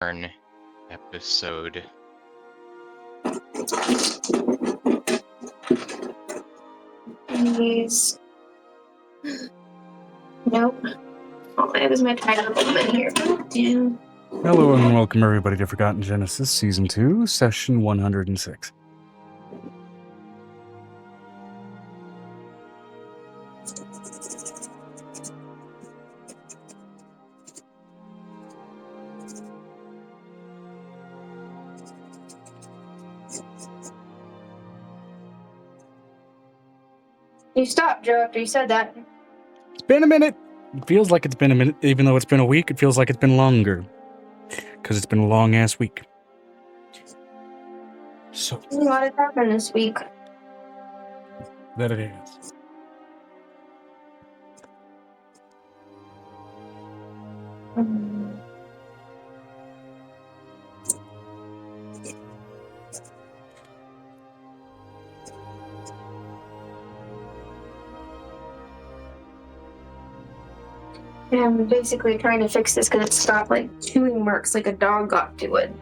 episode. Please. Nope. All I have is my title in here. Damn. Hello and welcome everybody to Forgotten Genesis Season 2, Session 106. You stopped, Joe, after you said that. It's been a minute. It feels like it's been a minute. Even though it's been a week, it feels like it's been longer. Because it's been a long-ass week. So. A lot has happened this week. That it is. Yeah, I'm basically trying to fix this because it stopped like chewing marks like a dog got to it.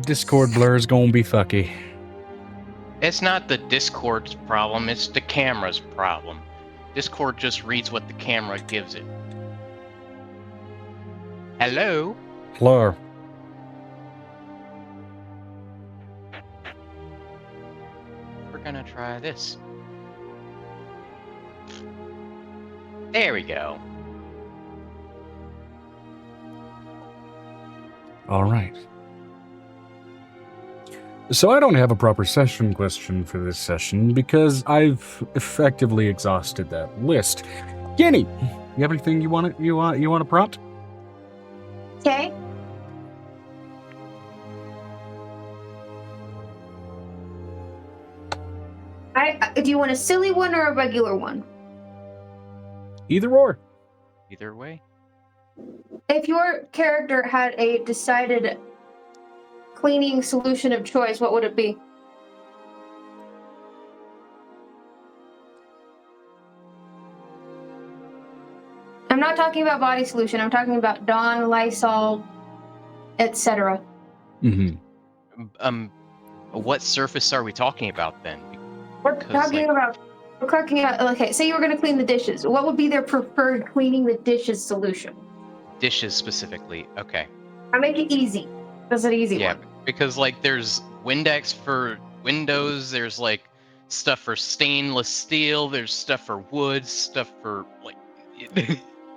Discord blur's gonna be fucky. It's not the Discord's problem, it's the camera's problem. Discord just reads what the camera gives it. Hello? Blur. We're gonna try this. There we go. Alright. So I don't have a proper session question for this session because I've effectively exhausted that list. Jenny, you have anything you want to prompt? Okay. Do you want a silly one or a regular one? Either or. Either way. If your character had a decided cleaning solution of choice, what would it be? I'm not talking about body solution. I'm talking about Dawn, Lysol, etc. Mm-hmm. What surface are we talking about then? We're talking about, okay, say you were going to clean the dishes. What would be their preferred cleaning the dishes solution? Dishes specifically, okay. I make it easy. That's an easy one. Yeah, because like there's Windex for windows, there's like stuff for stainless steel, there's stuff for wood, stuff for like...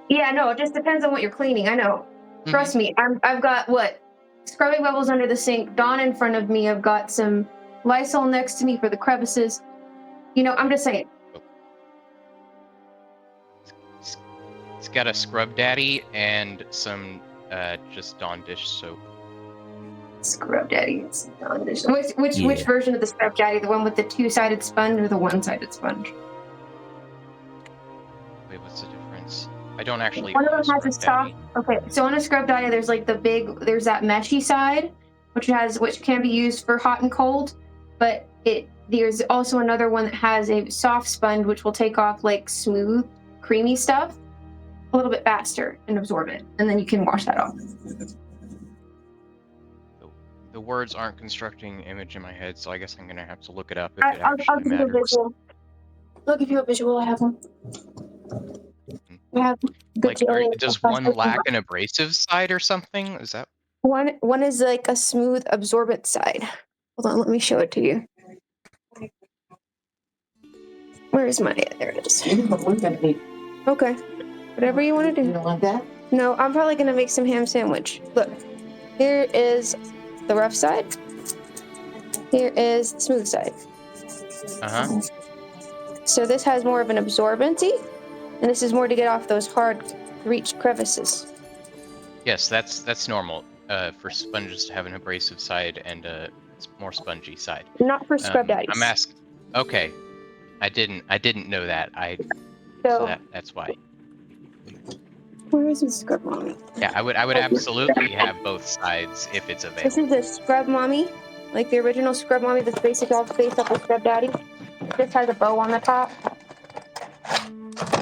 Yeah, no, it just depends on what you're cleaning. I know. Trust me, I've got what? Scrubbing bubbles under the sink, Dawn in front of me, I've got some Lysol next to me for the crevices. You know, I'm just saying. It's got a Scrub Daddy and some just Dawn dish soap. Scrub Daddy and some Dawn dish. Which version of the Scrub Daddy? The one with the two-sided sponge or the one-sided sponge? Wait, what's the difference? I don't actually. One of them has a soft. Okay, so on a Scrub Daddy, there's like there's that meshy side, which can be used for hot and cold, but there's also another one that has a soft sponge, which will take off like smooth, creamy stuff a little bit faster and absorb it, and then you can wash that off. The words aren't constructing an image in my head, so I guess I'm gonna have to look it up. I'll give you a visual. I'll give you a visual. I have one. I have does one lack an abrasive side or something? Is that one is like a smooth, absorbent side. Hold on, let me show it to you. Where is my? There it is. Okay. Whatever you want to do. You don't like that? No, I'm probably going to make some ham sandwich. Look, here is the rough side. Here is the smooth side. Uh-huh. So this has more of an absorbency, and this is more to get off those hard-reached crevices. Yes, that's normal for sponges to have an abrasive side and a more spongy side. Not for Scrub Daddies. I'm asking. Okay, I didn't know that. So that's why. Where is my Scrub Mommy? Yeah, I would absolutely have both sides if it's available. This is a Scrub Mommy, like the original Scrub Mommy that's basically all based off of Scrub Daddy. This has a bow on the top.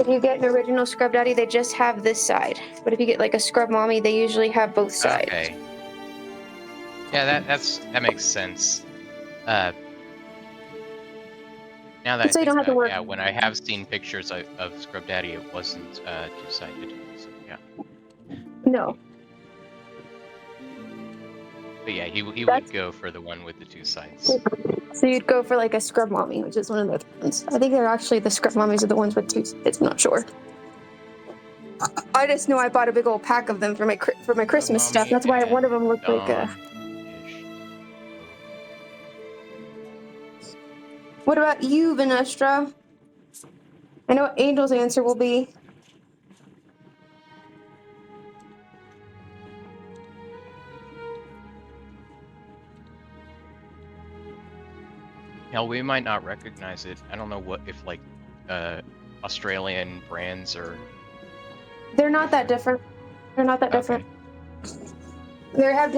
If you get an original Scrub Daddy, they just have this side. But if you get like a Scrub Mommy, they usually have both sides. Okay. Yeah, that makes sense. Now that So I you don't think have to about it, work. yeah, when I have seen pictures of Scrub Daddy, it wasn't two-sided. So yeah, No. but yeah, he would That's- go for the one with the two sides. So you'd go for like a scrub mommy, which is one of those ones. I think they're actually the scrub mummies are the ones with two sides. I'm not sure. I just know I bought a big old pack of them for my Christmas stuff. That's why one of them looked like a. What about you, Venestra? I know what Angel's answer will be. Hell, we might not recognize it. I don't know what if like Australian brands or. They're not that different. They're not that different. They have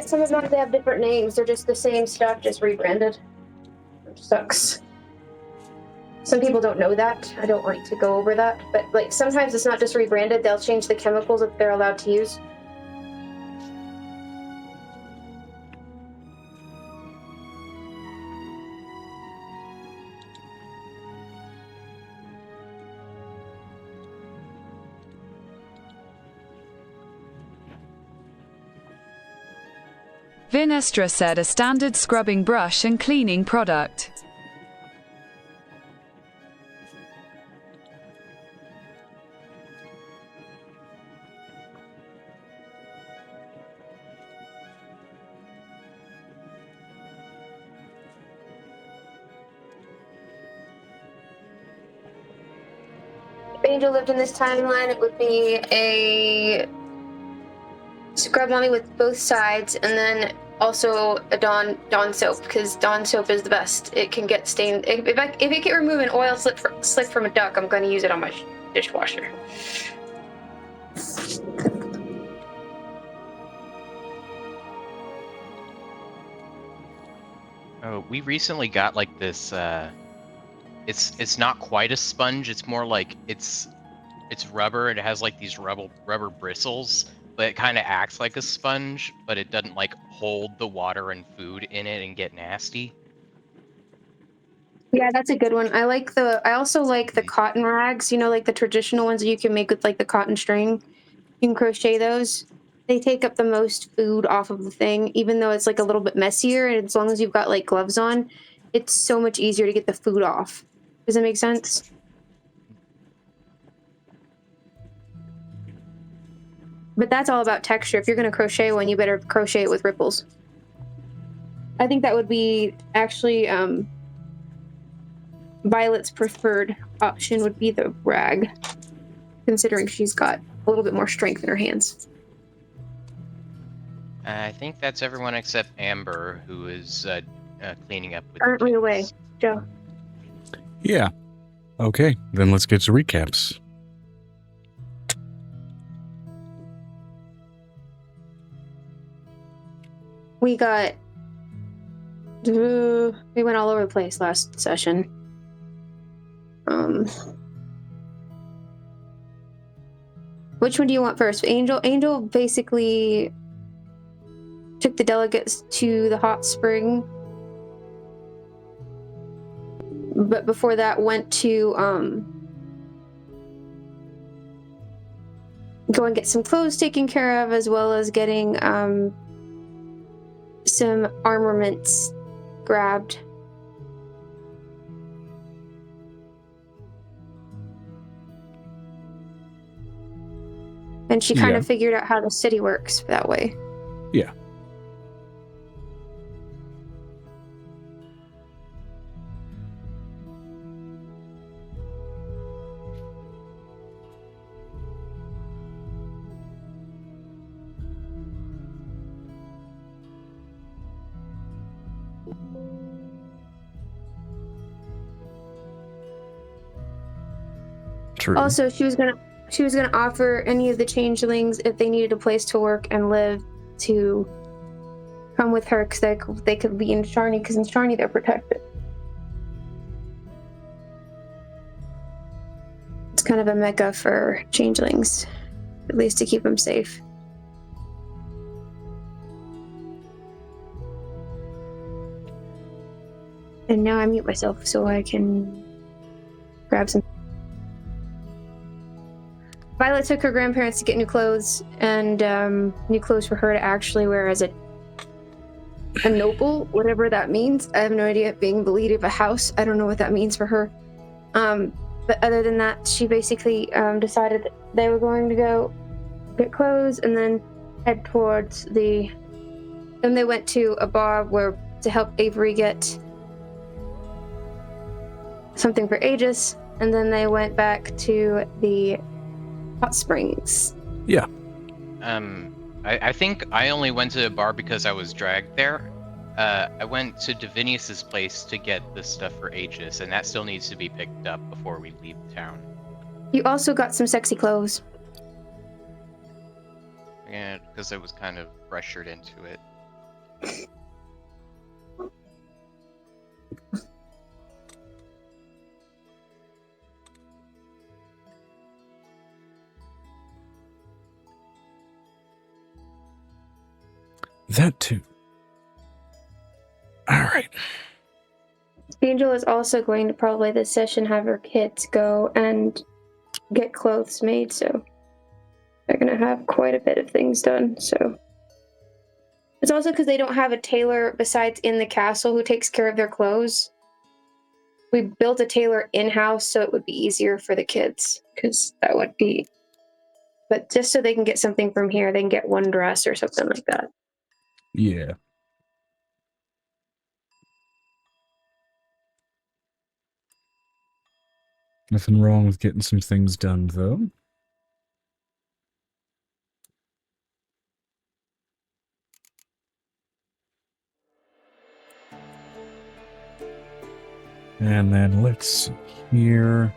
some of them. They have different names. They're just the same stuff, just rebranded. Which sucks. Some people don't know that. I don't like to go over that, but like sometimes it's not just rebranded. They'll change the chemicals that they're allowed to use. Venestra said a standard scrubbing brush and cleaning product. If Angel lived in this timeline, it would be a scrub mommy with both sides, and then also a Dawn soap, because Dawn soap is the best. It can get stained. If it can remove an oil slick from a duck, I'm going to use it on my dishwasher. Oh, we recently got like this. It's not quite a sponge. It's more like it's rubber. It has like these rubber bristles, but it kind of acts like a sponge, but it doesn't like hold the water and food in it and get nasty. Yeah, that's a good one. I also like the cotton rags, like the traditional ones that you can make with like the cotton string. You can crochet those. They take up the most food off of the thing, even though it's like a little bit messier, and as long as you've got like gloves on, it's so much easier to get the food off. Does that make sense? But that's all about texture. If you're going to crochet one, you better crochet it with ripples. I think that would be actually Violet's preferred option would be the rag, considering she's got a little bit more strength in her hands. I think that's everyone except Amber, who is cleaning up with Currently away, Joe. Yeah. Okay, then let's get to recaps. We went all over the place last session. Which one do you want first? Angel basically took the delegates to the hot spring, but before that went to go and get some clothes taken care of, as well as getting some armaments grabbed. And she kind of figured out how the city works that way. Yeah. True. Also, she was gonna offer any of the changelings, if they needed a place to work and live, to come with her, because they could be in Sharni, because in Sharni they're protected. It's kind of a mecca for changelings, at least to keep them safe. And now I mute myself so I can grab some. Violet took her grandparents to get new clothes, and new clothes for her to actually wear as a noble, whatever that means. I have no idea. Being the leader of a house, I don't know what that means for her. But other than that, she basically decided that they were going to go get clothes and then head towards the... Then they went to a bar to help Avery get something for Aegis, and then they went back to the hot springs. Yeah. I think I only went to a bar because I was dragged there. I went to Divinius's place to get the stuff for Aegis, and that still needs to be picked up before we leave town. You also got some sexy clothes. Yeah, because I was kind of pressured into it. That too. Alright. Angel is also going to probably this session have her kids go and get clothes made, so they're going to have quite a bit of things done, so. It's also because they don't have a tailor besides in the castle who takes care of their clothes. We built a tailor in-house so it would be easier for the kids, because that would be... But just so they can get something from here, they can get one dress or something like that. Yeah. Nothing wrong with getting some things done, though. And then let's see here.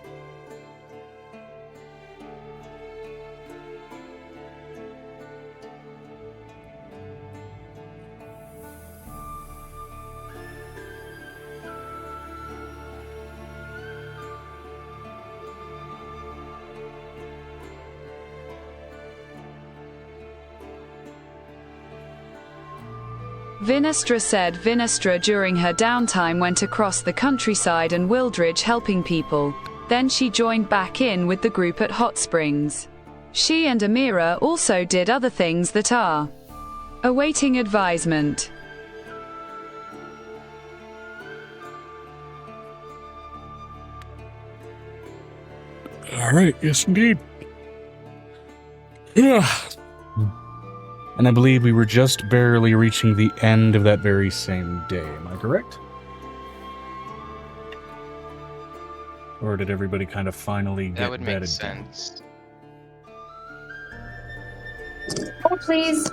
𝕲𝖓𝖓 said 𝕲𝖓𝖓 during her downtime went across the countryside and 𝕲𝖓𝖓 helping people. Then she joined back in with the group at Hot Springs. She and Amira also did other things that are awaiting advisement. Alright, yes indeed. Yeah. And I believe we were just barely reaching the end of that very same day, am I correct? Or did everybody kind of finally get That would make bedded sense. Oh, please.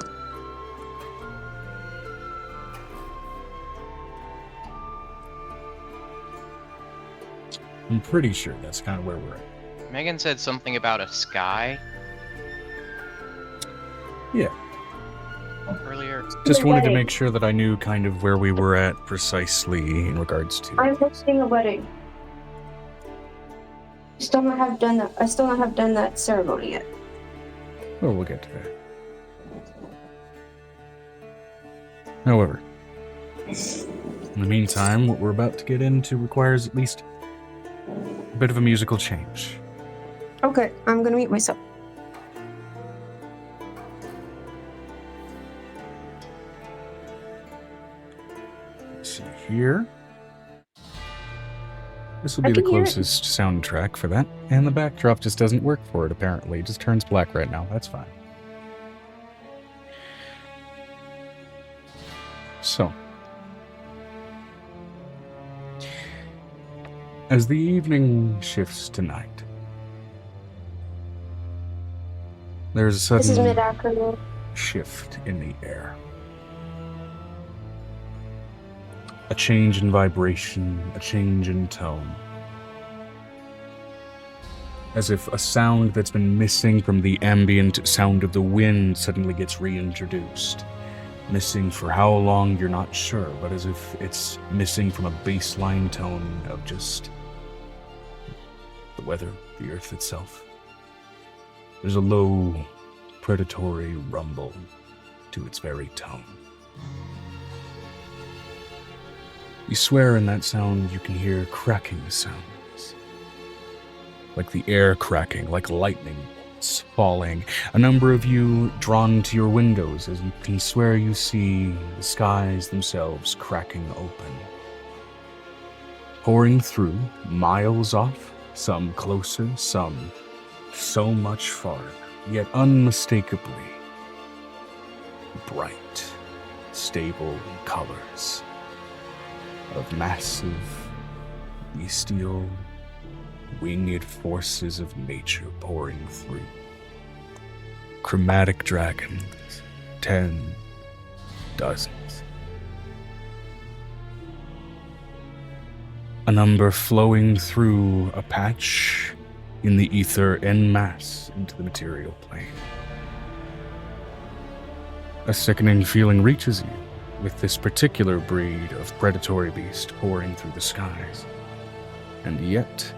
I'm pretty sure that's kind of where we're at. Megan said something about a sky Yeah. earlier. Just wanted to make sure that I knew kind of where we were at precisely in regards to... I'm hosting a wedding. I still not have done that ceremony yet. Oh, we'll get to that. However, in the meantime, what we're about to get into requires at least a bit of a musical change. Okay, I'm gonna mute myself. Let's see here. This will be I the can hear it. closest soundtrack for that, and the backdrop just doesn't work for it, apparently. It just turns black right now. That's fine. So, as the evening shifts to night, there's a This is sudden mid-afternoon. shift in the air. A change in vibration, a change in tone. As if a sound that's been missing from the ambient sound of the wind suddenly gets reintroduced. Missing for how long, you're not sure, but as if it's missing from a baseline tone of just the weather, the earth itself. There's a low, predatory rumble to its very tone. You swear in that sound you can hear cracking sounds. Like the air cracking, like lightning bolts falling. A number of you drawn to your windows as you can swear you see the skies themselves cracking open. Pouring through, miles off, some closer, some so much farther, yet unmistakably bright, stable colors of massive, bestial, winged forces of nature pouring through. Chromatic dragons, 10 dozens. A number flowing through a patch in the ether en masse into the material plane. A sickening feeling reaches you with this particular breed of predatory beast pouring through the skies. And yet,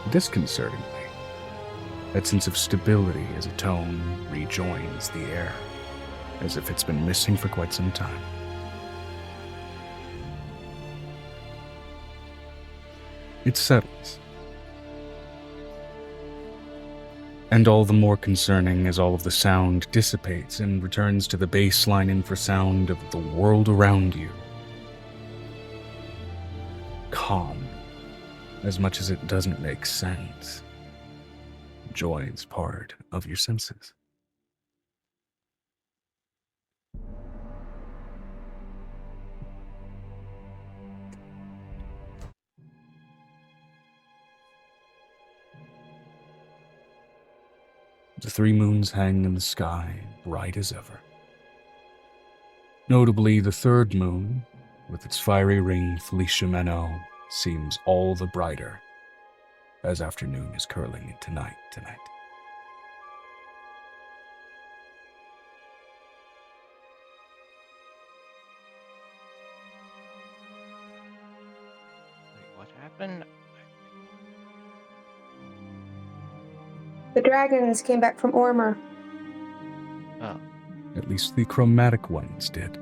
disconcertingly, that sense of stability as a tone rejoins the air, as if it's been missing for quite some time. It settles. And all the more concerning as all of the sound dissipates and returns to the baseline infrasound of the world around you. Calm, as much as it doesn't make sense, joins part of your senses. The 3 moons hang in the sky, bright as ever. Notably, the 3rd moon, with its fiery ring 𝕲𝖊𝖓𝖓𝖊𝖓, seems all the brighter as afternoon is curling into night tonight. Wait, what happened? The dragons came back from Ormer. Oh. At least the chromatic ones did.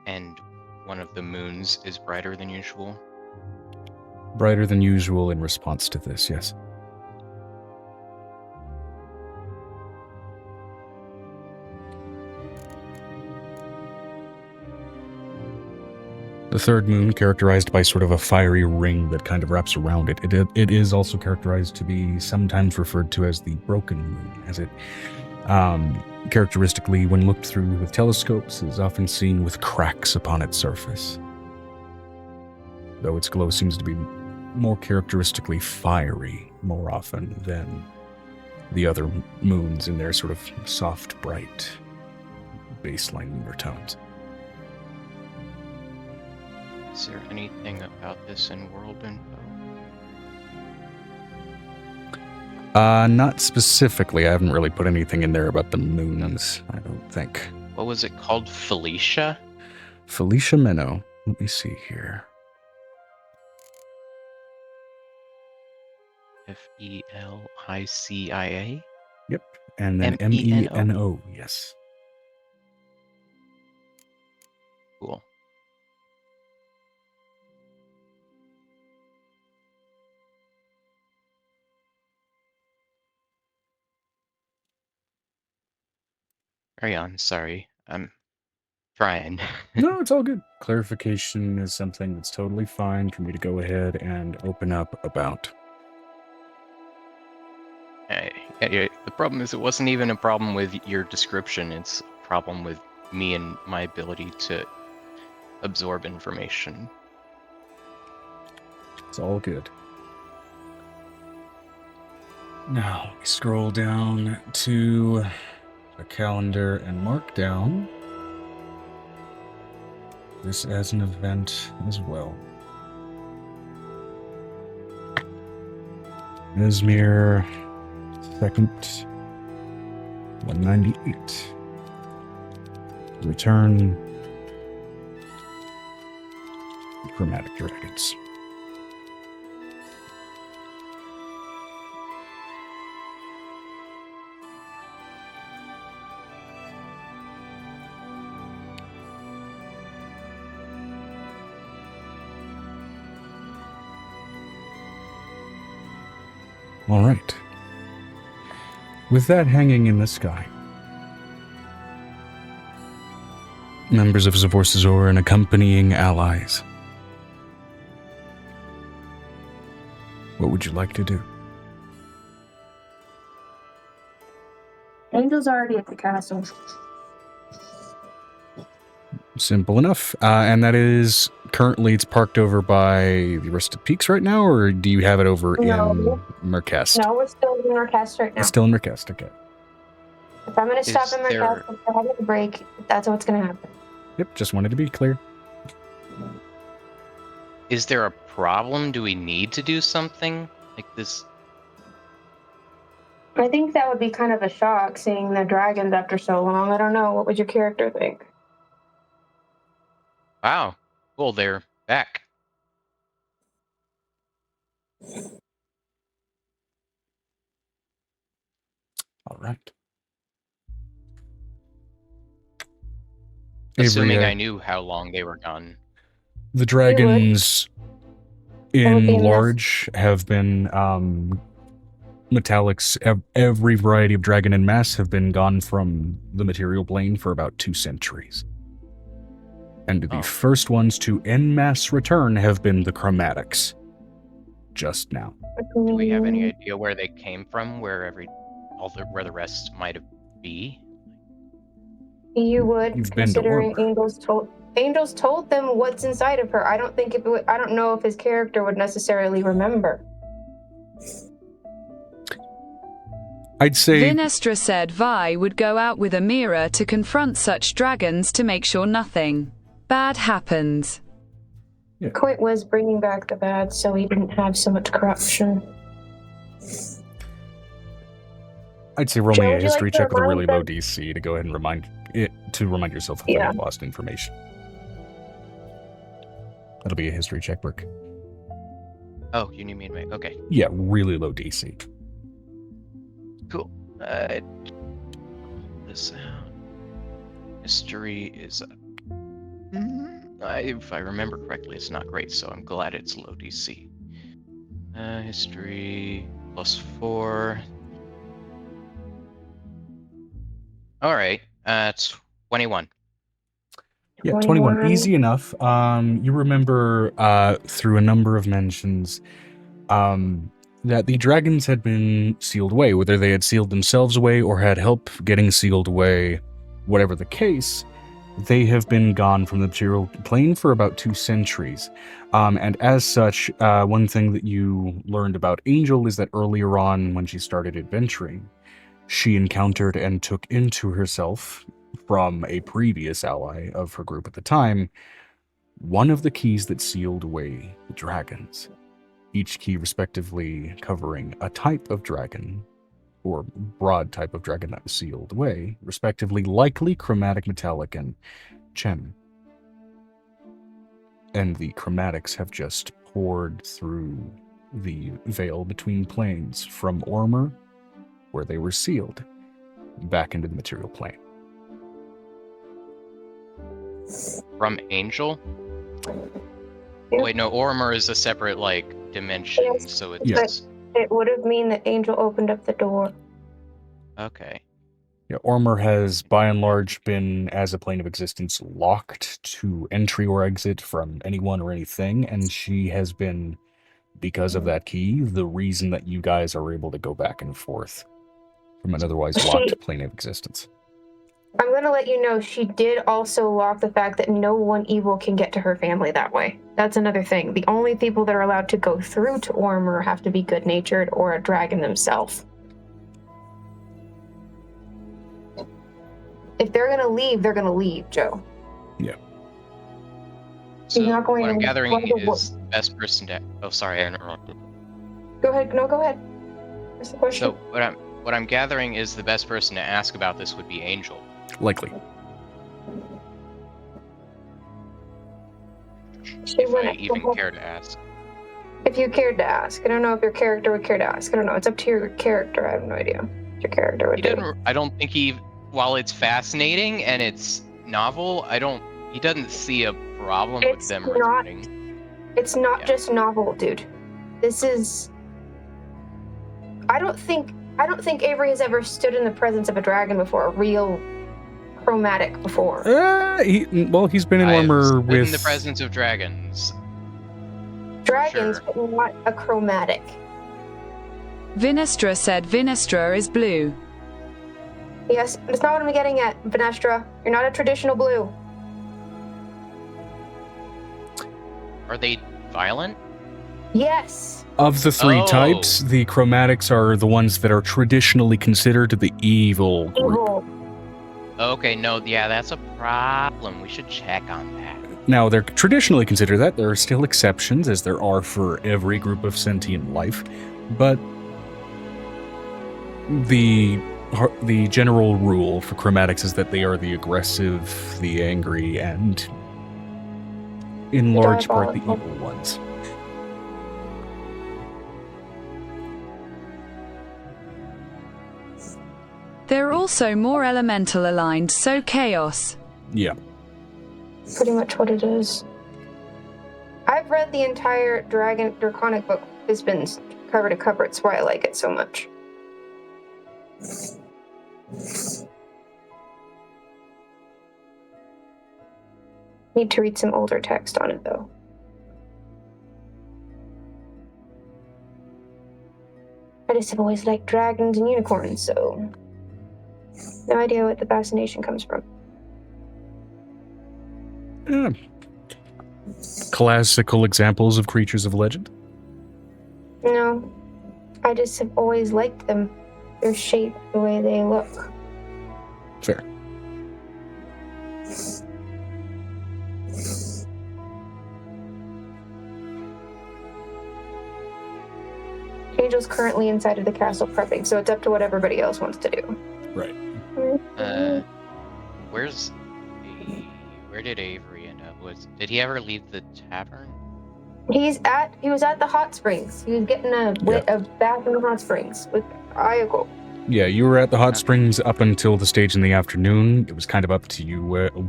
And one of the moons is brighter than usual. Brighter than usual in response to this, yes. The 3rd moon, characterized by sort of a fiery ring that kind of wraps around it. It is also characterized to be sometimes referred to as the broken moon, as it characteristically, when looked through with telescopes, is often seen with cracks upon its surface. Though its glow seems to be more characteristically fiery more often than the other moons in their sort of soft, bright baseline lunar tones. Is there anything about this in world info? Not specifically. I haven't really put anything in there about the moons, I don't think. What was it called? Felicia? 𝕲𝖊𝖓𝖓𝖓𝖊. Let me see here. F-E-L-I-C-I-A? Yep. And then M-E-N-O? M-E-N-O, yes. Cool. Carry on, sorry. I'm trying. No, it's all good. Clarification is something that's totally fine for me to go ahead and open up about. The problem is it wasn't even a problem with your description, it's a problem with me and my ability to absorb information. It's all good. Now, we scroll down to the calendar and mark down this as an event as well. 𝕲𝖊𝖓 2nd, 198. Return. Chromatic dragons. All right. With that hanging in the sky, members of 𝕲𝖊𝖓𝖓𝖊𝖓 and accompanying allies, what would you like to do? Angel's already at the castle. Simple enough. And that is currently it's parked over by the Rusted Peaks right now, or do you have it over in Mercast? No, we're still in Mercast right now. It's still in Mercast, okay. If I'm going to stop in Mercast, if we're having a break, that's what's going to happen. Yep, just wanted to be clear. Is there a problem? Do we need to do something like this? I think that would be kind of a shock, seeing the dragons after so long. I don't know. What would your character think? Wow. Well, they're back. All right. Assuming Avery, I knew how long they were gone. the dragons in large have been metallics. Every variety of dragon in mass have been gone from the material plane for about 2 centuries. And the first ones to en masse return have been the chromatics. Just now. Do we have any idea where they came from? Where the rest might be? You would, You've been to considering Ormur. Angels told them what's inside of her. I don't know if his character would necessarily remember. I'd say 𝕲𝖊𝖓𝖓𝖊𝖓 would go out with Amira to confront such dragons to make sure nothing bad happens. The point was bringing back the bad so we didn't have so much corruption. I'd say roll me a history like to check with a really remind low DC to go ahead and remind yourself of any lost information. That'll be a history check, Brick. Oh, you need me to make... Okay. Yeah, really low DC. Cool. This out. History is... if I remember correctly, it's not great, so I'm glad it's low DC. History +4. Alright, 21. Yeah, 21. Easy enough. You remember through a number of mentions that the dragons had been sealed away, whether they had sealed themselves away or had help getting sealed away, whatever the case, they have been gone from the material plane for about 2 centuries. And as such, one thing that you learned about Angel is that earlier on, when she started adventuring, she encountered and took into herself, from a previous ally of her group at the time, one of the keys that sealed away the dragons. Each key respectively covering a type of dragon, or broad type of dragon that was sealed away, respectively likely, chromatic, metallic, and gem. And the chromatics have just poured through the veil between planes from Ormur, where they were sealed, back into the material plane. From Angel? Wait, no, Ormur is a separate, dimension, so it's... Yes. It would have mean that Angel opened up the door. Okay. Yeah, Ormur has, by and large, been, as a plane of existence, locked to entry or exit from anyone or anything, and she has been, because of that key, the reason that you guys are able to go back and forth from an otherwise locked plane of existence. I'm going to let you know she did also lock the fact that no one evil can get to her family that way. That's another thing. The only people that are allowed to go through to Ormur have to be good-natured or a dragon themselves. If they're going to leave, they're going to leave, Joe. Yeah. So not going what I'm to- gathering what the- is the best person to... Oh, sorry, I interrupted. Go ahead. No, go ahead. What's the question? So what I'm gathering is the best person to ask about this would be Angel. Likely. if I even care to ask. If you cared to ask. I don't know if your character would care to ask. I don't know. It's up to your character. I have no idea what your character would do. I don't think while it's fascinating and it's novel, he doesn't see a problem with them returning. It's not just novel, dude. This is... I don't think Avery has ever stood in the presence of a dragon before, a real chromatic before. He's been in warmer with... in the presence of dragons. Dragons, but not a chromatic. Vinestra said Vinestra is blue. Yes, that's not what I'm getting at, Vinestra. You're not a traditional blue. Are they violent? Yes. Of the three types, the chromatics are the ones that are traditionally considered the evil group. Okay, no, yeah, that's a problem. We should check on that. Now, they're traditionally considered that. There are still exceptions, as there are for every group of sentient life, but the general rule for chromatics is that they are the aggressive, the angry, and in large part the evil ones. They're also more elemental aligned, so chaos. Yeah. Pretty much what it is. I've read the entire Draconic book. It's been cover to cover. It's why I like it so much. Need to read some older text on it, though. I just have always liked dragons and unicorns, so... no idea what the fascination comes from. Yeah. Classical examples of creatures of legend? No. I just have always liked them. Their shape, the way they look. Fair. Angel's currently inside of the castle prepping, so it's up to what everybody else wants to do. Right. Where did Avery end up? Did he ever leave the tavern? He was at the hot springs. He was getting a bath in the hot springs with Ayako. Yeah, you were at the hot springs up until the stage in the afternoon. It was kind of up to you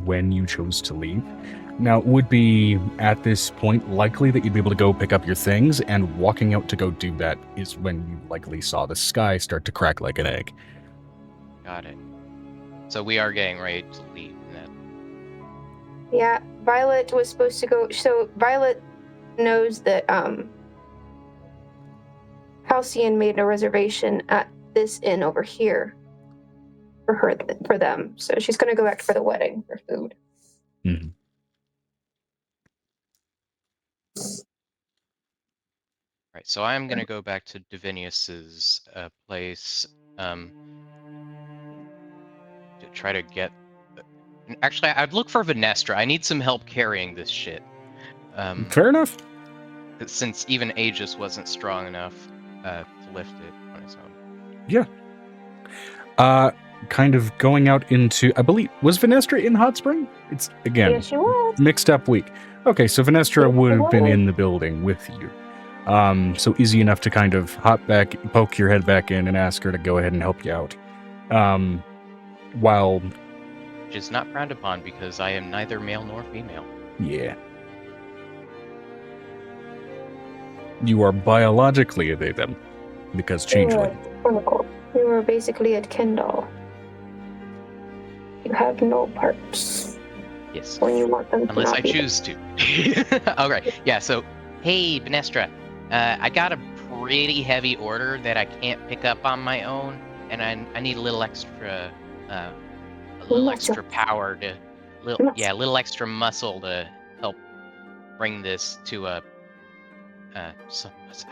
when you chose to leave. Now, it would be at this point likely that you'd be able to go pick up your things, and walking out to go do that is when you likely saw the sky start to crack like an egg. Got it. So we are getting ready to leave then. Yeah, Violet was supposed to go. So Violet knows that Halcyon made a reservation at this inn over here for them. So she's going to go back for the wedding for food. Mm-hmm. Right, so I'm going to go back to Divinius's place to try to get... Actually, I'd look for Vinestra. I need some help carrying this shit. Fair enough. Since even Aegis wasn't strong enough to lift it on his own. Yeah. Kind of going out into... I believe... Was Vinestra in Hot Spring? It's, again, yes, she was. Mixed up week. Okay, so Vinestra would have been in the building with you. So easy enough to kind of hop back, poke your head back in, and ask her to go ahead and help you out. While... Which is not frowned upon because I am neither male nor female. Yeah. You are biologically a they, them. Because changeling. You were basically a Kendall. You have no parts. Yes. When you want them to. Unless I choose to. Alright, yeah, so, hey, Vinestra. I got a pretty heavy order that I can't pick up on my own, and I need a little extra, extra power to, a little extra muscle to help bring this to a, I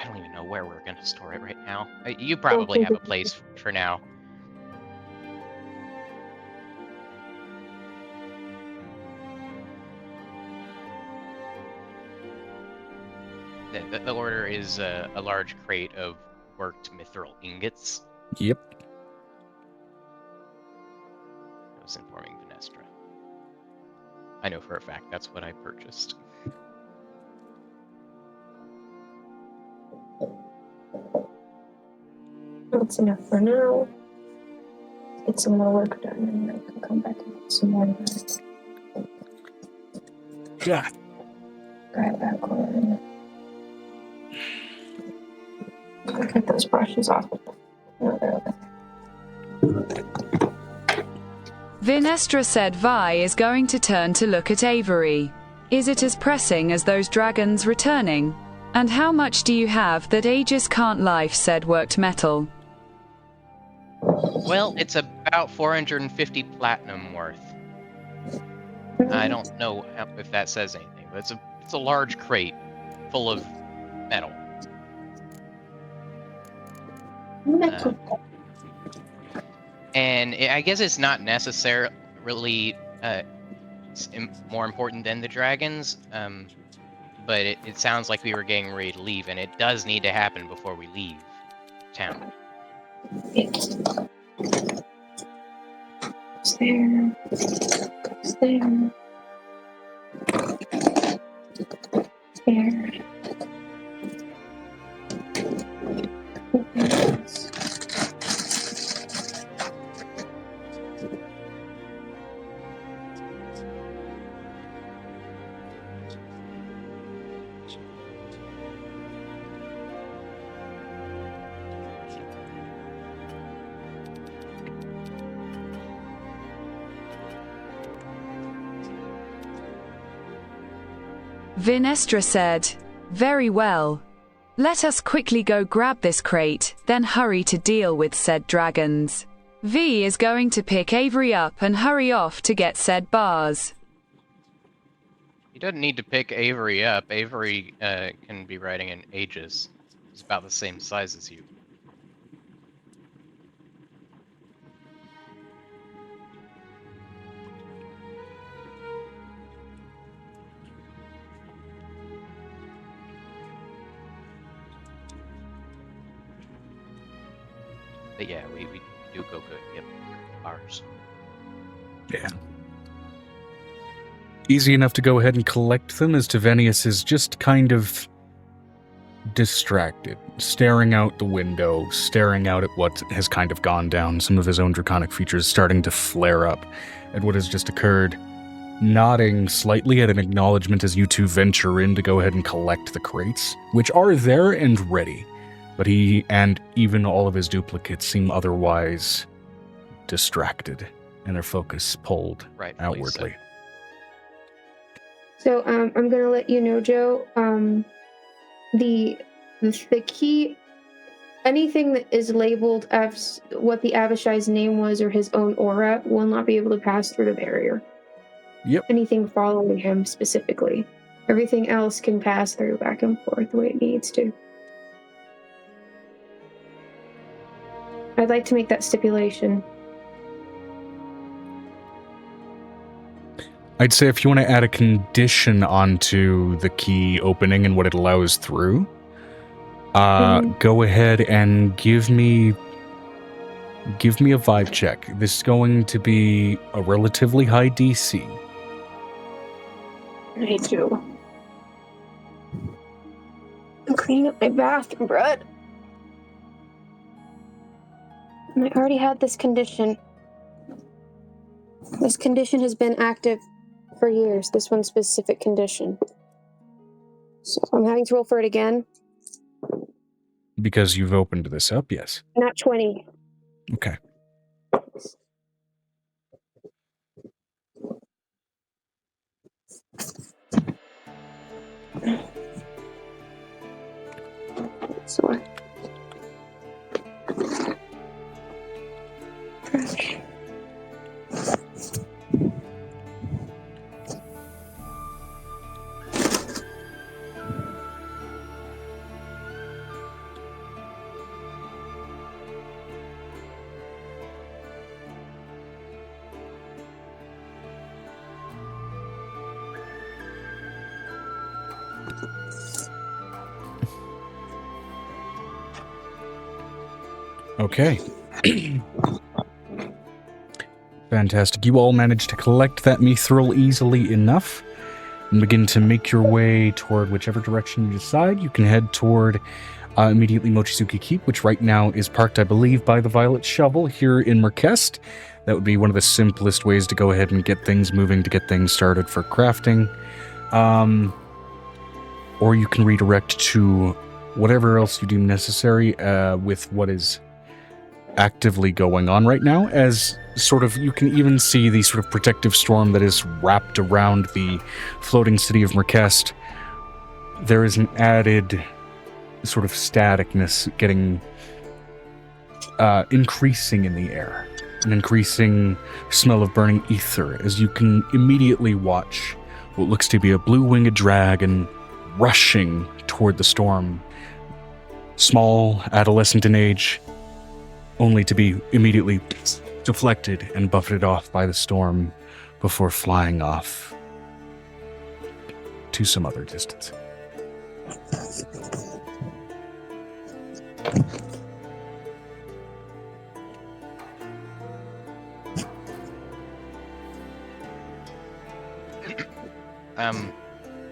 don't even know where we're gonna store it right now. You probably have a place for now. The order is a large crate of worked mithril ingots. Yep. I was informing Vinestra. I know for a fact that's what I purchased. That's enough for now. Get some more work done, and I can come back and get some more. Yeah. Grab that cord. I'll get those brushes off. No, they're okay. 𝕲𝖊𝖓𝖓𝖊𝖓 is going to turn to look at Avery. Is it as pressing as those dragons returning? And how much do you have that 𝕲𝖊𝖓𝖓𝖊𝖘 Well, it's about 450 platinum worth. I don't know if that says anything, but it's a large crate full of metal. And I guess it's not necessarily more important than the dragons, but it sounds like we were getting ready to leave, and it does need to happen before we leave town. It's there. It's there. There. 𝕲𝖊𝖓𝖓 said, "Very well. Let us quickly go grab this crate, then hurry to deal with said dragons. V is going to pick Avery up and hurry off to get said bars." He doesn't need to pick Avery up. Avery can be riding an Aegis. He's about the same size as you. But yeah, we do go good. Yep, ours. Yeah. Easy enough to go ahead and collect them, as Tavenius is just kind of distracted, staring out the window, staring out at what has kind of gone down, some of his own draconic features starting to flare up at what has just occurred, nodding slightly at an acknowledgement as you two venture in to go ahead and collect the crates, which are there and ready. But he and even all of his duplicates seem otherwise distracted, and their focus pulled outwardly. So I'm going to let you know, Joe, the key, anything that is labeled as what the Abishai's name was or his own aura will not be able to pass through the barrier. Yep. Anything following him specifically. Everything else can pass through back and forth the way it needs to. I'd like to make that stipulation. I'd say if you want to add a condition onto the key opening and what it allows through, go ahead and give me a vibe check. This is going to be a relatively high DC. Me too. I'm cleaning up my bathroom, Brett. And I already had this condition. This condition has been active for years, this one specific condition. So I'm having to roll for it again. Because you've opened this up, yes. Not 20. Okay. So okay. Okay. Fantastic. You all managed to collect that mithril easily enough and begin to make your way toward whichever direction you decide. You can head toward immediately Mochizuki Keep, which right now is parked, I believe, by the Violet Shovel here in Merkest. That would be one of the simplest ways to go ahead and get things moving, to get things started for crafting. Or you can redirect to whatever else you deem necessary with what is actively going on right now, as sort of you can even see the sort of protective storm that is wrapped around the floating city of Merkest. There is an added sort of staticness getting increasing in the air, an increasing smell of burning ether, as you can immediately watch what looks to be a blue-winged dragon rushing toward the storm, small, adolescent in age, only to be immediately deflected and buffeted off by the storm before flying off to some other distance.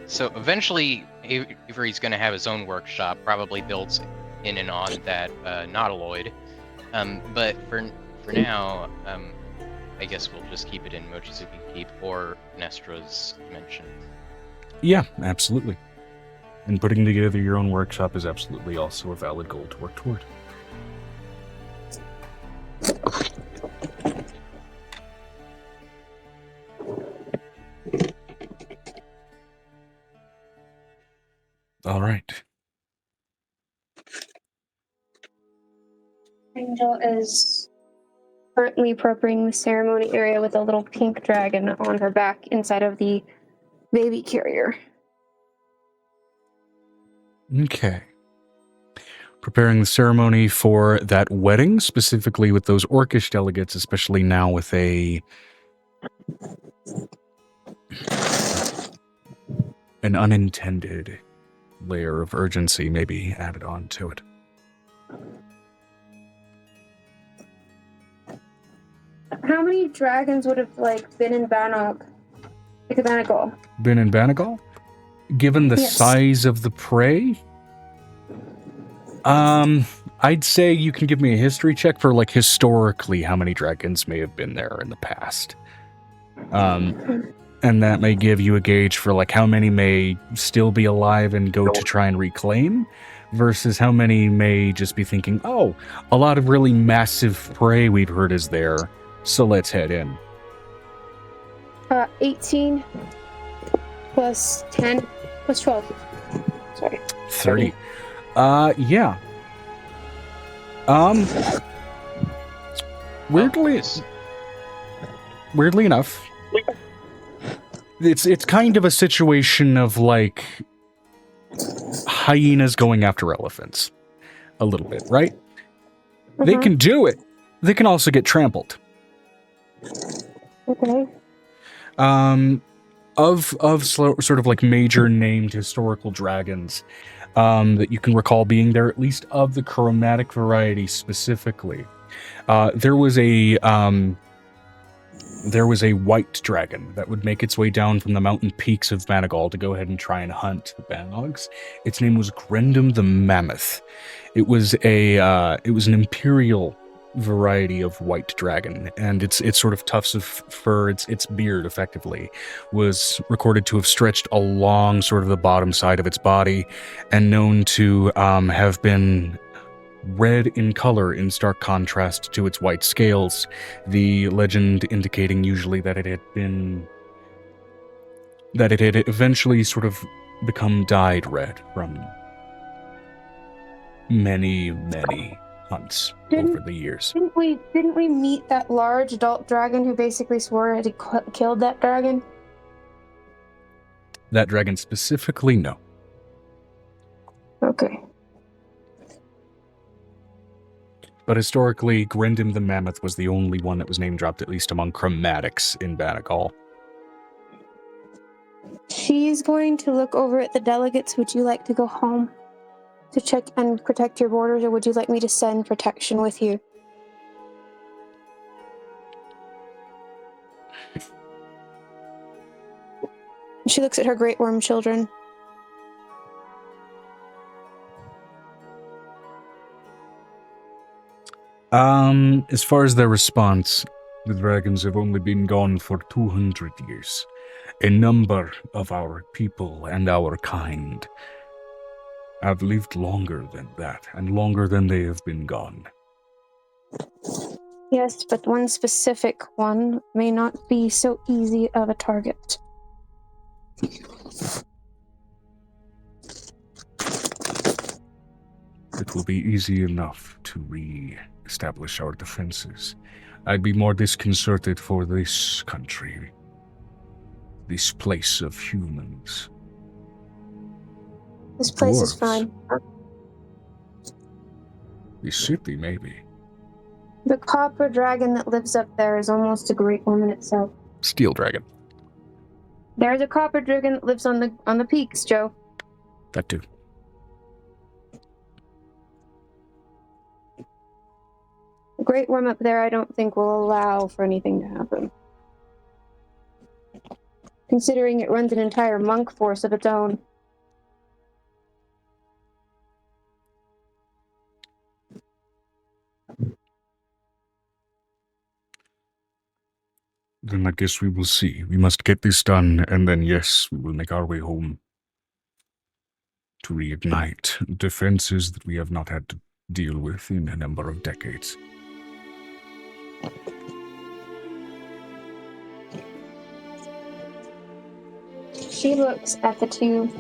So eventually Avery's going to have his own workshop, probably built in and on that nautiloid. But for now, I guess we'll just keep it in Mochizuki Keep or Nestra's dimension. Yeah, absolutely. And putting together your own workshop is absolutely also a valid goal to work toward. All right. Angel is currently appropriating the ceremony area with a little pink dragon on her back inside of the baby carrier. Okay. Preparing the ceremony for that wedding, specifically with those orcish delegates, especially now with an unintended layer of urgency maybe added on to it. How many dragons would have been in Bannagal? Been in Bannagal? Given the size of the prey? I'd say you can give me a history check for historically how many dragons may have been there in the past. And that may give you a gauge for how many may still be alive and go to try and reclaim, versus how many may just be thinking, oh, a lot of really massive prey we've heard is there, so let's head in. 18 plus 10 plus 12. Sorry. 30. Yeah. Weirdly enough, it's kind of a situation of hyenas going after elephants. A little bit, right? Mm-hmm. They can do it. They can also get trampled. Okay. Of sort of major named historical dragons that you can recall being there, at least of the chromatic variety specifically, there was a white dragon that would make its way down from the mountain peaks of Bannagal to go ahead and try and hunt the Bannogs. Its name was 𝕱𝖊𝖓 the Mammoth. It was an imperial variety of white dragon, and its sort of tufts of fur, its beard effectively, was recorded to have stretched along sort of the bottom side of its body, and known to have been red in color in stark contrast to its white scales, the legend indicating usually that it had eventually sort of become dyed red from many hunts over the years. Didn't we meet that large adult dragon who basically swore he killed that dragon? That dragon specifically, no. Okay. But historically, 𝕱𝖓𝖓 the Mammoth was the only one that was name-dropped, at least among chromatics in Bannagal. She's going to look over at the delegates. Would you like to go home to check and protect your borders, or would you like me to send protection with you? She looks at her great worm children. As far as their response, the dragons have only been gone for 200 years. A number of our people and our kind have lived longer than that, and longer than they have been gone. Yes, but one specific one may not be so easy of a target. It will be easy enough to re-establish our defenses. I'd be more disconcerted for this country, this place of humans. This place Dwarves. is fine. This city, maybe. The copper dragon that lives up there is almost a great woman itself. Steel dragon. There's a copper dragon that lives on the peaks, Joe. That too. The great worm up there I don't think will allow for anything to happen. Considering it runs an entire monk force of its own. Then I guess we will see. We must get this done, and then yes, we will make our way home to reignite defenses that we have not had to deal with in a number of decades. She looks at the two.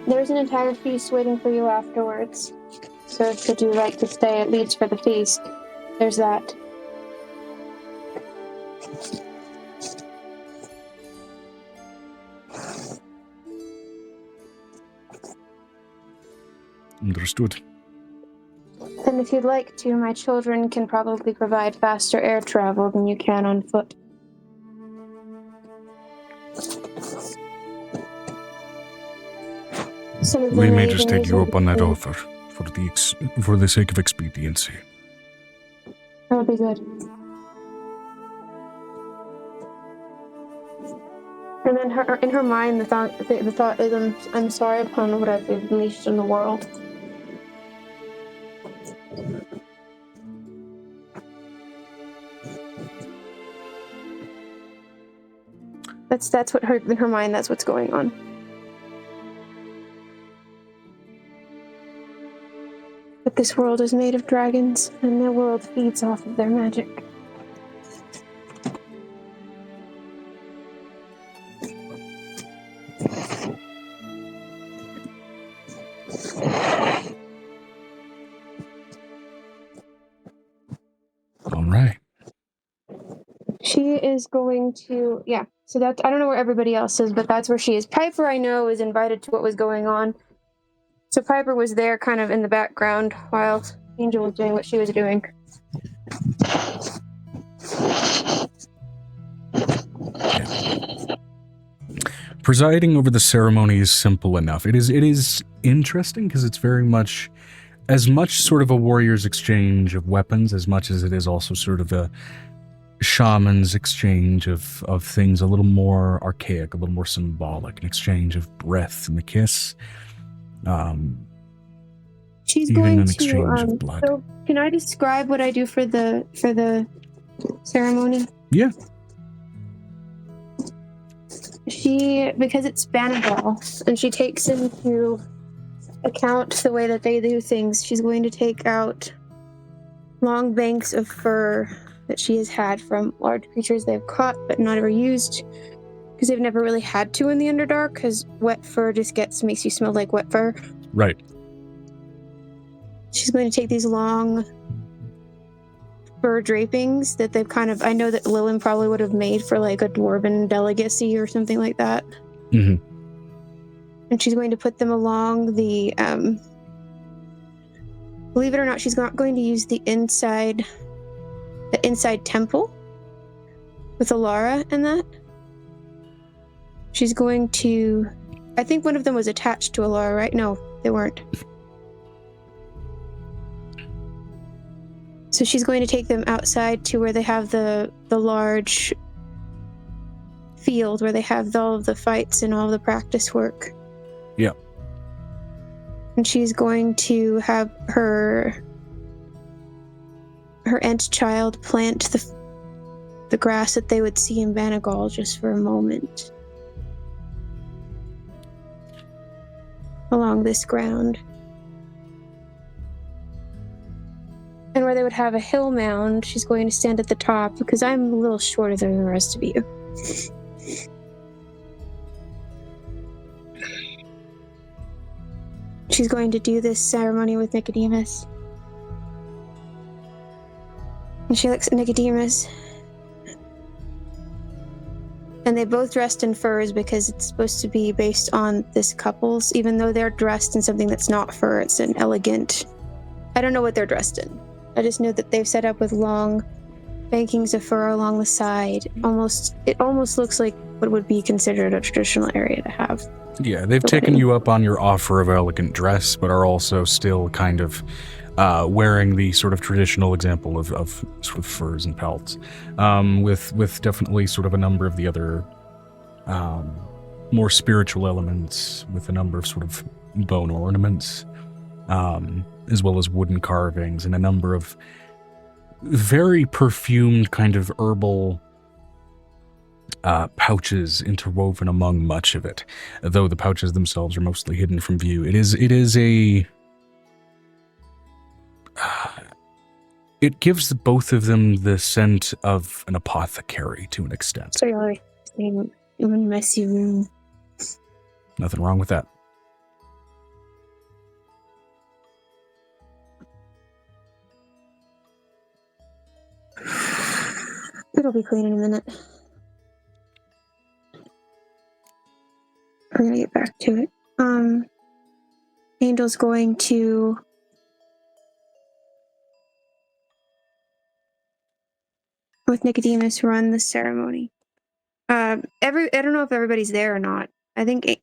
There's an entire feast waiting for you afterwards. So should you like to stay at least for the feast, there's that. Understood. And if you'd like to, my children can probably provide faster air travel than you can on foot. We may just take you up on that offer for the sake of expediency. That would be good. And then in her mind, the thought is, I'm sorry upon what I've unleashed in the world. That's what in her mind, that's what's going on. But this world is made of dragons, and their world feeds off of their magic. All right. She is going to, so that's, I don't know where everybody else is, but that's where she is. Piper, I know, is invited to what was going on. So Piper was there kind of in the background while Angel was doing what she was doing. Presiding over the ceremony is simple enough. It is interesting because it's very much as much sort of a warrior's exchange of weapons as much as it is also sort of a shaman's exchange of things a little more archaic, a little more symbolic, an exchange of breath and a kiss. She's even going an to, exchange of blood. So can I describe what I do for the ceremony? Yeah. Because it's Banabal, and she takes into account the way that they do things, she's going to take out long banks of fur that she has had from large creatures they've caught but not ever used, because they've never really had to in the Underdark, because wet fur just makes you smell like wet fur. Right. She's going to take these long fur drapings that they've I know that Lillian probably would have made for like a dwarven delicacy or something like that. Mm-hmm. And she's going to put them along the, believe it or not, she's not going to use the inside temple with Alara and that. She's going to, I think one of them was attached to Alara, right? No, they weren't. So she's going to take them outside to where they have the large field where they have all of the fights and all of the practice work. Yeah. And she's going to have her her Ent child plant the grass that they would see in Banagal just for a moment along this ground. And where they would have a hill mound, she's going to stand at the top because I'm a little shorter than the rest of you. She's going to do this ceremony with Nicodemus. And she looks at Nicodemus. And they both dressed in furs because it's supposed to be based on this couple's, even though they're dressed in something that's not fur, it's an elegant. I don't know what they're dressed in. I just know that they've set up with long bankings of fur along the side. It almost looks like what would be considered a traditional area to have. Yeah, they've taken you up on your offer of elegant dress, but are also still kind of wearing the sort of traditional example of sort of furs and pelts, with definitely sort of a number of the other more spiritual elements, with a number of sort of bone ornaments, as well as wooden carvings, and a number of very perfumed kind of herbal pouches interwoven among much of it, though the pouches themselves are mostly hidden from view. It is a it gives both of them the scent of an apothecary to an extent. So you're saying in a messy room. Nothing wrong with that. It'll be clean in a minute. We're gonna get back to it. Angel's going to with Nicodemus run the ceremony. I don't know if everybody's there or not. I think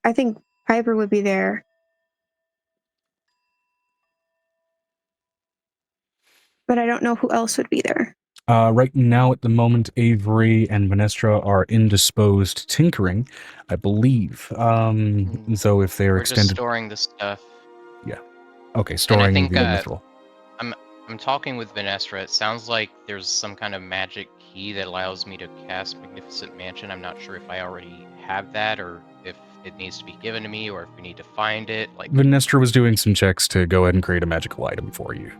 Piper would be there. But I don't know who else would be there. Right now, at the moment, Avery and Venestra are indisposed tinkering, I believe. So if they're extended... just storing the stuff. Yeah. Okay, storing the mithril. I'm talking with Venestra. It sounds like there's some kind of magic key that allows me to cast Magnificent Mansion. I'm not sure if I already have that, or if it needs to be given to me, or if we need to find it. Like, Venestra was doing some checks to go ahead and create a magical item for you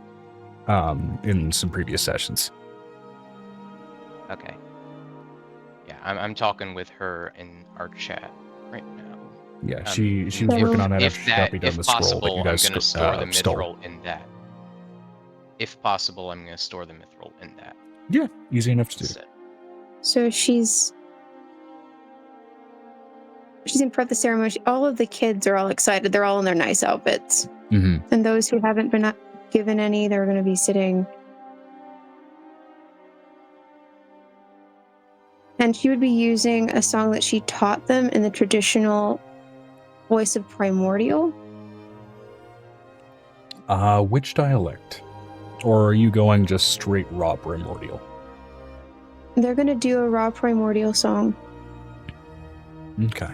in some previous sessions. Okay. Yeah, I'm talking with her in our chat right now. Yeah, she was working on that after she copied on the scroll that you guys I'm going to store the stole. mithril in that. If possible, I'm going to store the mithril in that. Yeah, easy enough to do. So she's in front of the ceremony. All of the kids are all excited. They're all in their nice outfits. Mm-hmm. And those who haven't been given any, they're going to be sitting. And she would be using a song that she taught them in the traditional voice of Primordial. Which dialect? Or are you going just straight raw Primordial? They're going to do a raw Primordial song. Okay.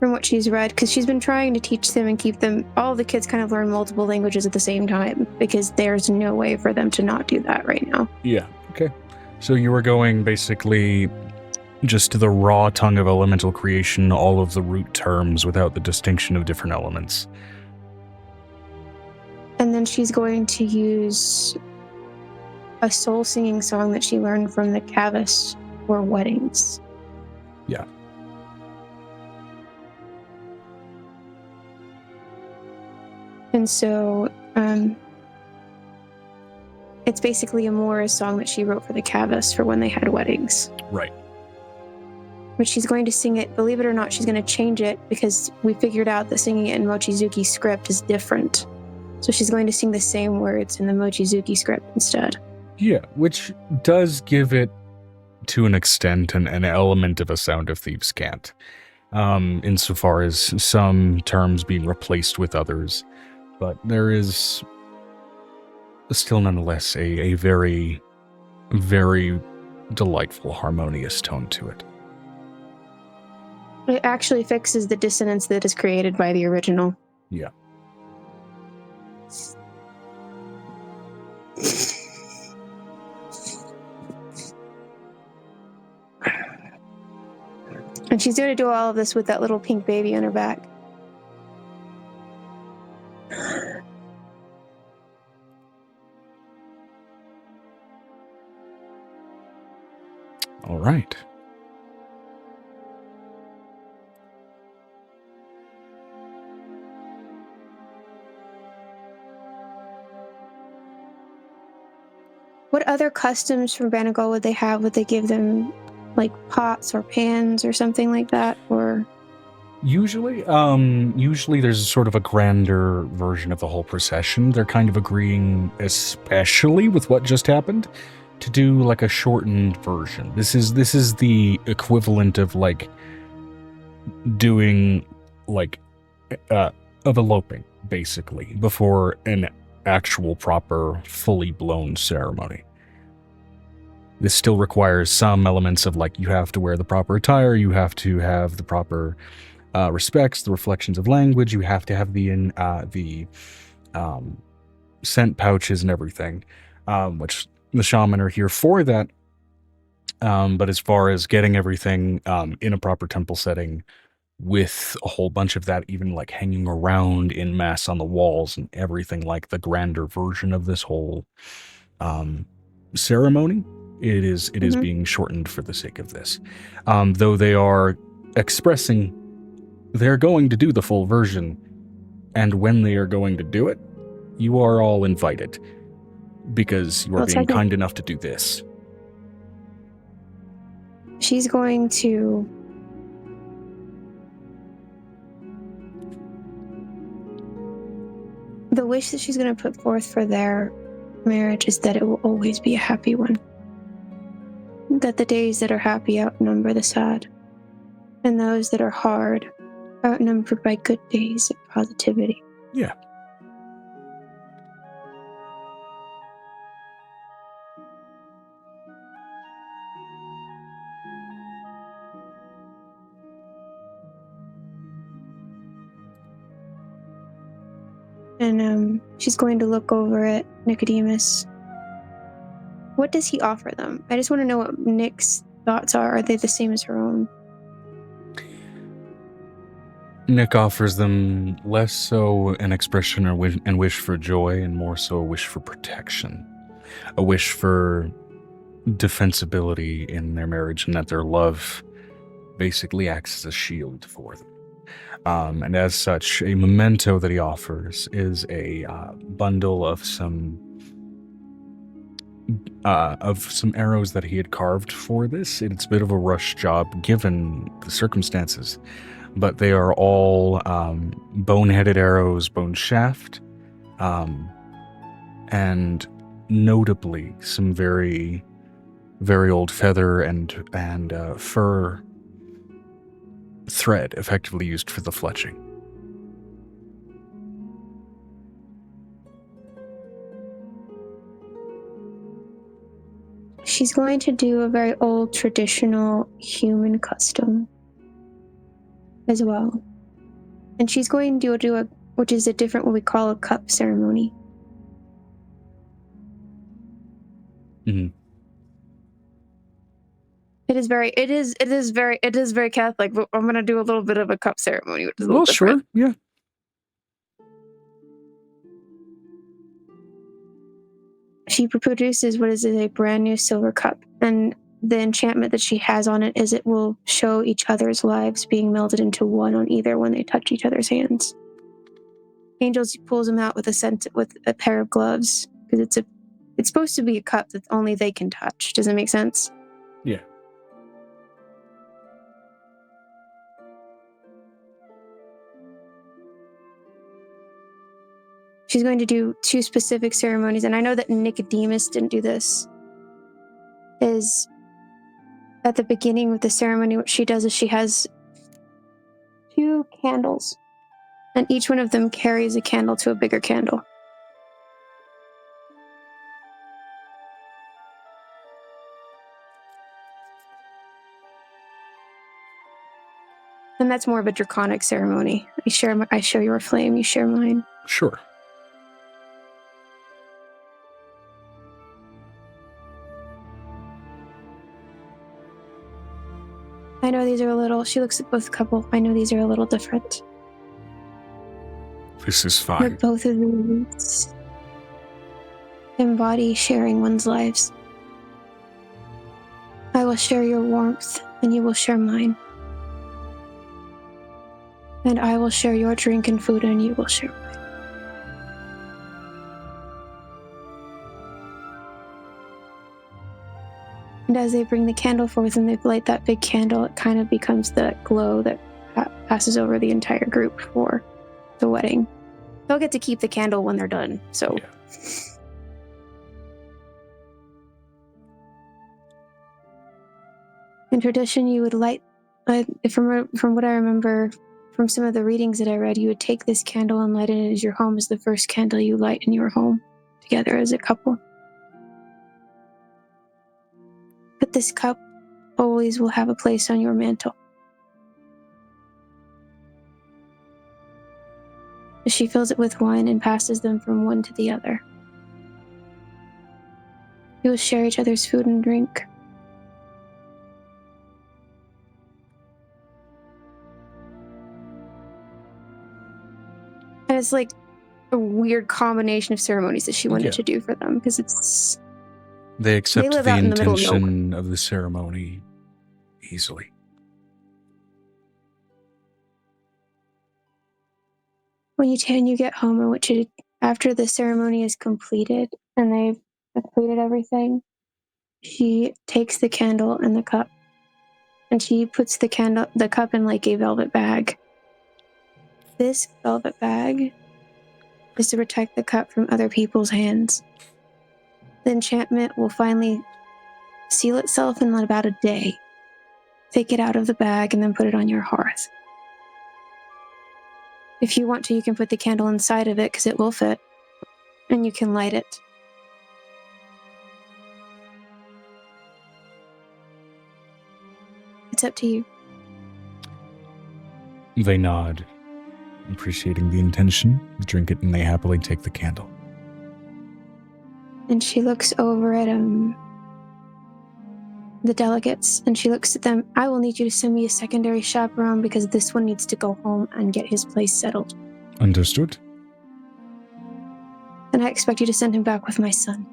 From what she's read, because she's been trying to teach them and keep them, all the kids kind of learn multiple languages at the same time, because there's no way for them to not do that right now. Yeah, okay. So you were going basically just to the raw tongue of elemental creation, all of the root terms without the distinction of different elements. And then she's going to use a soul singing song that she learned from the Cavis for weddings. Yeah. And so, it's basically a Morris song that she wrote for the Cavis for when they had weddings. Right. But she's going to sing it, believe it or not, she's going to change it because we figured out that singing it in Mochizuki's script is different. So she's going to sing the same words in the Mochizuki script instead. Yeah, which does give it, to an extent, an element of a Sound of Thieves cant. Insofar as some terms being replaced with others. But there is still nonetheless a very, very delightful, harmonious tone to it. It actually fixes the dissonance that is created by the original. Yeah. And she's going to do all of this with that little pink baby on her back. All right. What other customs from Banagal would they have? Would they give them like pots or pans or something like that? Or Usually there's sort of a grander version of the whole procession. They're kind of agreeing, especially with what just happened, to do like a shortened version. This is the equivalent of like doing like of eloping, basically, before an actual proper fully blown ceremony. This still requires some elements of like, you have to wear the proper attire, you have to have the proper respects, the reflections of language, you have to have the scent pouches and everything, which the shaman are here for that. But as far as getting everything in a proper temple setting, with a whole bunch of that even like hanging around in mass on the walls and everything, like the grander version of this whole ceremony, it is being shortened for the sake of this. Though they are expressing they're going to do the full version, and when they are going to do it, you are all invited, because you are being kind enough to do this. She's going to the wish that she's going to put forth for their marriage is that it will always be a happy one. That the days that are happy outnumber the sad, and those that are hard are outnumbered by good days of positivity. Yeah. And she's going to look over at Nicodemus. What does he offer them? I just want to know what Nick's thoughts are. Are they the same as her own? Nick offers them less so an expression and wish for joy, and more so a wish for protection. A wish for defensibility in their marriage, and that their love basically acts as a shield for them. And as such, a memento that he offers is a bundle of some arrows that he had carved for this. It's a bit of a rush job given the circumstances, but they are all bone-headed arrows, bone shaft, and notably some very, very old feather and fur thread, effectively used for the fletching. She's going to do a very old traditional human custom as well. And she's going to do a which is a different, what we call a cup ceremony. Mm-hmm. It is very Catholic, but I'm gonna do a little bit of a cup ceremony, which is a little different. Sure, yeah. She produces what is a brand new silver cup, and the enchantment that she has on it is it will show each other's lives being melded into one on either when they touch each other's hands. Angels pulls them out with a pair of gloves, because it's supposed to be a cup that only they can touch. Does that make sense? Yeah. She's going to do two specific ceremonies, and I know that Nicodemus didn't do this. Is at the beginning of the ceremony, what she does is she has 2 candles, and each one of them carries a candle to a bigger candle. And that's more of a draconic ceremony. I share your flame, you share mine. Sure. I know these are a little, she looks at both couple, I know these are a little different. This is fine. But both of these embody sharing one's lives. I will share your warmth, and you will share mine. And I will share your drink and food, and you will share mine. And as they bring the candle forth and they light that big candle, it kind of becomes the glow that passes over the entire group for the wedding. They'll get to keep the candle when they're done, so... Yeah. In tradition, you would light, from what I remember from some of the readings that I read, you would take this candle and light it as your home as the first candle you light in your home, together as a couple. But this cup always will have a place on your mantle. She fills it with wine and passes them from one to the other. You will share each other's food and drink. And it's like a weird combination of ceremonies that she wanted to do for them, because it's... They accept live the out in the middle of intention of the ceremony easily. When you get home, after the ceremony is completed and they've completed everything, she takes the candle and the cup, and she puts the cup in like a velvet bag. This velvet bag is to protect the cup from other people's hands. The enchantment will finally seal itself in about a day. Take it out of the bag and then put it on your hearth. If you want to, you can put the candle inside of it because it will fit, and you can light it. It's up to you. They nod, appreciating the intention, drink it, and they happily take the candle. And she looks over at the delegates, and she looks at them. I will need you to send me a secondary chaperone because this one needs to go home and get his place settled. Understood. And I expect you to send him back with my son.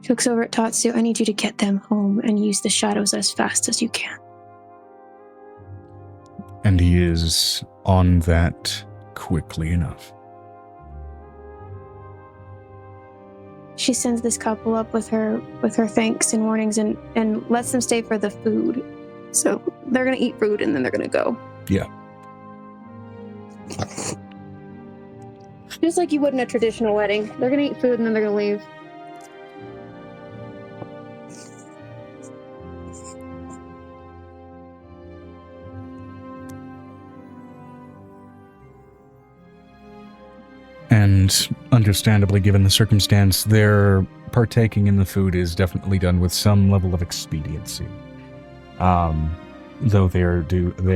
She looks over at Tatsu. I need you to get them home and use the shadows as fast as you can. And he is on that quickly enough. She sends this couple up with her thanks and warnings and lets them stay for the food. So they're going to eat food and then they're going to go. Yeah. Just like you would in a traditional wedding. They're going to eat food and then they're going to leave. And understandably, given the circumstance, their partaking in the food is definitely done with some level of expediency. Though they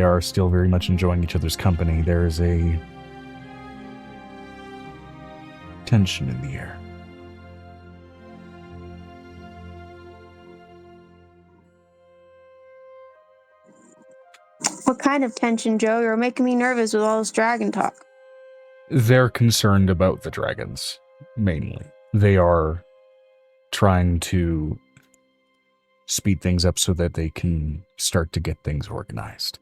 are still very much enjoying each other's company, there is a tension in the air. What kind of tension, Joe? You're making me nervous with all this dragon talk. They're concerned about the dragons, mainly. They are trying to speed things up so that they can start to get things organized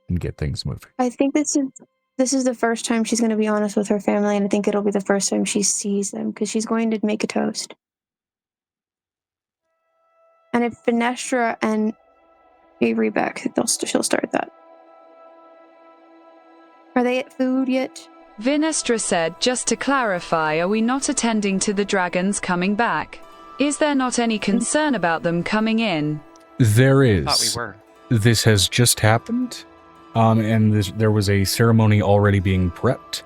and get things moving. I think this is the first time she's going to be honest with her family, and I think it'll be the first time she sees them, because she's going to make a toast. And if Finestra and Avery back, she'll start that. Are they at food yet? Vinestra said, just to clarify, are we not attending to the dragons coming back? Is there not any concern about them coming in? There is. Thought we were. This has just happened, and there was a ceremony already being prepped.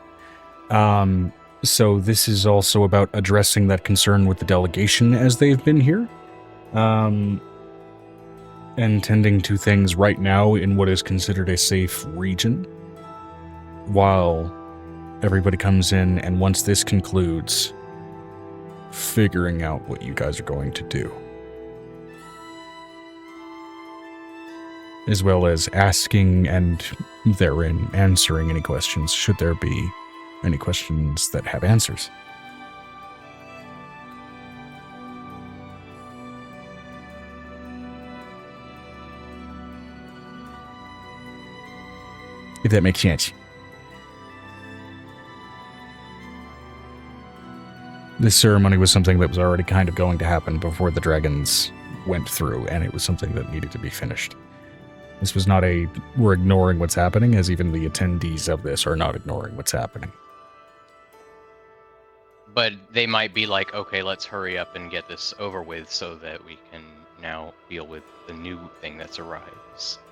So this is also about addressing that concern with the delegation as they've been here. And tending to things right now in what is considered a safe region, while everybody comes in, and once this concludes, figuring out what you guys are going to do. as well as asking and therein answering any questions, should there be any questions that have answers. If that makes sense. This ceremony was something that was already kind of going to happen before the dragons went through, and it was something that needed to be finished. This was not a, we're ignoring what's happening, as even the attendees of this are not ignoring what's happening. But they might be like, okay, let's hurry up and get this over with so that we can now deal with the new thing that's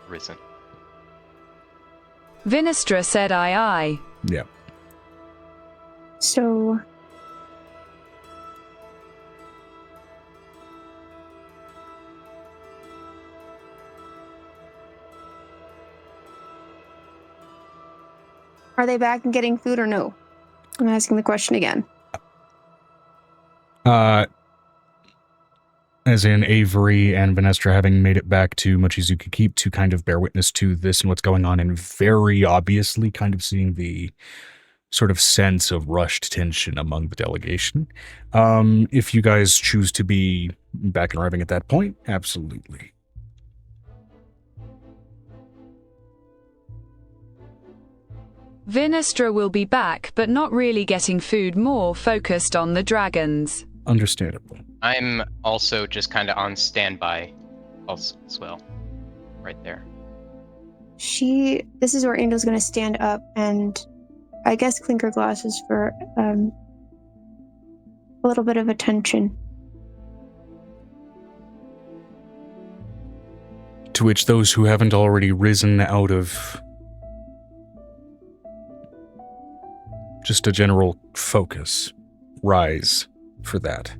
risen. Vinestra said aye. Yeah. So... Are they back and getting food or no? I'm asking the question again. As in Avery and Vinestra having made it back to Mochizuki Keep to kind of bear witness to this and what's going on, and very obviously kind of seeing the sort of sense of rushed tension among the delegation. If you guys choose to be back and arriving at that point, absolutely. Vinestra will be back, but not really getting food, more focused on the dragons. Understandable. I'm also just kind of on standby also as well. Right there. This is where Angel's going to stand up and I guess clink her glasses for a little bit of attention. To which those who haven't already risen out of just a general focus rise for that.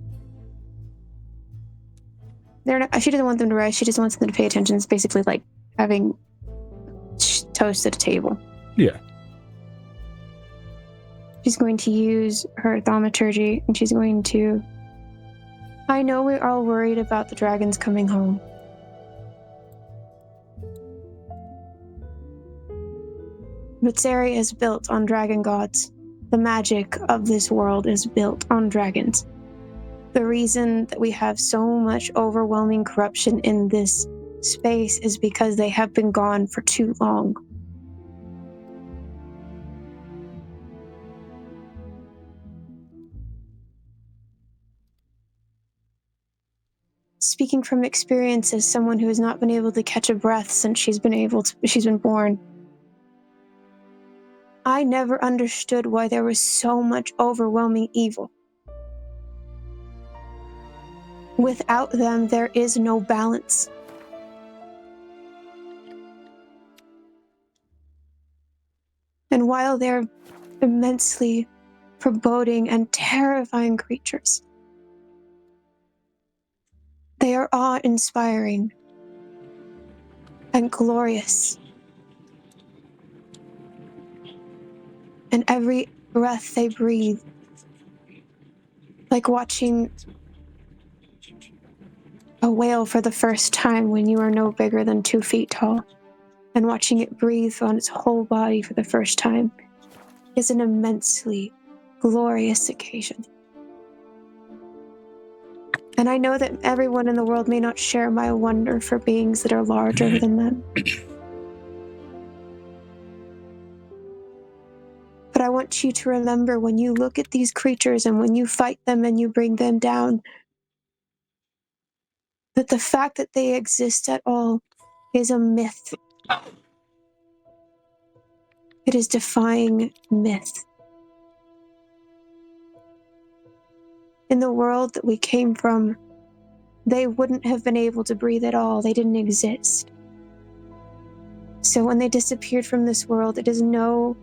She doesn't want them to rise. She just wants them to pay attention. It's basically like having toast at a table. Yeah. She's going to use her thaumaturgy, and she's going to... I know we're all worried about the dragons coming home. But Sari is built on dragon gods. The magic of this world is built on dragons. The reason that we have so much overwhelming corruption in this space is because they have been gone for too long. Speaking from experience as someone who has not been able to catch a breath since she's been born, I never understood why there was so much overwhelming evil. Without them, there is no balance. And while they're immensely foreboding and terrifying creatures, they are awe-inspiring and glorious. And every breath they breathe, like watching a whale for the first time when you are no bigger than 2 feet tall, and watching it breathe on its whole body for the first time, is an immensely glorious occasion. And I know that everyone in the world may not share my wonder for beings that are larger than them. But I want you to remember, when you look at these creatures and when you fight them and you bring them down, that the fact that they exist at all is a myth. It is defying myth. In the world that we came from, they wouldn't have been able to breathe at all. They didn't exist. So when they disappeared from this world, it is no...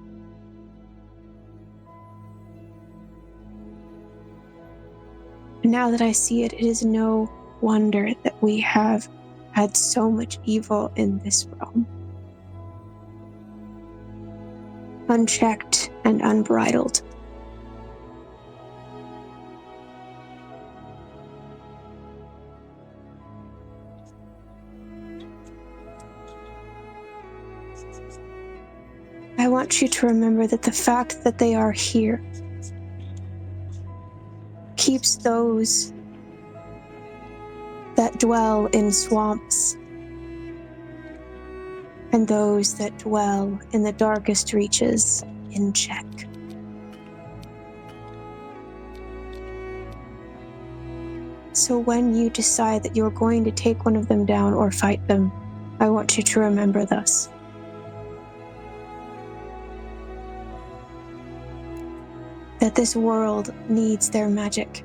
Now that I see it, it is no wonder that we have had so much evil in this realm. Unchecked and unbridled. I want you to remember that the fact that they are here keeps those that dwell in swamps and those that dwell in the darkest reaches in check. So when you decide that you're going to take one of them down or fight them, I want you to remember this. That this world needs their magic.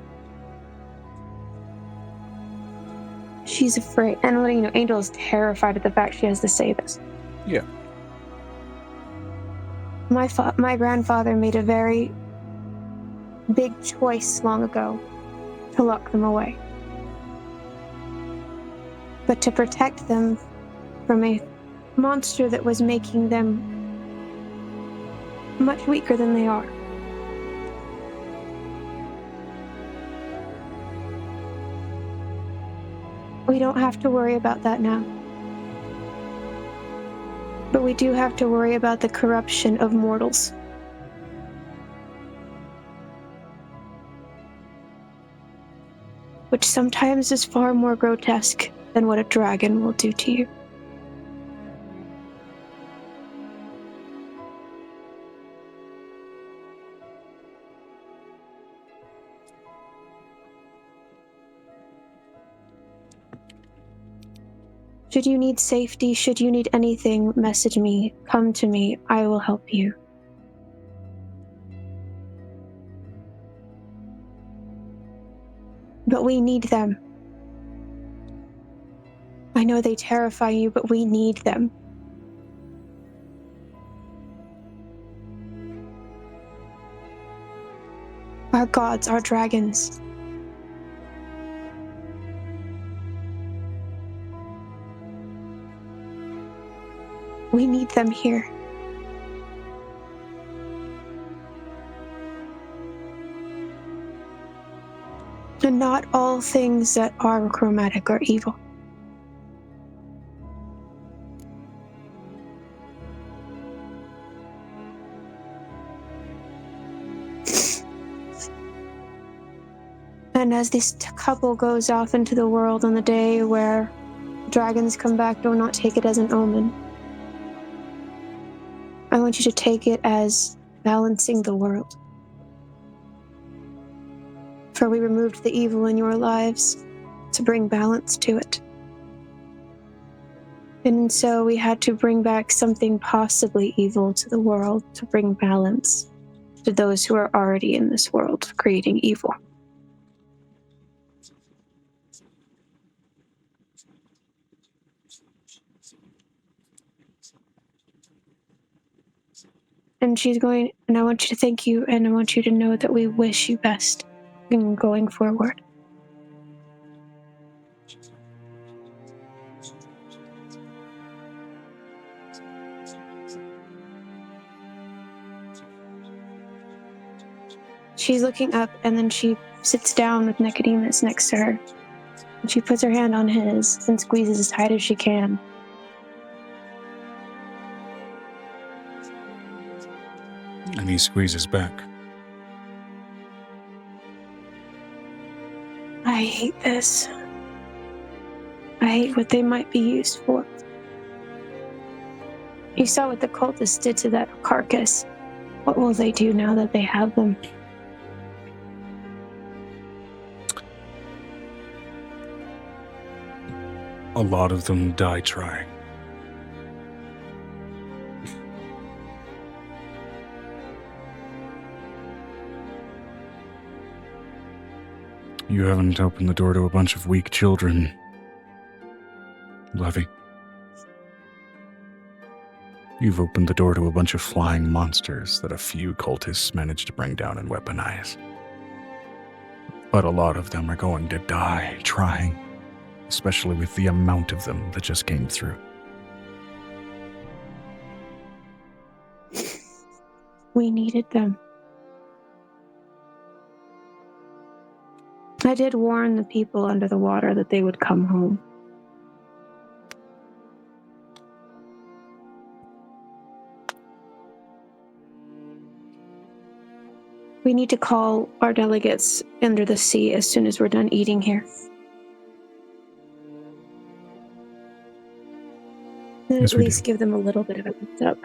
She's afraid. And Angel is terrified at the fact she has to say this. Yeah. My grandfather made a very big choice long ago to lock them away. But to protect them from a monster that was making them much weaker than they are. We don't have to worry about that now. But we do have to worry about the corruption of mortals. Which sometimes is far more grotesque than what a dragon will do to you. Should you need safety, should you need anything, message me, come to me, I will help you. But we need them. I know they terrify you, but we need them. Our gods, our dragons. We need them here. And not all things that are chromatic are evil. And as this couple goes off into the world on the day where dragons come back, do not take it as an omen. I want you to take it as balancing the world. For we removed the evil in your lives to bring balance to it. And so we had to bring back something possibly evil to the world to bring balance to those who are already in this world creating evil. And she's going, and I want you to thank you, and I want you to know that we wish you best in going forward. She's looking up, and then she sits down with Nicodemus next to her. And she puts her hand on his and squeezes as tight as she can. And he squeezes back. I hate this. I hate what they might be used for. You saw what the cultists did to that carcass. What will they do now that they have them? A lot of them die trying. You haven't opened the door to a bunch of weak children, Levy. You've opened the door to a bunch of flying monsters that a few cultists managed to bring down and weaponize. But a lot of them are going to die trying, especially with the amount of them that just came through. We needed them. I did warn the people under the water that they would come home. We need to call our delegates under the sea as soon as we're done eating here. And Yes, at we least do. give them a little bit of a heads up.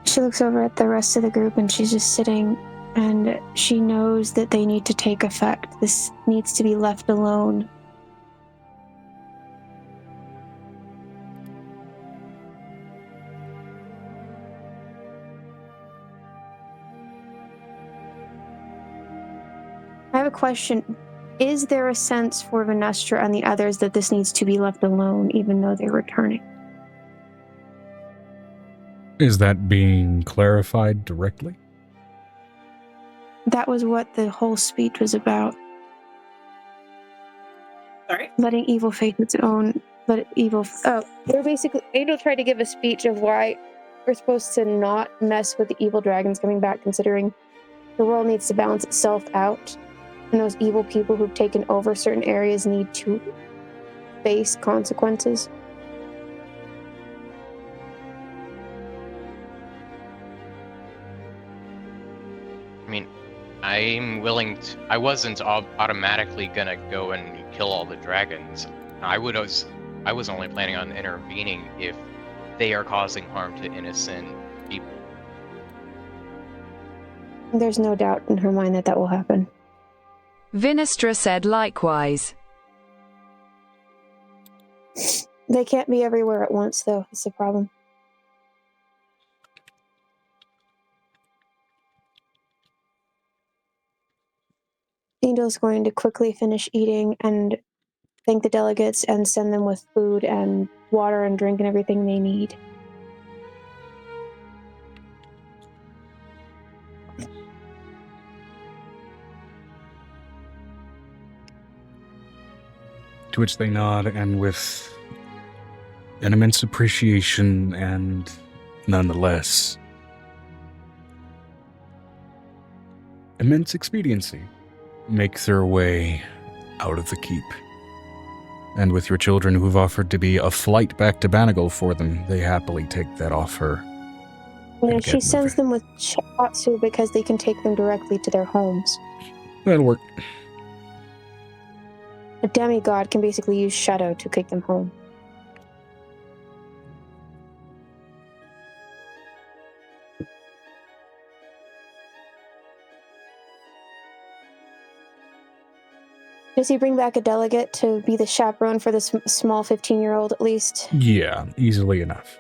She looks over at the rest of the group and she's just sitting, and she knows that they need to take effect. This needs to be left alone. I have a question. Is there a sense for Venestra and the others that this needs to be left alone, even though they're returning? Is that being clarified directly? That was what the whole speech was about. Sorry? Letting evil face its own. They're basically. Angel tried to give a speech of why we're supposed to not mess with the evil dragons coming back, considering the world needs to balance itself out. And those evil people who've taken over certain areas need to face consequences. I mean, I'm willing to. I wasn't automatically gonna go and kill all the dragons. I was only planning on intervening if they are causing harm to innocent people. There's no doubt in her mind that will happen. Vinestra said likewise. They can't be everywhere at once, though. It's the problem. Angel's going to quickly finish eating and thank the delegates and send them with food and water and drink and everything they need. To which they nod, and with an immense appreciation and, nonetheless, immense expediency, make their way out of the keep. And with your children who've offered to be a flight back to Banagal for them, they happily take that offer. And she sends them with Chatsu because they can take them directly to their homes. That'll work. A demigod can basically use shadow to take them home. Does he bring back a delegate to be the chaperone for this small 15-year-old at least? Yeah, easily enough.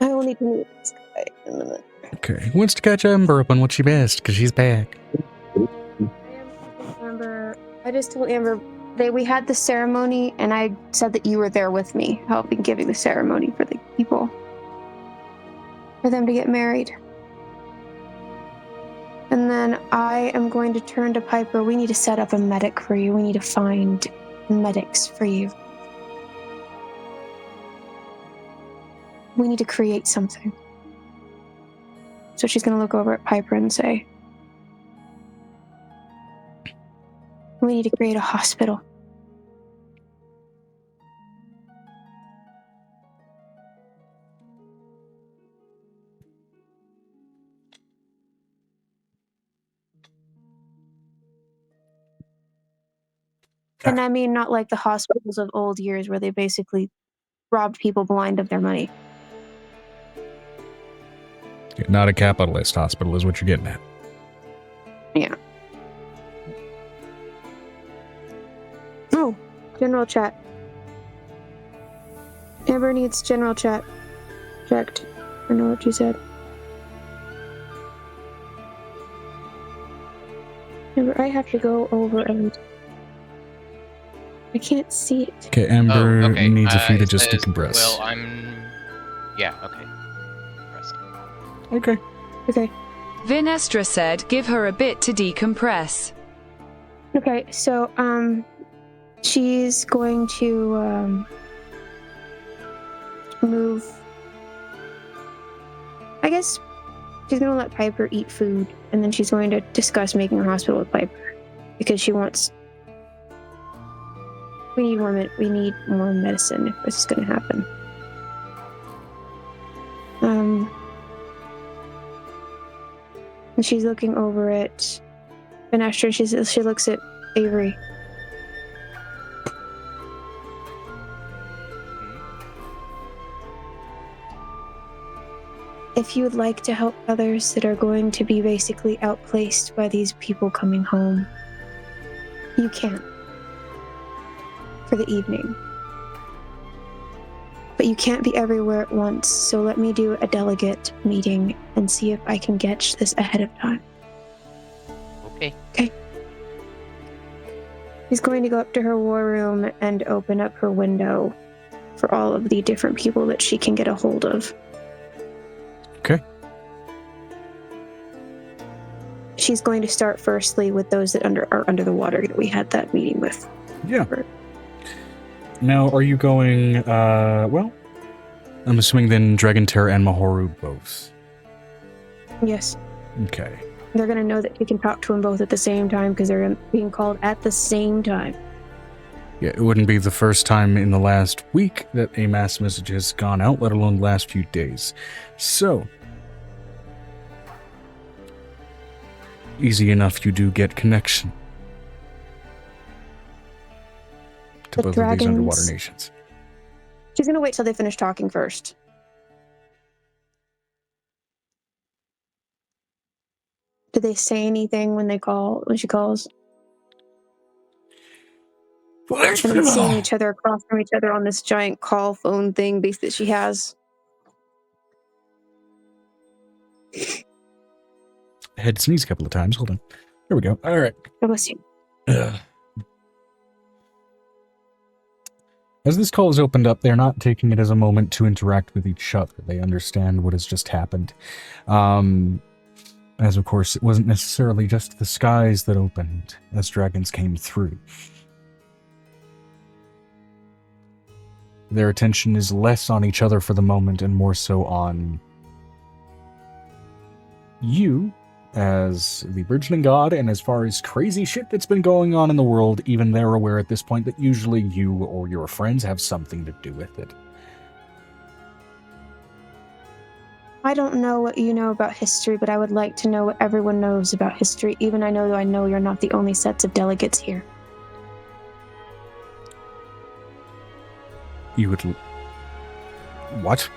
I will need to meet this guy in a minute. Okay, who wants to catch Amber up on what she missed? Because she's back. I just told Amber we had the ceremony, and I said that you were there with me, helping giving the ceremony for the people, for them to get married. And then I am going to turn to Piper. We need to set up a medic for you. We need to find medics for you. We need to create something. So she's going to look over at Piper and say, we need to create a hospital. And I mean not like the hospitals of old years where they basically robbed people blind of their money. Yeah, not a capitalist hospital is what you're getting at. Yeah. Oh, general chat. Amber needs general chat checked. I know what you said. Amber, I have to go over and... I can't see it. Okay, Amber okay. needs a few to It just says, decompress. Well, yeah, okay. Okay. Okay. Vinestra said give her a bit to decompress. Okay, so, she's going to, move... I guess she's going to let Piper eat food, and then she's going to discuss making a hospital with Piper. because she wants. We need more medicine if this is going to happen. And she's looking over at Fenestra. She looks at Avery. If you would like to help others that are going to be basically outplaced by these people coming home, you can. For the evening. But you can't be everywhere at once, so let me do a delegate meeting and see if I can get this ahead of time. Okay. Okay. She's going to go up to her war room and open up her window for all of the different people that she can get a hold of. Okay. She's going to start firstly with those that are under the water that we had that meeting with. Yeah. Now, are you going, well, I'm assuming then 𝕲𝖊𝖓𝖓 and 𝕲𝖊𝖓𝖓 both. Yes. Okay. They're going to know that you can talk to them both at the same time because they're being called at the same time. Yeah, it wouldn't be the first time in the last week that a mass message has gone out, let alone the last few days. So, easy enough you do get connection to both of these underwater nations. She's going to wait till they finish talking first. Do they say anything when she calls? And then seeing each other across from each other on this giant call phone thing base that she has. I had to sneeze a couple of times. Hold on. There we go. All right. God bless you. As this call is opened up, they're not taking it as a moment to interact with each other. They understand what has just happened. As of course, it wasn't necessarily just the skies that opened as dragons came through. Their attention is less on each other for the moment and more so on you as the burgeoning god, and as far as crazy shit that's been going on in the world, even they're aware at this point that usually you or your friends have something to do with it. I don't know what you know about history, but I would like to know what everyone knows about history, even I know you're not the only sets of delegates here. You would... What?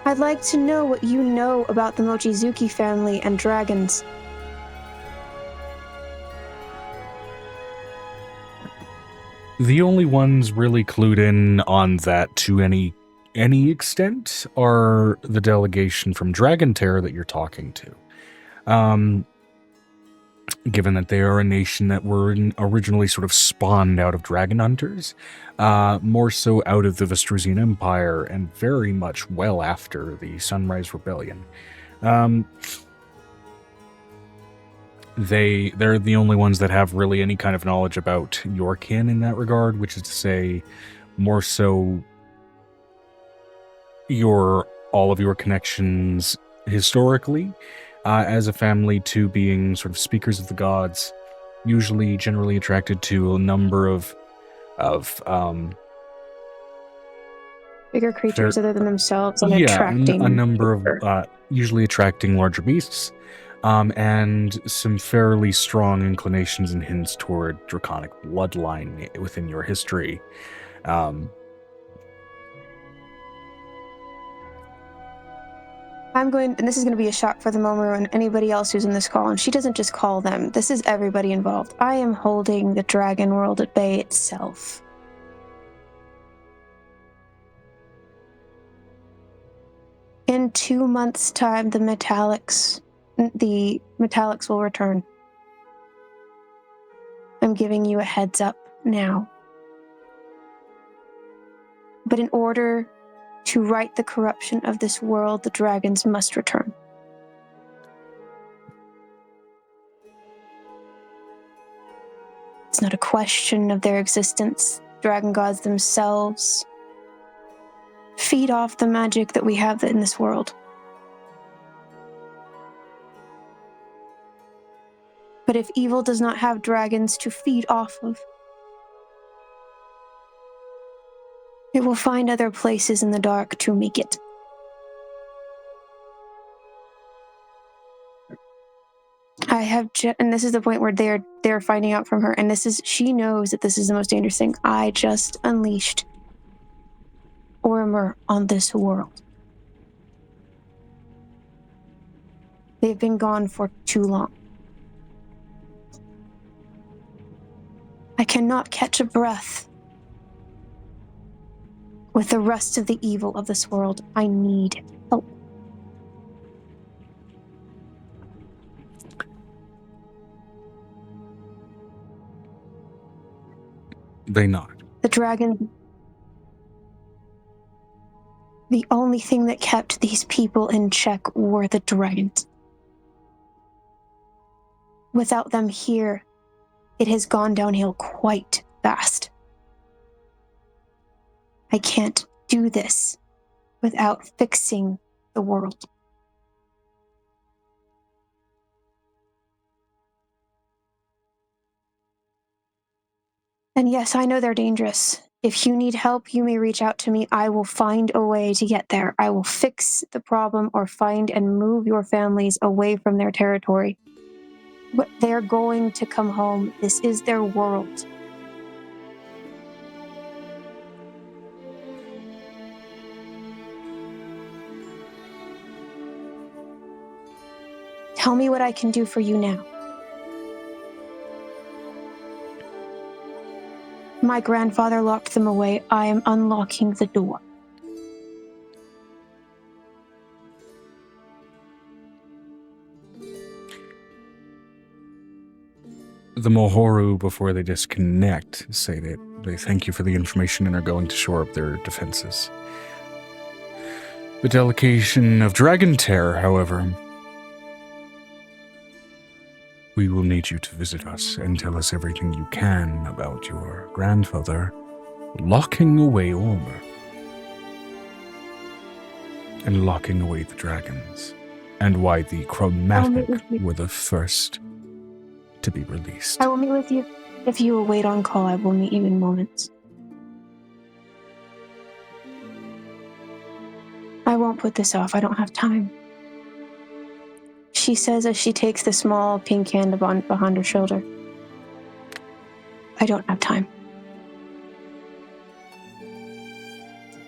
I'd like to know what you know about the Mochizuki family and dragons. The only ones really clued in on that to any extent are the delegation from 𝕲𝖊𝖓𝖓 that you're talking to. Given that they are a nation that were originally sort of spawned out of dragon hunters, more so out of the Vestrusian Empire, and very much well after the Sunrise Rebellion. They're the only ones that have really any kind of knowledge about your kin in that regard, which is to say, more so all of your connections historically, as a family, to being sort of speakers of the gods, usually generally attracted to a number of bigger creatures other than themselves, and attracting a number of usually attracting larger beasts, and some fairly strong inclinations and hints toward draconic bloodline within your history. and this is going to be a shock for the Momo and anybody else who's in this call, and she doesn't just call them. This is everybody involved. I am holding the dragon world at bay itself. In 2 months' time, the metallics will return. I'm giving you a heads up now. But in order to right the corruption of this world, the dragons must return. It's not a question of their existence. Dragon gods themselves feed off the magic that we have in this world. But if evil does not have dragons to feed off of, it will find other places in the dark to make it. And this is the point where they're finding out from her, and she knows that this is the most dangerous thing. I just unleashed 𝕱𝖓𝖓 on this world. They've been gone for too long. I cannot catch a breath with the rest of the evil of this world. I need help. They nod. The dragon. The only thing that kept these people in check were the dragons. Without them here, it has gone downhill quite fast. I can't do this without fixing the world. And yes, I know they're dangerous. If you need help, you may reach out to me. I will find a way to get there. I will fix the problem or find and move your families away from their territory. But they're going to come home. This is their world. Tell me what I can do for you now. My grandfather locked them away. I am unlocking the door. The Mohoru, before they disconnect, say that they thank you for the information and are going to shore up their defenses. The delegation of Dragon Terror, however, we will need you to visit us and tell us everything you can about your grandfather locking away 𝕱𝖓𝖓 and locking away the dragons, and why the 𝕱𝖓𝖓 were the first to be released. I will meet with you. If you will wait on call, I will meet you in moments. I won't put this off. I don't have time. She says as she takes the small pink hand behind her shoulder. I don't have time.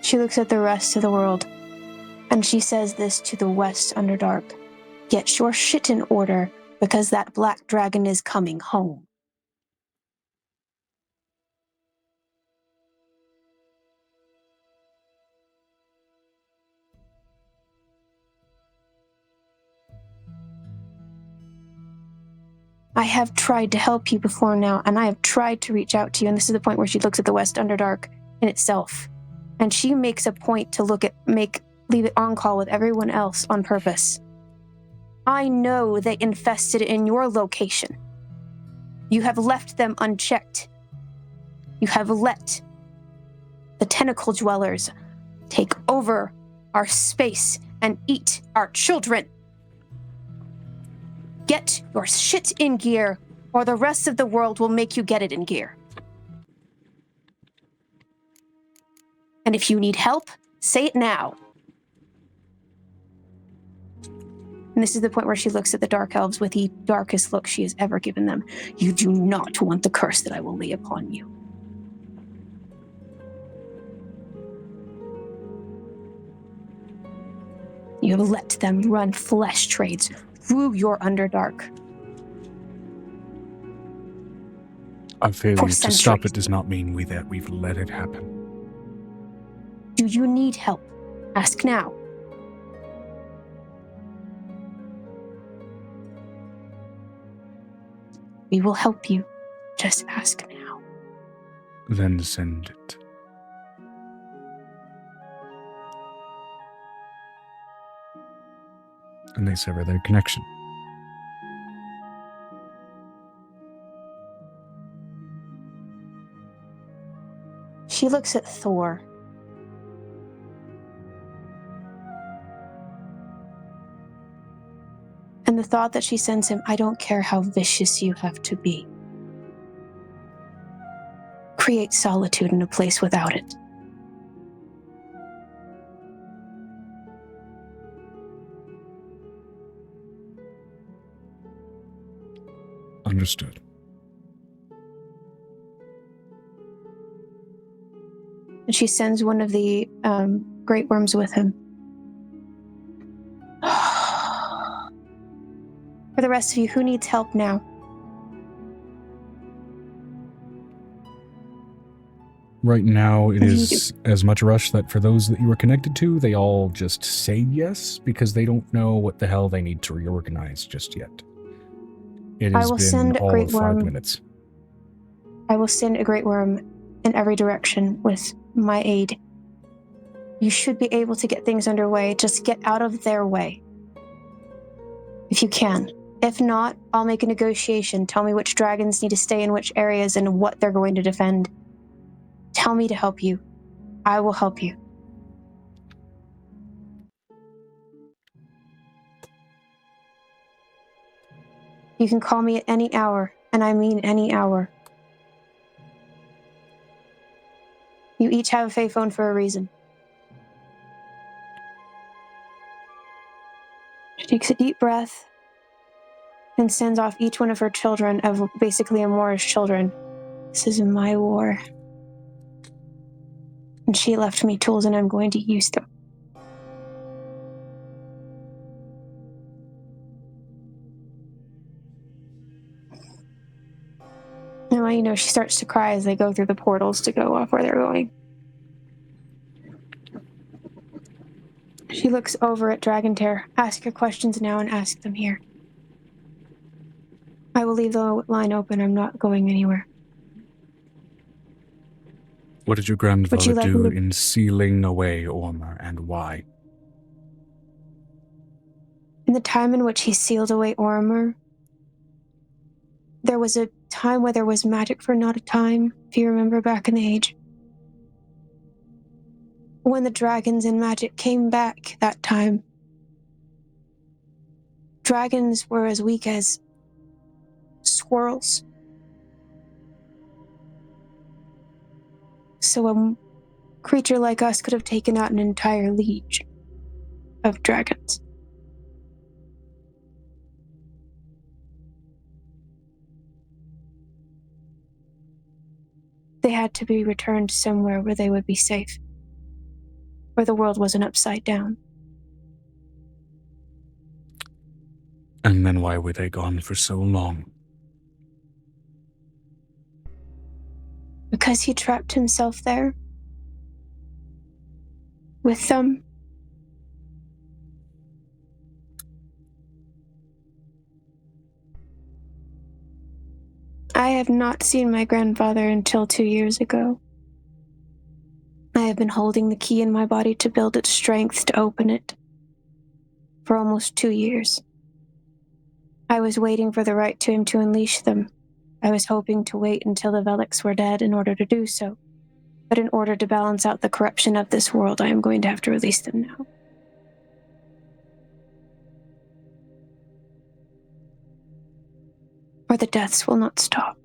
She looks at the rest of the world, and she says this to the West Underdark. Get your shit in order, because that black dragon is coming home. I have tried to help you before now, and I have tried to reach out to you, and this is the point where she looks at the West Underdark in itself, and she makes a point to leave it on call with everyone else on purpose. I know they infested in your location. You have left them unchecked. You have let the tentacle dwellers take over our space and eat our children. Get your shit in gear, or the rest of the world will make you get it in gear. And if you need help, say it now. And this is the point where she looks at the dark elves with the darkest look she has ever given them. You do not want the curse that I will lay upon you. You have let them run flesh trades through your Underdark. Our failure to stop it does not mean we've let it happen. Do you need help? Ask now. We will help you. Just ask now. Then send it. And they sever their connection. She looks at Thor. And the thought that she sends him, I don't care how vicious you have to be. Create solitude in a place without it. Understood. And she sends one of the great worms with him. For the rest of you, who needs help now? Right now, it What do you is as much a rush that for those that you are connected to, they all just say yes because they don't know what the hell they need to reorganize just yet. It I has will been send all Great of 5 Worm. minutes. I will send a great worm in every direction with my aid. You should be able to get things underway. Just get out of their way. If you can. If not, I'll make a negotiation. Tell me which dragons need to stay in which areas and what they're going to defend. Tell me to help you. I will help you. You can call me at any hour, and I mean any hour. You each have a Fae phone for a reason. She takes a deep breath and sends off each one of her children, of basically Amora's children. This is my war. And she left me tools and I'm going to use them. And she starts to cry as they go through the portals to go off where they're going. She looks over at Dragontear. Ask your questions now and ask them here. I will leave the line open. I'm not going anywhere. What did your grandfather like do me to- in sealing away Ormer, and why? In the time in which he sealed away Ormer, there was a time where there was magic for not a time, if you remember back in the age. When the dragons and magic came back that time, dragons were as weak as squirrels. So a creature like us could have taken out an entire liege of dragons. They had to be returned somewhere where they would be safe, where the world wasn't upside down. And then why were they gone for so long? Because he trapped himself there with them. I have not seen my grandfather until 2 years ago. I have been holding the key in my body to build its strength to open it for almost 2 years. I was waiting for the right time to unleash them. I was hoping to wait until the 𝕱𝖓 were dead in order to do so. But in order to balance out the corruption of this world, I am going to have to release them now. Or the deaths will not stop.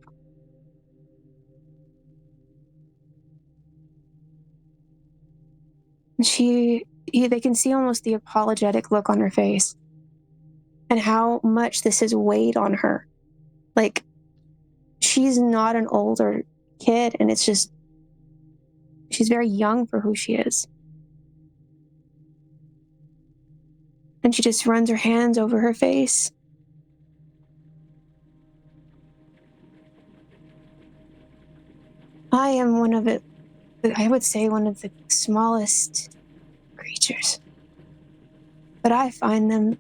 They can see almost the apologetic look on her face and how much this has weighed on her. Like, she's not an older kid, and it's just, she's very young for who she is. And she just runs her hands over her face. I am one of the smallest creatures. But I find them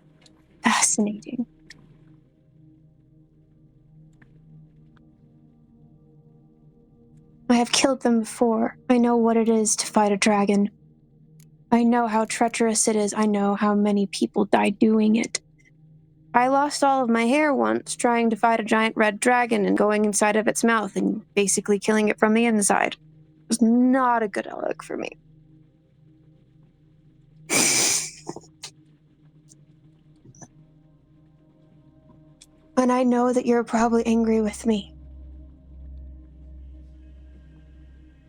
fascinating. I have killed them before. I know what it is to fight a dragon. I know how treacherous it is. I know how many people die doing it. I lost all of my hair once trying to fight a giant red dragon and going inside of its mouth and basically killing it from the inside. It was not a good outlook for me. And I know that you're probably angry with me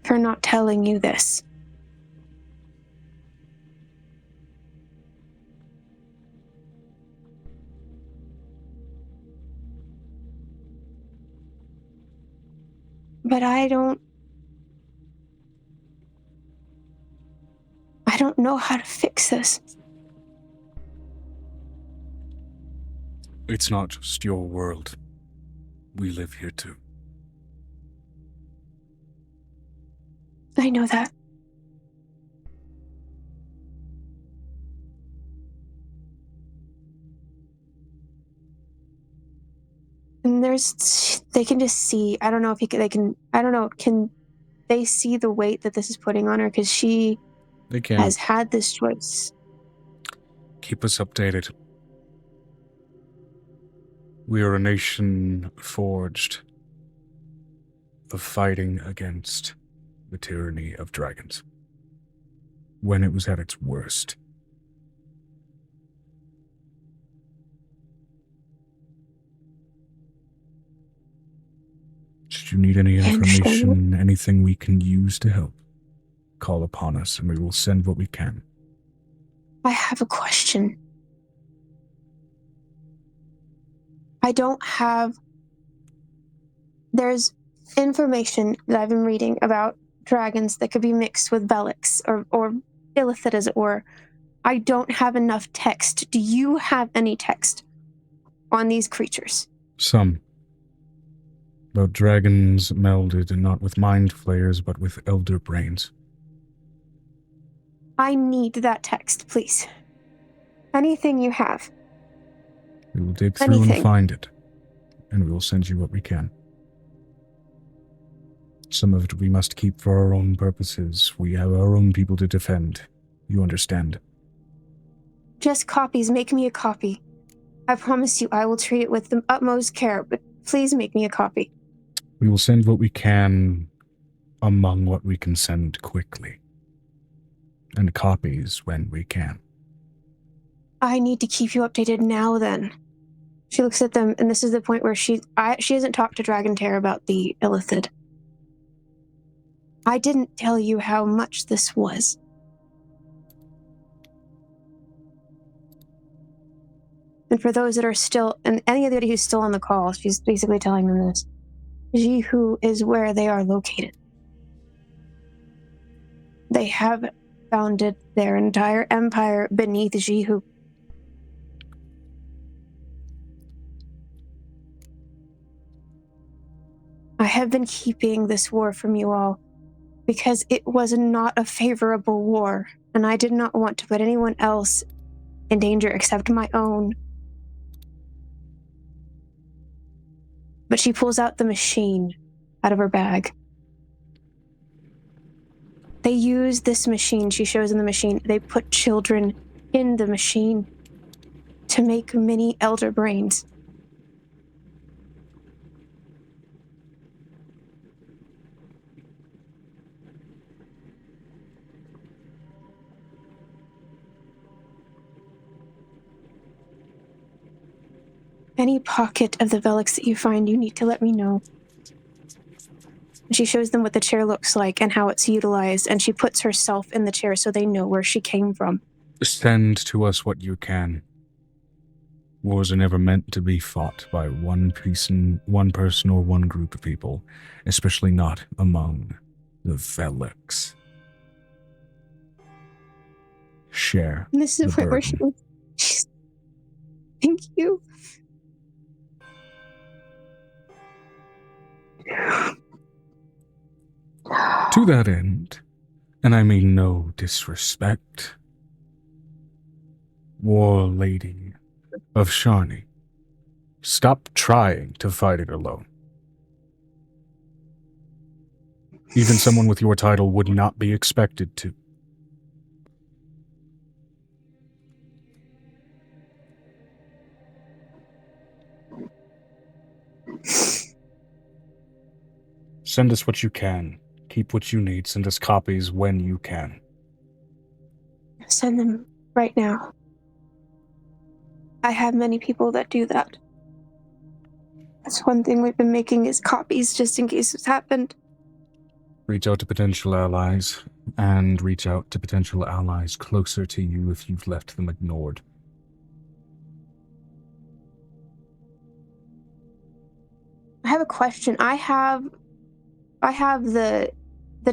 for not telling you this. But I don't know how to fix this. It's not just your world. We live here too. I know that. And they can just see, I don't know if can they see the weight that this is putting on her? Because she has had this choice. Keep us updated. We are a nation forged of fighting against the tyranny of dragons. When it was at its worst. Should you need any information, anything we can use to help, call upon us and we will send what we can. I have a question. There's information that I've been reading about dragons that could be mixed with 𝕲𝖓𝖓 or 𝖊𝖓𝖓, as it were. I don't have enough text. Do you have any text on these creatures? Some. About dragons melded, and not with mind flayers, but with elder brains. I need that text, please. Anything you have. We will dig through and find it, and we will send you what we can. Some of it we must keep for our own purposes. We have our own people to defend. You understand? Just copies. Make me a copy. I promise you I will treat it with the utmost care, but please make me a copy. We will send what we can among what we can send quickly. And copies when we can. I need to keep you updated now, then. She looks at them, and this is the point where she hasn't talked to Dragon Terror about the 𝕲𝖓𝖓. I didn't tell you how much this was. And for those that are still, and anybody who's still on the call, she's basically telling them this. 𝕲𝖊𝖓 is where they are located. They have founded their entire empire beneath 𝕲𝖊𝖓. I have been keeping this war from you all because it was not a favorable war, and I did not want to put anyone else in danger except my own. But she pulls out the machine out of her bag. They use this machine, she shows in the machine, they put children in the machine to make mini elder brains. Any pocket of the 𝕲𝖓𝖓 that you find, you need to let me know. She shows them what the chair looks like and how it's utilized, and she puts herself in the chair so they know where she came from. Send to us what you can. Wars are never meant to be fought by one person or one group of people, especially not among the 𝕲𝖓𝖓𝖓. Share and this is the point where she's thank you. To that end, and I mean no disrespect, War Lady of Sharni, stop trying to fight it alone. Even someone with your title would not be expected to. Send us what you can. Keep what you need. Send us copies when you can. Send them right now. I have many people that do that. That's one thing we've been making is copies just in case it's happened. Reach out to potential allies, and reach out to potential allies closer to you if you've left them ignored. I have a question. I have the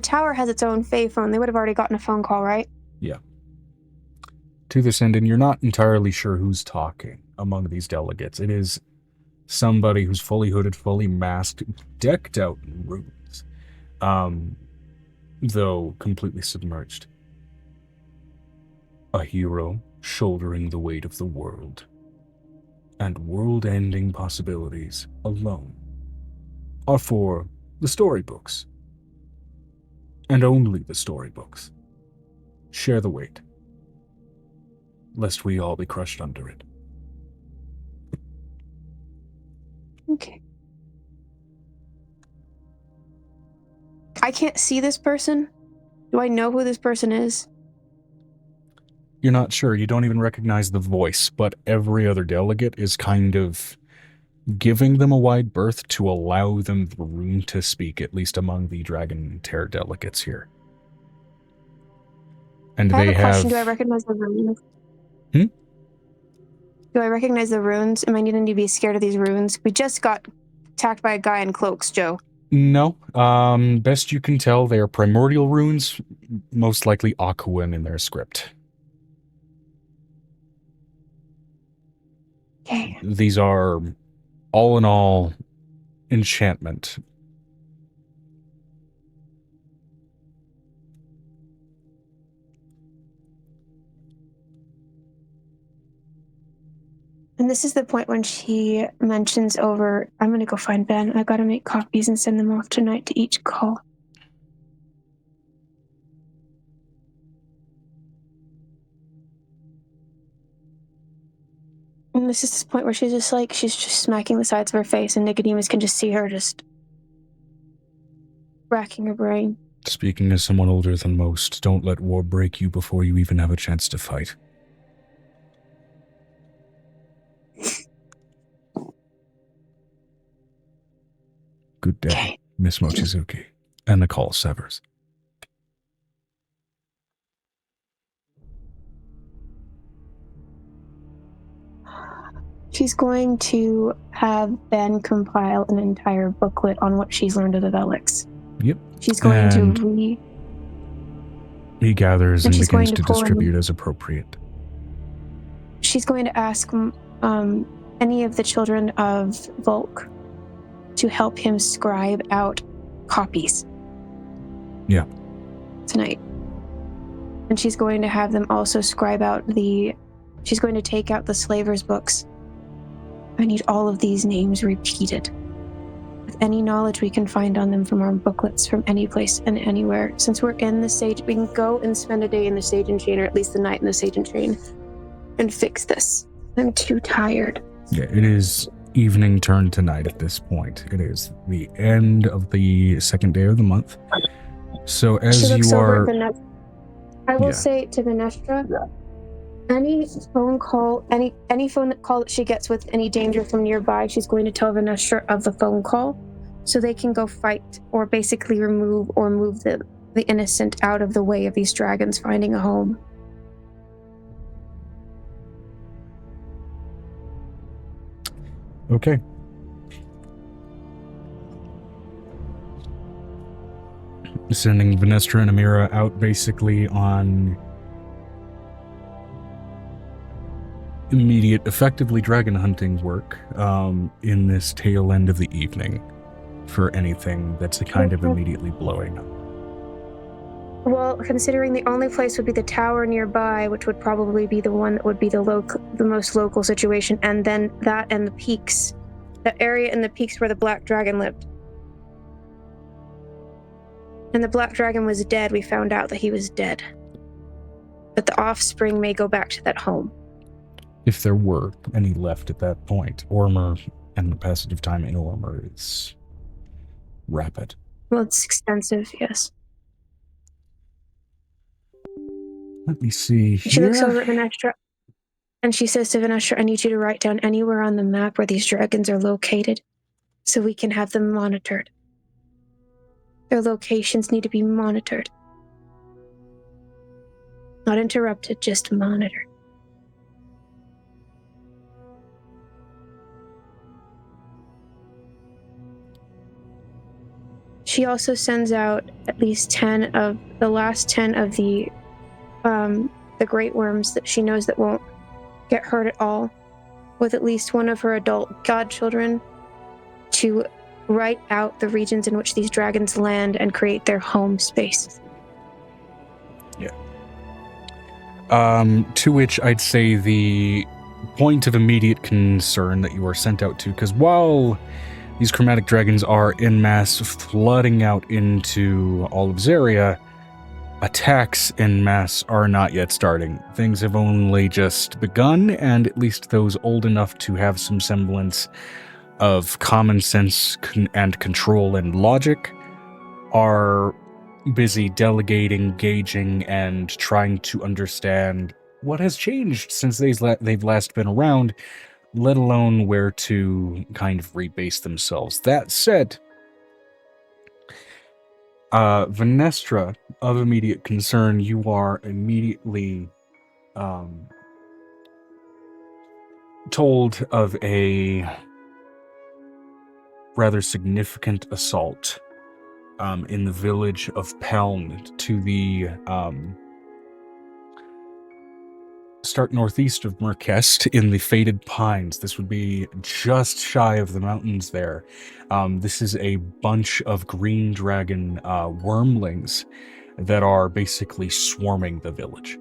tower has its own Fae phone. They would have already gotten a phone call, right? Yeah. To this end, and you're not entirely sure who's talking among these delegates. It is somebody who's fully hooded, fully masked, decked out in runes, though completely submerged. A hero shouldering the weight of the world, and world-ending possibilities alone are for the storybooks, and only the storybooks. Share the weight, lest we all be crushed under it. Okay. I can't see this person. Do I know who this person is? You're not sure. You don't even recognize the voice, but every other delegate is kind of giving them a wide berth to allow them the room to speak, at least among the Dragon Terror delegates here. And I they have a question. have... Do I recognize the runes? Hmm? Do I recognize the runes? Am I needing to be scared of these runes? We just got attacked by a guy in cloaks, Joe. No. Best you can tell, they are primordial runes, most likely Aquan in their script. Okay. These are, all in all, enchantment. And this is the point when she mentions over, I'm going to go find Ben. I got to make copies and send them off tonight to each call. And this is this point where she's just smacking the sides of her face, and Nicodemus can just see her just racking her brain. Speaking as someone older than most, don't let war break you before you even have a chance to fight. Good day, Okay. Miss Mochizuki. And the call severs. She's going to have Ben compile an entire booklet on what she's learned of the 𝕗𝖊𝖓. Yep. She's going to he gathers and begins to pull distribute as appropriate. She's going to ask any of the children of Volk to help him scribe out copies. Yeah. Tonight. And she's going to have them also scribe out she's going to take out the slavers' books. I need all of these names repeated. With any knowledge we can find on them from our booklets, from any place and anywhere. Since we're in the Sage, we can go and spend a day in the Sage and Chain, or at least the night in the Sage and Chain, and fix this. I'm too tired. Yeah, it is evening turn to night at this point. It is the end of the second day of the month. So as she looks you over are... at Vanessa. I will say to Venestra, any phone call, any phone call that she gets with any danger from nearby, she's going to tell Venestra of the phone call, so they can go fight or basically move the innocent out of the way of these dragons finding a home. Okay. Sending Venestra and Amira out basically on immediate, effectively dragon hunting work in this tail end of the evening for anything that's kind of immediately blowing up. Well, considering the only place would be the tower nearby, which would probably be the one that would be the most local situation, and then that and the peaks, the area in the peaks where the Black Dragon lived. And the Black Dragon was dead. We found out that he was dead. But the offspring may go back to that home. If there were any left at that point. Ormer and the passage of time in Ormer is rapid. Well, it's extensive, yes. Let me see here. She looks over at Venestra, and she says to Venestra, I need you to write down anywhere on the map where these dragons are located. so we can have them monitored. Their locations need to be monitored. Not interrupted, just monitored. She also sends out at least 10 of the last 10 of the great worms that she knows that won't get hurt at all, with at least one of her adult godchildren to write out the regions in which these dragons land and create their home space. Yeah. To which I'd say the point of immediate concern that you are sent out to, because while these chromatic dragons are en masse flooding out into all of Zaria, attacks en masse are not yet starting. Things have only just begun, and at least those old enough to have some semblance of common sense and control and logic are busy delegating, gauging, and trying to understand what has changed since they've last been around, let alone where to kind of rebase themselves. That said, Venestra, of immediate concern, you are immediately told of a rather significant assault in the village of Peln to the start northeast of Merkest in the Faded Pines. This would be just shy of the mountains there. This is a bunch of green dragon wormlings that are basically swarming the village.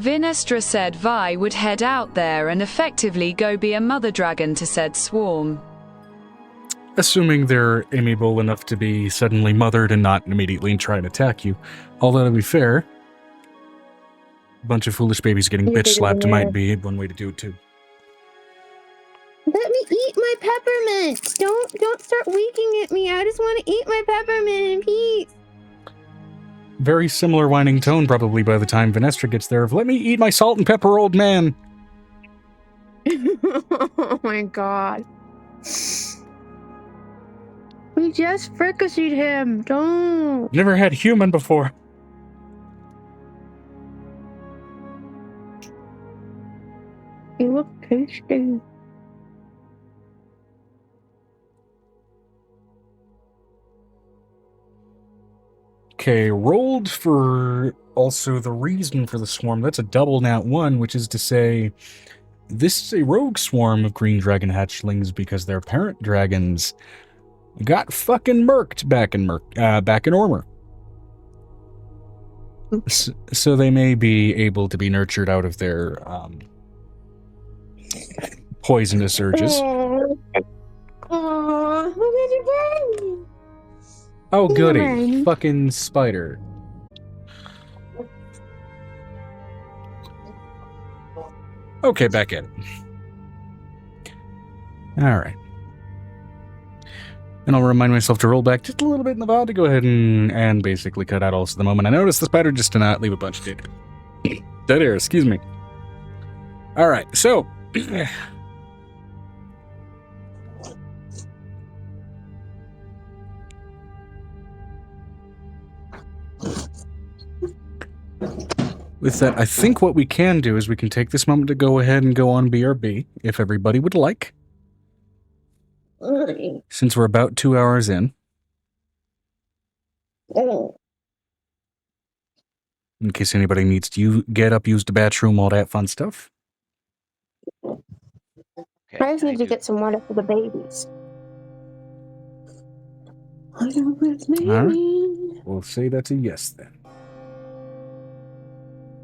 Venestra said Vi would head out there and effectively go be a mother dragon to said swarm. Assuming they're amiable enough to be suddenly mothered and not immediately try and attack you. Although, to be fair, a bunch of foolish babies getting bitch slapped might be one way to do it too. Let me eat my peppermint! Don't start winking at me. I just want to eat my peppermint in peace. Very similar whining tone probably by the time Venestra gets there of, let me eat my salt and pepper, old man! Oh my god. We just fricasseed him. Don't. Never had human before. You look tasty. Okay, rolled for also the reason for the swarm. That's a double nat 1, which is to say, this is a rogue swarm of green dragon hatchlings because their parent dragons got fucking murked back in Ormer. So they may be able to be nurtured out of their poisonous urges. Oh, look at your baby. Oh, goody. Fucking spider. Okay, back in. Alright. And I'll remind myself to roll back just a little bit in the VOD to go ahead and basically cut out also the moment I notice the spider just to not leave a bunch of dead air, excuse me. Alright, so... With that, I think what we can do is we can take this moment to go ahead and go on BRB, if everybody would like. Since we're about 2 hours in. In case anybody needs to get up, use the bathroom, all that fun stuff. Okay, I just need to get some water for the babies. Alright. We'll say that's a yes then.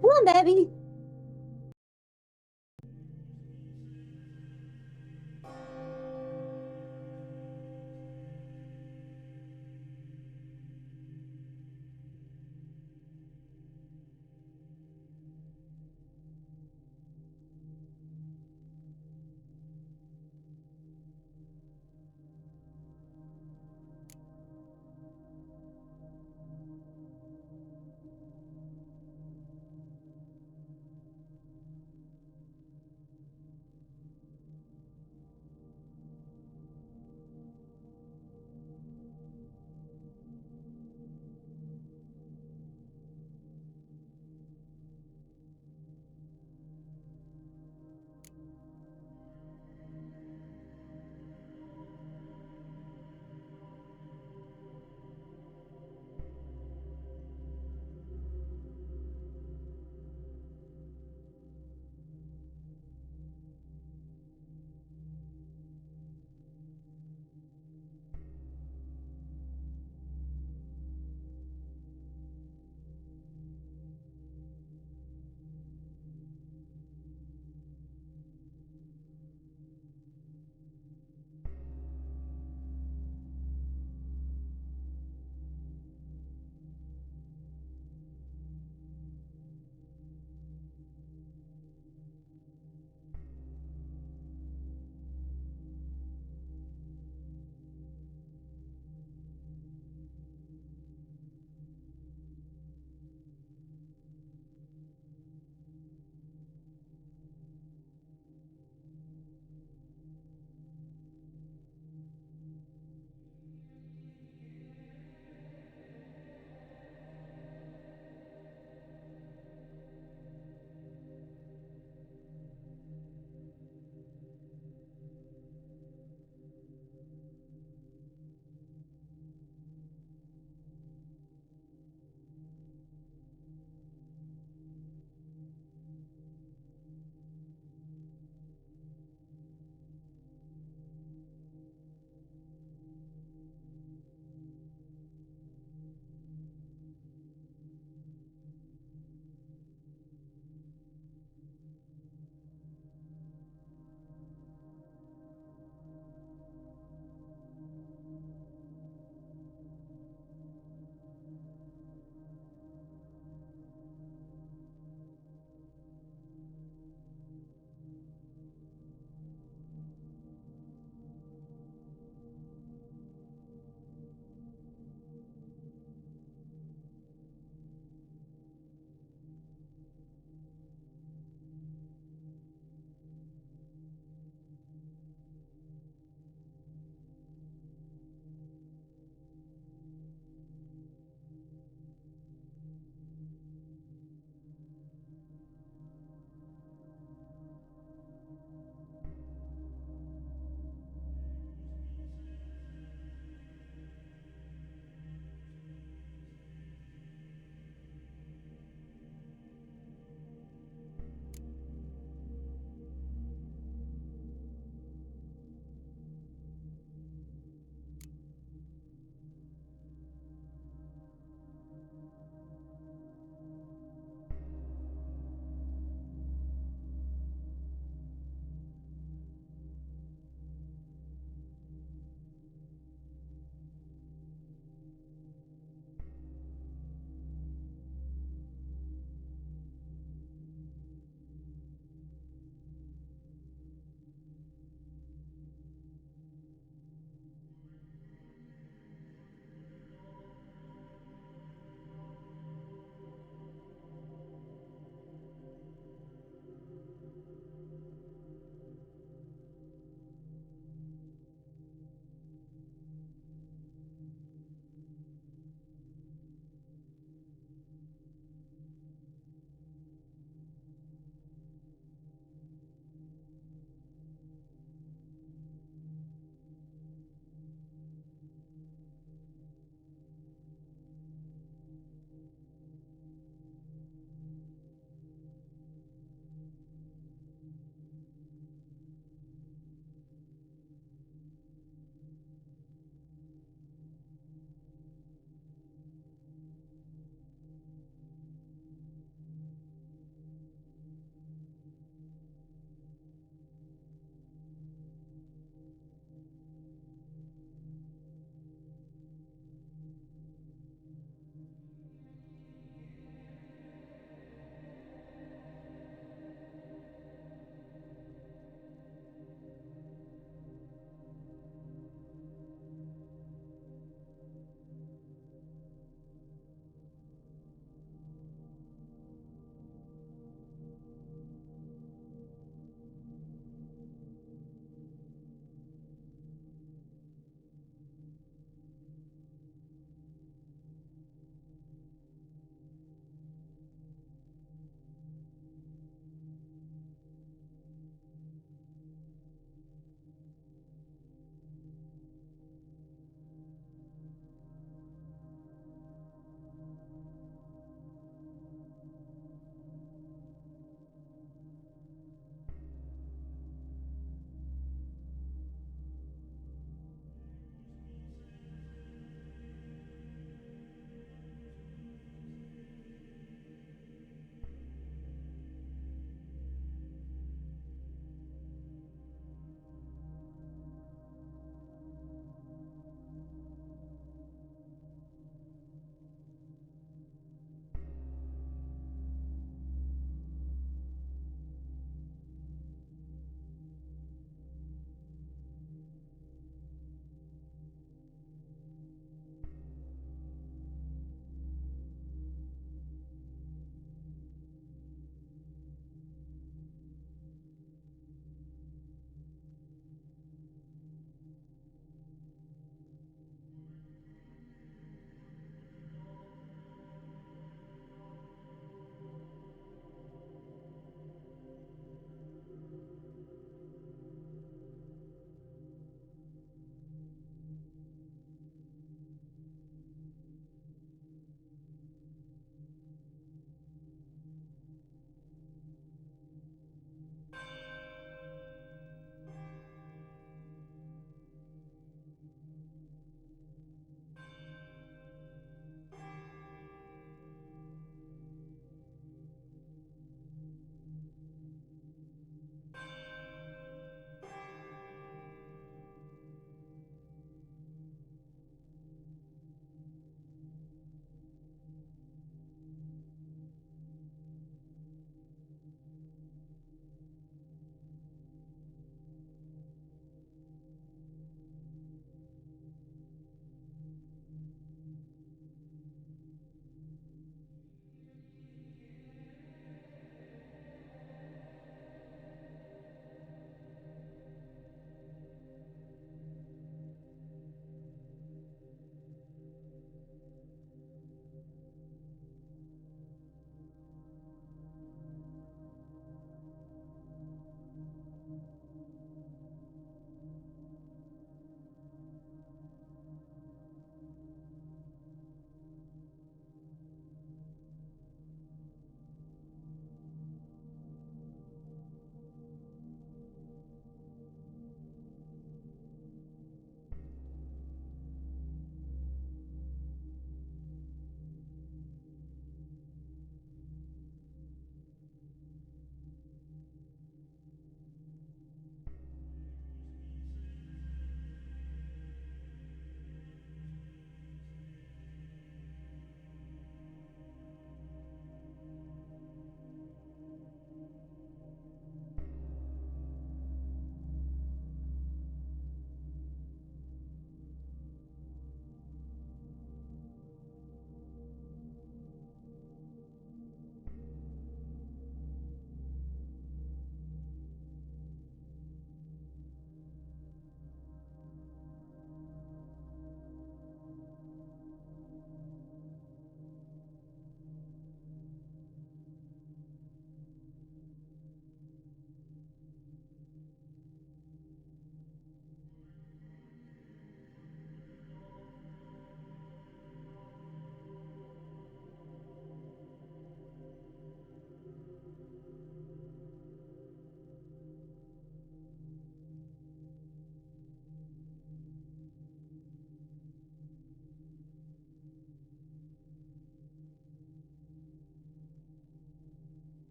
Come on, baby.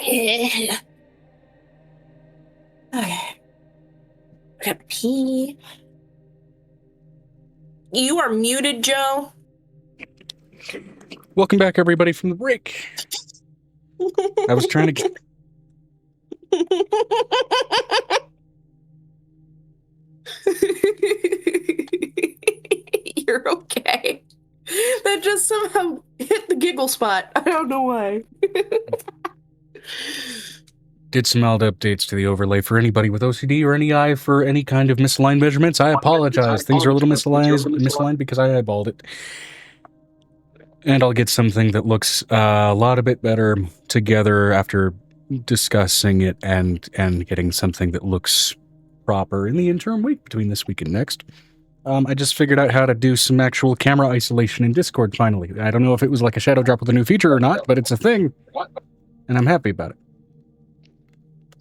Okay. I gotta pee. You are muted, Joe. Welcome back, everybody, from the break. I was trying to get... You're okay. That just somehow hit the giggle spot. I don't know why. Did some mild updates to the overlay for anybody with OCD or any eye for any kind of misaligned measurements. I apologize. Things are a little misaligned because I eyeballed it. And I'll get something that looks a lot a bit better together after discussing it and getting something that looks proper in the interim week between this week and next. I just figured out how to do some actual camera isolation in Discord finally. I don't know if it was like a shadow drop with a new feature or not, but it's a thing. And I'm happy about it.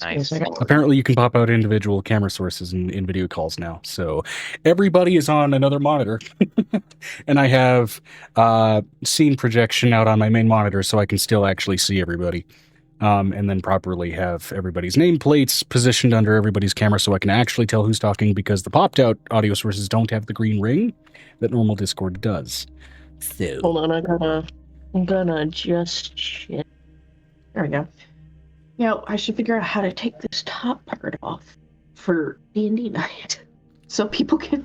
Nice. Apparently you can pop out individual camera sources in video calls now. So everybody is on another monitor. And I have scene projection out on my main monitor so I can still actually see everybody. And then properly have everybody's nameplates positioned under everybody's camera so I can actually tell who's talking, because the popped out audio sources don't have the green ring that normal Discord does. So. Hold on, I'm gonna just shit. There we go. I should figure out how to take this top part off for D&D night, so people can,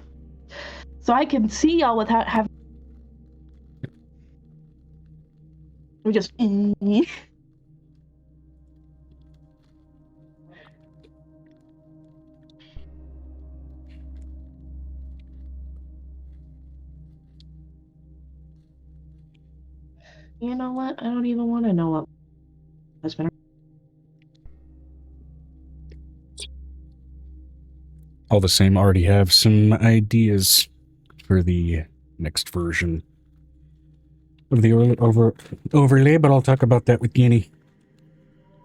so I can see y'all without having. We just. You know what? I don't even want to know what husband. All the same, already have some ideas for the next version of the overlay, but I'll talk about that with Guinea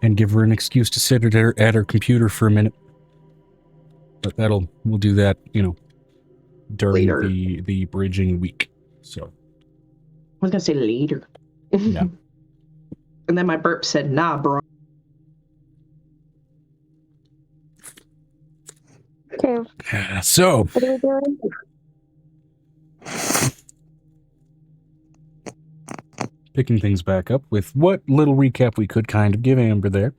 and give her an excuse to sit at her computer for a minute. But we'll do that, during Later. the bridging week. So. I was gonna say later. Yeah. And then my burp said, nah, bro. Okay. So. What are we doing? Picking things back up with what little recap we could kind of give Amber there.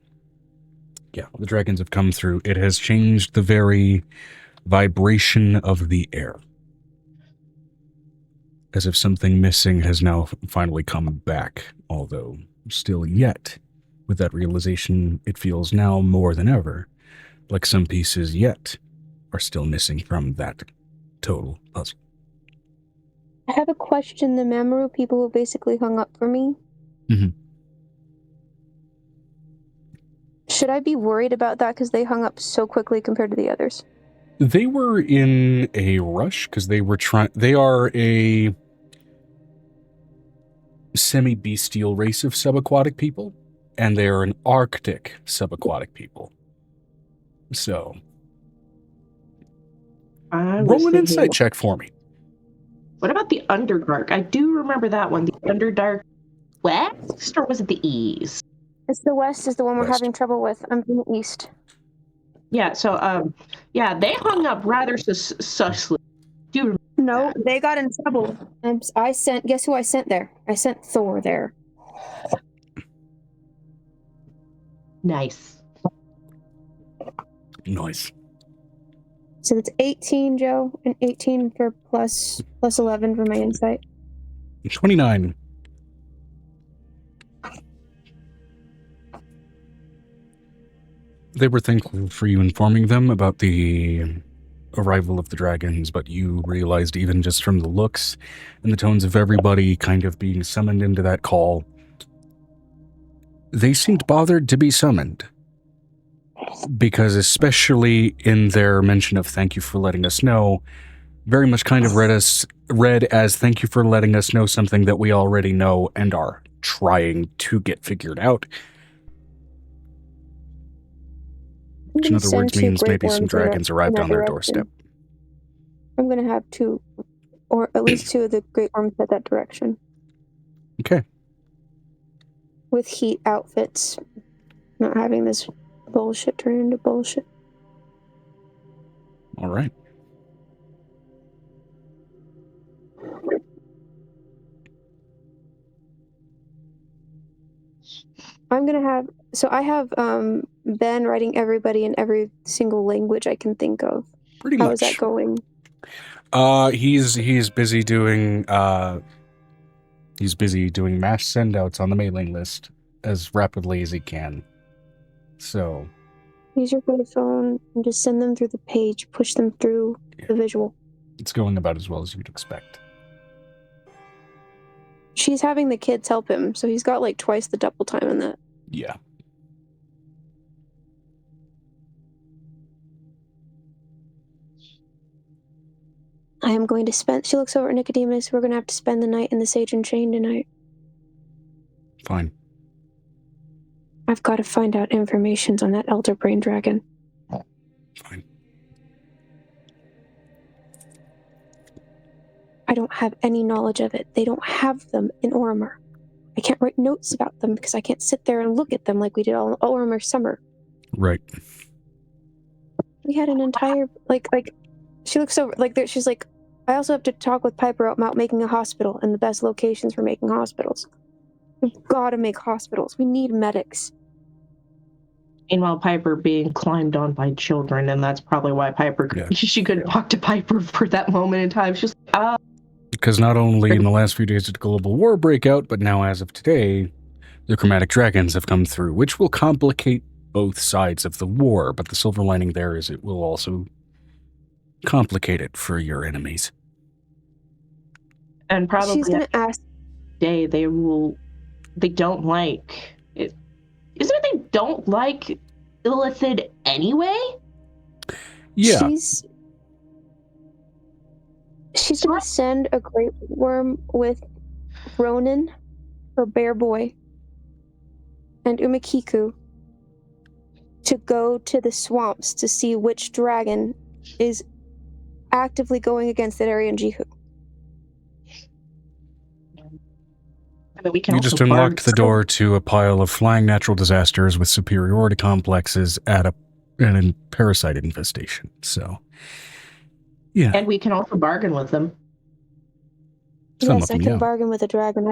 Yeah, the dragons have come through. It has changed the very vibration of the air. As if something missing has now finally come back, although still yet, with that realization, it feels now more than ever like some pieces yet are still missing from that total puzzle. I have a question. The Mamoru people were basically hung up for me. Mm-hmm. Should I be worried about that because they hung up so quickly compared to the others? They were in a rush because they are a semi-bestial race of subaquatic people, and they are an Arctic subaquatic people. So, roll an insight check for me. What about the Underdark? I do remember that one. The Underdark West, or was it the East? It's the West is the one we're West. having trouble with. I'm from the East. Yeah, so, they hung up rather sussly. Do you remember No, that? they got in trouble. Guess who I sent there? I sent Thor there. Nice. Nice. So it's 18, Joe, and 18 for plus 11 for my insight. 29. They were thankful for you informing them about the arrival of the dragons, but you realized even just from the looks and the tones of everybody kind of being summoned into that call, they seemed bothered to be summoned. Because especially in their mention of thank you for letting us know, very much kind of read as thank you for letting us know something that we already know and are trying to get figured out. Which in other words means maybe some dragons arrived on their doorstep. I'm going to have two, or at least two of the Great Worms head that direction. Okay. With heat outfits Not having this bullshit turn into bullshit. All right. I'm gonna have, so I have Ben writing everybody in every single language I can think of. Pretty How much. is that going? He's busy doing mass sendouts on the mailing list as rapidly as he can. So Use your phone and just send them through the page, push them through the visual. it's going about as well as you'd expect. She's having the kids help him, so he's got like twice the double time in that. Yeah. I am going to spend, she looks over at Nicodemus, we're going to have to spend the night in the Sage and Chain tonight. Fine. I've got to find out information on that Elder Brain Dragon. Fine. I don't have any knowledge of it. They don't have them in Oromar. I can't write notes about them because I can't sit there and look at them like we did all Oromar summer. Right. We had an entire, like, she looks over, like, she's like, I also have to talk with Piper about making a hospital and the best locations for making hospitals. We've got to make hospitals. We need medics. Meanwhile, Piper being climbed on by children, and that's probably why Piper, she couldn't talk to Piper for that moment in time. She's like, Because not only in the last few days did global war break out, but now as of today, the chromatic dragons have come through, which will complicate both sides of the war. But the silver lining there is it will also complicate it for your enemies. and probably She's going to ask. Day they don't like it. Isn't it they don't like 𝕲𝖊𝖓 anyway? Yeah. She's going to send a great worm with Ronan, her bear boy, and Umakiku to go to the swamps to see which dragon is actively going against that area in Jihu. I mean, we can You also just unlocked the door to a pile of flying natural disasters with superiority complexes at a parasite infestation. So, yeah. And we can also bargain with them. Yes, I can bargain with a dragon.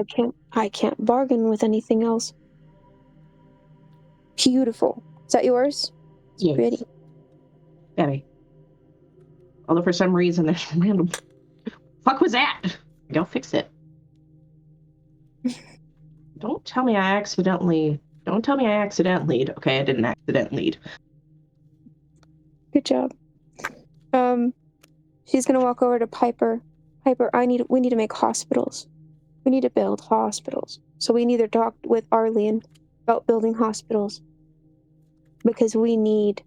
I can't bargain with anything else. Beautiful. Is that yours? Yes. Pretty. Very. Although for some reason there's random. Fuck was that? Go fix it. Don't tell me I accidentally. Okay, I didn't accidentally. Good job. She's gonna walk over to Piper. Piper, we need to make hospitals. We need to build hospitals. So we neither talked with Arlene about building hospitals because we need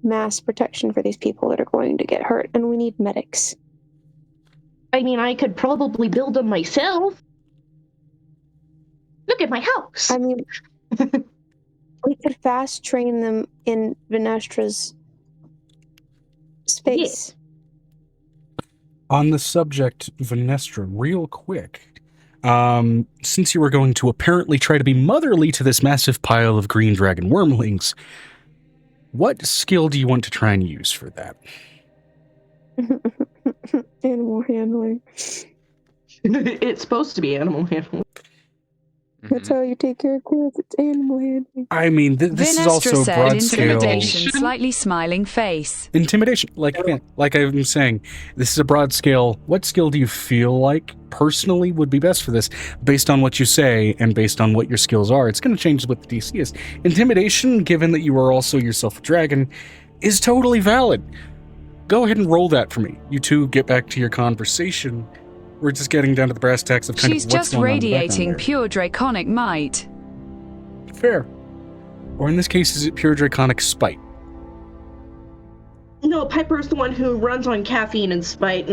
mass protection for these people that are going to get hurt, and we need medics. I mean, I could probably build them myself. Look at my house. I mean, we could fast train them in Venestra's space. Yeah. On the subject, Venestra, real quick, since you were going to apparently try to be motherly to this massive pile of green dragon wormlings, what skill do you want to try and use for that? Animal handling. It's supposed to be animal handling. That's how you take care of kids. It's animal handling. I mean, this is also said, broad scale. intimidation, slightly smiling face. Intimidation, like I'm saying, this is a broad scale. What skill do you feel like personally would be best for this? Based on what you say and based on what your skills are, it's going to change what the DC is. Intimidation, given that you are also yourself a dragon, is totally valid. Go ahead and roll that for me. You two get back to your conversation. We're just getting down to the brass tacks of kind She's of what's just going on in the radiating background pure draconic might. there. Fair. Or in this case, is it pure draconic spite? No, Piper's the one who runs on caffeine and spite.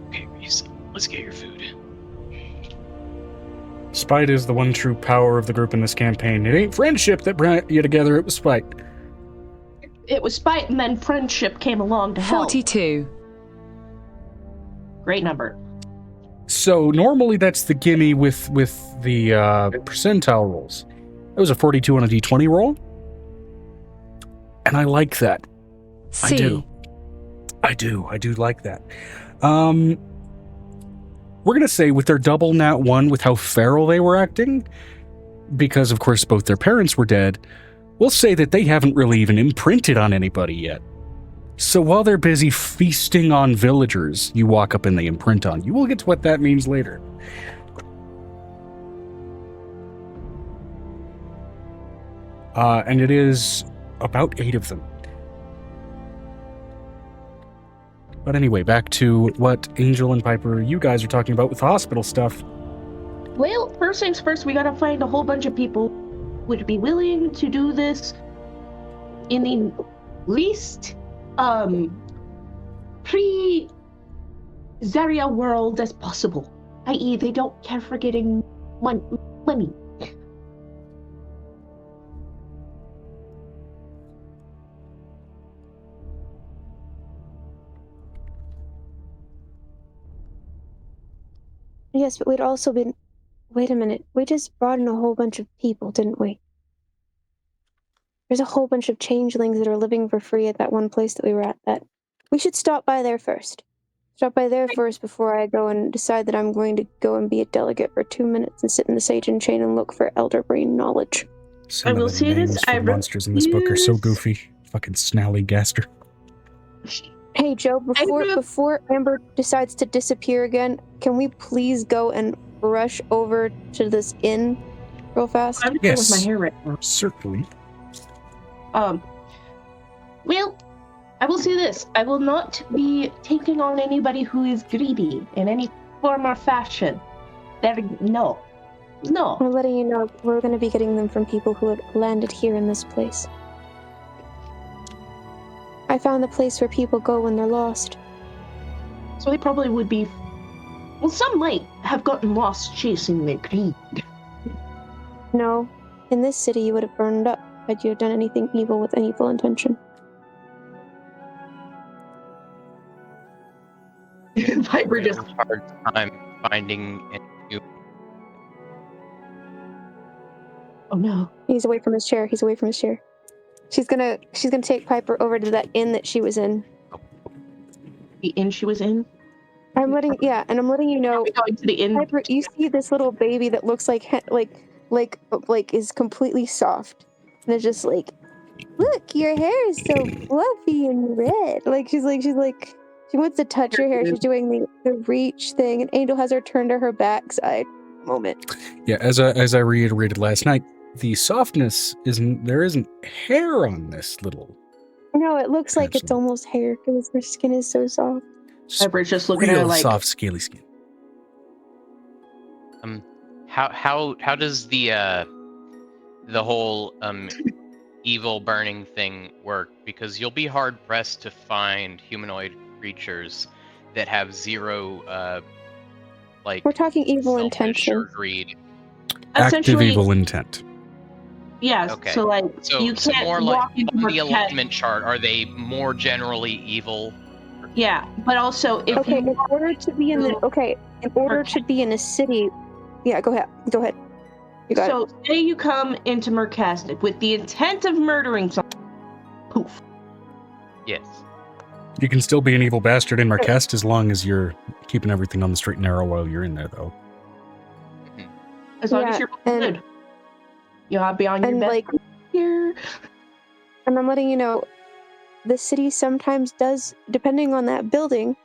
Okay, Reese, let's get your food. Spite is the one true power of the group in this campaign. It ain't friendship that brought you together, it was spite. It was spite, and then friendship came along to help. 42. Great number. So normally that's the gimme with the percentile rolls. It was a 42 on a d20 roll. And I like that. C. I do like that. We're gonna say with their double nat 1 with how feral they were acting, because of course both their parents were dead, we'll say that they haven't really even imprinted on anybody yet. So while they're busy feasting on villagers you walk up and they imprint on, you will get to what that means later. And it is about 8 of them. But anyway, back to what Angel and Piper, you guys are talking about with the hospital stuff. Well, first things first, we gotta find a whole bunch of people who would be willing to do this in the least pre-Zarya world as possible. I.e., they don't care for getting money. Yes, but we'd also been... Wait a minute. We just brought in a whole bunch of people, didn't we? There's a whole bunch of changelings that are living for free at that one place that we were at. That we should stop by there first. Stop by there first before I go and decide that I'm going to go and be a delegate for 2 minutes and sit in the Sage and Chain and look for elder brain knowledge. Some I will of the say this, names for I monsters in this book are so refuse- goofy. Fucking Snallygaster. Hey, Joe, before Amber decides to disappear again, can we please go and rush over to this inn real fast? I'm Yes. with my hair right now. Certainly. Well, I will say this. I will not be taking on anybody who is greedy in any form or fashion. No. We're letting you know we're going to be getting them from people who have landed here in this place. I found the place where people go when they're lost. So they probably would be... Well, some might have gotten lost chasing their greed. No, in this city you would have burned up had you done anything evil with any evil intention. Piper just... hard time finding any new. Oh no. He's away from his chair. She's gonna take Piper over to that inn that she was in. The inn she was in? I'm letting you know, Are we going to the inn? Piper, you see this little baby that looks like is completely soft, and it's just like, look, your hair is so fluffy and red. She wants to touch your hair. She's doing the reach thing, and Angel has her turned to her backside. Moment. Yeah, as I reiterated last night, the softness there isn't hair on this little. No, it looks like it's Absolutely. almost hair because her skin is so soft. Piper's just looking at her Real like... soft, scaly skin. How does the whole evil burning thing work? Because you'll be hard pressed to find humanoid creatures that have zero We're talking evil selfish intention. or greed. Active Essentially, evil intent. yes. Okay. So like, So, you so can't more walk like into the Marquette. alignment chart. Are they more generally evil? Yeah, but also if Okay, you in order to be in a city, yeah, go ahead. You got it. so say you come into Mercastic with the intent of murdering someone, poof. Yes. You can still be an evil bastard in Marquest as long as you're keeping everything on the straight and narrow while you're in there, though. As long Yeah, as you're and- good. You'll have be on your and best like, here. and I'm letting you know, the city sometimes does, depending on that building,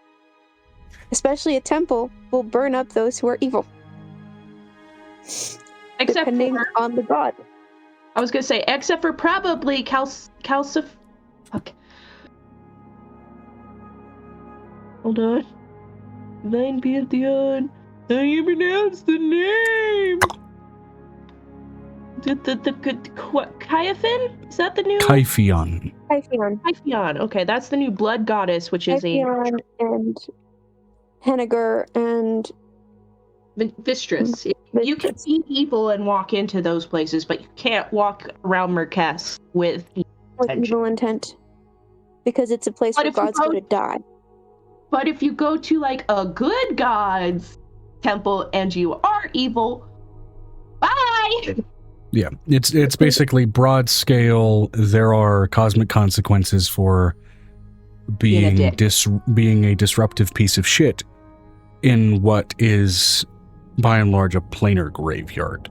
especially a temple, will burn up those who are evil, Except depending for, on the god. I was gonna say, except for probably Calcif. Fuck. Hold on. Divine Pantheon. How do you pronounce the name? Kaiafin? Is that the new? Kyphion. Kaifion. Okay, that's the new blood goddess, which is Typheon and Henniger and Vistris. You can see people and walk into those places, but you can't walk around Mercast with evil intent, because it's a place But where if you gods go- go to die. But if you go to like a good gods temple and you are evil. Bye! Yeah, it's basically broad scale. There are cosmic consequences for being a disruptive piece of shit in what is, by and large, a planar graveyard.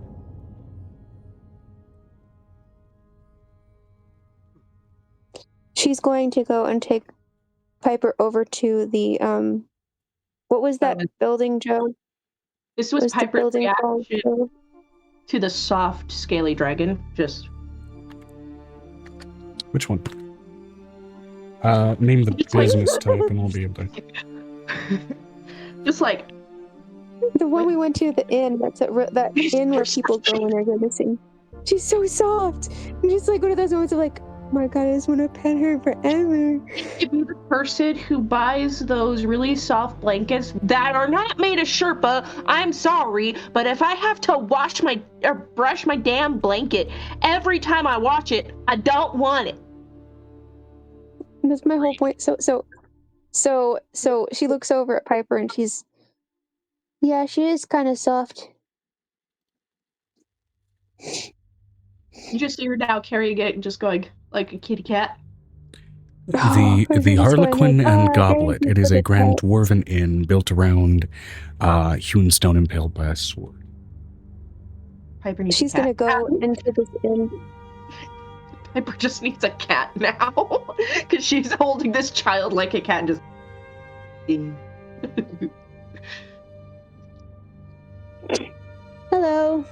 She's going to go and take Piper over to the what was that building, Joe? This was Piper's called? reaction to the soft, scaly dragon. Just Which one? Name the business type and we'll be able to... just like... The one we went to, the inn, that inn where people go when they're missing. She's so soft! And just like one of those moments of like, oh my god, I just want to pet her forever. If you're the person who buys those really soft blankets that are not made of Sherpa, I'm sorry, but if I have to wash my or brush my damn blanket every time I wash it, I don't want it. That's my whole point. So she looks over at Piper and she's, yeah, she is kind of soft. You just see her now carrying it and just going like a kitty cat. The Harlequin and Goblet. It is a grand dwarven inn built around hewn stone impaled by a sword. Piper needs She's a cat. gonna go into this inn. Piper just needs a cat now because she's holding this child like a cat and just. Hello.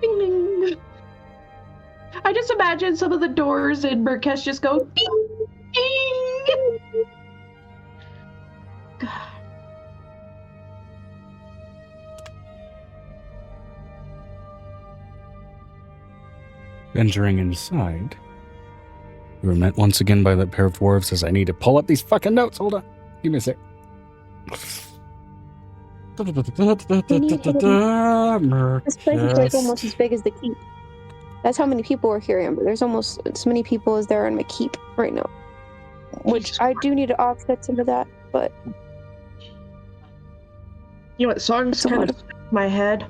Ding, ding. I just imagine some of the doors in Murkesh just go ding, ding. God. Entering inside, you were met once again by that pair of dwarves as I need to pull up these fucking notes. Hold on. Give me a sec. This place is like almost as big as the keep. That's how many people are here, Amber. There's almost as many people as there are in my keep right now. Which I do need to offset some of that, but... You know what song's kind of stuck in my head?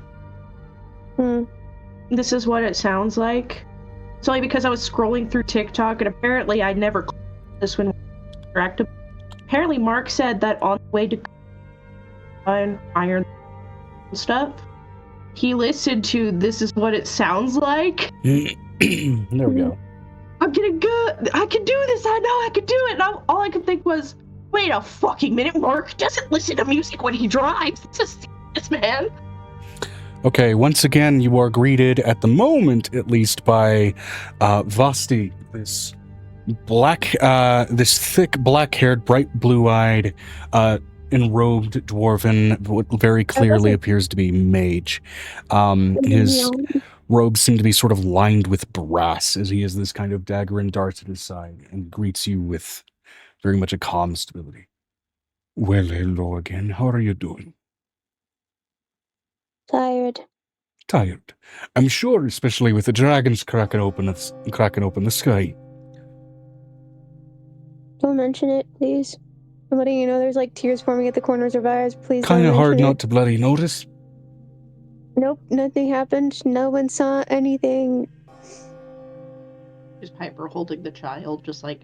This is what it sounds like. It's only because I was scrolling through TikTok and apparently I never clicked this when interactive. Apparently Mark said that on the way to iron stuff, he listened to This Is What It Sounds Like. There we go. I'm getting good. I can do this. I know I can do it. And all I could think was, wait a fucking minute, Mark doesn't listen to music when he drives. It's a serious man. Okay, once again, you are greeted, at the moment at least, by Vasti, this thick, black-haired, bright blue-eyed, enrobed dwarven, what very clearly appears to be mage. His robes seem to be sort of lined with brass, as he has this kind of dagger and dart at his side, and greets you with very much a calm stability. Well, hello again. How are you doing? Tired. I'm sure, especially with the dragons cracking open the sky. Don't mention it, please. I'm letting you know there's like tears forming at the corners of our eyes. Please. Kind of hard not to bloody notice. Nope, nothing happened. No one saw anything. Is Piper holding the child, just like...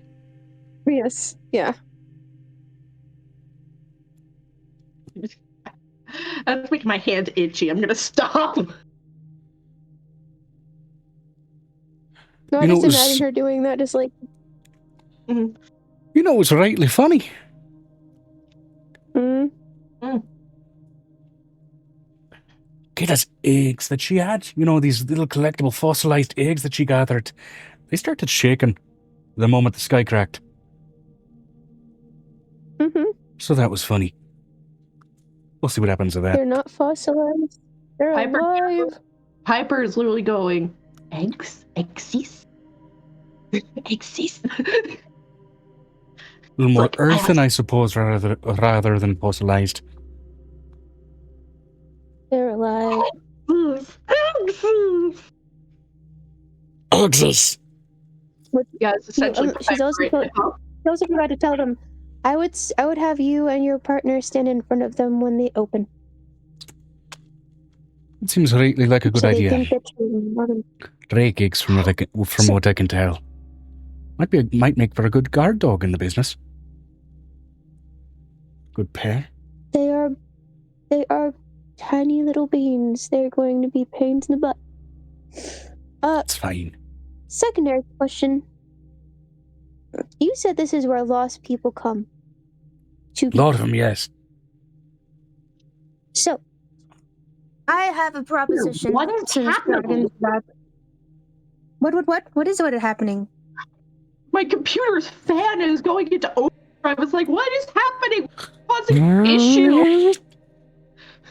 Yes. Yeah. That's making my hand itchy. I'm gonna stop. No, I just imagine her doing that, just like... You know what's rightly funny? Kita's eggs that she had, you know, these little collectible fossilized eggs that she gathered, they started shaking the moment the sky cracked. So that was funny. We'll see what happens to that. They're not fossilized. They're alive. Piper is literally going, eggs? Exist? Exist? A little more earthen, I suppose, rather than fossilized. They're alive. Exist. Yeah, it's essentially she's also also forgot to tell them. I would have you and your partner stand in front of them when they open. It seems rightly like a good So they idea. think that you're 3 gigs from what I can tell. Might make for a good guard dog in the business. Good pair. They are tiny little beans. They're going to be pains in the butt. That's fine. Secondary question. You said this is where lost people come. A lot of them, yes. So, I have a proposition. What is happening? What is happening? My computer's fan is going into overdrive. It's like, what is happening? What's an issue?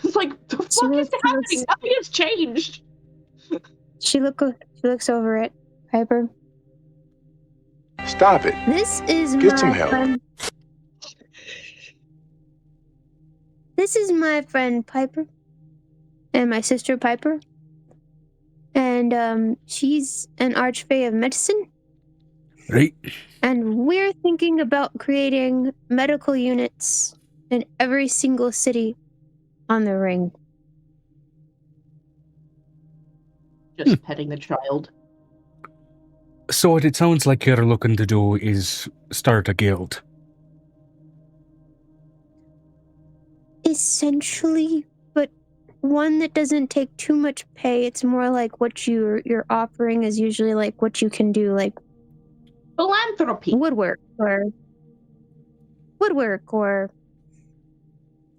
It's like, the fuck is happening? Nothing has changed. She looks over at Piper. Stop it. This is Get some help. This is my friend Piper. And my sister Piper. And she's an archfey of medicine. Right. And we're thinking about creating medical units in every single city on the ring. Just petting the child. So what it sounds like you're looking to do is start a guild. Essentially, but one that doesn't take too much pay. It's more like what you're offering is usually like what you can do, like Philanthropy. woodwork or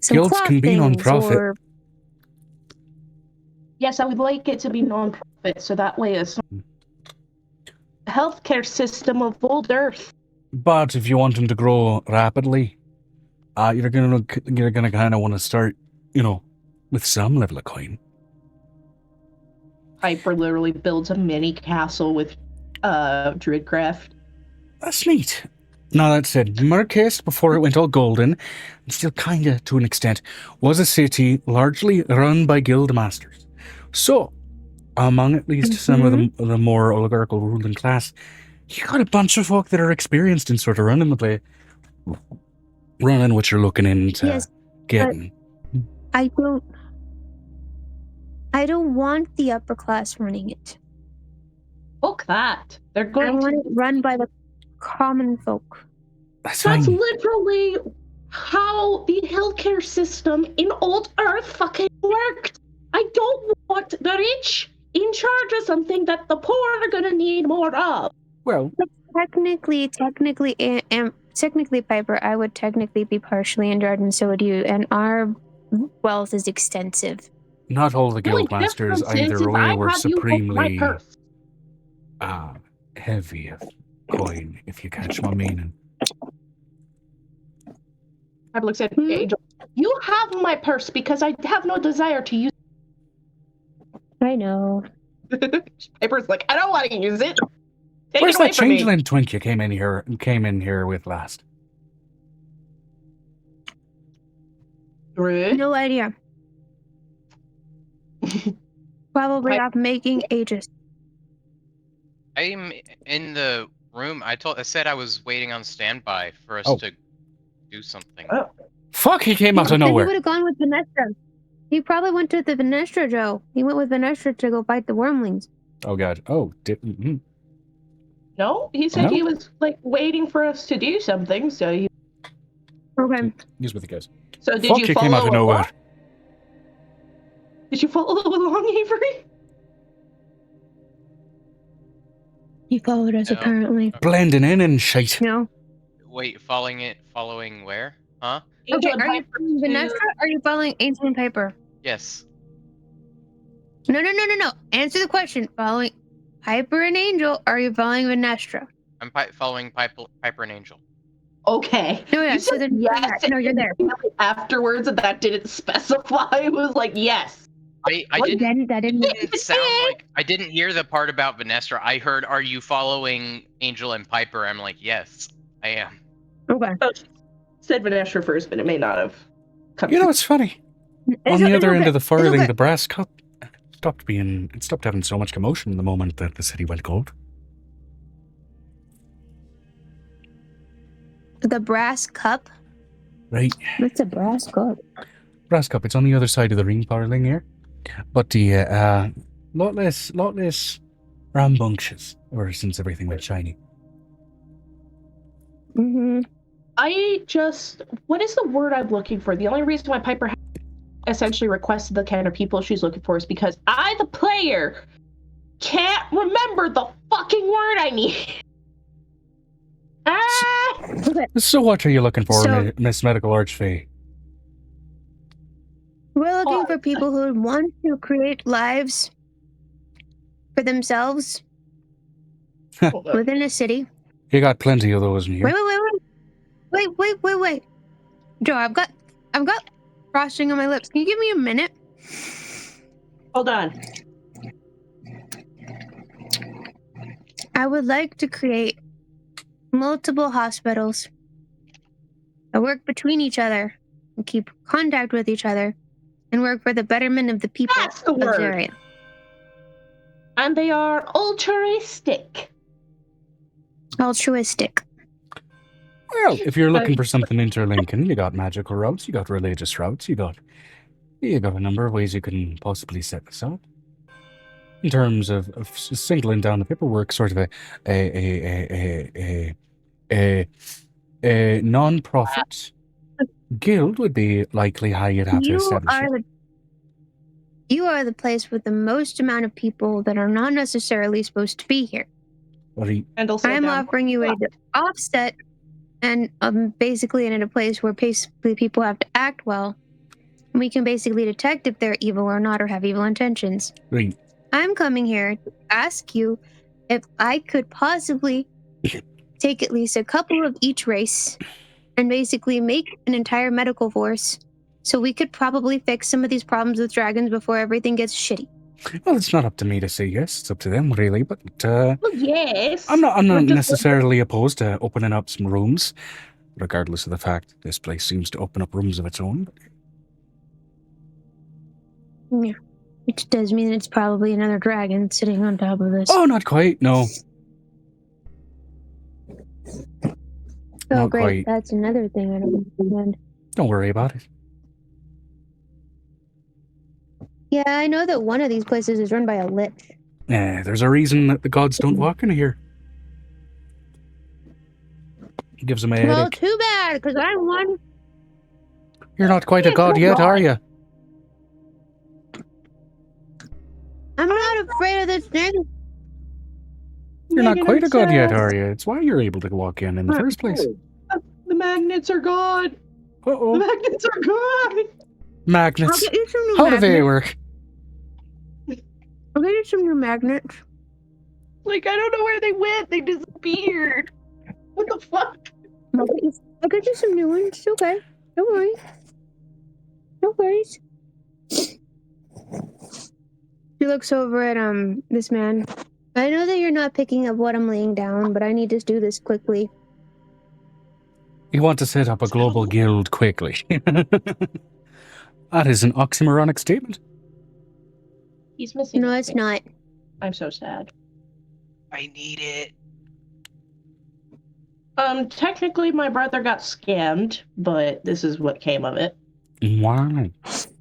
some Guilds cloth can be things, non-profit. or Yes, I would like it to be non-profit, so that way it's the healthcare system of old Earth. But if you want them to grow rapidly, you're gonna kind of want to start, with some level of coin. Piper literally builds a mini castle with druidcraft. That's neat. Now that said, Murkhest, before it went all golden, and still kinda to an extent, was a city largely run by guild masters. So, among at least some of the more oligarchical ruling class, you got a bunch of folk that are experienced in sort of running the place, running what you're looking into getting. I don't want the upper class running it. Fuck that. They're I going want to. it run by the common folk. That's That's fine. literally how the healthcare system in old Earth fucking worked. I don't want the rich in charge of something that the poor are gonna need more of. Well, Technically, Piper, I would technically be partially in charge, and so would you. And our wealth is extensive. not all the guild The masters difference is either if I way were have you hold my supremely purse. heavy of coin, if you catch my meaning. I looks at Angel. You have my purse because I have no desire to use I know. it. Piper's like, I don't want to use it. Take Where's it away that from me. changeling twink you came in here with last? Rude. No idea. Probably Pi- off making ages. I'm in the room. I said I was waiting on standby for us to do something. Oh. Fuck, he came out of Then he nowhere. would have gone with Venestra. He probably went to the Venestra, Joe. He went with Venestra to go fight the wormlings. Oh god. Oh, No, he said No? he was like waiting for us to do something. So he. Okay. He's with the guys. So did Fuck, you he follow came out of nowhere. along? Did you follow along, Avery? He followed us, No. apparently. Blending in and shite. No. Wait, following where? Huh? Angel Okay, and are you Piper following to- Venestra or are you following Angel and Piper? Yes. No. Answer the question. Following Piper and Angel, or are you following Venestra? I'm following Piper and Angel. Okay. No, yeah, You so said then yes. no, you're there. Afterwards, and that didn't specify. It was like yes. I didn't sound like I didn't hear the part about Venestra. I heard, "Are you following Angel and Piper?" I'm like, "Yes, I am." Okay. Said Vanessa first, but it may not have come. You know, it's funny. On the other end of the It's farthing, okay. the brass cup stopped having so much commotion the moment that the city went gold. The brass cup? Right. What's a brass cup? Brass cup, it's on the other side of the ring parling here. But the, lot less rambunctious ever since everything went shiny. Mm-hmm. What is the word I'm looking for? The only reason why Piper essentially requested the kind of people she's looking for is because I, the player, can't remember the fucking word I need. So what are you looking for, Miss Medical Archfey? We're looking for people who want to create lives for themselves within a city. You got plenty of those in here. Wait. Joe, I've got frosting on my lips. Can you give me a minute? Hold on. I would like to create multiple hospitals that work between each other and keep contact with each other and work for the betterment of the people That's the of this word. area. And they are altruistic. Altruistic. Well, if you're looking for something interlinking, you got magical routes, you got religious routes, you got a number of ways you can possibly set this up. In terms of singling down the paperwork, sort of a non-profit guild would be likely how you'd have to establish it. You are the place with the most amount of people that are not necessarily supposed to be here. I'm offering you a offset, and basically in a place where basically people have to act well. And we can basically detect if they're evil or not, or have evil intentions. Right. I'm coming here to ask you if I could possibly take at least a couple of each race and basically make an entire medical force so we could probably fix some of these problems with dragons before everything gets shitty. Well, it's not up to me to say yes. It's up to them, really. But well, yes. I'm not necessarily opposed to opening up some rooms, regardless of the fact that this place seems to open up rooms of its own. Yeah, which does mean it's probably another dragon sitting on top of this. Oh, not quite. No. Oh, not great. quite. That's another thing I don't understand. Don't worry about it. Yeah, I know that one of these places is run by a lich. There's a reason that the gods don't walk in here. It gives them a headache. Well, too bad, because I'm one. You're not quite a god yet, are you? I'm not afraid of the snake. You're not quite a god yet, are you? It's why you're able to walk in the first place. The magnets are gone. Uh-oh. The magnets are gone. Magnets. I'll get you some new How magnets. do they work? I'll get you some new magnets. Like, I don't know where they went. They disappeared. What the fuck? I'll get you some new ones. It's okay. Don't worry. No worries. She looks over at this man. I know that you're not picking up what I'm laying down, but I need to do this quickly. You want to set up a global guild quickly. That is an oxymoronic statement. He's missing. No, it's not. I'm so sad. I need it. Technically my brother got scammed, but this is what came of it. Why?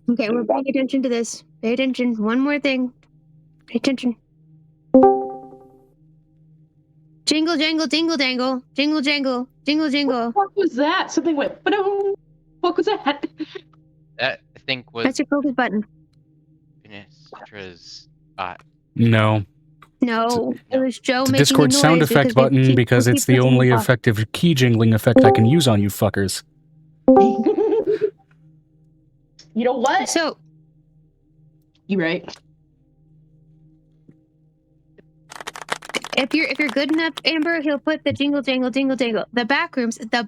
Okay, we're paying attention to this. Pay attention. One more thing. Pay attention. Jingle, jangle, dingle, dangle. Jingle, jangle, jingle, jingle. What was that? Something went, ba-dum. What was that? That, I think, was That's your focus button. Finestra's No. No, it was Joe It's a making Discord a noise sound effect button because it's the only effective key jingling effect I can use on you fuckers. You know what? So, You right. if you're good enough, Amber, he'll put the jingle, jangle, jingle, jangle. The back rooms. Jingle,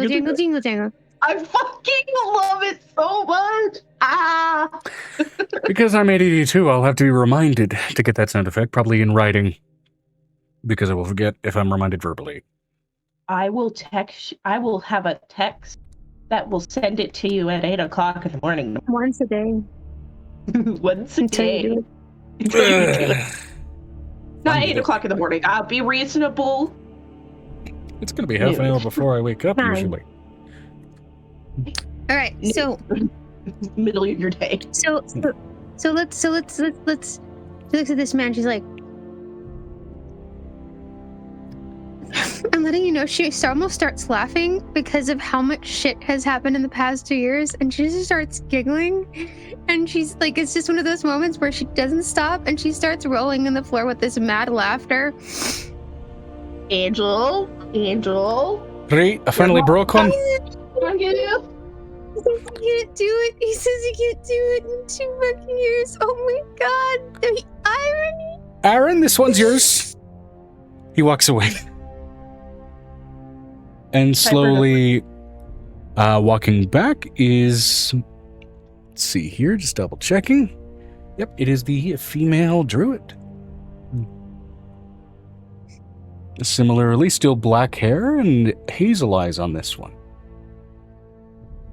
jangle, jingle, jangle. I fucking love it so much. Ah. Because I'm ADD too, I'll have to be reminded to get that sound effect, probably in writing. Because I will forget if I'm reminded verbally. I will have a text that will send it to you at 8 o'clock in the morning. Once a day. Once a Until you day. do Until you do it. Not 8 o'clock in the morning. I'll be reasonable. It's going to be half an hour before I wake up, Fine. usually. All right, so Middle of your day. so let's she looks at this man. She's like, I'm letting you know. She almost starts laughing because of how much shit has happened in the past 2 years, and she just starts giggling. And she's like, it's just one of those moments where she doesn't stop, and she starts rolling on the floor with this mad laughter. Angel. Right, I finally broke one. He says he can't do it. He says he can't do it in 2 fucking years. Oh my god, the irony. Aaron, this one's yours. He walks away. And slowly walking back is... Let's see here, just double checking. Yep, it is the female druid. Similarly, still black hair and hazel eyes on this one.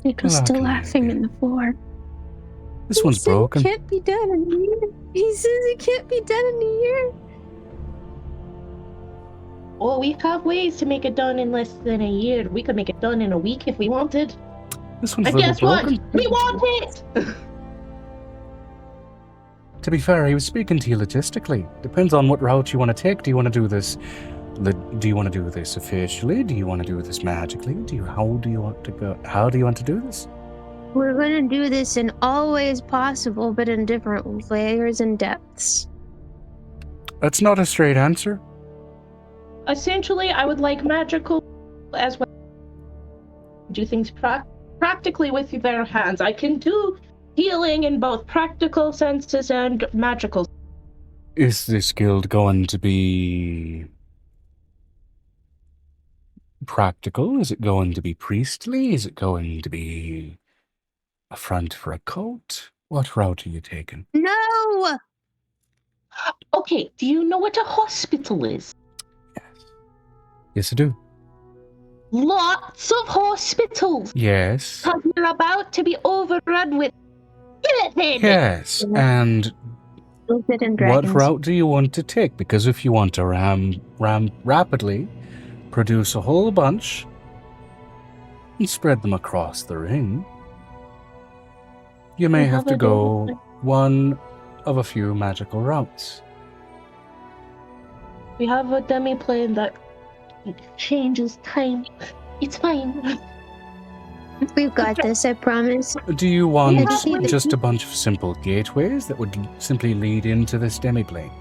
Nico's still laughing in the floor. This one's broken. It can't be done in a year. He says it can't be done in a year. Well, we have ways to make it done in less than a year. We could make it done in a week if we wanted. This one's a And little guess what? broken. We want it! To be fair, he was speaking to you logistically. Depends on what route you want to take. Do you want to do this? Do you want to do this officially? Do you want to do this magically? How do you want to go? How do you want to do this? We're gonna do this in all ways possible, but in different layers and depths. That's not a straight answer. Essentially, I would like magical as well. Do things practically with their hands. I can do healing in both practical senses and magical. Is this guild going to be practical? Is it going to be priestly? Is it going to be a front for a cult? What route are you taking? No! Okay, do you know what a hospital is? Yes, I do. Lots of hospitals. Yes. Because you're about to be overrun with skeleton. Yes, and what route do you want to take? Because if you want to rapidly produce a whole bunch and spread them across the ring, you may have to go one of a few magical routes. We have a demi plane that changes time. It's fine. We've got this, I promise. Do you want Yeah. just a bunch of simple gateways that would simply lead into this demi-plane?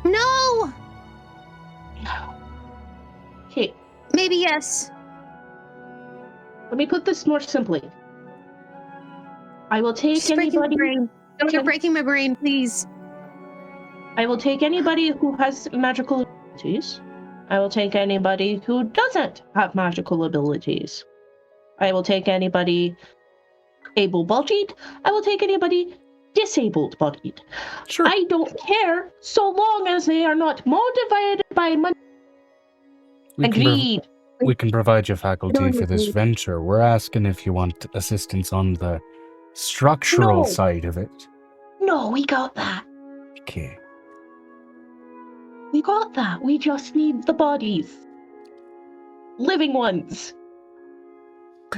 No! Okay, Maybe yes. let me put this more simply. I will take Just breaking my anybody. brain. You're breaking my brain, please. I will take anybody who has magical abilities. I will take anybody who doesn't have magical abilities. I will take anybody able-bodied. I will take anybody disabled-bodied. Sure. I don't care so long as they are not motivated by money We and can prov- greed. We can provide you faculty Don't for this agree. venture. We're asking if you want assistance on the structural No. side of it. No, we got that. Okay. We got that. We just need the bodies. Living ones.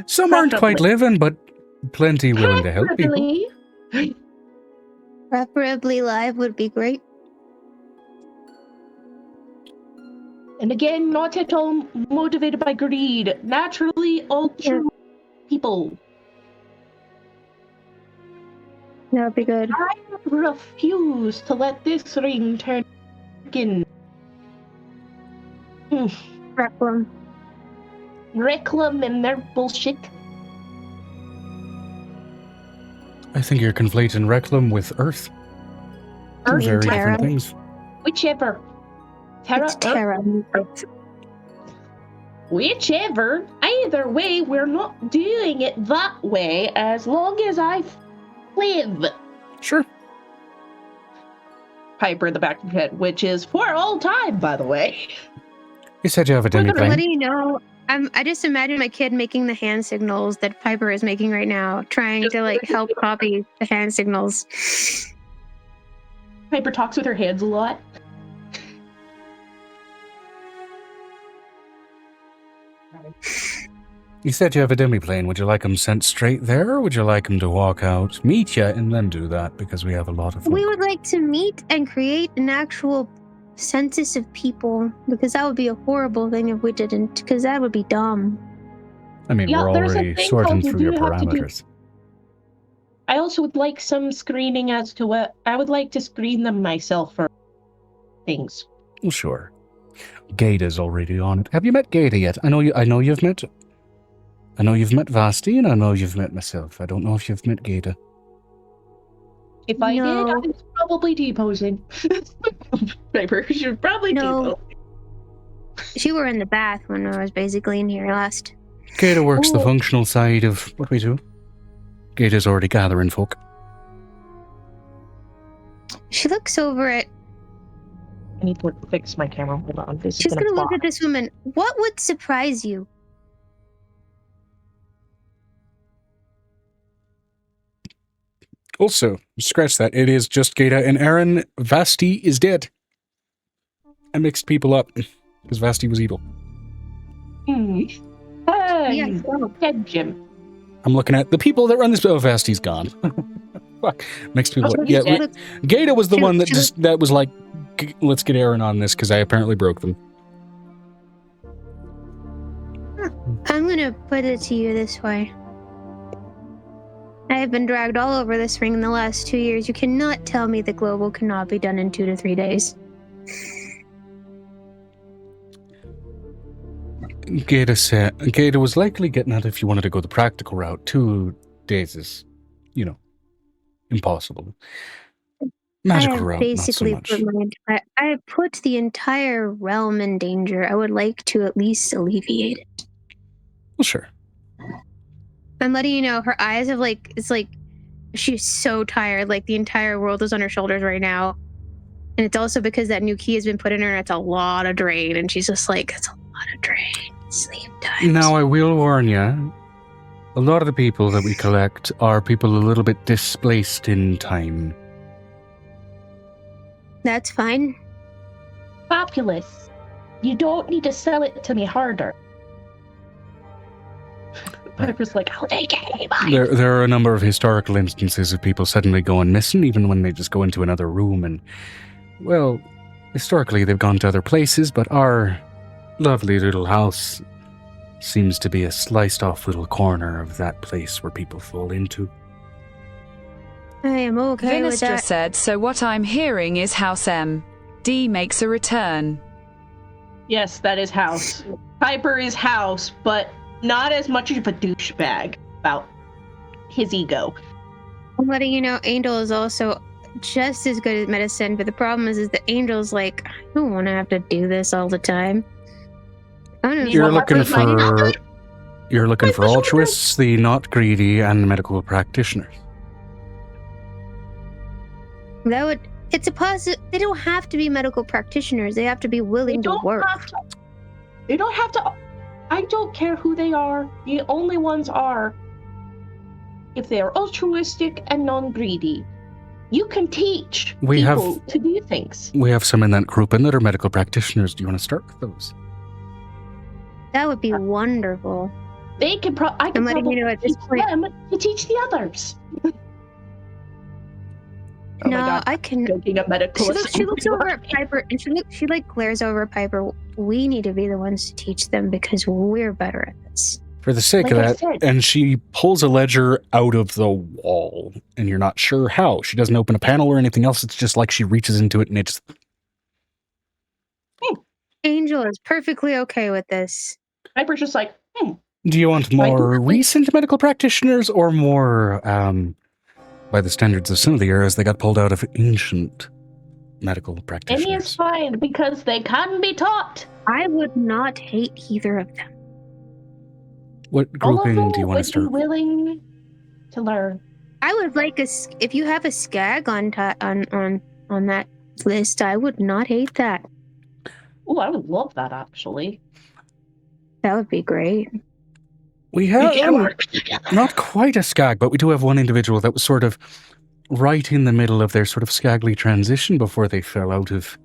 Some aren't quite Preferably. living, but plenty willing to help people. Preferably. Preferably live would be great. And again, not at all motivated by greed. Naturally, ultra people. That would be good. I refuse to let this ring turn in. Requiem. Reclam and their bullshit. I think you're conflating Reclam with Earth. Two Earth very and different Terra. things. Whichever. Terra, It's Terra. Whichever. Either way, we're not doing it that way as long as I live. Sure. Piper in the back of your head, which is for all time, by the way. You said you have a I'm demi-plane. letting you know. I just imagine my kid making the hand signals that Piper is making right now, trying to like help copy the hand signals. Piper talks with her hands a lot. You said you have a demi-plane. Would you like him sent straight there, or would you like him to walk out, meet you, and then do that? Because we have a lot of... We would like to meet and create an actual census of people, because that would be a horrible thing if we didn't, because that would be dumb. I mean, Yeah, we're there's a already thing sorting called you through your do have to do- parameters. I also would like some screening as to what I would like to screen them myself for things. Well, sure. Gata's already on it. Have you met Gata yet? I know you've met Vasti, and I know you've met myself. I don't know if you've met Gata. If I No. did, I was probably deposing. Piper, she was probably No. deposing. She were in the bath when I was basically in here last. Gata works the Oh. functional side of what we do. Gata's already gathering folk. She looks over at. I need to fix my camera. Hold on. This She's is gonna look fly. at this woman. What would surprise you? Also, scratch that. It is just Gata and Aaron. Vasti is dead. I mixed people up because Vasti was evil. Hey, Yeah, so- dead Jim. I'm looking at the people that run this. Oh, Vasti's gone. Fuck. Mixed people up. Yeah, She looks- Gata was the she- one that she just that was like, let's get Aaron on this because I apparently broke them. I'm gonna put it to you this way. I have been dragged all over this ring in the last 2 years. You cannot tell me the global cannot be done in 2 to 3 days. Gata was likely getting at if you wanted to go the practical route. 2 days is, impossible. Magical route, basically not so much. I have put the entire realm in danger. I would like to at least alleviate it. Well, sure. I'm letting you know, her eyes have it's like she's so tired. Like the entire world is on her shoulders right now. And it's also because that new key has been put in her and it's a lot of drain. And she's just like, it's a lot of drain. Sleep time. Now, I will warn you, a lot of the people that we collect are people a little bit displaced in time. That's fine. Populous. You don't need to sell it to me harder. Piper's like, I'll take it. Bye. There are a number of historical instances of people suddenly going missing, even when they just go into another room. And, well, historically they've gone to other places, but our lovely little house seems to be a sliced off little corner of that place where people fall into. I am okay with Vinistra that. said, so what I'm hearing is House M. D makes a return. Yes, that is House. Piper is House, but not as much of a douchebag about his ego. I'm letting you know, Angel is also just as good at medicine, but the problem is that Angel's like, I don't want to have to do this all the time. I don't know. You're Well, looking Harper's for altruists, the not greedy, and medical practitioners. That would. It's a positive. They don't have to be medical practitioners. They have to be They willing to don't work. have to. They don't have to. I don't care who they are. The only ones are if they are altruistic and non-greedy. You can teach We have- people to do things. We have some in that group and that are medical practitioners. Do you want to start with those? That would be wonderful. They can. I I'm can letting probably you know at this teach point. them to teach the others. Oh No, my God. I can. Joking, a medical She assistant. looks over at Piper and she glares over at Piper. We need to be the ones to teach them because we're better at this. For the sake Like of I that, said. and she pulls a ledger out of the wall, and you're not sure how. She doesn't open a panel or anything else. It's just like she reaches into it and it's... Angel is perfectly okay with this. Piper's just like, Do you want more recent medical practitioners or more, by the standards of some of the eras, they got pulled out of ancient medical any practitioners? is fine because they can be taught. I would not hate either of them. What All of grouping them do you want to would be start? willing to learn. I would like if you have a skag on that list, I would not hate that. Oh, I would love that actually. That would be great. We have not quite a skag, but we do have one individual that was sort of right in the middle of their sort of skagly transition before they fell out of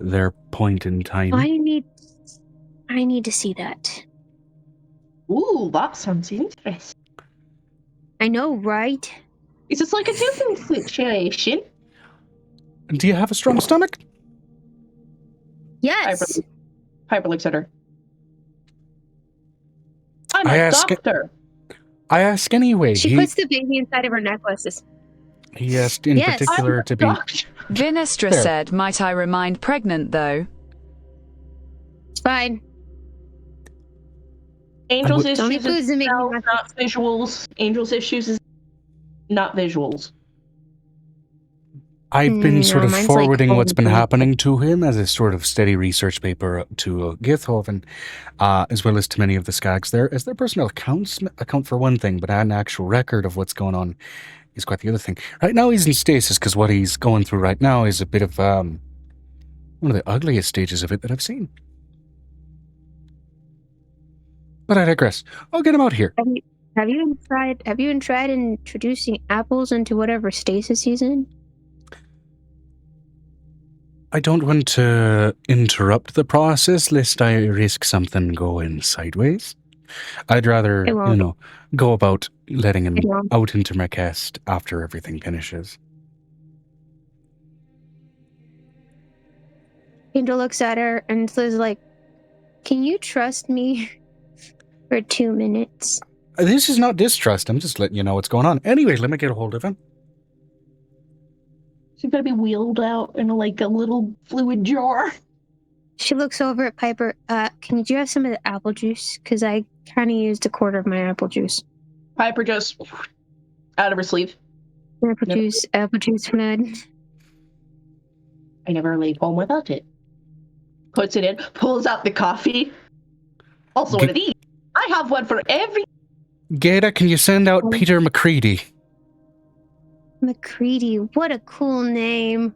their point in time. I need to see that. Ooh, that sounds interesting. I know, right? Is this like a different situation? Do you have a strong stomach? Yes. Piper looks at her. I'm I a ask it- doctor. I ask anyway. She puts the baby inside of her necklaces. He asked in Yes. particular I'm a to be... doctor. 𝕲𝖓𝖓 There. said, might I remind pregnant though? It's fine. Angel's would- Only issues is foods that make me smells, happy. not visuals. Angel's issues is not visuals. I've been sort No, of mine's forwarding like what's been cold. happening to him as a sort of steady research paper to 𝕲𝖊𝖓𝖓, as well as to many of the skags there, as their personnel account for one thing, but an actual record of what's going on is quite the other thing. Right now he's in stasis because what he's going through right now is a bit of one of the ugliest stages of it that I've seen. But I digress. I'll get him out here. Have you tried introducing apples into whatever stasis he's in? I don't want to interrupt the process lest I risk something going sideways. I'd rather, It won't. go about letting him It won't. out into my cast after everything finishes. Angel looks at her and says, like, can you trust me for 2 minutes? This is not distrust. I'm just letting you know what's going on. Anyway, let me get a hold of him. She's gonna be wheeled out in like a little fluid jar. She looks over at Piper. Can you have some of the apple juice? Because I kind of used a quarter of my apple juice. Piper just out of her sleeve. Apple juice flood. I never leave home without it. Puts it in, pulls out the coffee. Also one of these. I have one for every... Gaeta, can you send out Peter McCready? McCready, what a cool name.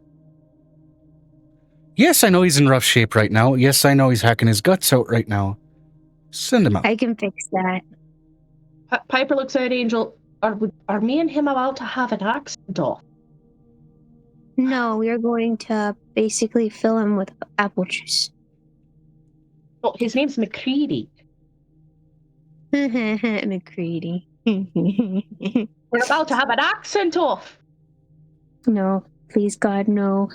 Yes, I know he's in rough shape right now. Yes, I know he's hacking his guts out right now. Send him out. I can fix that. Piper looks at Angel. Are me and him about to have an accident off? No, we are going to basically fill him with apple juice. Oh, his name's McCready. McCready. We're about to have an accent off. No, please God, no.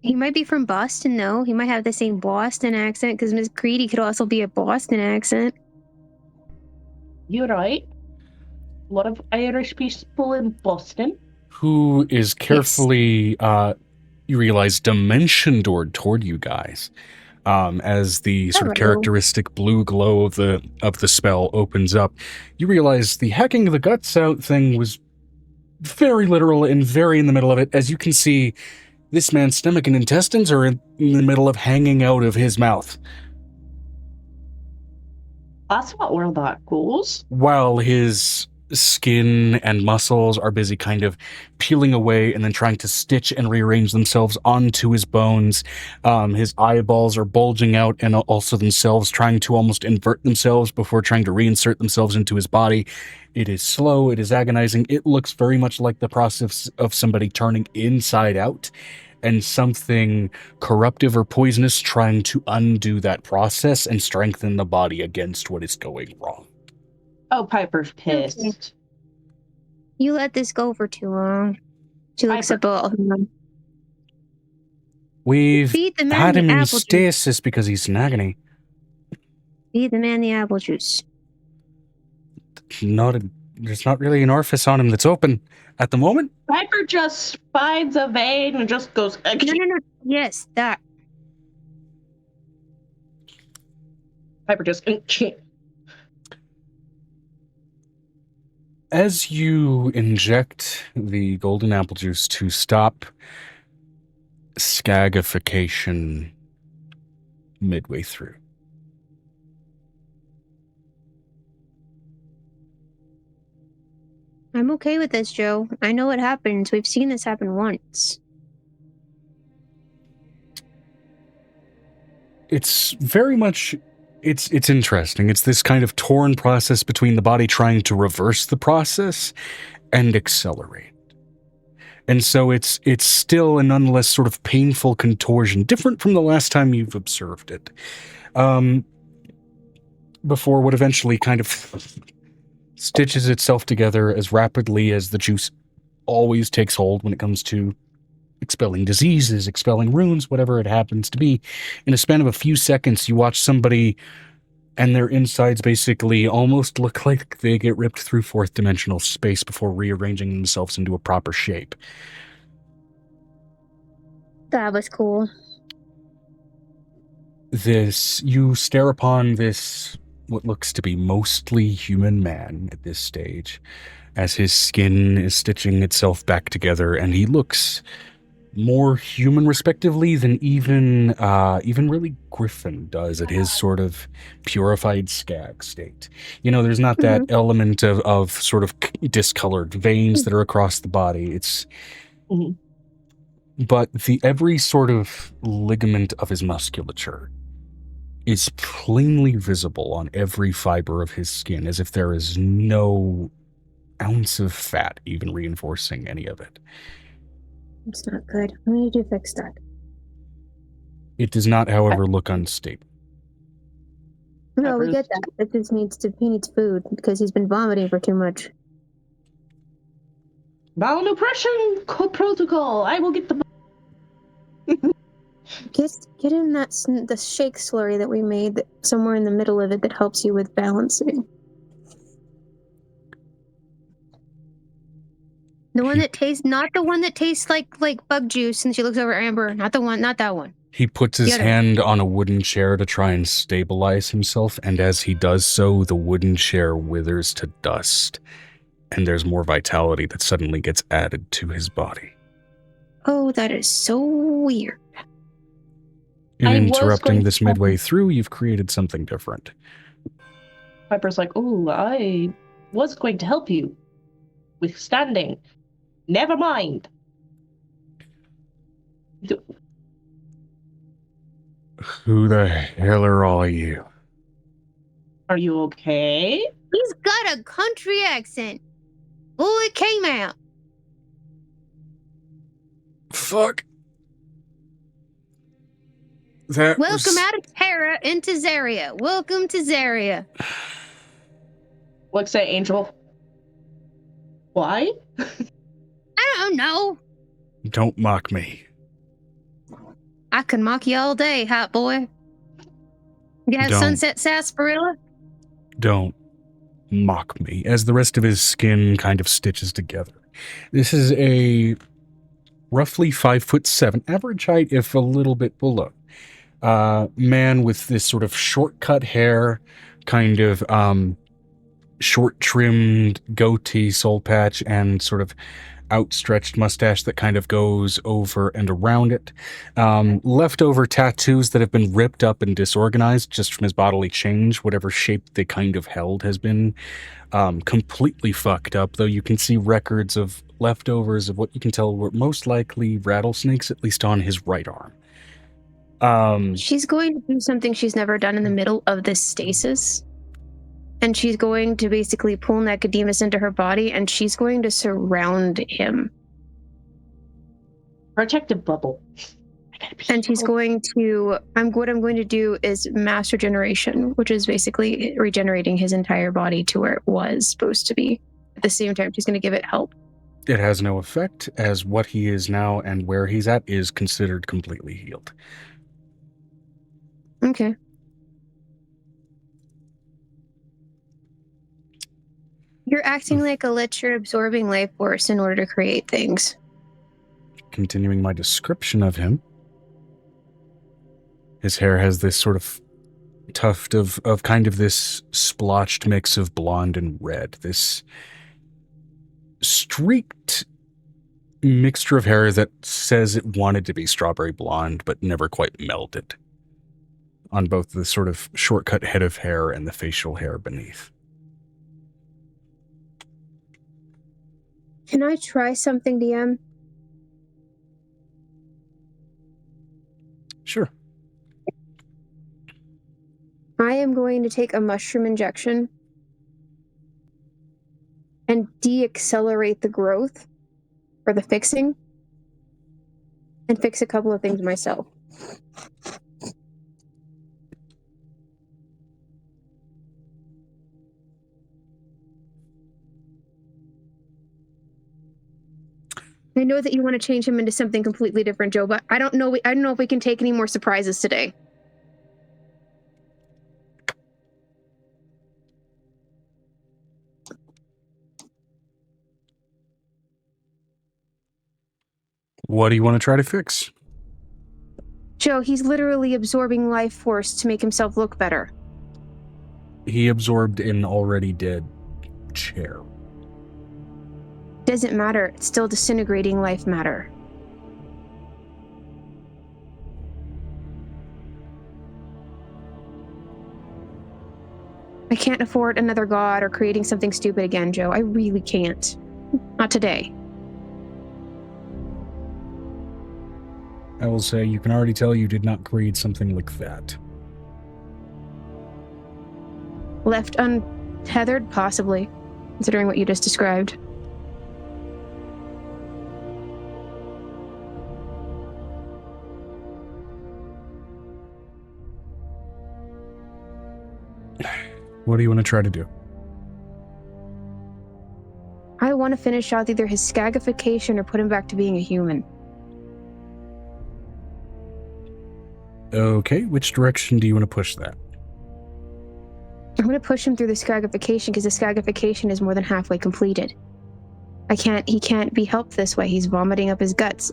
He might be from Boston, though. He might have the same Boston accent, because Miss Creedy could also be a Boston accent. You're right. A lot of Irish people in Boston. Who is carefully, you realize, dimension doored toward you guys. As the sort of Hello. characteristic blue glow of the spell opens up, you realize the hacking the guts out thing was very literal and very in the middle of it. As you can see, this man's stomach and intestines are in the middle of hanging out of his mouth, That's not where that goes. while his skin and muscles are busy kind of peeling away and then trying to stitch and rearrange themselves onto his bones. His eyeballs are bulging out and also themselves trying to almost invert themselves before trying to reinsert themselves into his body. It is slow, it is agonizing. It looks very much like the process of somebody turning inside out and something corruptive or poisonous trying to undo that process and strengthen the body against what is going wrong. Oh, Piper's pissed. You let this go for too long. She looks up at him. We've Feed the man had the him in apple juice. stasis because he's in agony. Feed the man the apple juice. There's not really an orifice on him that's open at the moment. Piper just finds a vein and just goes... No. Yes, that. Piper just... As you inject the golden apple juice to stop skagification midway through, I'm okay with this, Joe. I know what happens. We've seen this happen once. it's very much it's interesting. It's this kind of torn process between the body trying to reverse the process and accelerate. And so it's still a nonetheless sort of painful contortion, different from the last time you've observed it. Before what eventually kind of stitches itself together as rapidly as the juice always takes hold when it comes to expelling diseases, expelling runes, whatever it happens to be. In a span of a few seconds, you watch somebody and their insides basically almost look like they get ripped through fourth dimensional space before rearranging themselves into a proper shape. That was cool. You stare upon this, what looks to be mostly human man at this stage, as his skin is stitching itself back together, and he looks more human respectively than even really Griffin does at his sort of purified skag state. You know, there's not that element of sort of discolored veins that are across the body. It's but every sort of ligament of his musculature is plainly visible on every fiber of his skin, as if there is no ounce of fat even reinforcing any of it. It's not good. We need to fix that. It does not, however, look unstable. No, we get that. It just he needs food because he's been vomiting for too much. Malnutrition protocol. I will get the. Get in the shake slurry that we made somewhere in the middle of it that helps you with balancing. The one that tastes, not the one that tastes like bug juice, and she looks over at Amber. Not that one. He puts his hand on a wooden chair to try and stabilize himself, and as he does so, the wooden chair withers to dust, and there's more vitality that suddenly gets added to his body. Oh, that is so weird. In interrupting this midway through, you've created something different. Piper's like, oh, I was going to help you with standing. Never mind. Who the hell are all of you? Are you okay? He's got a country accent. Oh, it came out. Fuck. Welcome out of Terra into Zaria. Welcome to Zaria. Looks at Angel. Why? I don't know. Don't mock me. I can mock you all day, hot boy. You have sunset sarsaparilla? Don't mock me, as the rest of his skin kind of stitches together. This is a roughly 5'7", average height, if a little bit below. Man with this sort of short-cut hair, kind of short-trimmed goatee, soul patch, and sort of outstretched mustache that kind of goes over and around it. Leftover tattoos that have been ripped up and disorganized just from his bodily change. Whatever shape they kind of held has been completely fucked up, though you can see records of leftovers of what you can tell were most likely rattlesnakes, at least on his right arm. She's going to do something she's never done in the middle of this stasis. And she's going to basically pull Nicodemus into her body, and she's going to surround him. Protective bubble. And she's going to... what I'm going to do is mass regeneration, which is basically regenerating his entire body to where it was supposed to be. At the same time, she's going to give it help. It has no effect, as what he is now and where he's at is considered completely healed. Okay. You're acting like a lich. You're absorbing life force in order to create things. Continuing my description of him, his hair has this sort of tuft of kind of this splotched mix of blonde and red. This streaked mixture of hair that says it wanted to be strawberry blonde, but never quite melded on both the sort of shortcut head of hair and the facial hair beneath. Can I try something, DM? Sure. I am going to take a mushroom injection and de-accelerate the growth, for the fixing and fix a couple of things myself. I know that you want to change him into something completely different, Joe, but I don't know if we can take any more surprises today. What do you want to try to fix? Joe, he's literally absorbing life force to make himself look better. He absorbed an already dead chair. Doesn't matter. It's still disintegrating life matter. I can't afford another god or creating something stupid again, Joe. I really can't. Not today. I will say, you can already tell you did not create something like that. Left untethered? Possibly, considering what you just described. What do you want to try to do? I want to finish off either his skagification or put him back to being a human. Okay, which direction do you want to push that? I'm going to push him through the skagification because the skagification is more than halfway completed. He can't be helped this way. He's vomiting up his guts.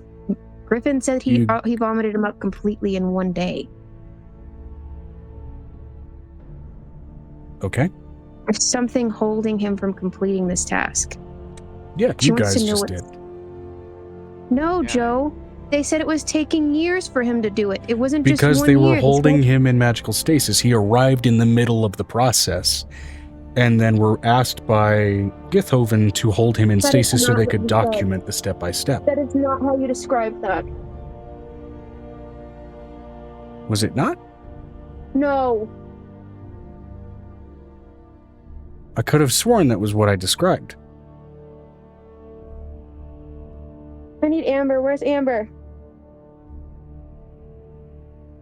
Griffin said he vomited him up completely in one day. Okay. There's something holding him from completing this task. Yeah, She you wants guys to know just what's- did. No, Yeah. Joe. They said it was taking years for him to do it. It wasn't just Because one they were year. holding him in magical stasis. He arrived in the middle of the process, and then were asked by 𝕲𝖊𝖓𝖓 to hold him in That is stasis so not they what could you said. document the step-by-step. That is not how you describe that. Was it not? No. I could have sworn that was what I described. I need Amber. Where's Amber?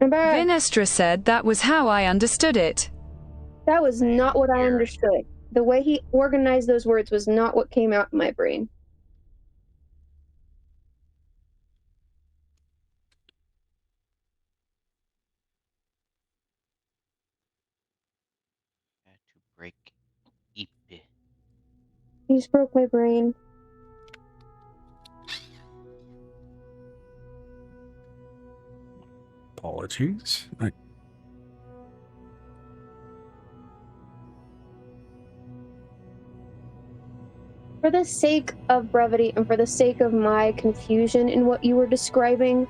Amber! 𝕲𝖊𝖓𝖓 said that was how I understood it. That was not what I Here. understood. The way he organized those words was not what came out in my brain. To break 𝖕𝖕. You just broke my brain. Apologies. For the sake of brevity and for the sake of my confusion in what you were describing,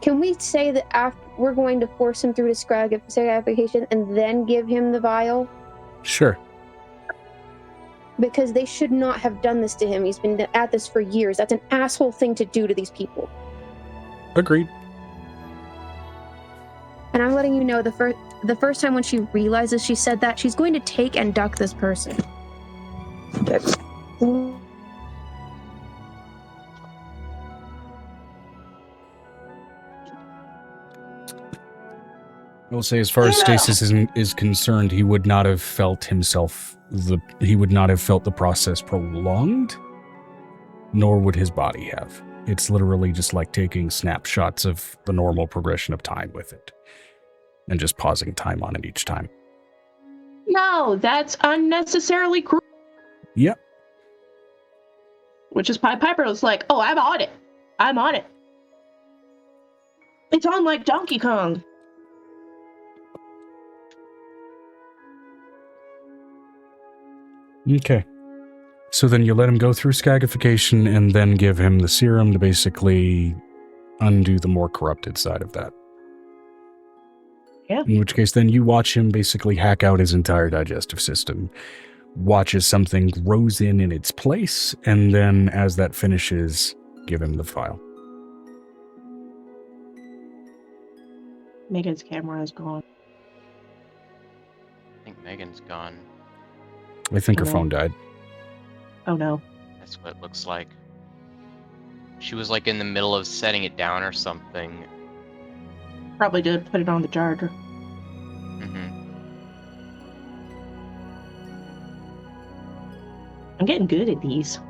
can we say that after we're going to force him through the skagification and then give him the vial? Sure. Because they should not have done this to him. He's been at this for years. That's an asshole thing to do to these people. Agreed. And I'm letting you know, the first time when she realizes she said that, she's going to take and duck this person. I will say, as far as stasis is concerned, he would not have felt the process prolonged, nor would his body have. It's literally just like taking snapshots of the normal progression of time with it, and just pausing time on it each time. No, that's unnecessarily cruel. Yep. Which is why Piper was like, oh, I'm on it. I'm on it. It's on like Donkey Kong. Okay. So then you let him go through skagification and then give him the serum to basically undo the more corrupted side of that. Yeah. In which case then you watch him basically hack out his entire digestive system, watch as something grows in its place, and then as that finishes, give him the file. Megan's camera is gone. I think Megan's gone. I think her Okay. phone died. Oh no. That's what it looks like. She was like in the middle of setting it down or something. Probably did put it on the charger. I'm getting good at these.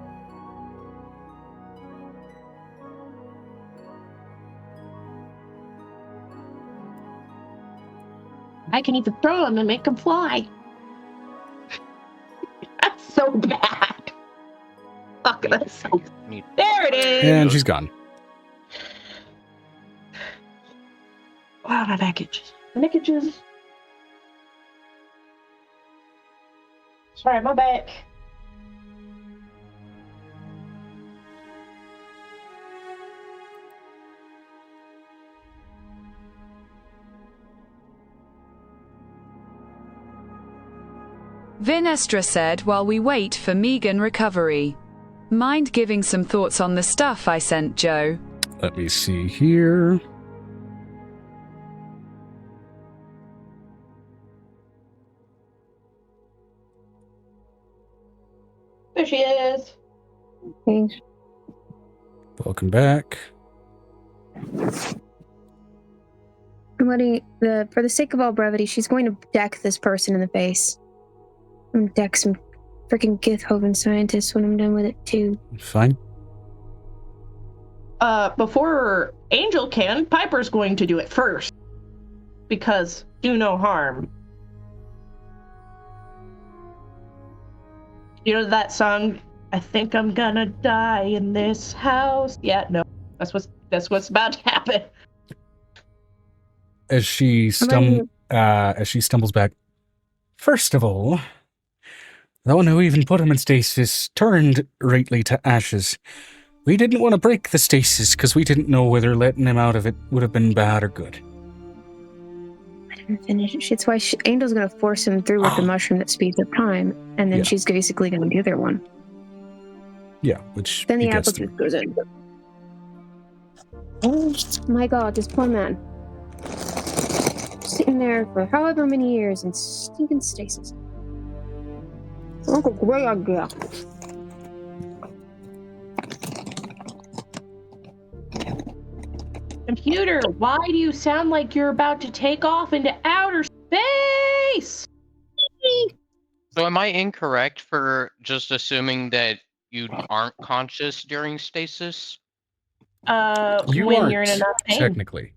I can even throw them and make them fly. That's so bad. Fuck, that's so... There it is! And she's gone. Wow, my back itches. My neck itches. Sorry, my back. Vinestra said while we wait for Megan recovery. Mind giving some thoughts on the stuff I sent Joe? Let me see here. There she is. Thanks. Welcome back. For the sake of all brevity, she's going to deck this person in the face. I'm gonna deck some freaking 𝕲𝖊𝖓𝖓 scientists when I'm done with it too. Fine. Before Angel can, Piper's going to do it first. Because do no harm. You know that song, I think I'm gonna die in this house? Yeah, no. That's what's about to happen. As she stumbles back, first of all, the one who even put him in stasis turned rightly to ashes. We didn't want to break the stasis because we didn't know whether letting him out of it would have been bad or good. I didn't finish it. It's why Angel's going to force him through with the mushroom that speeds up time, and then she's basically going to do the other one. Yeah, which then the apple juice goes in. Oh my god, this poor man. Sitting there for however many years in stinking stasis. That's a great idea. Computer, why do you sound like you're about to take off into outer space? So am I incorrect for just assuming that you aren't conscious during stasis? You when aren't, you're in enough pain. Technically.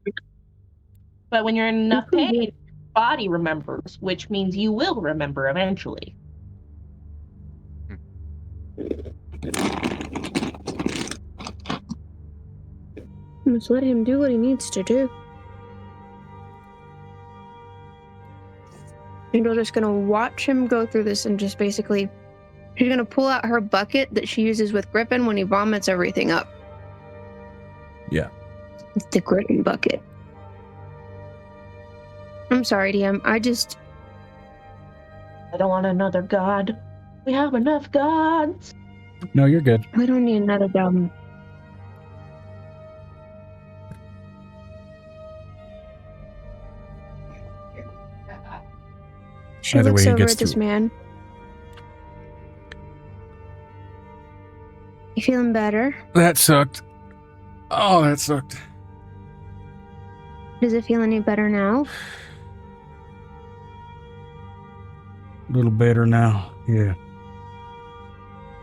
But when you're in enough pain, your body remembers, which means you will remember eventually. Just let him do what he needs to do. Angel's just gonna watch him go through this and just basically, she's gonna pull out her bucket that she uses with Griffin when he vomits everything up. Yeah. It's the Griffin bucket. I'm sorry, DM. I don't want another god. We have enough gods. No, you're good. We don't need another dumb. She Either looks way, he over gets at this through. man. You feeling better? That sucked. Oh, that sucked. Does it feel any better now? A little better now, yeah.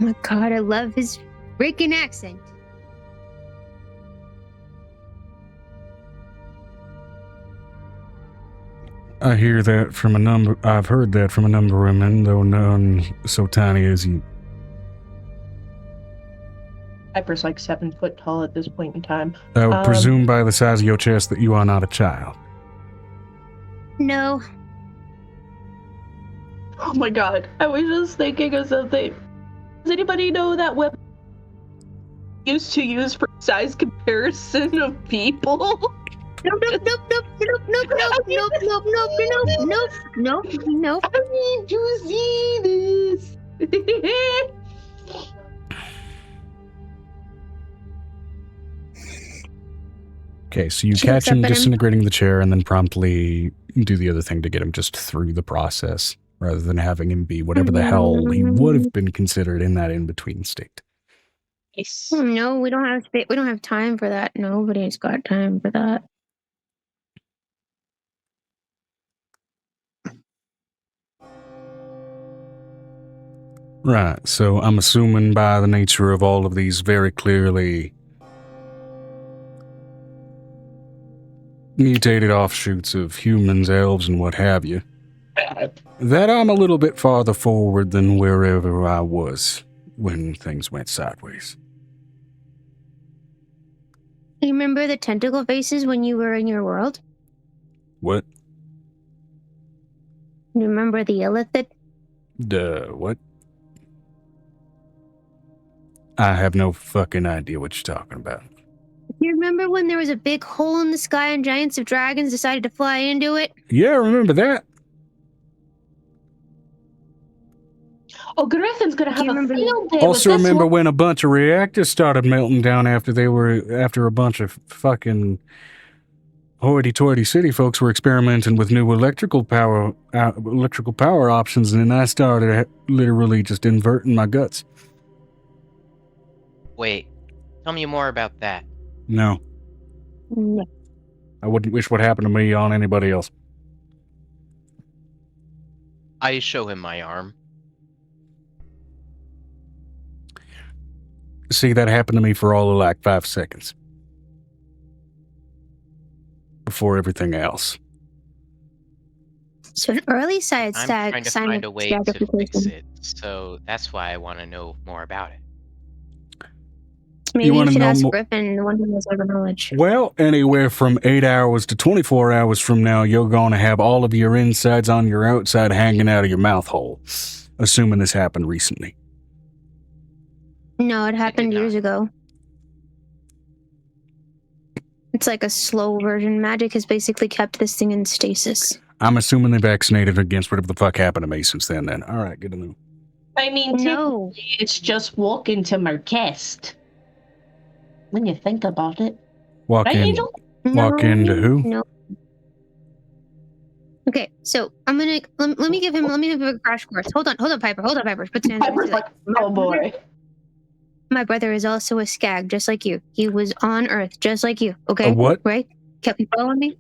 Oh my god, I love his freaking accent. I hear that from I've heard that from a number of women, though none so tiny as you. Piper's like 7 foot tall at this point in time. I would presume by the size of your chest that you are not a child. No. Oh my god, I was just thinking of something. Does anybody know that web used to use for size comparison of people? Nope, nope, nope, nope, nope, nope, nope, nope, nope, nope, nope, nope, nope. I need to see this. Okay, so you She catch looks up him at him. disintegrating the chair and then promptly do the other thing to get him just through the process, rather than having him be whatever the hell he would have been considered in that in-between state. Nice. No, we don't have we don't have time for that. Nobody's got time for that. Right, so I'm assuming by the nature of all of these very clearly mutated offshoots of humans, elves, and what have you, that I'm a little bit farther forward than wherever I was when things went sideways. You remember the tentacle faces when you were in your world? What? You remember the illithid? What? I have no fucking idea what you're talking about. You remember when there was a big hole in the sky and giants of dragons decided to fly into it? Yeah, I remember that. Oh, Griffin's gonna have a field day Also with this remember one. when a bunch of reactors started melting down after a bunch of fucking hoity-toity city folks were experimenting with new electrical power options, and then I started literally just inverting my guts. Wait, tell me more about that. No, No. I wouldn't wish what happened to me on anybody else. I show him my arm. See, that happened to me for all of like 5 seconds. Before everything else. So an early side I'm stag trying to sign find of a way to fix stagnification. it, so that's why I want to know more about it. Maybe You you wanna should know ask more- Griffin, the one who has over knowledge. Well, anywhere from 8 hours to 24 hours from now, you're going to have all of your insides on your outside hanging out of your mouth hole. Assuming this happened recently. No, it happened not. years ago. It's like a slow version. Magic has basically kept this thing in stasis. I'm assuming they vaccinated against whatever the fuck happened to me since then. All right, good to know. I mean, No. typically it's just walk into Marquest. When you think about it. Walk Right, in. Angel? Walk into who? No. Okay, so I'm gonna let me give him a crash course. Hold on, Piper. Put your hands I was like, oh boy. My brother is also a skag, just like you. He was on Earth, just like you. Okay. A what? Right? Kept you following me?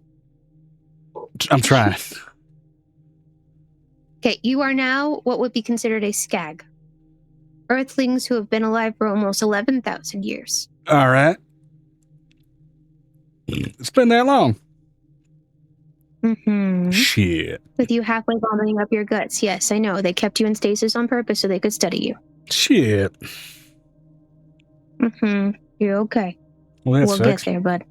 I'm trying. Okay, you are now what would be considered a skag. Earthlings who have been alive for almost 11,000 years. All right. It's been that long. Mm-hmm. Shit. With you halfway vomiting up your guts. Yes, I know. They kept you in stasis on purpose so they could study you. Shit. Mm-hmm. You're okay. Well, that We'll sucks. get there, bud.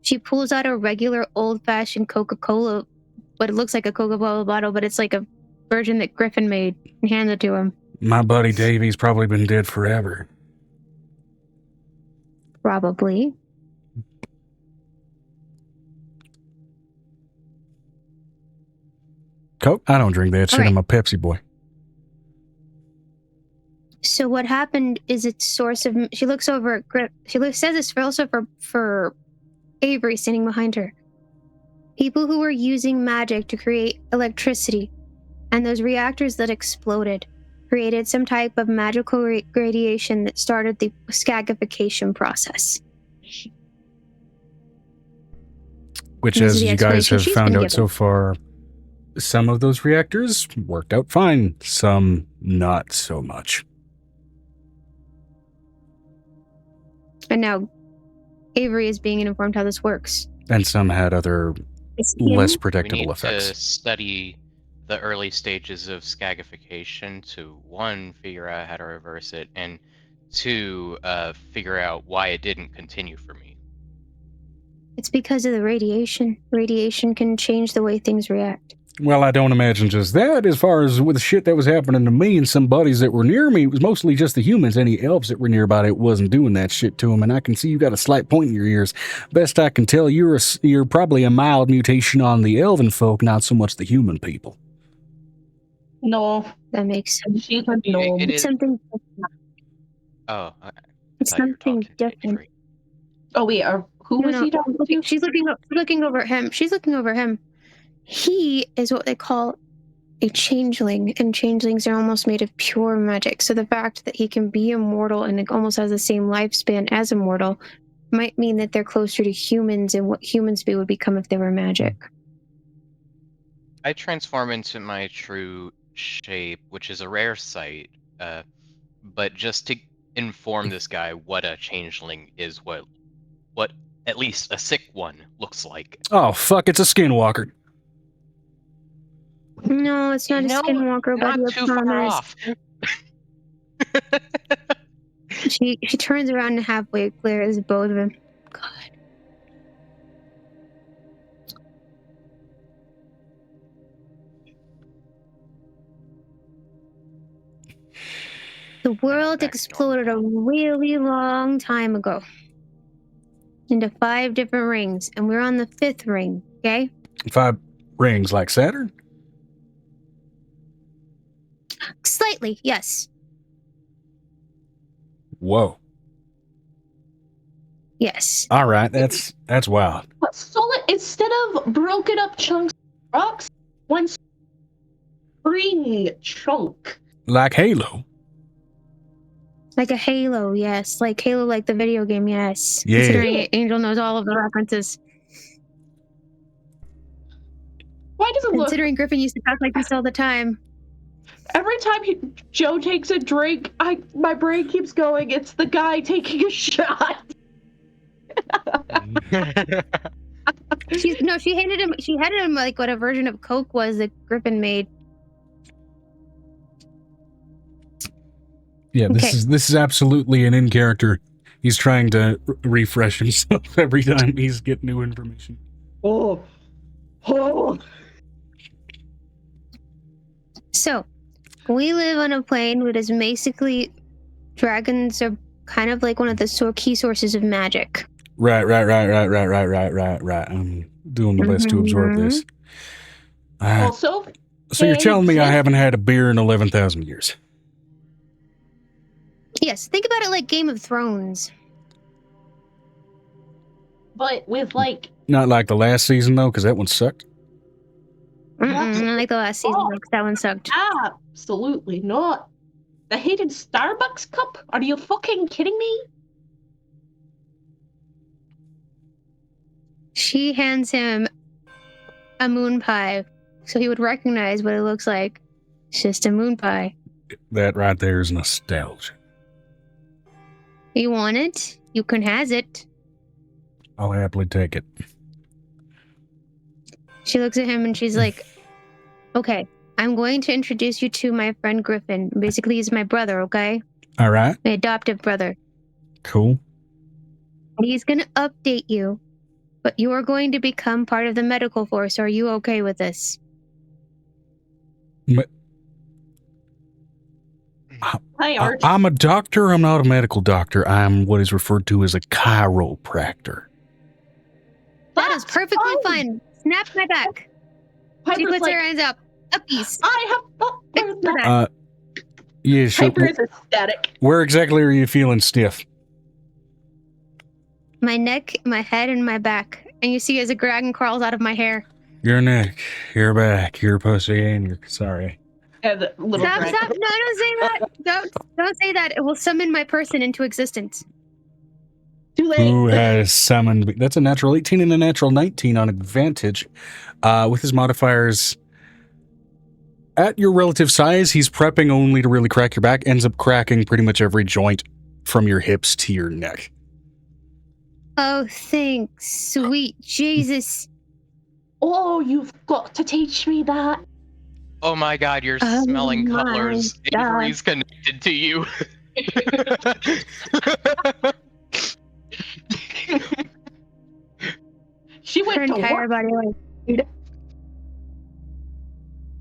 She pulls out a regular old-fashioned Coca-Cola, but it looks like a Coca-Cola bottle, but it's like a version that Griffin made, and hands it to him. My buddy Davey's probably been dead forever. Probably. Coke? I don't drink that shit. All right. I'm a Pepsi boy. So what happened is its source of. She looks over at Griff. Says it's also for Avery standing behind her. People who were using magic to create electricity, and those reactors that exploded created some type of magical radiation that started the skagification process. Which, This is as the you guys explanation have she's found been out so far, some of those reactors worked out fine. Some not so much. And now Avery is being informed how this works. And some had other less We predictable need effects. to study the early stages of skagification to, one, figure out how to reverse it, and two, figure out why it didn't continue for me. It's because of the radiation. Radiation can change the way things react. Well, I don't imagine just that. As far as with the shit that was happening to me and some buddies that were near me, it was mostly just the humans. Any elves that were nearby, it wasn't doing that shit to them. And I can see you got a slight point in your ears. Best I can tell, you're probably a mild mutation on the elven folk, not so much the human people. No. That makes sense. She's a gnome. It It's is. something. Oh, It's thought you were something talking to different. Avery. Oh wait, who was he talking to? She's looking over him. She's looking over him. He is what they call a changeling, and changelings are almost made of pure magic. So the fact that he can be immortal and it almost has the same lifespan as immortal might mean that they're closer to humans and what humans would become if they were magic. I transform into my true shape, which is a rare sight. But just to inform this guy what a changeling is, what at least a sick one looks like. Oh, fuck, it's a skinwalker. No, it's not a skinwalker, not buddy. too far off. She turns around and halfway glares at both of them. God. The world exploded a really long time ago into 5 different rings, and we're on the 5th ring, okay? 5 rings like Saturn? Slightly, yes. Whoa. Yes. All right, that's wild. But solid, instead of broken up chunks of rocks, one spring chunk. Like Halo. Like a Halo, yes. Like Halo, like the video game, yes. Yeah. Considering Angel knows all of the references. Why does it look? Considering Griffin used to talk like this all the time. Every time Joe takes a drink, my brain keeps going. It's the guy taking a shot. She handed him. She handed him like what a version of Coke was that Griffin made. Yeah, this is absolutely an in character. He's trying to refresh himself every time he's getting new information. Oh. So, we live on a plane that is basically dragons are kind of like one of the key sources of magic. Right. I'm doing my best to absorb this. Also, so you're telling me I haven't had a beer in 11,000 years? Yes, think about it like Game of Thrones. But with like... Not like the last season, though, because that one sucked. Not like the last season, because that one sucked. Absolutely not. The hated Starbucks cup? Are you fucking kidding me? She hands him a moon pie, so he would recognize what it looks like. It's just a moon pie. That right there is nostalgia. You want it? You can has it. I'll happily take it. She looks at him and she's like, okay, I'm going to introduce you to my friend Griffin. Basically, he's my brother, okay? All right. My adoptive brother. Cool. He's going to update you, but you are going to become part of the medical force. Are you okay with this? I'm a doctor. I'm not a medical doctor. I'm what is referred to as a chiropractor. That is perfectly fine. Snap my back. She puts her hands up. Uppies. I have... Yeah, sure. Piper is ecstatic. Where exactly are you feeling stiff? My neck, my head, and my back. And you see as a dragon crawls out of my hair. Your neck, your back, your pussy, and your... Sorry. Yeah, the little Stop. No, don't say that. Don't say that. It will summon my person into existence. Too late. Who has summoned... That's a natural 18 and a natural 19 on advantage. With his modifiers... At your relative size, he's prepping only to really crack your back. Ends up cracking pretty much every joint from your hips to your neck. Oh, thanks. Sweet Jesus. Oh, you've got to teach me that. Oh my god, you're smelling colors. Avery's connected to you. She went to entire work. body like,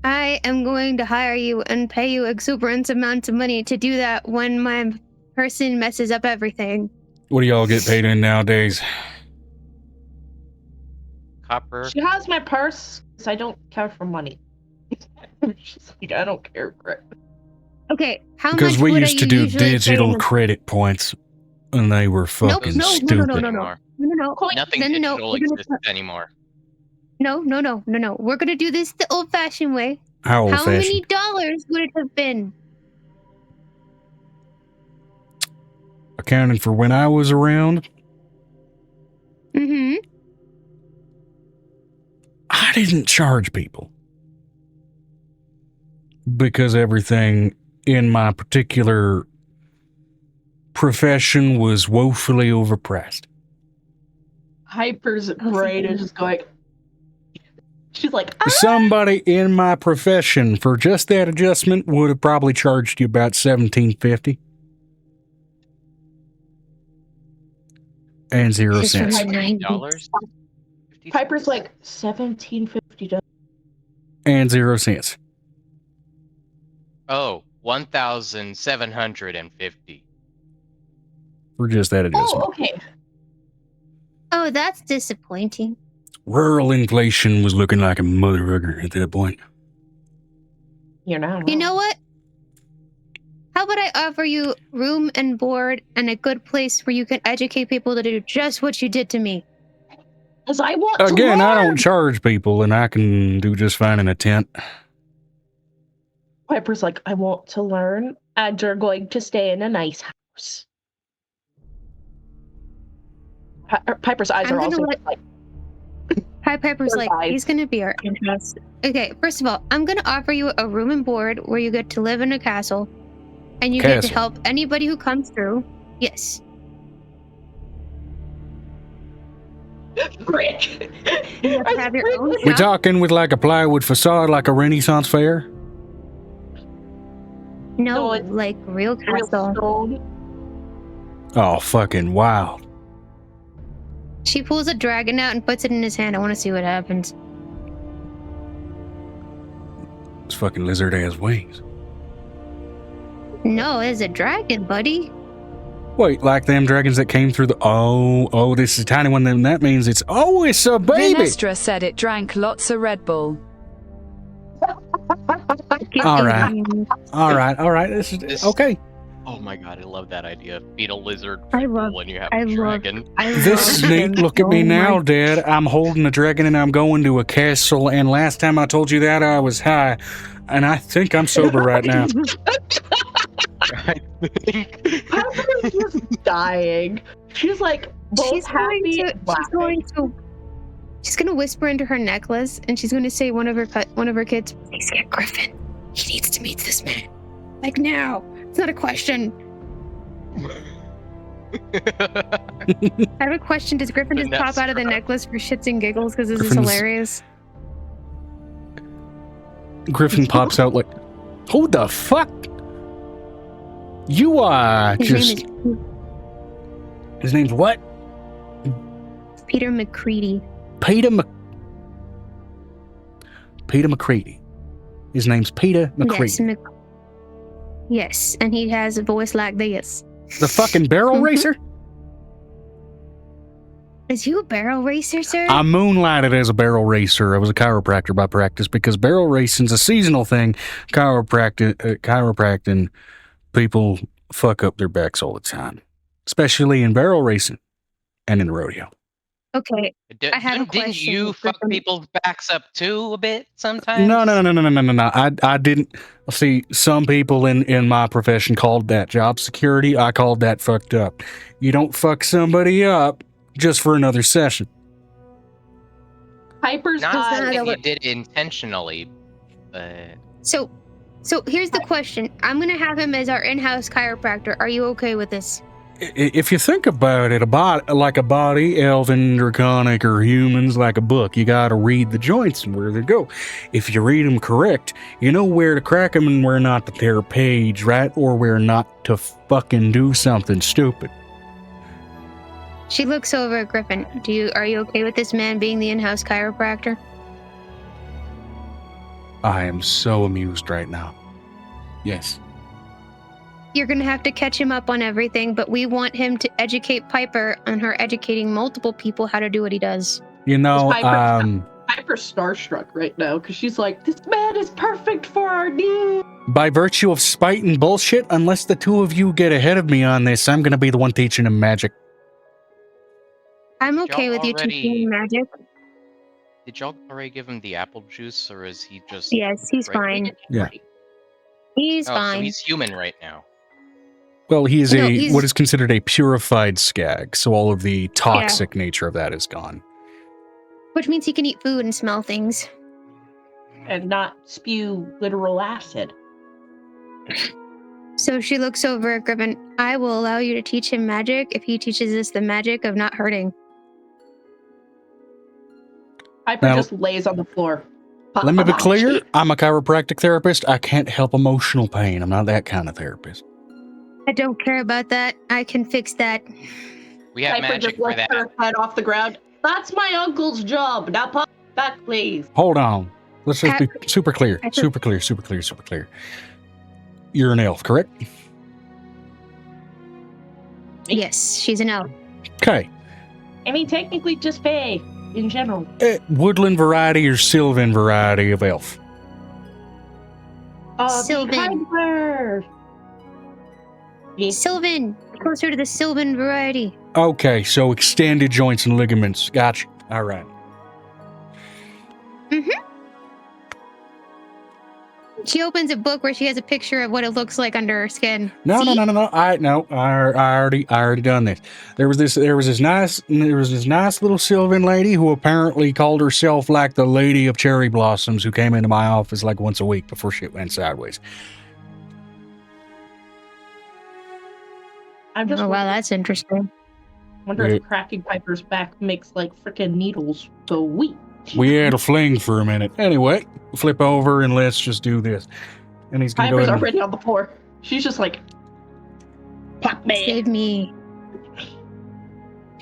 I am going to hire you and pay you exuberant amounts of money to do that when my person messes up everything. What do y'all get paid in nowadays? Copper. She has my purse, so I don't care for money. She's like, I don't care for it. Okay, how much Because we would used I to do usually digital pay? credit points, and they were fucking stupid. No. Nothing No. digital exists anymore. No. We're gonna do this the old-fashioned way. How old How many fashioned? dollars would it have been? Accounting for when I was around, Mm-hmm. I didn't charge people. Because everything in my particular profession was woefully overpriced. Hyper's brain is just going. She's like, Somebody in my profession for just that adjustment would have probably charged you about $17.50 and 0 This is from cents the 90s. $90? Piper's like $17.50. and 0 cents. Oh, 1,750. For just that adjustment. Oh, okay. Oh, that's disappointing. Rural inflation was looking like a motherfucker at that point. You're not. You know what? How about I offer you room and board and a good place where you can educate people to do just what you did to me? Because I want Again, to I learn. don't charge people, and I can do just fine in a tent. Piper's like, I want to learn, and you're going to stay in a nice house. Piper's eyes I'm are gonna also let- like, Hi, Piper's Your like, eyes. he's gonna be our interest. Okay, first of all, I'm gonna offer you a room and board where you get to live in a castle, and you get to Castle. help anybody who comes through. Yes. Frick. You have to have your own We shop. talking with like a plywood facade, like a Renaissance fair? No, No, it's like real Real castle. stone. Oh, fucking wild. She pulls a dragon out and puts it in his hand. I want to see what happens. It's fucking lizard ass wings. No, it's a dragon, buddy. Wait, like them dragons that came through the... Oh, this is a tiny one, then that means it's... Oh, it's a baby! Vinestra said it drank lots of Red Bull. All right. This is... This- Okay. Oh my god, I love that idea. Feed a lizard I love- when you have I a love- dragon. This is neat. Look at me now, Dad. I'm holding a dragon and I'm going to a castle, and last time I told you that I was high, and I think I'm sober right now. I think. Piper's just dying. She's like, both She's going happy to. and laughing. She's gonna whisper into her necklace, and she's gonna say one of her kids, "Please get Griffin. He needs to meet this man. Like now. It's not a question. I have a question. Does Griffin just pop out of the necklace for shits and giggles because this is Griffin's- hilarious? Griffin pops out like, who the fuck? You are His just... name His name's what? is Peter McCready. Peter McCready. His name's Peter McCready. Yes, and he has a voice like this. The fucking barrel Mhm. racer? Is you a barrel racer, sir? I moonlighted as a barrel racer. I was a chiropractor by practice because barrel racing's a seasonal thing. Chiropractic people fuck up their backs all the time, especially in barrel racing and in the rodeo. Okay, I have a Didn't question, you fuck Griffin. people's backs up too a bit sometimes? No. I didn't. See, some people in my profession called that job security. I called that fucked up. You don't fuck somebody up just for another session. Piper's Not eyes. if you did it intentionally, but so here's the question. I'm gonna have him as our in-house chiropractor. Are you okay with this? If you think about it, like a body, elven, draconic, or humans, like a book, you gotta read the joints and where they go. If you read them correct, you know where to crack them and where not to tear a page, right? Or where not to fucking do something stupid. She looks over at Griffin. Are you okay with this man being the in-house chiropractor? I am so amused right now. Yes. You're gonna have to catch him up on everything, but we want him to educate Piper on her educating multiple people how to do what he does. You know, Piper's starstruck right now because she's like, this man is perfect for our needs. by virtue of spite and bullshit, unless the two of you get ahead of me on this, I'm gonna be the one teaching him magic. I'm Did okay y'all with you teaching already- magic. Did y'all already give him the apple juice, or is he just? Yes, he's Right. fine. Yeah. He's Oh, fine. so he's human right now. Well, he is No, a he's- what is considered a purified skag, so all of the toxic nature of that is gone. Which means he can eat food and smell things. And not spew literal acid. So she looks over at Griffin. I will allow you to teach him magic if he teaches us the magic of not hurting. Piper Now- just lays on the floor. Let me be clear, I'm a chiropractic therapist. I can't help emotional pain. I'm not that kind of therapist. I don't care about that. I can fix that. We have Piper magic just for lifts that. her head off the ground. That's my uncle's job. Now pop back, please. Hold on. Let's just be super clear. Pat- Super clear, super clear, super clear. You're an elf, correct? Yes, she's an elf. Okay. I mean, technically just Fae in general. Woodland variety or Sylvan variety of elf? Sylvan. Sylvan. Sylvan. Closer to the Sylvan variety. Okay, so extended joints and ligaments. Gotcha. All right. She opens a book where she has a picture of what it looks like under her skin. No. See? I already done this. There was this nice little Sylvan lady who apparently called herself like the Lady of Cherry Blossoms, who came into my office like once a week before shit went sideways. I'm just Oh, wow, that's interesting. wonder if cracking Piper's back makes like freaking needles go weak. We had a fling for a minute. Anyway, flip over and let's just do this. And he's gonna go Piper's ahead and, already on the floor. She's just like, pop me. Save me.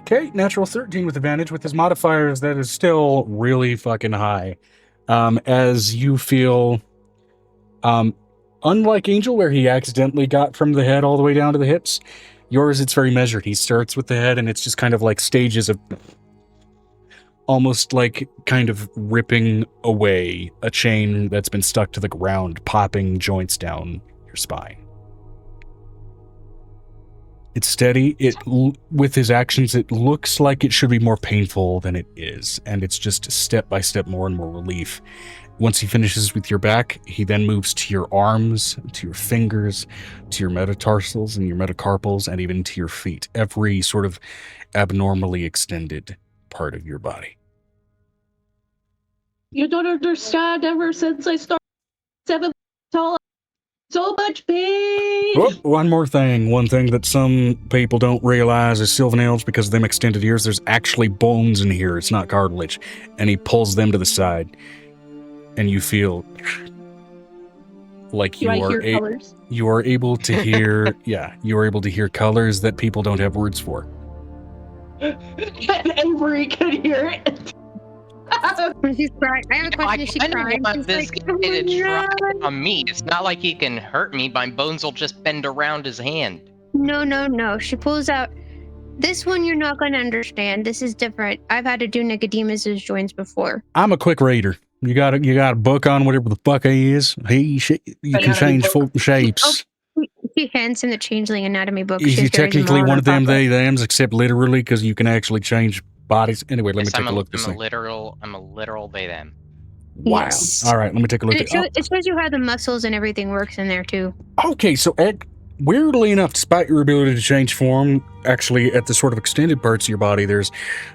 Okay, natural 13 with advantage with his modifiers. That is still really fucking high. As you feel, unlike Angel, where he accidentally got from the head all the way down to the hips, yours, it's very measured. He starts with the head and it's just kind of like stages of almost like kind of ripping away a chain that's been stuck to the ground, popping joints down your spine. It's steady. With his actions, it looks like it should be more painful than it is, and it's just step by step more and more relief. Once he finishes with your back, he then moves to your arms, to your fingers, to your metatarsals and your metacarpals, and even to your feet. Every sort of abnormally extended part of your body. You don't understand. Ever since I started 7 tall, so much pain. Oh, one more thing. One thing that some people don't realize is Sylvan elves, because of them extended ears, there's actually bones in here. It's not cartilage. And he pulls them to the side. And you feel like you are colors? You are able to hear you are able to hear colors that people don't have words for. Avery could hear it. She's crying. I have a question. Is she crying? want She's this like, guy "Oh my to try God." on me. It's not like he can hurt me. My bones will just bend around his hand. No. She pulls out. This one you're not going to understand. This is different. I've had to do Nicodemus's joints before. I'm a quick reader. You got a book on whatever the fuck he is. You can change full shapes. She hands him the Changeling Anatomy book. Is She he has very technically small one of them pocket. they-thems, except literally because you can actually change bodies? Anyway, let me Yes, take a look at this I'm thing. a literal they them. Wow. Yes. All right, let me take a look And at it shows you how the muscles and everything works in there too. Okay, so weirdly enough, despite your ability to change form, actually at the sort of extended parts of your body, there's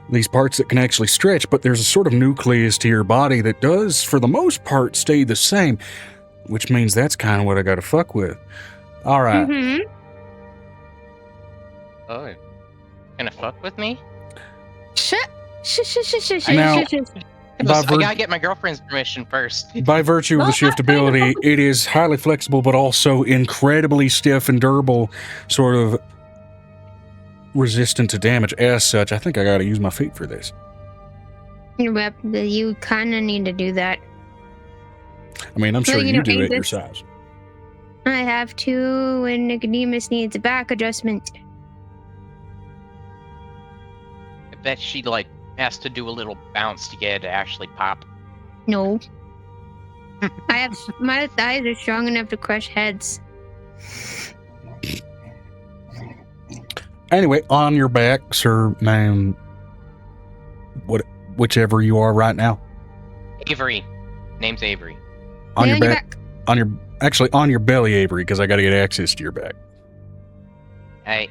these parts that can actually stretch, but there's a sort of nucleus to your body that does, for the most part, stay the same, which means that's kind of what I got to fuck with. All right. Mm-hmm. Oh, gonna fuck with me? Shut. Now- By I gotta get my girlfriend's permission first. By virtue of the shift ability, it is highly flexible, but also incredibly stiff and durable, sort of resistant to damage. As such, I think I got to use my feet for this. Yep, you kind of need to do that. I mean, I'm sure Well, you know, do at your Angus, size. I have to when Nicodemus needs a back adjustment. I bet she has to do a little bounce to get it to actually pop. No. My thighs are strong enough to crush heads. Anyway, on your back, sir, ma'am, whichever you are right now. Avery. Name's Avery. On Lay your back. Actually, on your belly, Avery, because I got to get access to your back. Hey.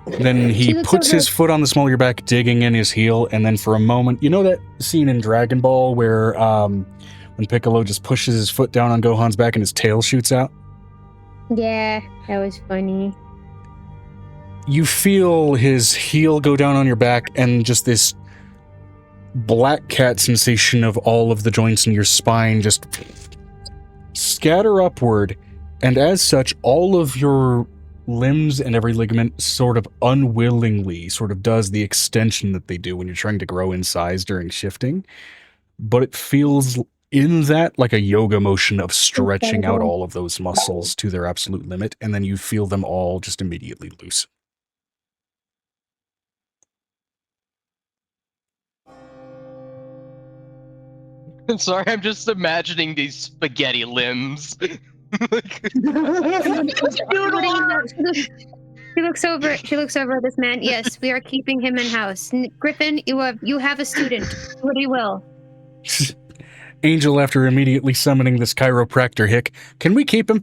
Then he She looks puts over- his foot on the small of your back, digging in his heel, and then for a moment, you know that scene in Dragon Ball where when Piccolo just pushes his foot down on Gohan's back and his tail shoots out? Yeah, that was funny. You feel his heel go down on your back, and just this black cat sensation of all of the joints in your spine just scatter upward, and as such, all of your limbs and every ligament sort of unwillingly sort of does the extension that they do when you're trying to grow in size during shifting. But it feels in that like a yoga motion of stretching out all of those muscles to their absolute limit, and then you feel them all just immediately loose. Sorry, I'm just imagining these spaghetti limbs. She looks over. She looks over at this man. Yes, we are keeping him in house. Griffin, you have a student. Do what he will. Angel, after immediately summoning this chiropractor hick, can we keep him?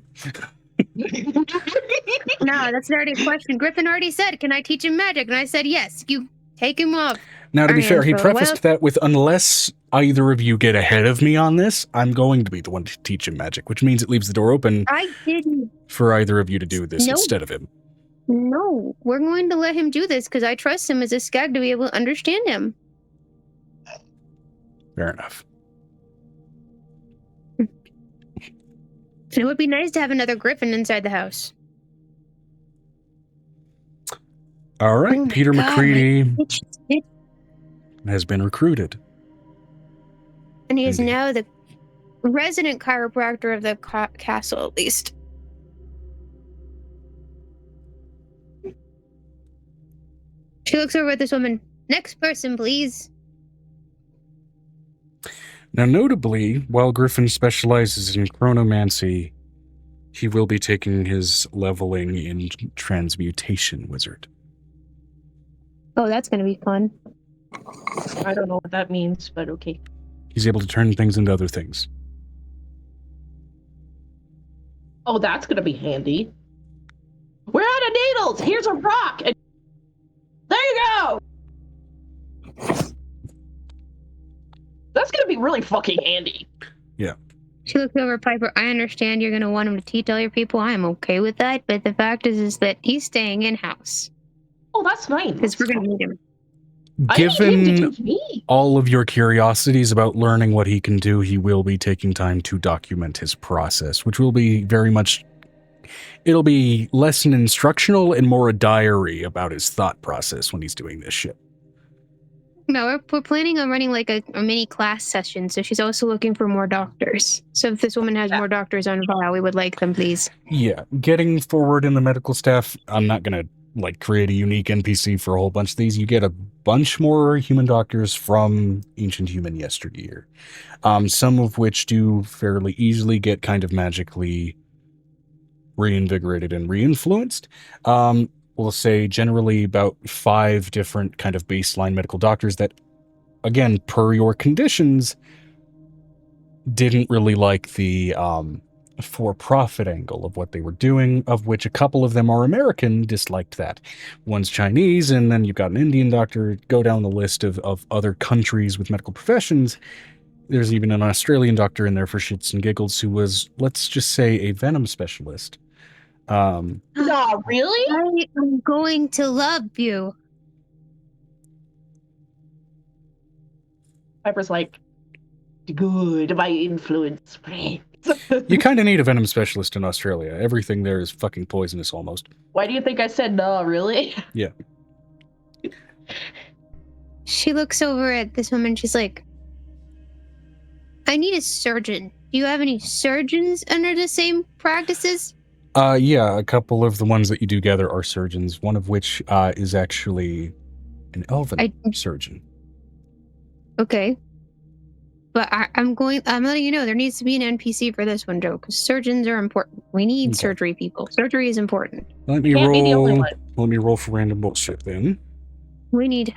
No, that's already a question. Griffin already said, "Can I teach him magic?" And I said, "Yes." You take him off. Now, to be fair, he Angel, prefaced that with, unless either of you get ahead of me on this, I'm going to be the one to teach him magic, which means it leaves the door open I didn't. for either of you to do this No. instead of him. No, we're going to let him do this because I trust him as a skag to be able to understand him. Fair enough. And it would be nice to have another Griffin inside the house. All right, Oh my Peter God, McCready It- has been recruited. And he is Indeed. now the resident chiropractor of the castle, at least. She looks over at this woman. Next person, please. Now, notably, while Griffin specializes in chronomancy, he will be taking his leveling in transmutation wizard. Oh, that's going to be fun. I don't know what that means, but okay. He's able to turn things into other things. Oh, that's gonna be handy. We're out of needles! Here's a rock! And there you go! That's gonna be really fucking handy. She looks over at Piper. I understand you're going to want him to teach all your people. I am okay with that. But the fact is that he's staying in-house. Oh, that's nice. Because we're going to need him. I need him to Given teach me. all of your curiosities about learning what he can do, he will be taking time to document his process, which will be very much... It'll be less an instructional and more a diary about his thought process when he's doing this shit. No, we're planning on running like a mini class session. So she's also looking for more doctors. So if this woman has more doctors on file, we would like them, please. Yeah, getting forward in the medical staff, I'm not going to create a unique NPC for a whole bunch of these. You get a bunch more human doctors from Ancient Human yesteryear. Some of which do fairly easily get kind of magically reinvigorated and reinfluenced. We'll say generally about 5 different kind of baseline medical doctors that, again, per your conditions, didn't really like the for-profit angle of what they were doing, of which a couple of them are American, disliked that. One's Chinese, and then you've got an Indian doctor. Go down the list of other countries with medical professions. There's even an Australian doctor in there for shits and giggles who was, let's just say, a venom specialist. No, really? I am going to love you. Piper's like, good, my influence spreads. You kind of need a venom specialist in Australia. Everything there is fucking poisonous almost. Why do you think I said no, really? Yeah. She looks over at this woman. She's like, I need a surgeon. Do you have any surgeons under the same practices? Yeah, a couple of the ones that you do gather are surgeons, one of which is actually an elven surgeon. Okay. But I'm letting you know, there needs to be an NPC for this one, Joe, because surgeons are important. We need surgery people. Surgery is important. Let me Can't be the only roll. one. Let me roll for random bullshit then. We need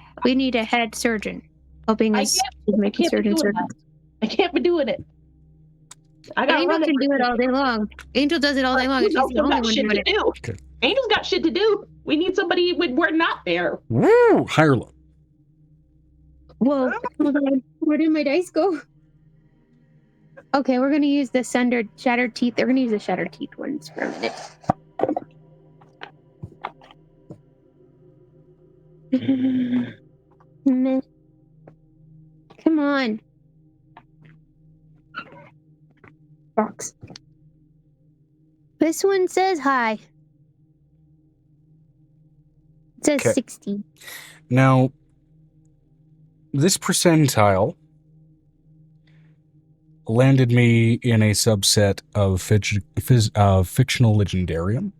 a head surgeon. helping I us can't make be surgeon. doing that. I can't be doing it. I got Angel can do it all day long. Angel does it all day long. He's She's the also only got one shit doing to it. do. Okay. Angel's got shit to do. We need somebody when we're not there. Woo! High or low? Whoa, hold on. Where did my dice go? Okay, we're gonna use the shattered teeth. They're gonna use the shattered teeth ones for a minute. Come on. Box. This one says hi. It says Okay. 60. Now, this percentile landed me in a subset of fictional legendarium.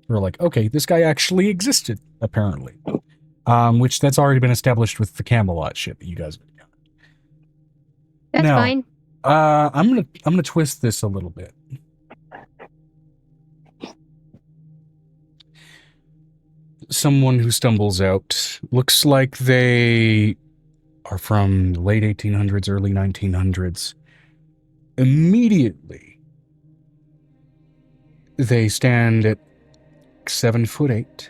We're like, okay, this guy actually existed, apparently. Which that's already been established with the Camelot shit that you guys have done. That's Now, fine. I'm gonna twist this a little bit. Someone who stumbles out looks like they are from the late 1800s, early 1900s. Immediately, they stand at 7'8".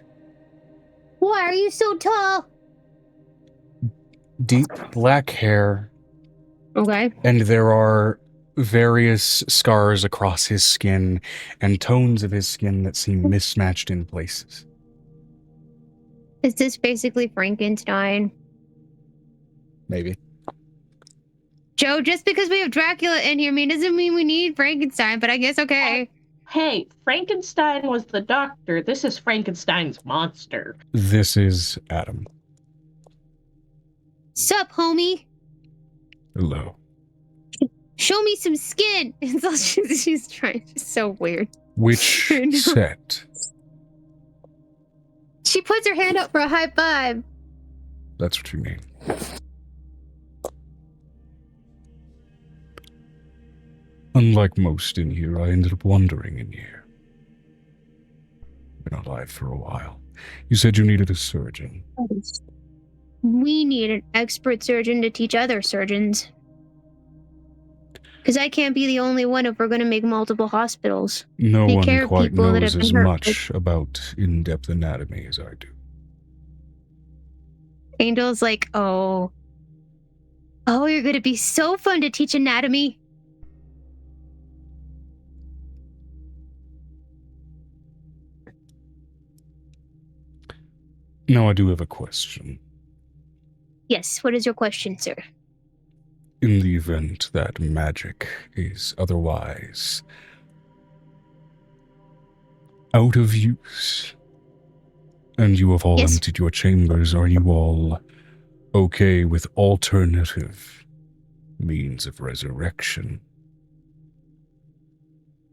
Why are you so tall? Deep black hair, Okay. and there are various scars across his skin and tones of his skin that seem mismatched in places. Is this basically Frankenstein? Maybe. Joe, just because we have Dracula in here doesn't mean we need Frankenstein, but I guess okay. Hey, Frankenstein was the doctor. This is Frankenstein's monster. This is Adam. Sup, homie? Hello. Show me some skin. It's all she's trying. It's so weird. Which I know. set? She puts her hand up for a high five. That's what you mean. Unlike most in here, I ended up wandering in here. Been alive for a while. You said you needed a surgeon. We need an expert surgeon to teach other surgeons. Because I can't be the only one if we're going to make multiple hospitals. No Take one care of quite people that knows have as been hurt. much about in-depth anatomy as I do. Angel's like, oh, you're going to be so fun to teach anatomy. Now I do have a question. Yes, what is your question, sir? In the event that magic is otherwise out of use, and you have all Yes. emptied your chambers, are you all okay with alternative means of resurrection?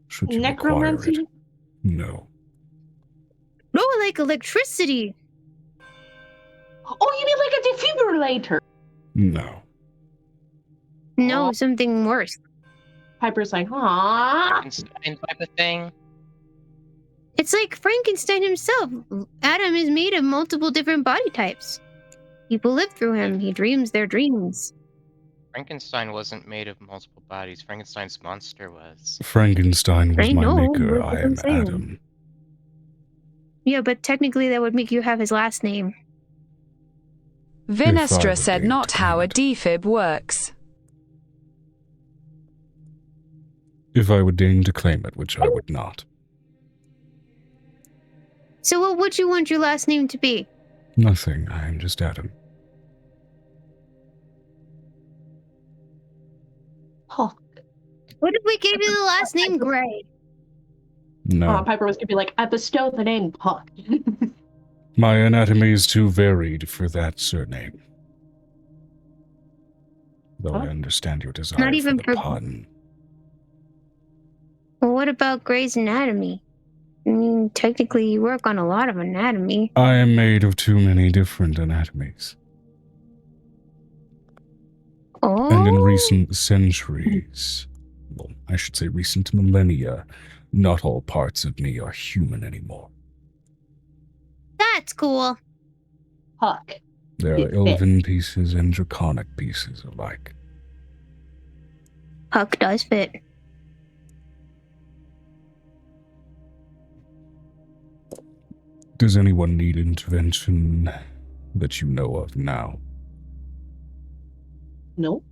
Should you require Necromancy? it? No. No, like electricity. Oh, you mean like a defibrillator? No. No, Oh. something worse. Piper's like, "Aww." Frankenstein type of thing. It's like Frankenstein himself. Adam is made of multiple different body types. People live through him. He dreams their dreams. Frankenstein wasn't made of multiple bodies. Frankenstein's monster was. Frankenstein was I my know, maker. that's what I I'm am saying. Adam. Yeah, but technically that would make you have his last name. Vinestra would said deign not to how claim a it. defib works. If I would deign to claim it, which I would not. So what would you want your last name to be? Nothing. I am just Adam. Oh, What if we gave you the last name Gray? No. Piper was gonna be like, I bestow the name Puck. My anatomy is too varied for that surname. Though I Huh? understand your desire Not even for the for- pun. Well, what about Gray's Anatomy? I mean, technically you work on a lot of anatomy. I am made of too many different anatomies. Oh, And in recent centuries, well, I should say recent millennia, not all parts of me are human anymore. that's cool. Puck. There are elven pieces and draconic pieces alike. Puck does fit. Does anyone need intervention that you know of now? No.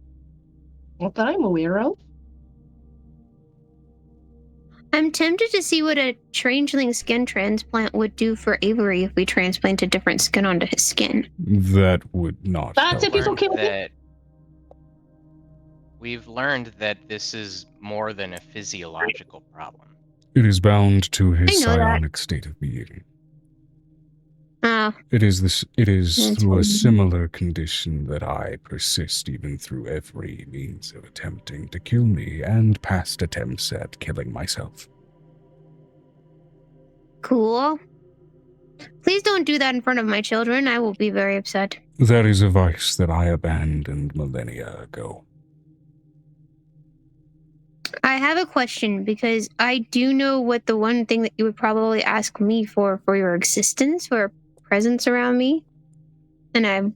Not that I'm aware of. I'm tempted to see what a changeling skin transplant would do for Avery if we transplanted different skin onto his skin. That would not That's help. if he's okay with it. We've learned that this is more than a physiological problem. It is bound to his I know that. psionic state of being. Ah, It is That's through a fine. similar condition that I persist even through every means of attempting to kill me and past attempts at killing myself. cool. Please don't do that in front of my children. I will be very upset. That is a vice that I abandoned millennia ago. I have a question because I do know what the one thing that you would probably ask me for your existence, for a presence around me. And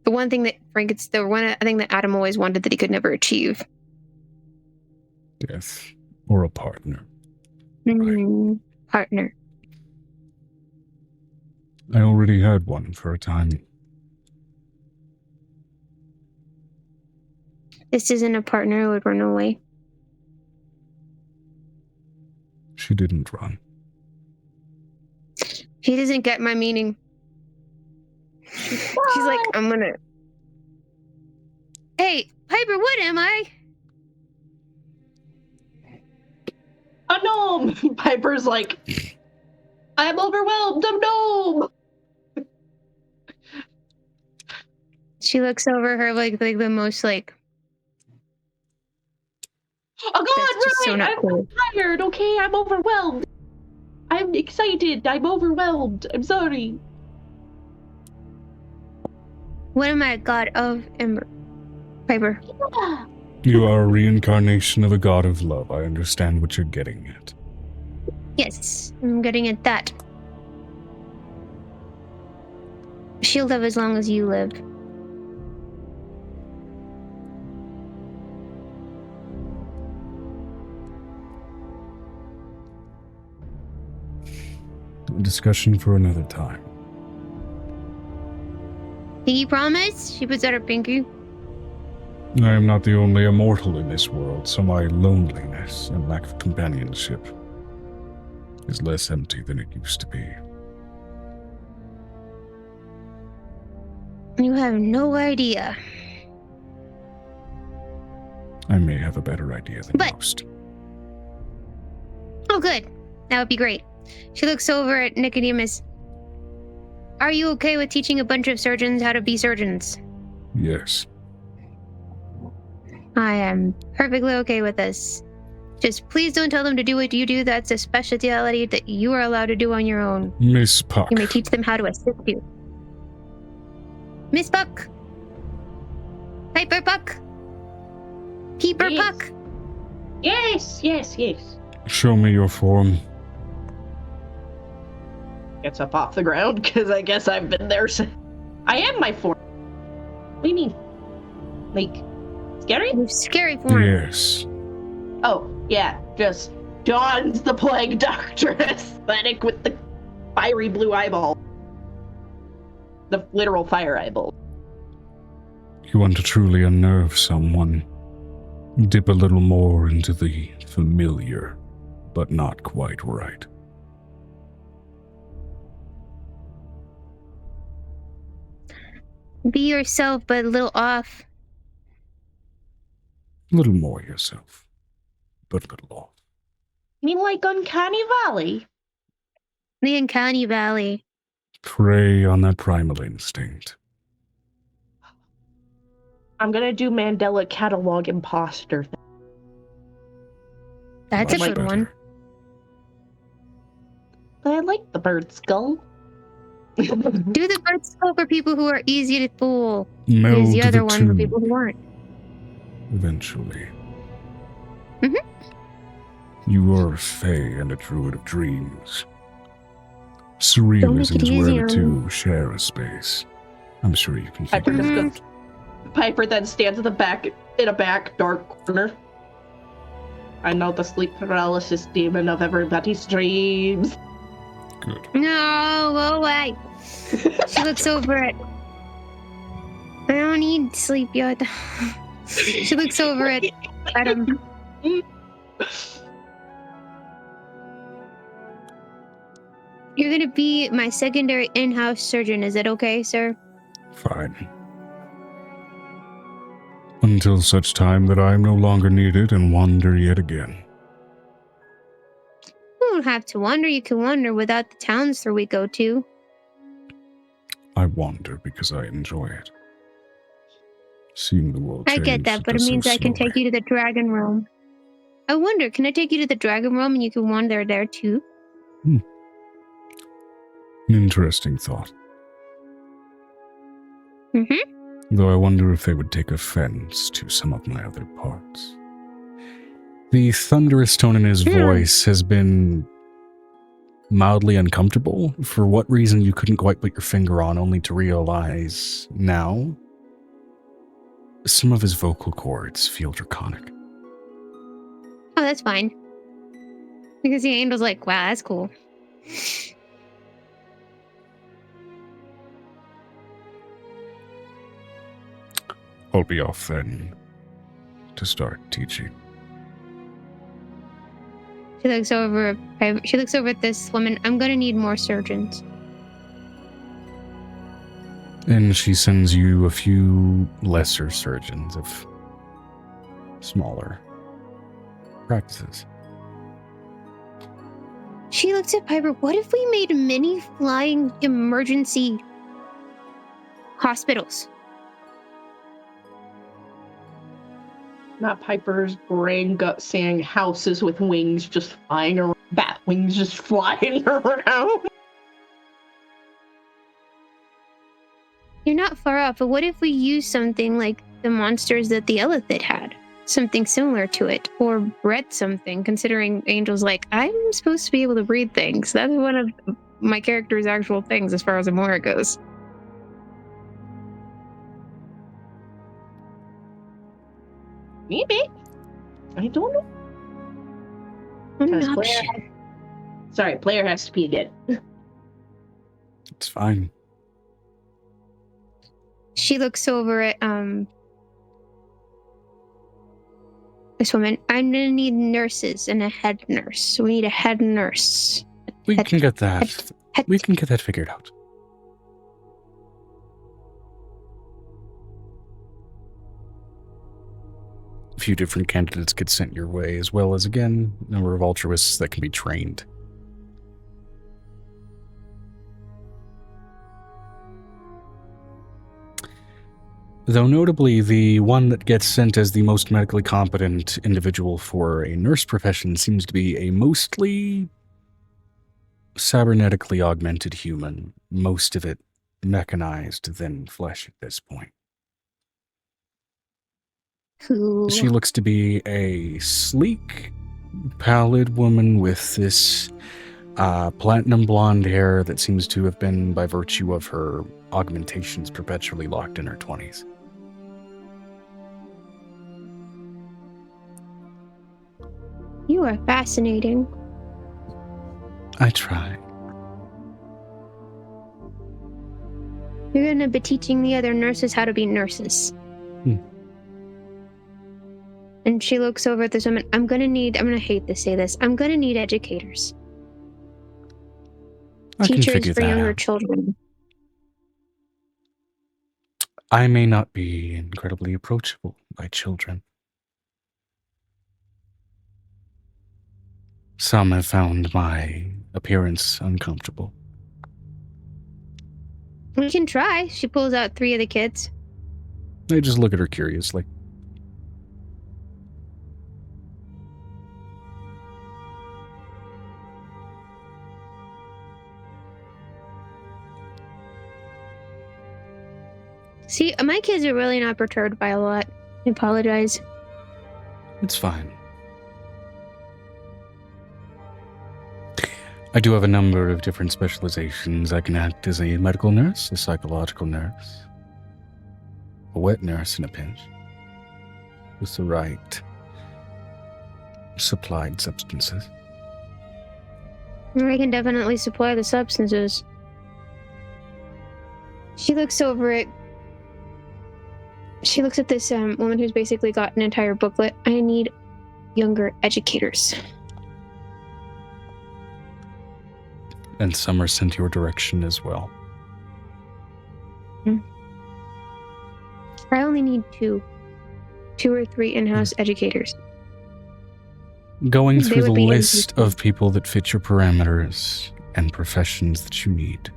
the one thing that it's the one thing that Adam always wanted that he could never achieve. Death or a partner. Partner. I already had one for a time. This isn't a partner who would run away. She didn't run. He doesn't get my meaning. She's like, I'm gonna. Hey, Piper, what am I? A gnome! Piper's like, I'm overwhelmed, I'm gnome! She looks over her like the most like. Oh god, That's just so right! not I'm cool. tired, okay? I'm overwhelmed. I'm excited, I'm overwhelmed. I'm sorry. What am I, god of Ember? Piper. Yeah. You are a reincarnation of a god of love. I understand what you're getting at. Yes, I'm getting at that. She'll live as long as you live. A discussion for another time. Pinky promise? She puts out her pinky. I am not the only immortal in this world, so my loneliness and lack of companionship is less empty than it used to be. You have no idea. I may have a better idea than But- most. Oh, good. That would be great. She looks over at Nicodemus. Are you okay with teaching a bunch of surgeons how to be surgeons? Yes. I am perfectly okay with this. Just please don't tell them to do what you do. That's a specialty that you are allowed to do on your own. Miss Puck. You may teach them how to assist you. Miss Puck! Piper Puck! Keeper Yes. Puck! Yes. Show me your form. Gets up off the ground, because I guess I've been there since. I am my form. What do you mean? Like, scary? You're scary form. Yes. Oh, yeah, just dons the plague doctor aesthetic with the fiery blue eyeball. The literal fire eyeball. You want to truly unnerve someone. Dip a little more into the familiar, but not quite right. Be yourself, but a little off. A little more yourself, but a little off. You mean like Uncanny Valley? The Uncanny Valley. Prey on that primal instinct. I'm gonna do Mandela Catalog imposter thing. That's a Much good one. better. I like the bird skull. Do the bird skull for people who are easy to fool. Meld Use the other the one for two, people who aren't. eventually. Mhm. You are a fae and a druid of dreams. Don't make it Surrealism is where easy the on two share a space. I'm sure you can keep Piper, it. just goes, Piper then stands in a back dark corner. I know the sleep paralysis demon of everybody's dreams. Good. No, go away. She looks over it. I don't need sleep yet. She looks over it at him. You're gonna be my secondary in-house surgeon. Is it okay, sir? Fine. Until such time that I am no longer needed and wander yet again. You don't have to wander. You can wander without the towns that we go to. I wander because I enjoy it. Seeing the world I change get that, but it does so means I can slowly. take you to the dragon realm. I wonder, can I take you to the dragon realm and you can wander there too? An interesting thought. Mm-hmm. Though I wonder if they would take offense to some of my other parts. The thunderous tone in his voice has been mildly uncomfortable. For what reason you couldn't quite put your finger on, only to realize now some of his vocal cords feel draconic. Oh, that's fine. Because the angel's like, wow, that's cool. I'll be off then to start teaching. She looks over at this woman. I'm gonna need more surgeons. And she sends you a few lesser surgeons of smaller practices. She looks at Piper. What if we made mini flying emergency hospitals? Not Piper's brain gut saying houses with wings just flying around. Bat wings just flying around. You're not far off, but what if we use something like the monsters that the 𝕲𝖊𝖓 had? Something similar to it, or bred something, considering Angel's like, I'm supposed to be able to breed things. That's one of my character's actual things as far as Amora goes. Maybe. I don't know. I'm Because not sure. Player has to pee again. It's fine. She looks over at this woman. I'm gonna need nurses and a head nurse. We need a head nurse. We can get that. We can get that figured out. A few different candidates get sent your way, as well as, again, a number of altruists that can be trained. Though notably, the one that gets sent as the most medically competent individual for a nurse profession seems to be a mostly cybernetically augmented human, most of it mechanized than flesh at this point. Cool. She looks to be a sleek, pallid woman with this platinum blonde hair that seems to have been, by virtue of her augmentations, perpetually locked in her 20s. You are fascinating. I try. You're gonna be teaching the other nurses how to be nurses. And she looks over at this woman. I'm gonna hate to say this. I'm gonna need educators. I can Teachers figure for that younger out. children. I may not be incredibly approachable by children. Some have found my appearance uncomfortable. We can try. She pulls out 3 of the kids. They just look at her curiously. See, my kids are really not perturbed by a lot. I apologize. It's fine. I do have a number of different specializations. I can act as a medical nurse, a psychological nurse, a wet nurse in a pinch with the right supplied substances. I can definitely supply the substances. She looks over it. She looks at this woman who's basically got an entire booklet. I need younger educators. And some are sent your direction as well. I only need two or three in-house educators. Going They through the would be list of people that fit your parameters and professions that you need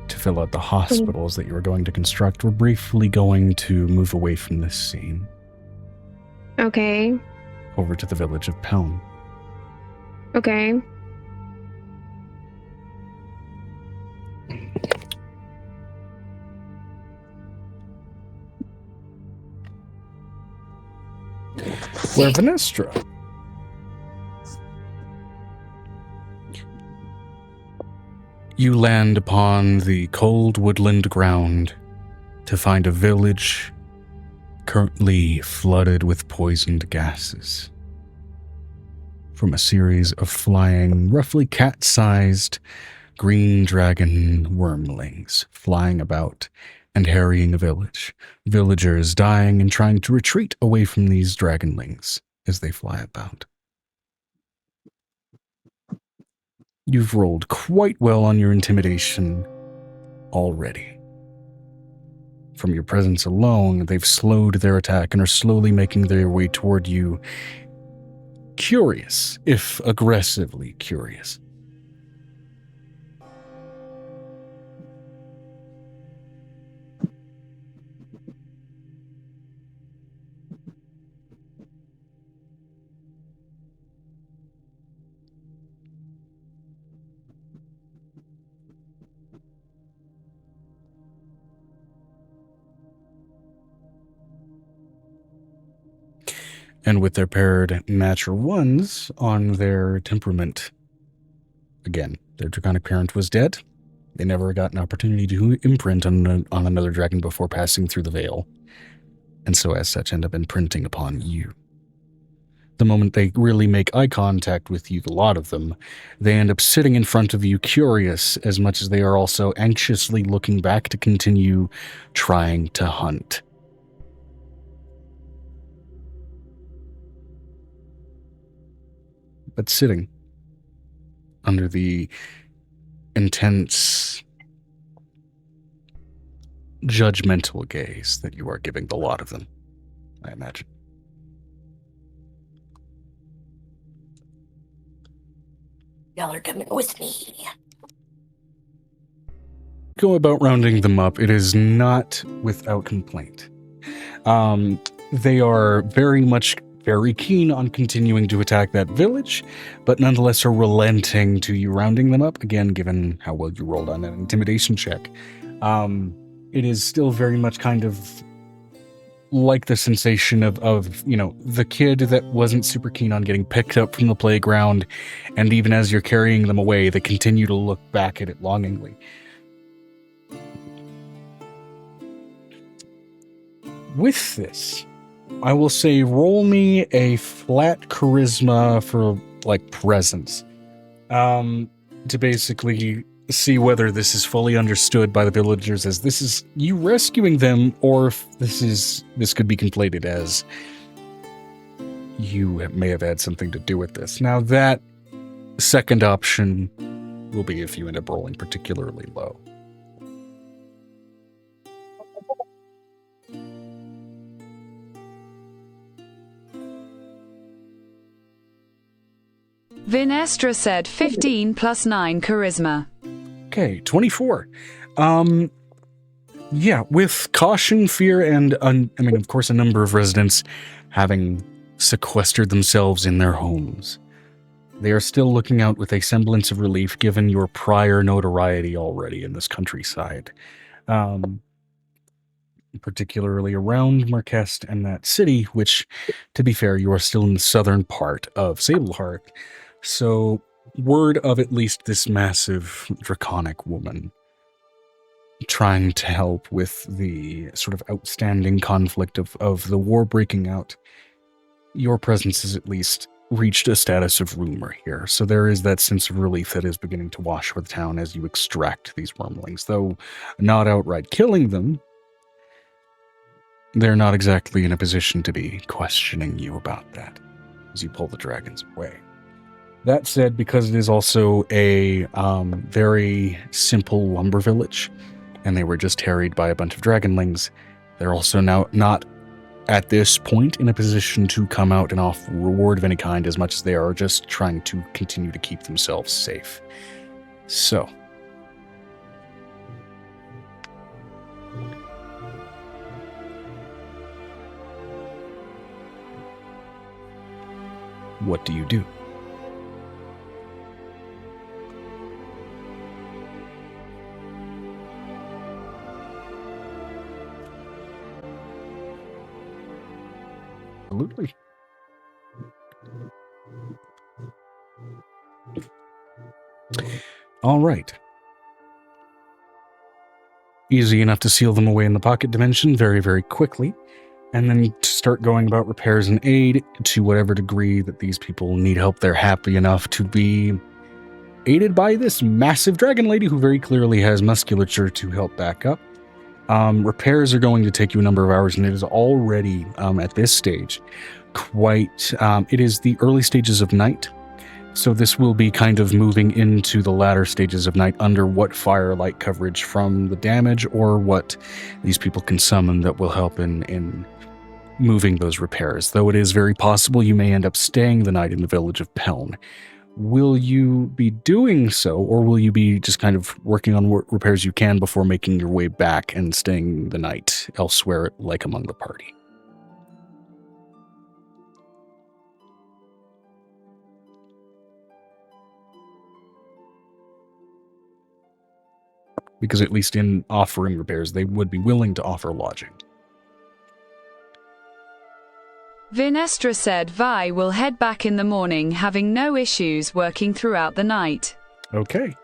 to fill out the hospitals that you are going to construct, we're briefly going to move away from this scene. Okay. Over to the village of 𝕲𝖓. Okay. Where Venestra. You land upon the cold woodland ground to find a village currently flooded with poisoned gases from a series of flying, roughly cat-sized green dragon wormlings flying about and harrying a village. Villagers dying and trying to retreat away from these dragonlings as they fly about. You've rolled quite well on your intimidation already. From your presence alone, they've slowed their attack and are slowly making their way toward you, curious, if aggressively curious. And with their paired natural ones on their temperament, again, their draconic parent was dead. They never got an opportunity to imprint on another dragon before passing through the veil. And so as such end up imprinting upon you. The moment they really make eye contact with you, a lot of them, they end up sitting in front of you curious as much as they are also anxiously looking back to continue trying to hunt. But sitting under the intense, judgmental gaze that you are giving the lot of them, I imagine. Y'all are coming with me. Go about rounding them up. It is not without complaint. They are very keen on continuing to attack that village, but nonetheless are relenting to you rounding them up. Again, given how well you rolled on that intimidation check, it is still very much kind of like the sensation of the kid that wasn't super keen on getting picked up from the playground, and even as you're carrying them away, they continue to look back at it longingly. With this, I will say roll me a flat charisma for, presence. To basically see whether this is fully understood by the villagers as this is you rescuing them, or if this could be conflated as you may have had something to do with this. Now, that second option will be if you end up rolling particularly low. Venestra said 15 plus 9 charisma. Okay, 24. Yeah, with caution, fear, and, of course, a number of residents having sequestered themselves in their homes, they are still looking out with a semblance of relief given your prior notoriety already in this countryside. Particularly around Marquest and that city, which, to be fair, you are still in the southern part of 𝕲𝖊𝖓𝖓. So, word of at least this massive draconic woman trying to help with the sort of outstanding conflict of the war breaking out, your presence has at least reached a status of rumor here. So there is that sense of relief that is beginning to wash over the town as you extract these wormlings. Though not outright killing them, they're not exactly in a position to be questioning you about that as you pull the dragons away. That said, because it is also a very simple lumber village, and they were just harried by a bunch of dragonlings, they're also now not at this point in a position to come out and offer reward of any kind, as much as they are just trying to continue to keep themselves safe. So, what do you do? Absolutely. All right. Easy enough to seal them away in the pocket dimension very, very quickly, and then to start going about repairs and aid to whatever degree that these people need help. They're happy enough to be aided by this massive dragon lady who very clearly has musculature to help back up. Repairs are going to take you a number of hours, and it is already, at this stage, it is the early stages of night. So this will be kind of moving into the latter stages of night under what firelight coverage from the damage or what these people can summon that will help in moving those repairs. Though it is very possible you may end up staying the night in the village of Peln. Will you be doing so, or will you be just kind of working on what repairs you can before making your way back and staying the night elsewhere, like among the party? Because at least in offering repairs, they would be willing to offer lodging. Vinestra said Vi will head back in the morning, having no issues working throughout the night. Okay.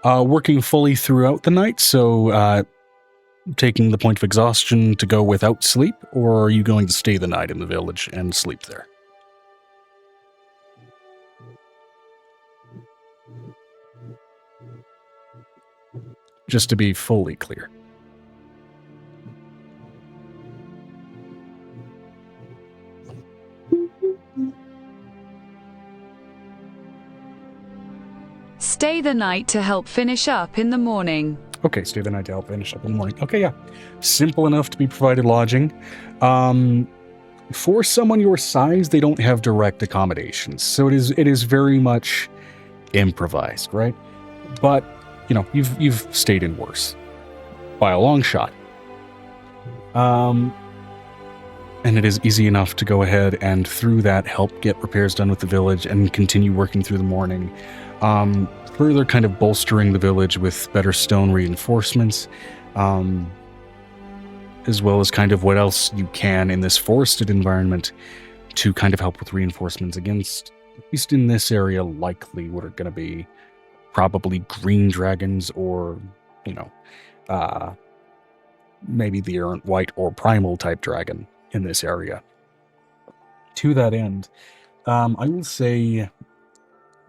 Working fully throughout the night, so taking the point of exhaustion to go without sleep, or are you going to stay the night in the village and sleep there? Just to be fully clear. Stay the night to help finish up in the morning. Okay, stay the night to help finish up in the morning. Okay, yeah. Simple enough to be provided lodging. For someone your size, they don't have direct accommodations, so it is very much improvised, right? But, you know, you've stayed in worse. By a long shot. And it is easy enough to go ahead and through that help get repairs done with the village and continue working through the morning. Further kind of bolstering the village with better stone reinforcements, as well as kind of what else you can in this forested environment to kind of help with reinforcements against, at least in this area, likely what are going to be probably green dragons or, you know, maybe the errant white or primal type dragon in this area. To that end, I will say,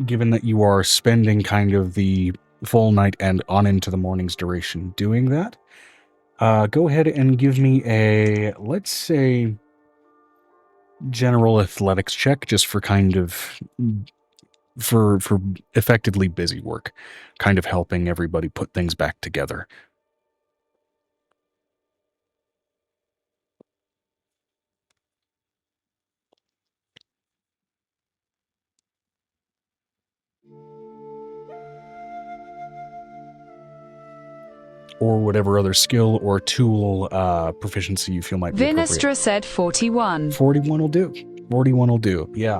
given that you are spending kind of the full night and on into the morning's duration doing that, go ahead and give me a, let's say, general athletics check, just for kind of, for effectively busy work, kind of helping everybody put things back together. Or whatever other skill or tool proficiency you feel might be appropriate. Vinestra said 41. 41 will do. 41 will do, yeah.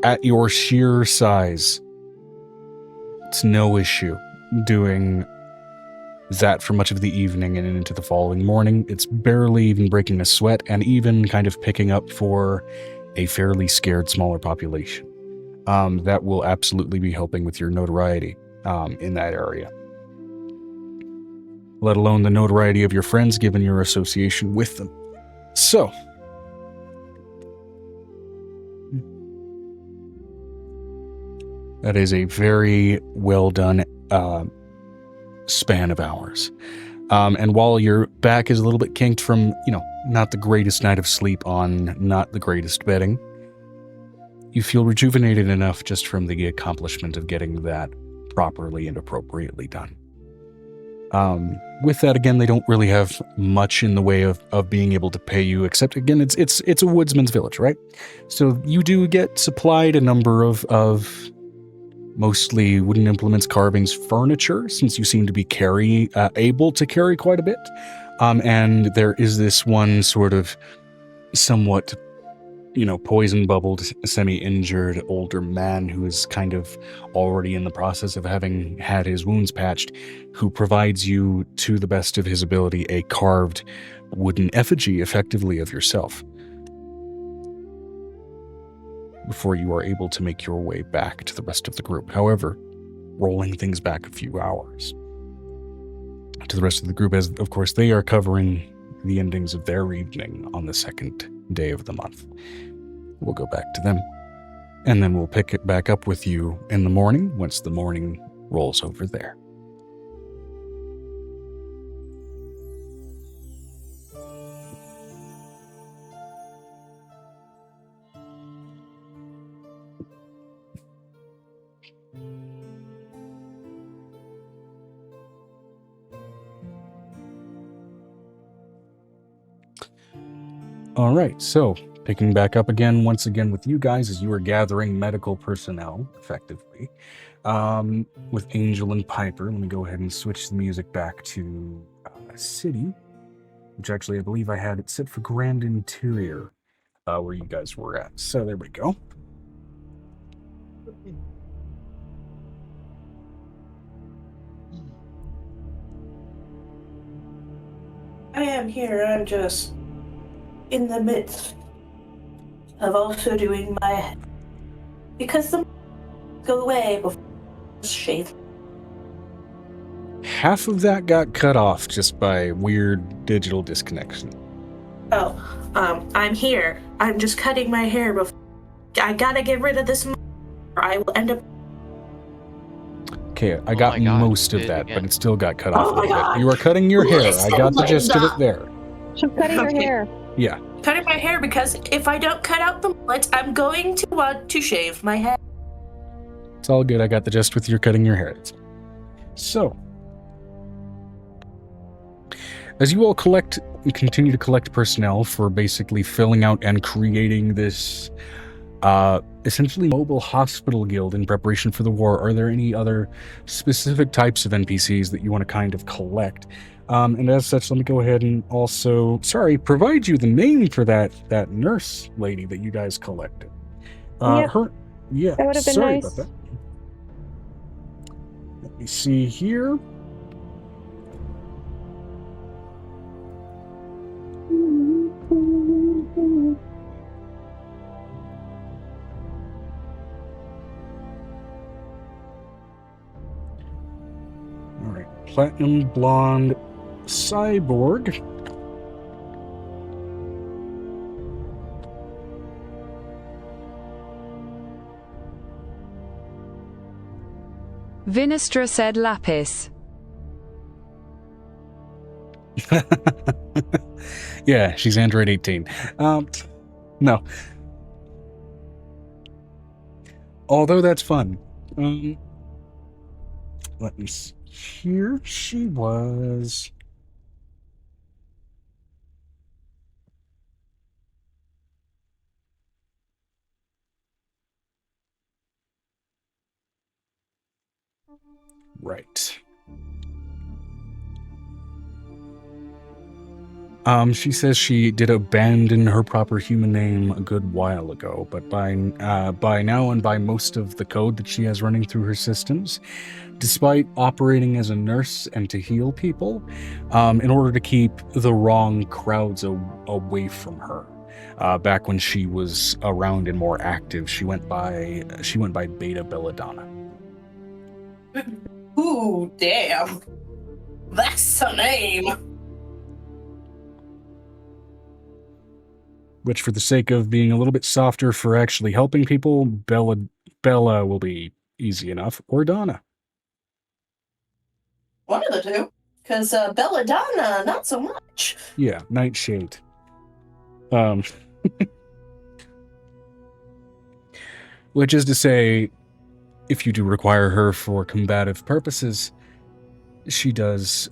At your sheer size, it's no issue doing that for much of the evening and into the following morning. It's barely even breaking a sweat and even kind of picking up for a fairly scared smaller population. That will absolutely be helping with your notoriety in that area. let alone the notoriety of your friends given your association with them. So, that is a very well done span of hours. And while your back is a little bit kinked from, not the greatest night of sleep on not the greatest bedding, you feel rejuvenated enough just from the accomplishment of getting that properly and appropriately done. With that, again, they don't really have much in the way of being able to pay you, except, again, it's a woodsman's village, right? So you do get supplied a number of mostly wooden implements, carvings, furniture, since you seem to be able to carry quite a bit. And there is this one sort of somewhat, poison-bubbled, semi-injured older man who is kind of already in the process of having had his wounds patched, who provides you, to the best of his ability, a carved wooden effigy, effectively, of yourself, before you are able to make your way back to the rest of the group. However, rolling things back a few hours to the rest of the group, as, of course, they are covering the endings of their evening on the second day of the month. We'll go back to them, and then we'll pick it back up with you in the morning once the morning rolls over there. All right, so picking back up once again with you guys as you are gathering medical personnel, effectively, with Angel and Piper. Let me go ahead and switch the music back to City, which actually I believe I had it set for Grand Interior, where you guys were at. So there we go. I am here. I'm just in the midst of also doing my, because the go away before shade. Half of that got cut off just by weird digital disconnection. Oh, I'm here. I'm just cutting my hair before. I gotta get rid of this, or I will end up. Okay, I got most of that, but it still got cut off a little bit. You are cutting your hair. I got the gist of it there. She's cutting her hair. Yeah. Cutting my hair because if I don't cut out the mullet, I'm going to want to shave my head. It's all good. I got the gist with your cutting your hair. So, as you all continue to collect personnel for basically filling out and creating this essentially mobile hospital guild in preparation for the war, are there any other specific types of NPCs that you want to kind of collect? And as such, let me go ahead and also, provide you the name for that nurse lady that you guys collected. That would have been sorry nice. about that. Let me see here. All right, platinum blonde cyborg. 𝕲𝖊𝖓𝖓𝖊𝖘𝖎𝖚. Yeah, she's Android 18. No. Although that's fun. Let me see here. She was... Right. She says she did abandon her proper human name a good while ago, but by now and by most of the code that she has running through her systems, despite operating as a nurse and to heal people, in order to keep the wrong crowds away from her. Back when she was around and more active, she went by Beta Belladonna. Ooh, damn. That's the name. Which, for the sake of being a little bit softer for actually helping people, Bella will be easy enough, or Donna. One of the two. Because Belladonna, not so much. Yeah, Nightshade. Which is to say, if you do require her for combative purposes, she does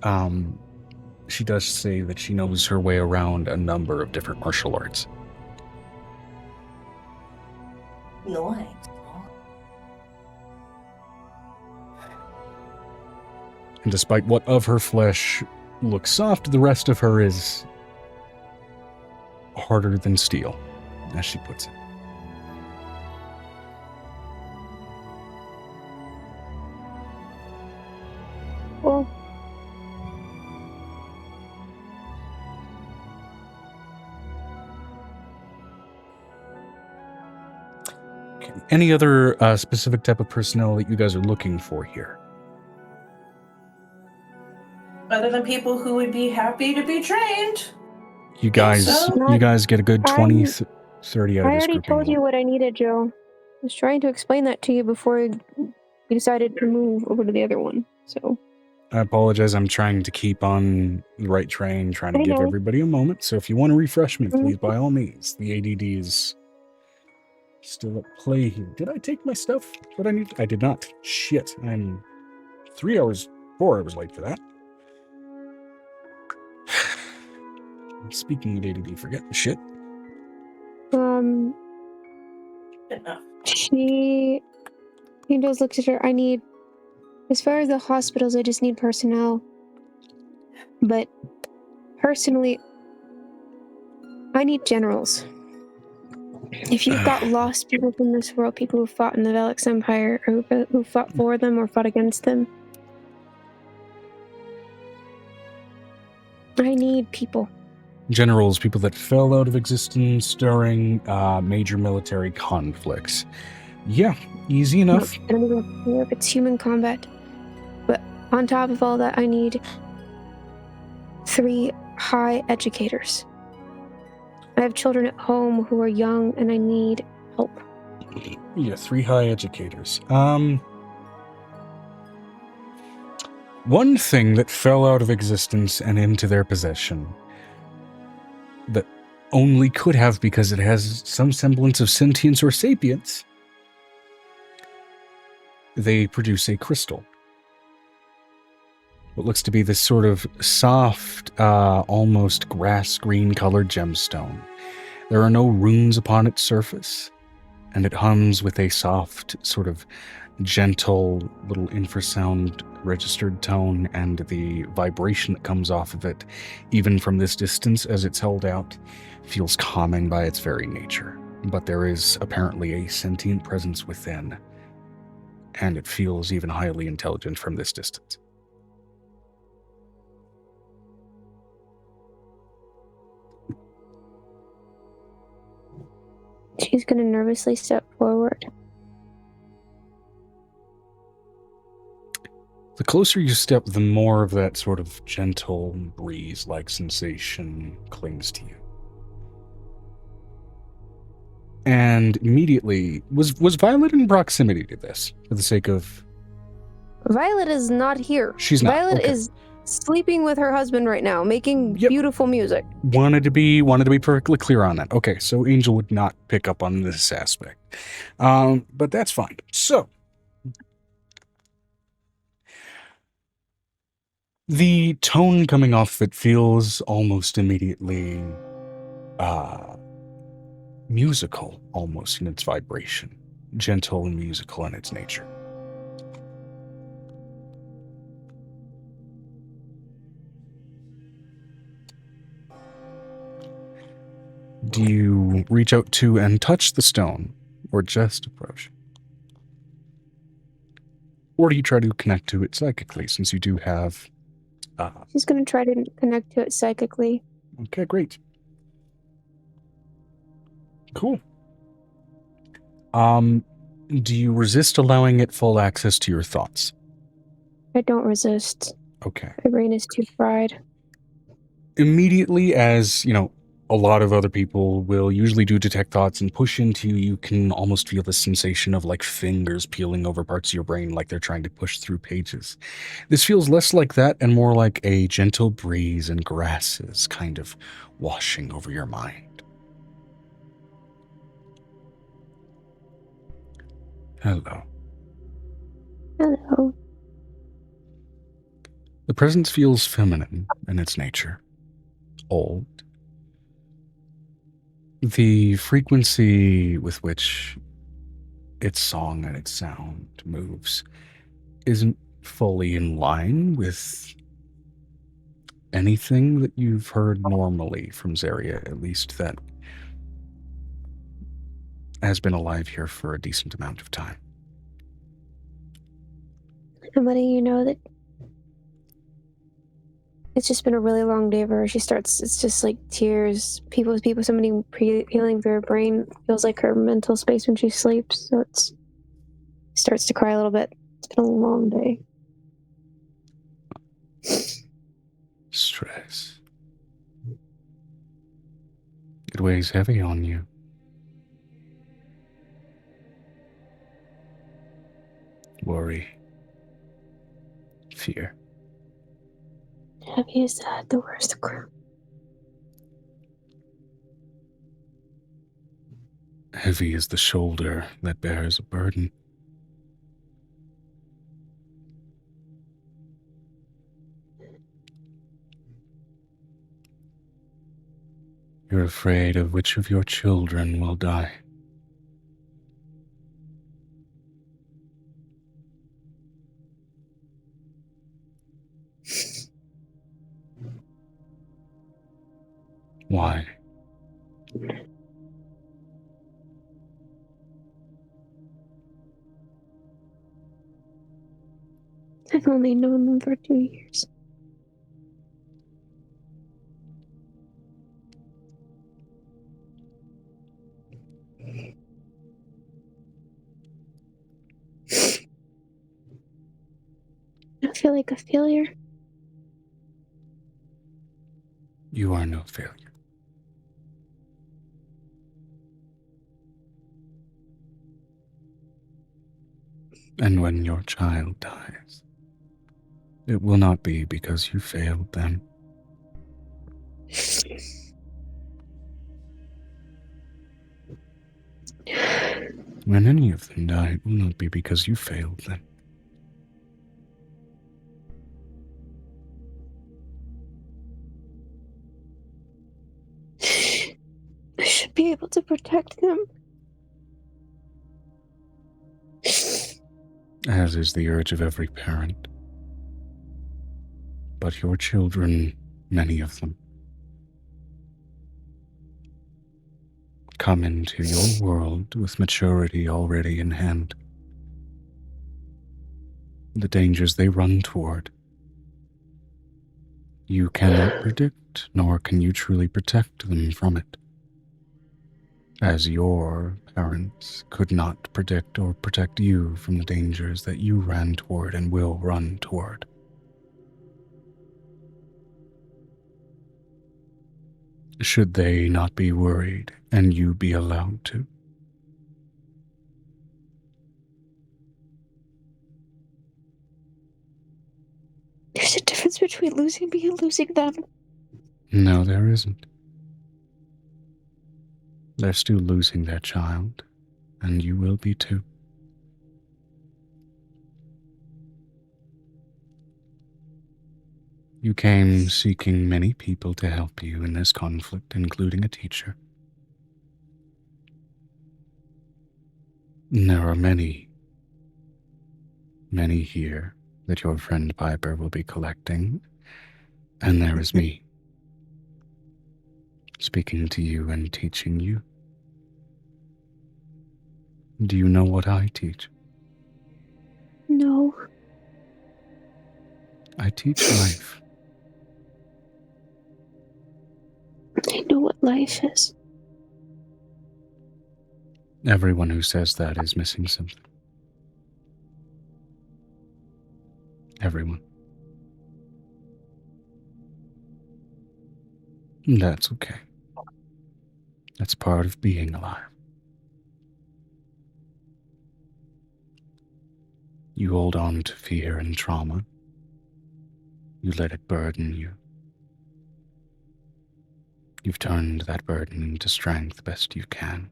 say that she knows her way around a number of different martial arts. Nice. And despite what of her flesh looks soft, the rest of her is harder than steel, as she puts it. Well, Okay. Any other specific type of personnel that you guys are looking for here? Other than people who would be happy to be trained. You guys, so. you guys get a good 20, 30 out of I this already grouping. told you what I needed, Joe. I was trying to explain that to you before you decided to move over to the other one. So I apologize. I'm trying to keep on the right train, trying to I give know. everybody a moment. So if you want to refresh me, please, by all means. The ADD is still at play here. Did I take my stuff? What I need? I did not. Shit. I'm 4 hours late for that. Speaking of ADD, forget the shit. Enough. He does look at her. I need, as far as the hospitals, I just need personnel. But personally, I need generals. If you've got lost people from this world, people who fought in the 𝕲𝖓𝖓 Empire, or who fought for them or fought against them, I need people. Generals, people that fell out of existence during major military conflicts. Yeah, easy enough. I don't even care if it's human combat. But on top of all that, I need 3 high educators. I have children at home who are young, and I need help. Yeah, 3 high educators. One thing that fell out of existence and into their possession that only could have because it has some semblance of sentience or sapience, they produce a crystal. What looks to be this sort of soft, almost grass green colored gemstone. There are no runes upon its surface, and it hums with a soft, sort of gentle little infrasound registered tone, and the vibration that comes off of it, even from this distance as it's held out, feels calming by its very nature. But there is apparently a sentient presence within, and it feels even highly intelligent from this distance. She's going to nervously step forward. The closer you step, the more of that sort of gentle breeze-like sensation clings to you. And immediately, was Violet in proximity to this, for the sake of... Violet is not here. She's not, Violet okay. is sleeping with her husband right now, making Yep. beautiful music. Wanted to be perfectly clear on that. Okay, so Angel would not pick up on this aspect. But that's fine. So, the tone coming off it feels almost immediately musical, almost in its vibration. Gentle and musical in its nature. Do you reach out to and touch the stone, or just approach? Or do you try to connect to it psychically, since you do have... She's going to try to connect to it psychically. Okay, great. Cool. Do you resist allowing it full access to your thoughts? I don't resist. Okay. My brain is too fried. Immediately, as, a lot of other people will usually do detect thoughts and push into you, you can almost feel the sensation of like fingers peeling over parts of your brain like they're trying to push through pages. This feels less like that and more like a gentle breeze and grasses kind of washing over your mind. Hello. Hello. The presence feels feminine in its nature. Old. The frequency with which its song and its sound moves isn't fully in line with anything that you've heard normally from Zaria, at least that has been alive here for a decent amount of time. I'm letting you know that it's just been a really long day for her. It's just like tears, somebody peeling through her brain. Feels like her mental space when she sleeps, so starts to cry a little bit. It's been a long day. Stress. It weighs heavy on you. Worry. Fear. Heavy is that the worst crap? Heavy is the shoulder that bears a burden. You're afraid of which of your children will die. Why? I've only known them for 2 years. I feel like a failure. You are no failure. And when your child dies, it will not be because you failed them. When any of them die, it will not be because you failed them. I should be able to protect them. As is the urge of every parent. But your children, many of them, come into your world with maturity already in hand. The dangers they run toward, you cannot predict, nor can you truly protect them from it, as your parents could not predict or protect you from the dangers that you ran toward and will run toward. Should they not be worried and you be allowed to? There's a difference between losing me and losing them. No, there isn't. They're still losing their child, and you will be too. You came seeking many people to help you in this conflict, including a teacher. There are many here that your friend Piper will be collecting, and there is me, speaking to you and teaching you. Do you know what I teach? No. I teach life. I know what life is. Everyone who says that is missing something. Everyone. That's okay. That's part of being alive. You hold on to fear and trauma. You let it burden you. You've turned that burden into strength best you can.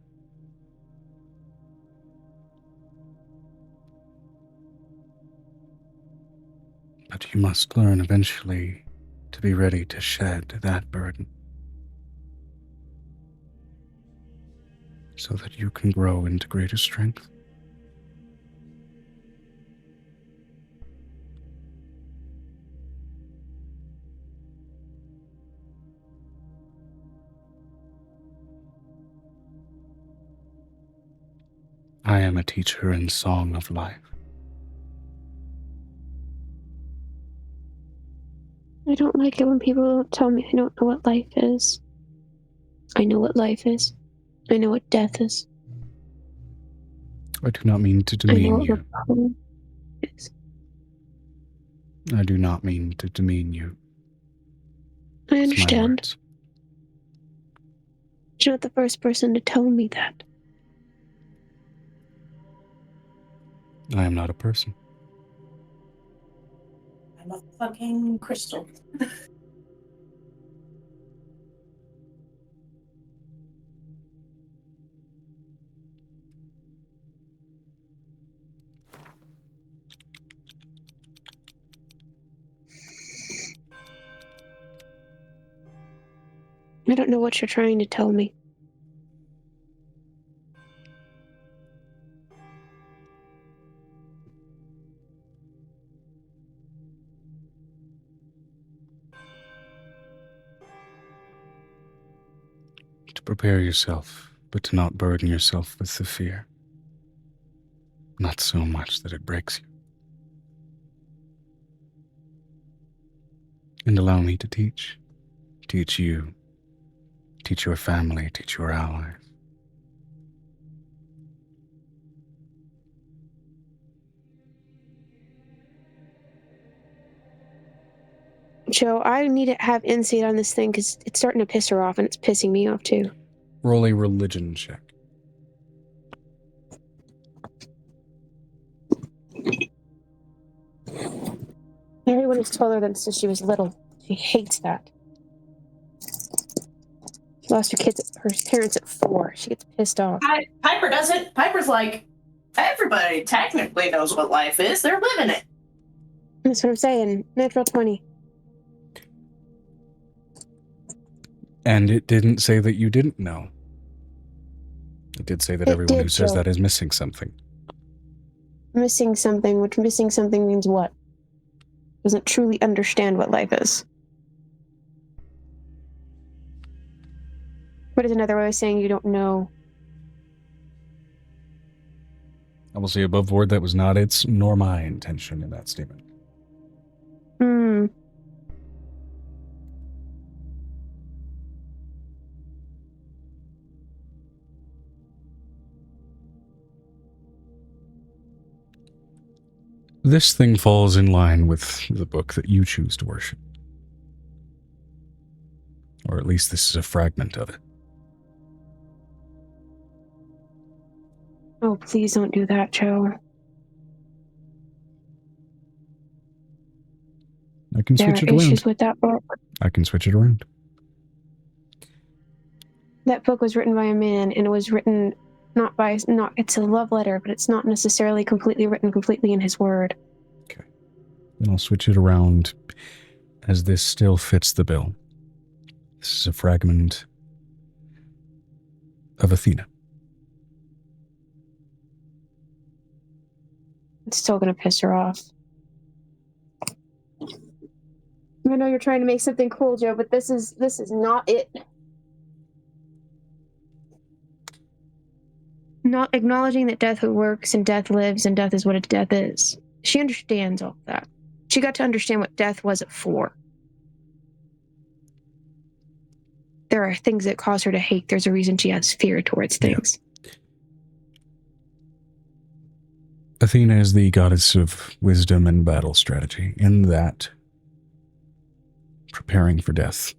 But you must learn eventually to be ready to shed that burden so that you can grow into greater strength. I am a teacher in song of life. I don't like it when people don't tell me I don't know what life is. I know what life is. I know what death is. I do not mean to I know demean what you. repose is. I do not mean to demean you. I With my understand. words. You're not the first person to tell me that. I am not a person. I'm a fucking crystal. I don't know what you're trying to tell me. To prepare yourself, but to not burden yourself with the fear. Not so much that it breaks you. And allow me to teach. Teach you. Teach your family. Teach your allies. Joe, I need to have insight on this thing because it's starting to piss her off and it's pissing me off too. Roll a religion check. Everyone has told her that since she was little. She hates that. She lost her parents at 4. She gets pissed off. Piper doesn't. Piper's like, everybody technically knows what life is. They're living it. That's what I'm saying. Natural 20. And it didn't say that you didn't know. It did say that It everyone who did, says Joe. that is missing something. Missing something, which missing something means what? Doesn't truly understand what life is. What is another way of saying you don't know? I will say above board that was not its nor my intention in that statement. Hmm. This thing falls in line with the book that you choose to worship. Or at least this is a fragment of it. Oh, please don't do that, Joe. I can There switch are it around. issues with that book. I can switch it around. That book was written by a man, and it was written it's a love letter, but it's not necessarily completely written completely in his word. Okay. Then I'll switch it around as this still fits the bill. This is a fragment of Athena. It's still gonna piss her off. I know you're trying to make something cool, Joe, but this is not it. Not acknowledging that death works and death lives and death is what a death is. She understands all that. She got to understand what death was at 4. There are things that cause her to hate. There's a reason she has fear towards things. Yeah. Athena is the goddess of wisdom and battle strategy, in that preparing for death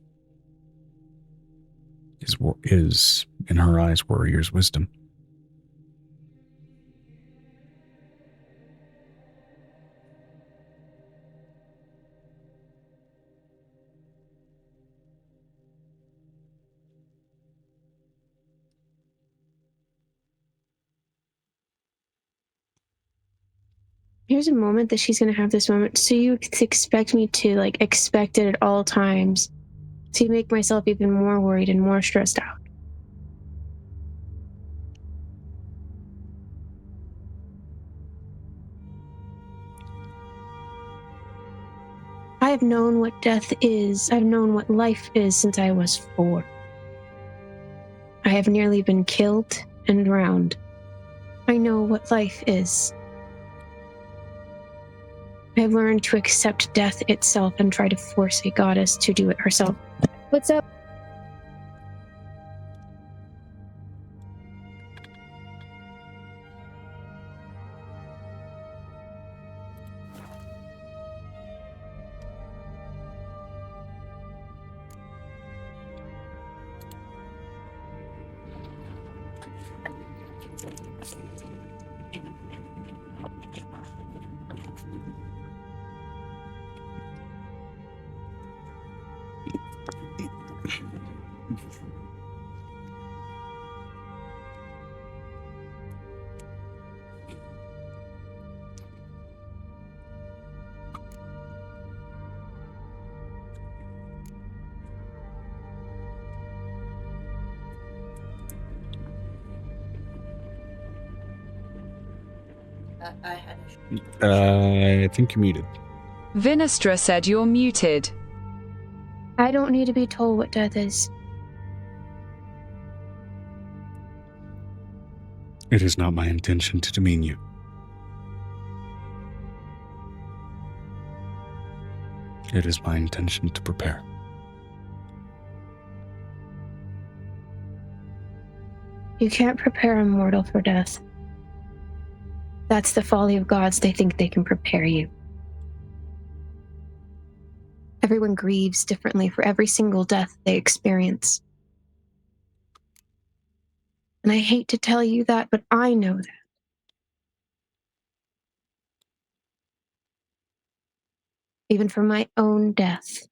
is in her eyes, warrior's wisdom. Here's a moment that she's going to have this moment. So you expect me to, like, expect it at all times to make myself even more worried and more stressed out. I have known what death is. I've known what life is since I was 4. I have nearly been killed and drowned. I know what life is. I've learned to accept death itself and try to force a goddess to do it herself. What's up? I think you're muted. Vinestra said you're muted. I don't need to be told what death is. It is not my intention to demean you. It is my intention to prepare. You can't prepare a mortal for death. That's the folly of gods. They think they can prepare you. Everyone grieves differently for every single death they experience. And I hate to tell you that, but I know that. Even for my own death,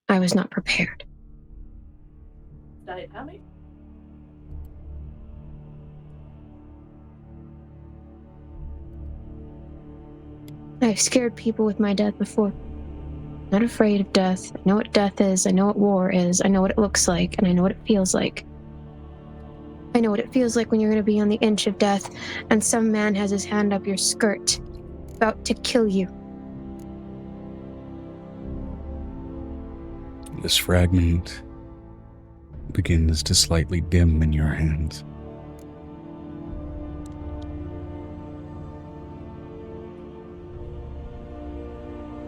I was not prepared. Diet Tommy? I've scared people with my death before. Not afraid of death. I know what death is. I know what war is. I know what it looks like, and I know what it feels like. I know what it feels like when you're going to be on the edge of death, and some man has his hand up your skirt, about to kill you. This fragment begins to slightly dim in your hands.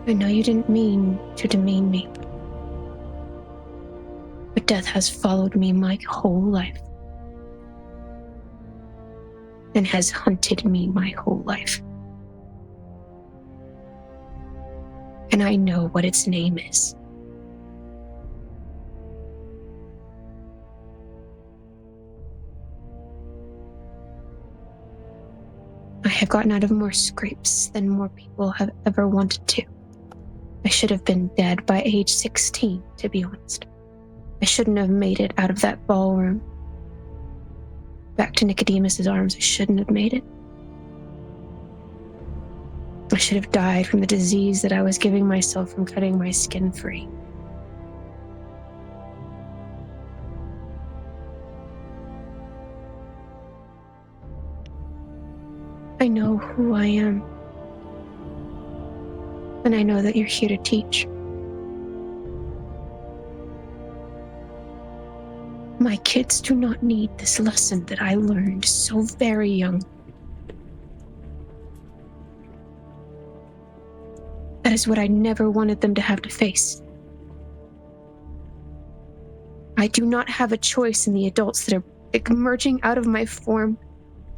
I know you didn't mean to demean me, but death has followed me my whole life and has hunted me my whole life. And I know what its name is. I have gotten out of more scrapes than more people have ever wanted to. I should have been dead by age 16, to be honest. I shouldn't have made it out of that ballroom. Back to Nicodemus's arms, I shouldn't have made it. I should have died from the disease that I was giving myself from cutting my skin free. I know who I am. And I know that you're here to teach. My kids do not need this lesson that I learned so very young. That is what I never wanted them to have to face. I do not have a choice in the adults that are emerging out of my form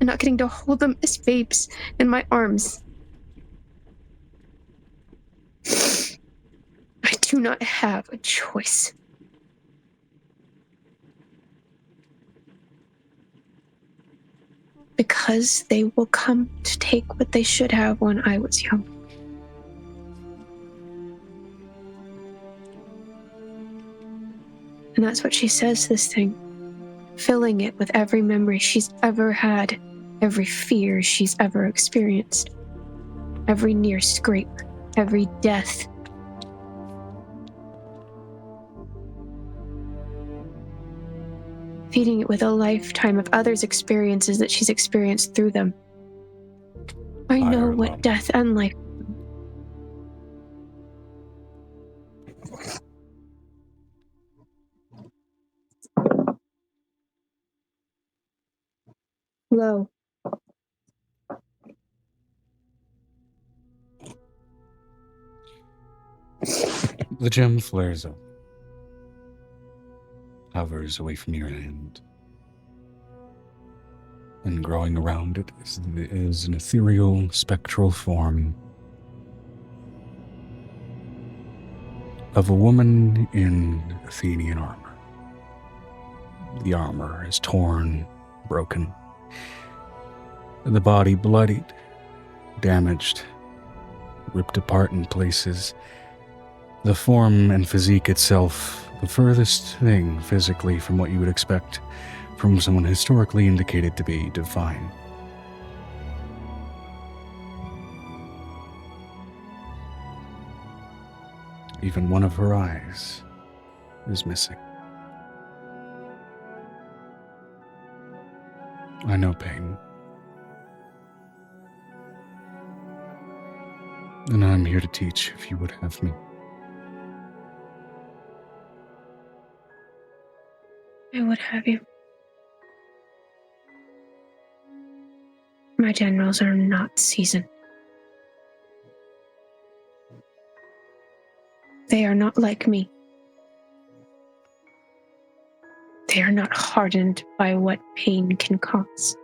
and not getting to hold them as babes in my arms. I do not have a choice. Because they will come to take what they should have when I was young. And that's what she says to this thing, filling it with every memory she's ever had, every fear she's ever experienced, every near scrape, every death. Feeding it with a lifetime of others' experiences that she's experienced through them. I know what death and life. Lo. The gem flares up, hovers away from your hand, and growing around it is an ethereal, spectral form of a woman in Athenian armor. The armor is torn, broken, the body bloodied, damaged, ripped apart in places. The form and physique itself, the furthest thing physically from what you would expect from someone historically indicated to be divine. Even one of her eyes is missing. I know pain. And I'm here to teach if you would have me. I would have you. My generals are not seasoned. They are not like me. They are not hardened by what pain can cause.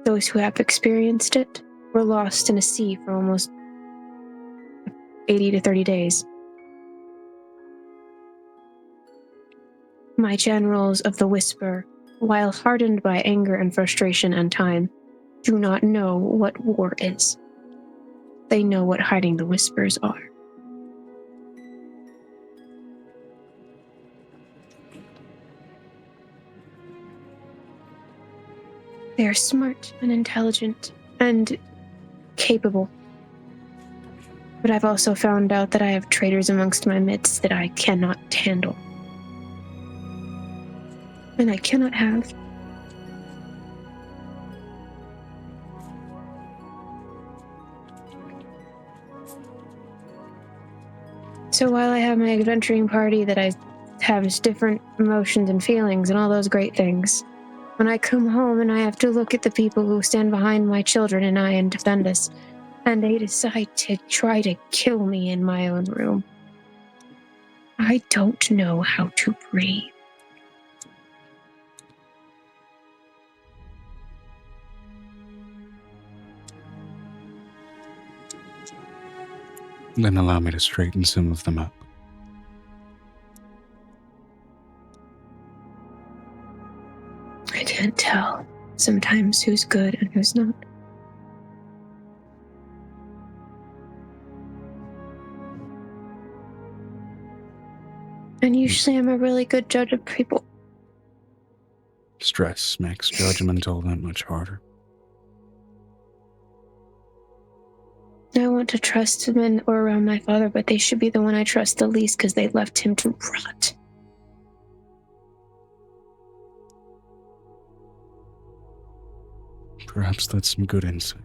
Those who have experienced it were lost in a sea for almost 80 to 30 days. My generals of the Whisper, while hardened by anger and frustration and time, do not know what war is. They know what hiding the Whispers are. They are smart and intelligent and capable. But I've also found out that I have traitors amongst my midst that I cannot handle. And I cannot have. So while I have my adventuring party that I have different emotions and feelings and all those great things, when I come home and I have to look at the people who stand behind my children and I and defend us, and they decide to try to kill me in my own room, I don't know how to breathe. Then allow me to straighten some of them up. I can't tell sometimes who's good and who's not. And usually I'm a really good judge of people. Stress makes judgment all that much harder. I want to trust the men that were around my father, but they should be the one I trust the least because they left him to rot. Perhaps that's some good insight.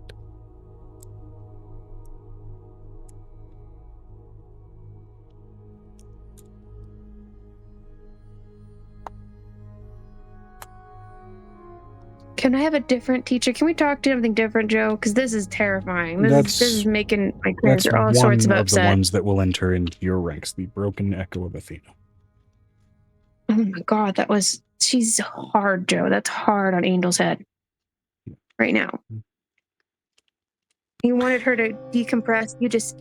Can I have a different teacher? Can we talk to something different, Joe? Because this is terrifying. This is making my character all sorts of upset. One of the ones that will enter into your ranks, the broken echo of Athena. Oh my god, she's hard, Joe. That's hard on Angel's head. Right now. You wanted her to decompress, you just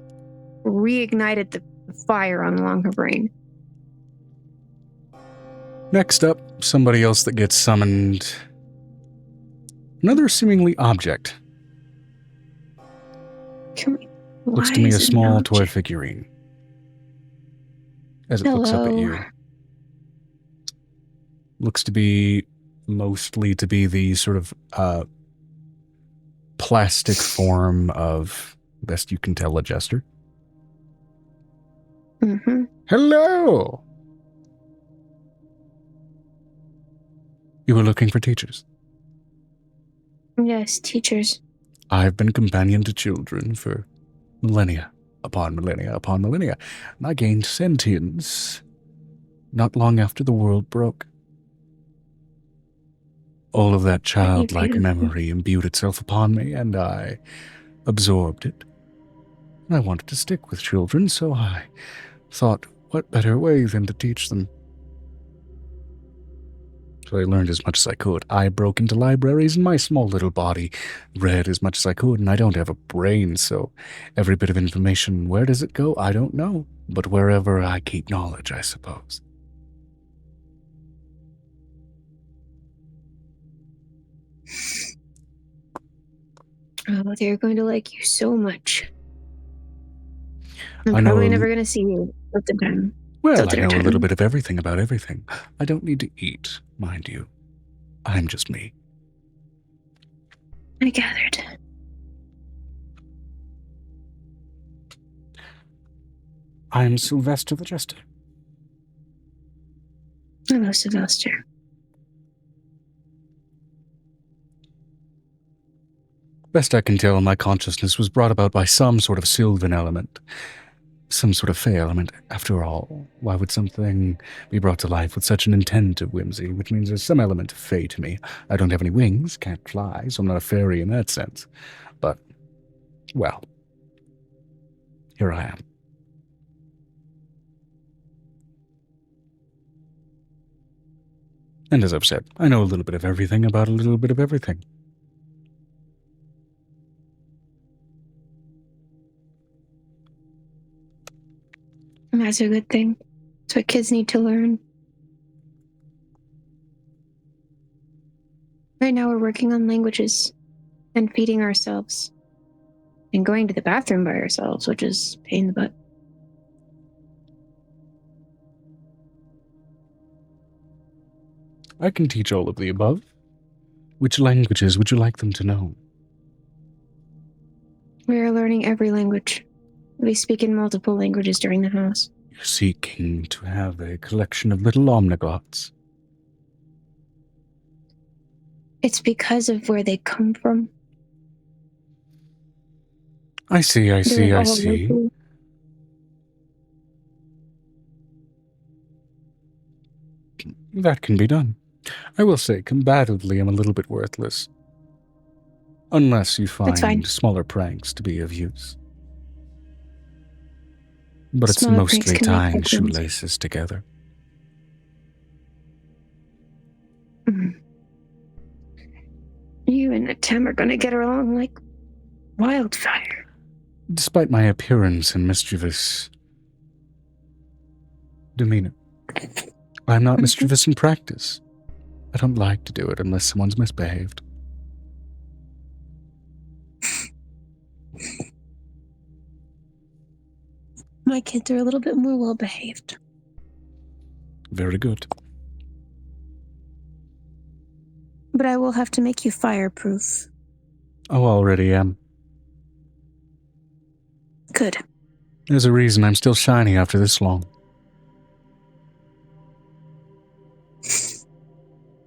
reignited the fire along her brain. Next up, somebody else that gets summoned. Another seemingly object. Looks to me a small toy figurine. As it looks up at you. Looks to be mostly to be the sort of plastic form of, best you can tell, a jester. Mm-hmm. Hello! You were looking for teachers? Yes, teachers. I've been companion to children for millennia upon millennia upon millennia, and I gained sentience not long after the world broke. All of that childlike memory imbued itself upon me, and I absorbed it. And I wanted to stick with children, so I thought, what better way than to teach them? So I learned as much as I could. I broke into libraries in my small little body, read as much as I could, and I don't have a brain, so every bit of information, where does it go? I don't know. But wherever I keep knowledge, I suppose. Oh, they're going to like you so much. I'm I know probably never going to see you at the time. Well, I know a little bit of everything about everything. I don't need to eat, mind you. I'm just me. I gathered. I'm Sylvester the Jester. Hello, Sylvester. Best I can tell, my consciousness was brought about by some sort of sylvan element. Some sort of fey element. After all, why would something be brought to life with such an intent of whimsy, which means there's some element of fey to me. I don't have any wings, can't fly, so I'm not a fairy in that sense. But, well, here I am. And as I've said, I know a little bit of everything about a little bit of everything. And that's a good thing. That's what kids need to learn. Right now we're working on languages and feeding ourselves and going to the bathroom by ourselves, which is a pain in the butt. I can teach all of the above. Which languages would you like them to know? We are learning every language. We speak in multiple languages during the house. You're seeking to have a collection of little omniglots. It's because of where they come from. I see. Local. That can be done. I will say, combatively, I'm a little bit worthless. Unless you find smaller pranks to be of use. But it's Smaller mostly pranks can tying make difference. shoelaces together. Mm. You and Tim are going to get along like wildfire. Despite my appearance and mischievous demeanor, I'm not mischievous in practice. I don't like to do it unless someone's misbehaved. My kids are a little bit more well-behaved. Very good. But I will have to make you fireproof. Oh, already am. Good. There's a reason I'm still shiny after this long.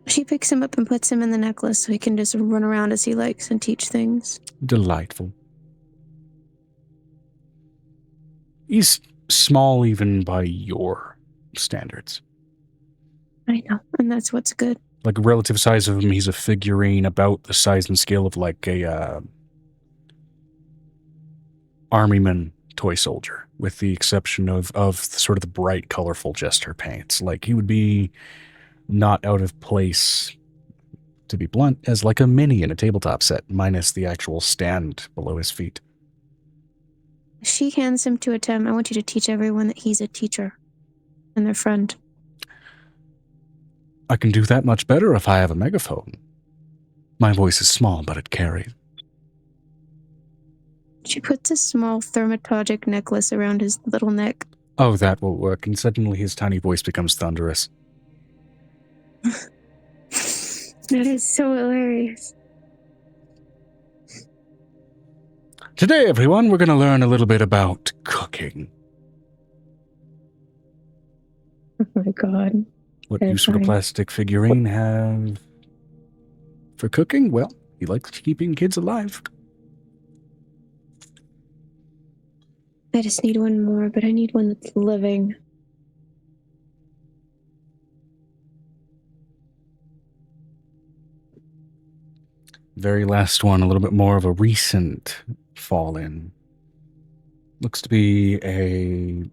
She picks him up and puts him in the necklace so he can just run around as he likes and teach things. Delightful. He's small even by your standards. I know, and that's what's good. Like, relative size of him, he's a figurine about the size and scale of like a armyman toy soldier, with the exception of sort of the bright, colorful jester paints. Like, he would be not out of place, to be blunt, as like a mini in a tabletop set, minus the actual stand below his feet. She hands him to a Tim. I want you to teach everyone that he's a teacher and their friend. I can do that much better if I have a megaphone. My voice is small, but it carries. She puts a small 𝕱𝖊𝖓𝖊𝖓 necklace around his little neck. Oh, that will work. And suddenly his tiny voice becomes thunderous. That is so hilarious. Today, everyone, we're going to learn a little bit about cooking. Oh my god. What use would a plastic figurine have for cooking? Well, he likes keeping kids alive. I just need one more, but I need one that's living. Very last one, a little bit more of a recent fall-in. Looks to be a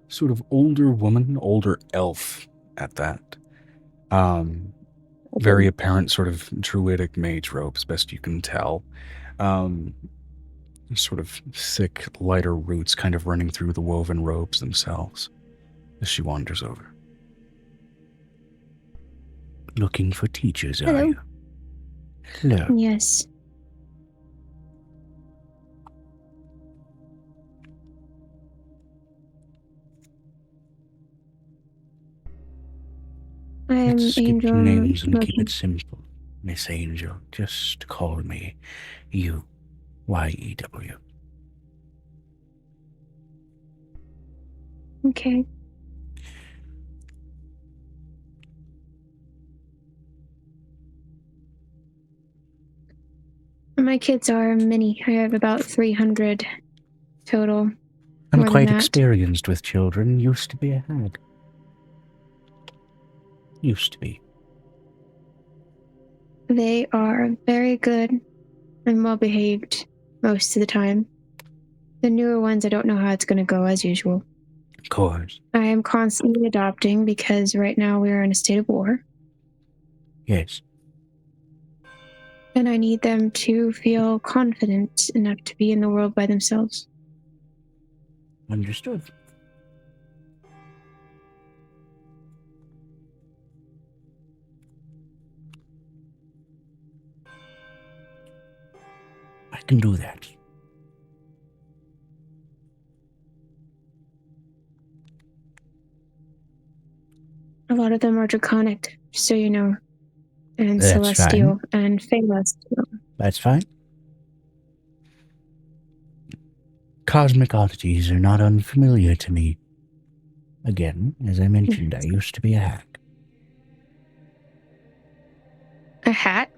sort of older woman, older elf at that. Very apparent sort of druidic mage robes, best you can tell. Sort of thick, lighter roots kind of running through the woven robes themselves as she wanders over. Looking for teachers, Hello. are you? Hello. Yes. I'm Let's skip Angel. your names and keep Looking. it simple, Miss Angel. Just call me 𝕲𝖊𝖓𝖊𝖓. Okay. My kids are many. I have about 300 total. I'm More than quite that. experienced with children. Used to be a hag. Used to be. They are very good and well behaved most of the time. The newer ones, I don't know how it's going to go as usual. Of course. I am constantly adopting because right now we are in a state of war. Yes. And I need them to feel confident enough to be in the world by themselves. Understood. I can do that. A lot of them are draconic, just so you know. And That's celestial and celestial. That's fine. Cosmic oddities are not unfamiliar to me. Again, as I mentioned, I used to be a hag. A hat?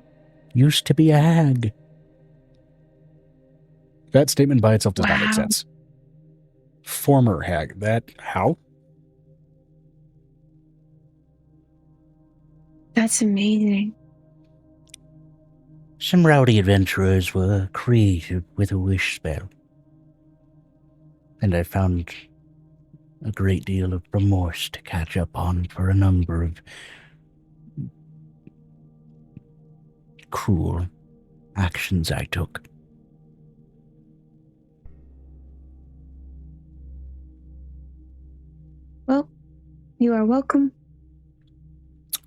Used to be a hag. That statement by itself does not make Wow. sense. Former hag. That, how? That's amazing. Some rowdy adventurers were created with a wish spell. And I found a great deal of remorse to catch up on for a number of cruel actions I took. Well, you are welcome.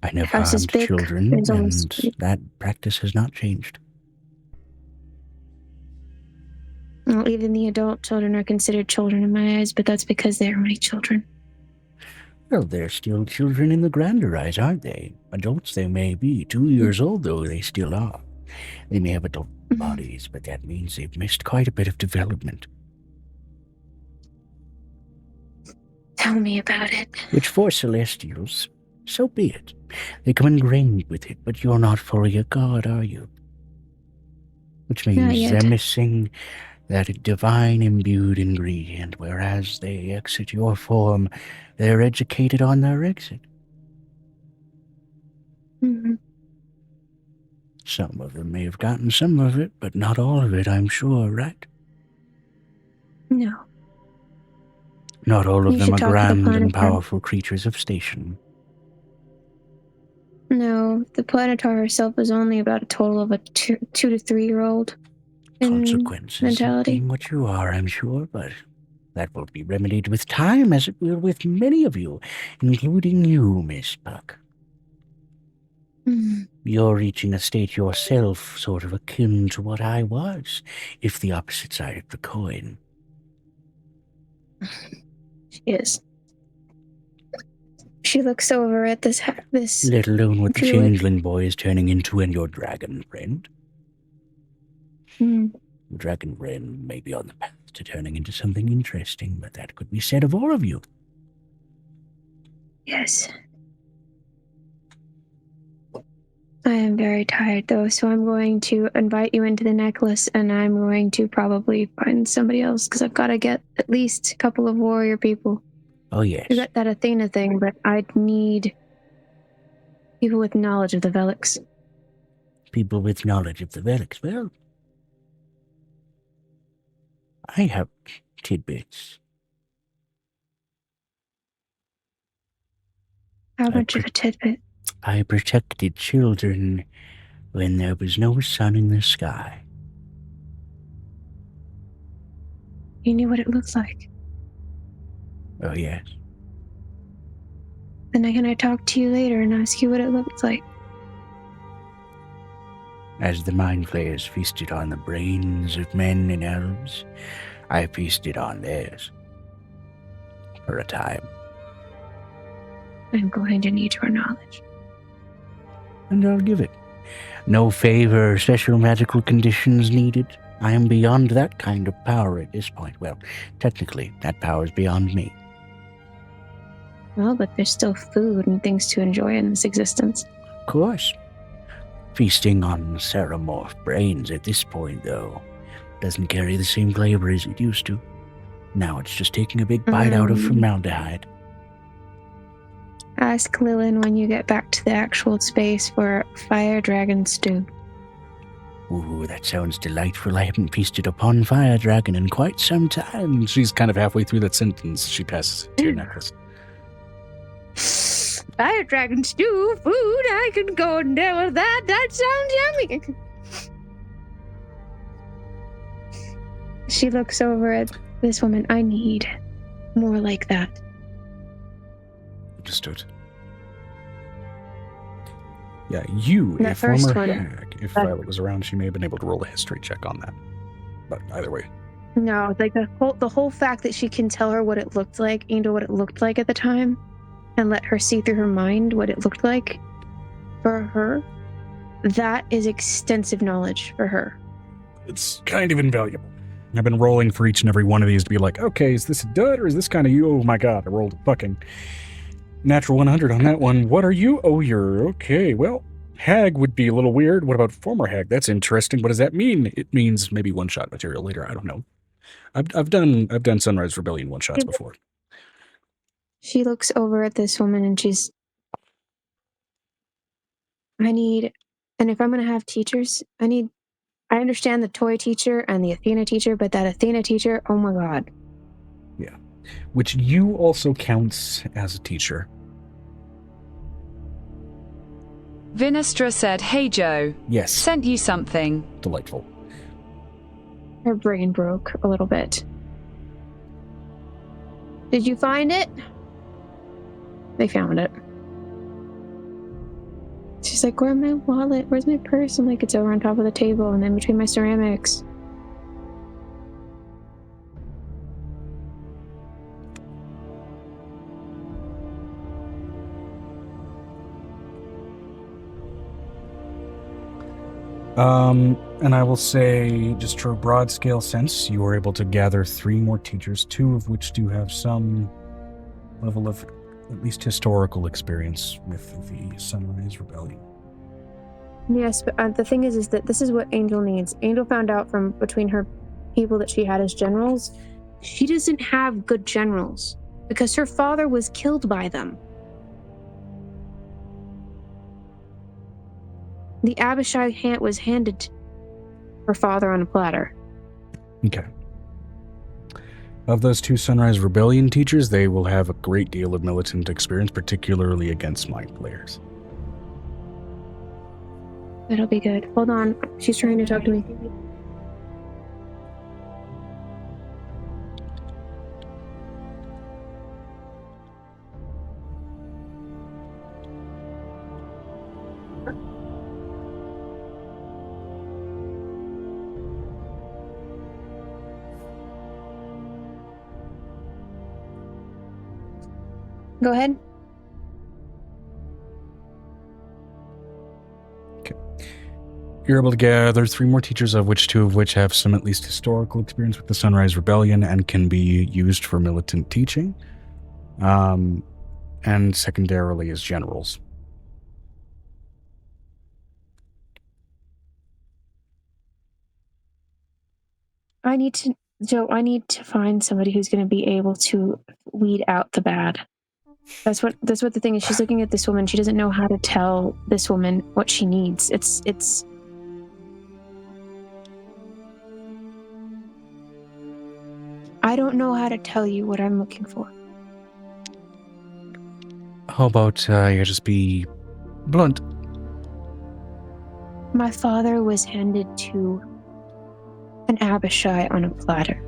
I never House is harmed big. children, There's and always- that practice has not changed. Well, even the adult children are considered children in my eyes, but that's because they are my children. Well, they're still children in the grander eyes, aren't they? Adults they may be. 2 years old, though, they still are. They may have adult bodies, but that means they've missed quite a bit of development. Tell me about it. Which for Celestials, so be it. They come ingrained with it, but you're not fully a god, are you? Which Not means yet. they're missing that divine imbued ingredient, whereas they exit your form, they're educated on their exit. Mm-hmm. Some of them may have gotten some of it, but not all of it, I'm sure, right? No. Not all of You them should are talk to the grand and planetary. powerful creatures of station. No, the Planetar herself is only about a total of a 2 to 3 year old. Consequences of mentality. being what you are, I'm sure, but That will be remedied with time, as it will with many of you, including you, Miss Puck. You're reaching a state yourself sort of akin to what I was, if the opposite side of the coin. She is. She looks over at this Let alone what the druid. changeling boy is turning into and your dragon friend. The dragon friend may be on the path to turning into something interesting, but that could be said of all of you. Yes. I am very tired, though, so I'm going to invite you into the necklace, and I'm going to probably find somebody else, because I've got to get at least a couple of warrior people. Oh, yes. I got that Athena thing, but I'd need people with knowledge of the 𝕲𝖓𝖓. People with knowledge of the 𝕲𝖓𝖓. Well, I have tidbits. How much of a tidbit? I protected children when there was no sun in the sky. You knew what it looked like. Oh, yes. Then can I talk to you later and ask you what it looked like? As the mind flayers feasted on the brains of men and elves, I feasted on theirs. For a time. I'm going to need your knowledge. And I'll give it. No favor or special magical conditions needed. I am beyond that kind of power at this point. Well, technically, that power is beyond me. Well, but there's still food and things to enjoy in this existence. Of course. Feasting on ceremorph brains at this point, though, doesn't carry the same flavor as it used to. Now it's just taking a big bite out of formaldehyde. Ask Lillian when you get back to the actual space for fire dragon stew. Ooh, that sounds delightful. I haven't feasted upon fire dragon in quite some time. She's kind of halfway through that sentence. She passes it to your necklace. Fire dragon stew, food, I can go and deal with that. That sounds yummy. She looks over at this woman. I need more like that. Understood. Yeah, you, That a former first one. hag. If Violet was around, she may have been able to roll a history check on that. But either way. No, like the whole fact that she can tell her what it looked like, Angel, what it looked like at the time, and let her see through her mind what it looked like for her, that is extensive knowledge for her. It's kind of invaluable. I've been rolling for each and every one of these to be like, okay, is this a dud or is this kind of you? Oh my god, I rolled a fucking natural 100 on that one. What are you? Oh, you're okay. Well, hag would be a little weird. What about former hag? That's interesting. What does that mean? It means maybe one-shot material later. I don't know. I've done Sunrise Rebellion one-shots before. She looks over at this woman and and if I'm going to have teachers, I understand the toy teacher and the Athena teacher, but that Athena teacher, oh my god. Yeah. Which you also counts as a teacher. 𝕲𝖓𝖓 said, "Hey Joe, Yes. sent you something." Delightful. Her brain broke a little bit. Did you find it? They found it. She's like, where's my wallet? Where's my purse? I'm like, it's over on top of the table and then between my ceramics. And I will say, just for a broad scale sense, you were able to gather 3 more teachers, 2 of which do have some level of at least historical experience with the Sunrise Rebellion. Yes, but the thing is that this is what Angel needs. Angel found out from between her people that she had as generals, she doesn't have good generals because her father was killed by them. The 𝕲𝖓𝖓 was handed to her father on a platter. Okay. Of those 2 Sunrise Rebellion teachers, they will have a great deal of militant experience, particularly against mind players. That'll be good. Hold on. She's trying to talk to me. Go ahead. You're able to gather 3 more teachers, of which 2 have some at least historical experience with the Sunrise Rebellion and can be used for militant teaching. And secondarily as generals. I need to find somebody who's going to be able to weed out the bad. That's what the thing is. She's looking at this woman. She doesn't know how to tell this woman what she needs. It's I don't know how to tell you what I'm looking for. How about you just be blunt? My father was handed to an 𝕲𝖊𝖓𝖓 on a platter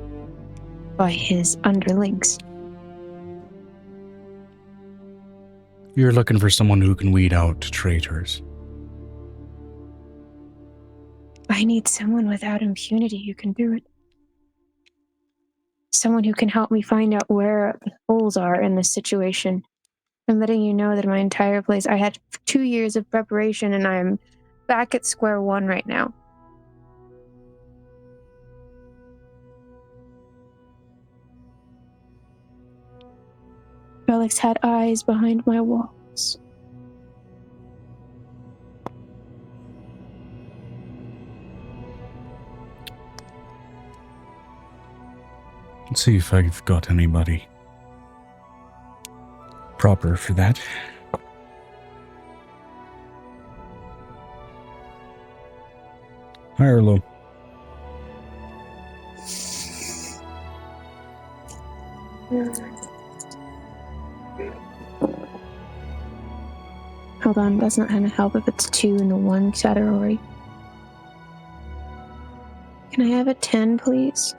by his underlings. You're looking for someone who can weed out traitors. I need someone without impunity who can do it. Someone who can help me find out where the holes are in this situation. I'm letting you know that my entire place, I had 2 years of preparation and I'm back at square one right now. Felix had eyes behind my walls. Let's see if I've got anybody proper for that. High or low? Hold on, that's not gonna help if it's 2 in the 1 category. Can I have a 10, please?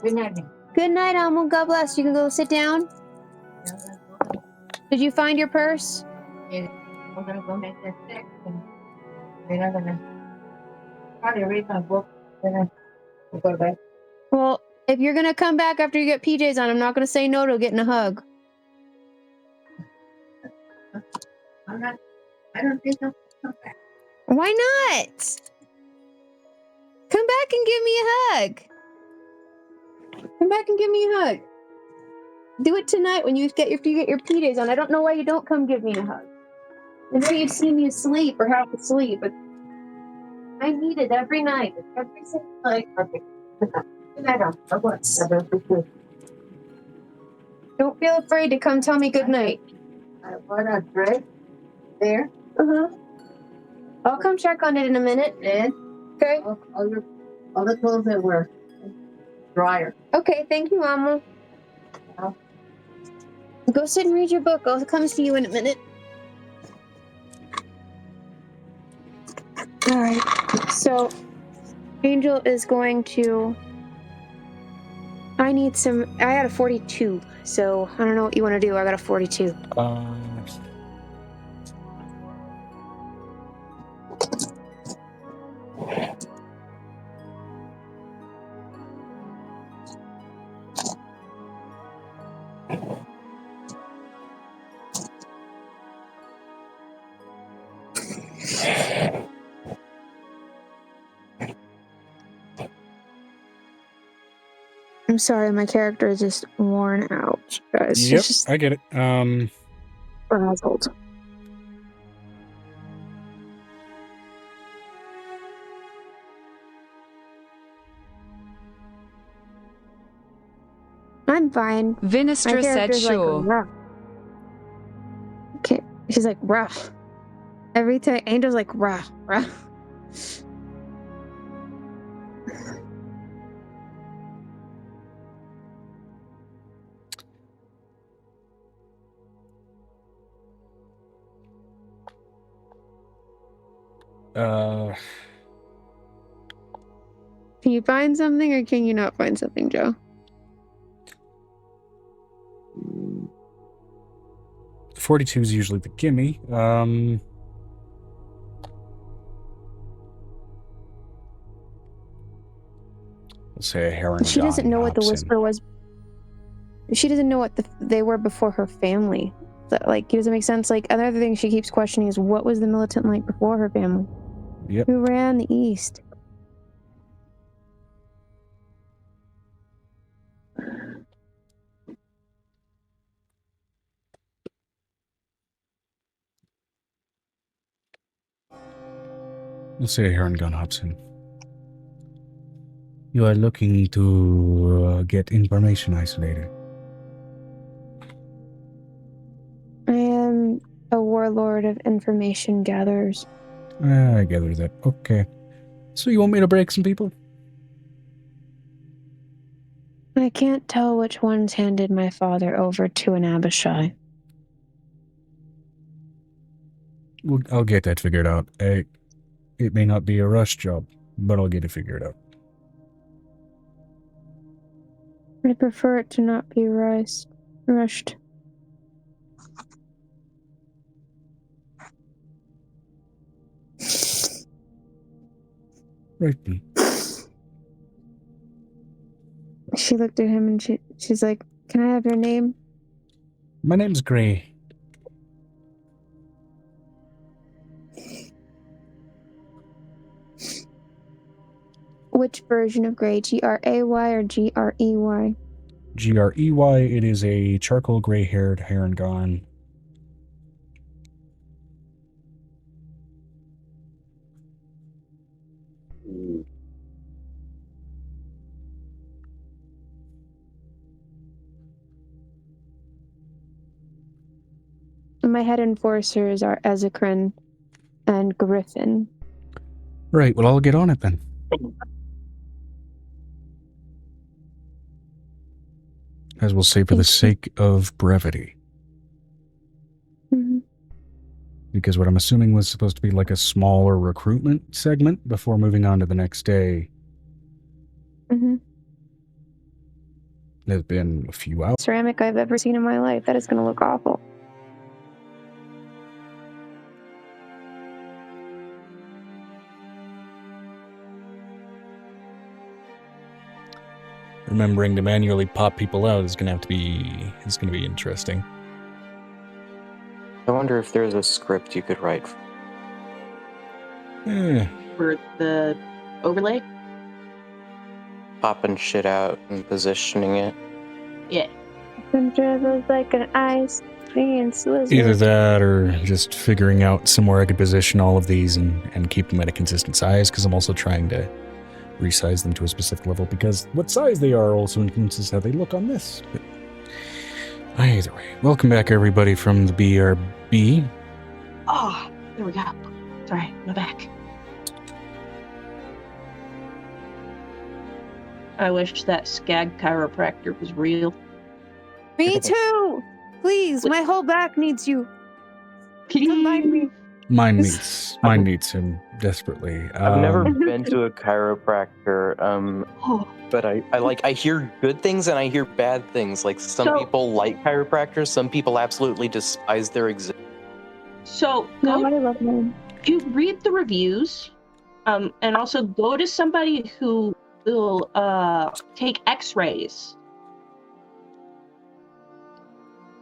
Good night. Good night, Elmo. God bless. You can go sit down. Did you find your purse? I'm gonna go make that fix, and then I'm gonna probably read my book. Then I'll go to bed. Well, if you're gonna come back after you get PJs on, I'm not gonna say no to getting a hug. I don't think I'll come back. Why not? Come back and give me a hug. Come back and give me a hug. Do it tonight when you get your PJs on. I don't know why you don't come give me a hug. I know you've seen me asleep or half asleep, but I need it every night. Every single night. Okay. Good night, I'll go. Don't feel afraid to come tell me good night. What a dress there. Uh-huh. I'll come check on it in a minute. And Okay. all the clothes that were dryer. Okay, thank you, Mama. Yeah. Go sit and read your book. I'll come see you in a minute. Alright, so Angel is going to... I got a 42, so I don't know what you want to do. I got a 42. I'm sorry, my character is just worn out, guys. Yep, It's just I get it. frazzled. I'm fine. Vinestra My said character's like, sure. rough. Okay, she's like rough. Every time Angel's like rough. Can you find something or can you not find something, Joe? The 42 is usually the gimme. Let's say a herring. She doesn't know what the whisper was. she doesn't know what they were before her family. Like, does it make sense? Like, another thing she keeps questioning is, what was the militant like before her family? Yep. Who ran the East? We'll say 𝕱𝖓𝖓𝖊𝖓𝖊𝖘. You are looking to get information isolated. I am a warlord of information gatherers. I gather that. Okay. So you want me to break some people? I can't tell which ones handed my father over to an 𝕲𝖊𝖓𝖓𝖊𝖘. Well, I'll get that figured out. It may not be a rush job, but I'll get it figured out. I prefer it to not be rushed. Right. She looked at him and she's like, "Can I have your name?" My name's Gray. Which version of gray? GRAY or GREY? GREY. It is a charcoal gray-haired 𝕱𝖓𝖓𝖓𝖊𝖓. My head enforcers are 𝕱𝖓𝖓𝖓𝖊𝖓 and Griffin. Right, well, I'll get on it then. As we'll say, for the sake of brevity. Mm-hmm. Because what I'm assuming was supposed to be like a smaller recruitment segment before moving on to the next day. Mm-hmm. There's been a few hours. Ceramic I've ever seen in my life. That is going to look awful. Remembering to manually pop people out is going to be interesting. I wonder if there's a script you could write. For the overlay? Popping shit out and positioning it. Yeah. Dribbles like an ice cream slizzard. Either that or just figuring out somewhere I could position all of these and keep them at a consistent size, because I'm also trying to resize them to a specific level, because what size they are also influences how they look on this. But either way, welcome back everybody from the BRB. Oh, there we go. Sorry, my back. I wish that 𝕲𝖓𝖓𝖓𝖊𝖓 chiropractor was real. Me too! Please, my whole back needs you. Combine me. Mine needs him desperately. I've never been to a chiropractor, but I hear good things and I hear bad things. Like, some people like chiropractors, some people absolutely despise their existence. So No, I love mine. you read the reviews, and also go to somebody who will take x-rays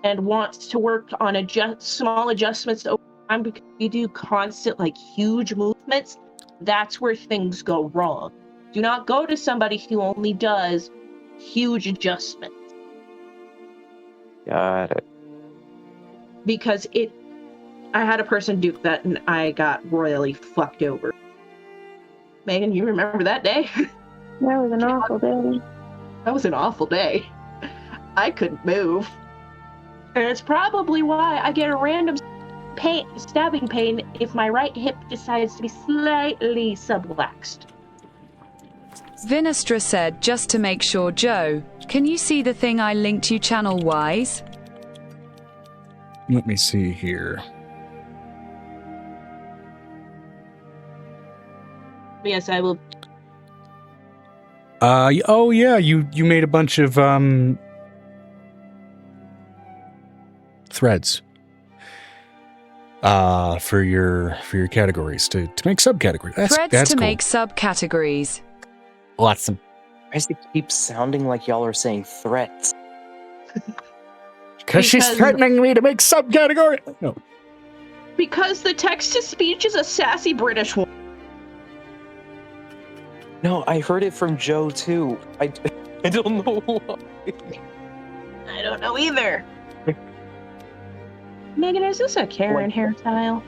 and wants to work on small adjustments over time, because you do constant, like, huge movements. That's where things go wrong. Do not go to somebody who only does huge adjustments, Got it. because I had a person do that and I got royally fucked over. Megan, you remember that day? That was an awful day. That was an awful day. I couldn't move. And it's probably why I get a random stabbing pain if my right hip decides to be slightly subluxed. Vinestra said, just to make sure, Joe, can you see the thing I linked you channel-wise? Let me see here. Yes, I will. Oh yeah, you made a bunch of threads for your categories to make subcategories. That's Threads to cool. make subcategories. Awesome. Why does it keep sounding like y'all are saying threats? Because she's threatening me to make subcategory. No. Because the text-to-speech is a sassy British one. No, I heard it from Joe too. I don't know why. I don't know either. Megan, is this a Karen hairstyle?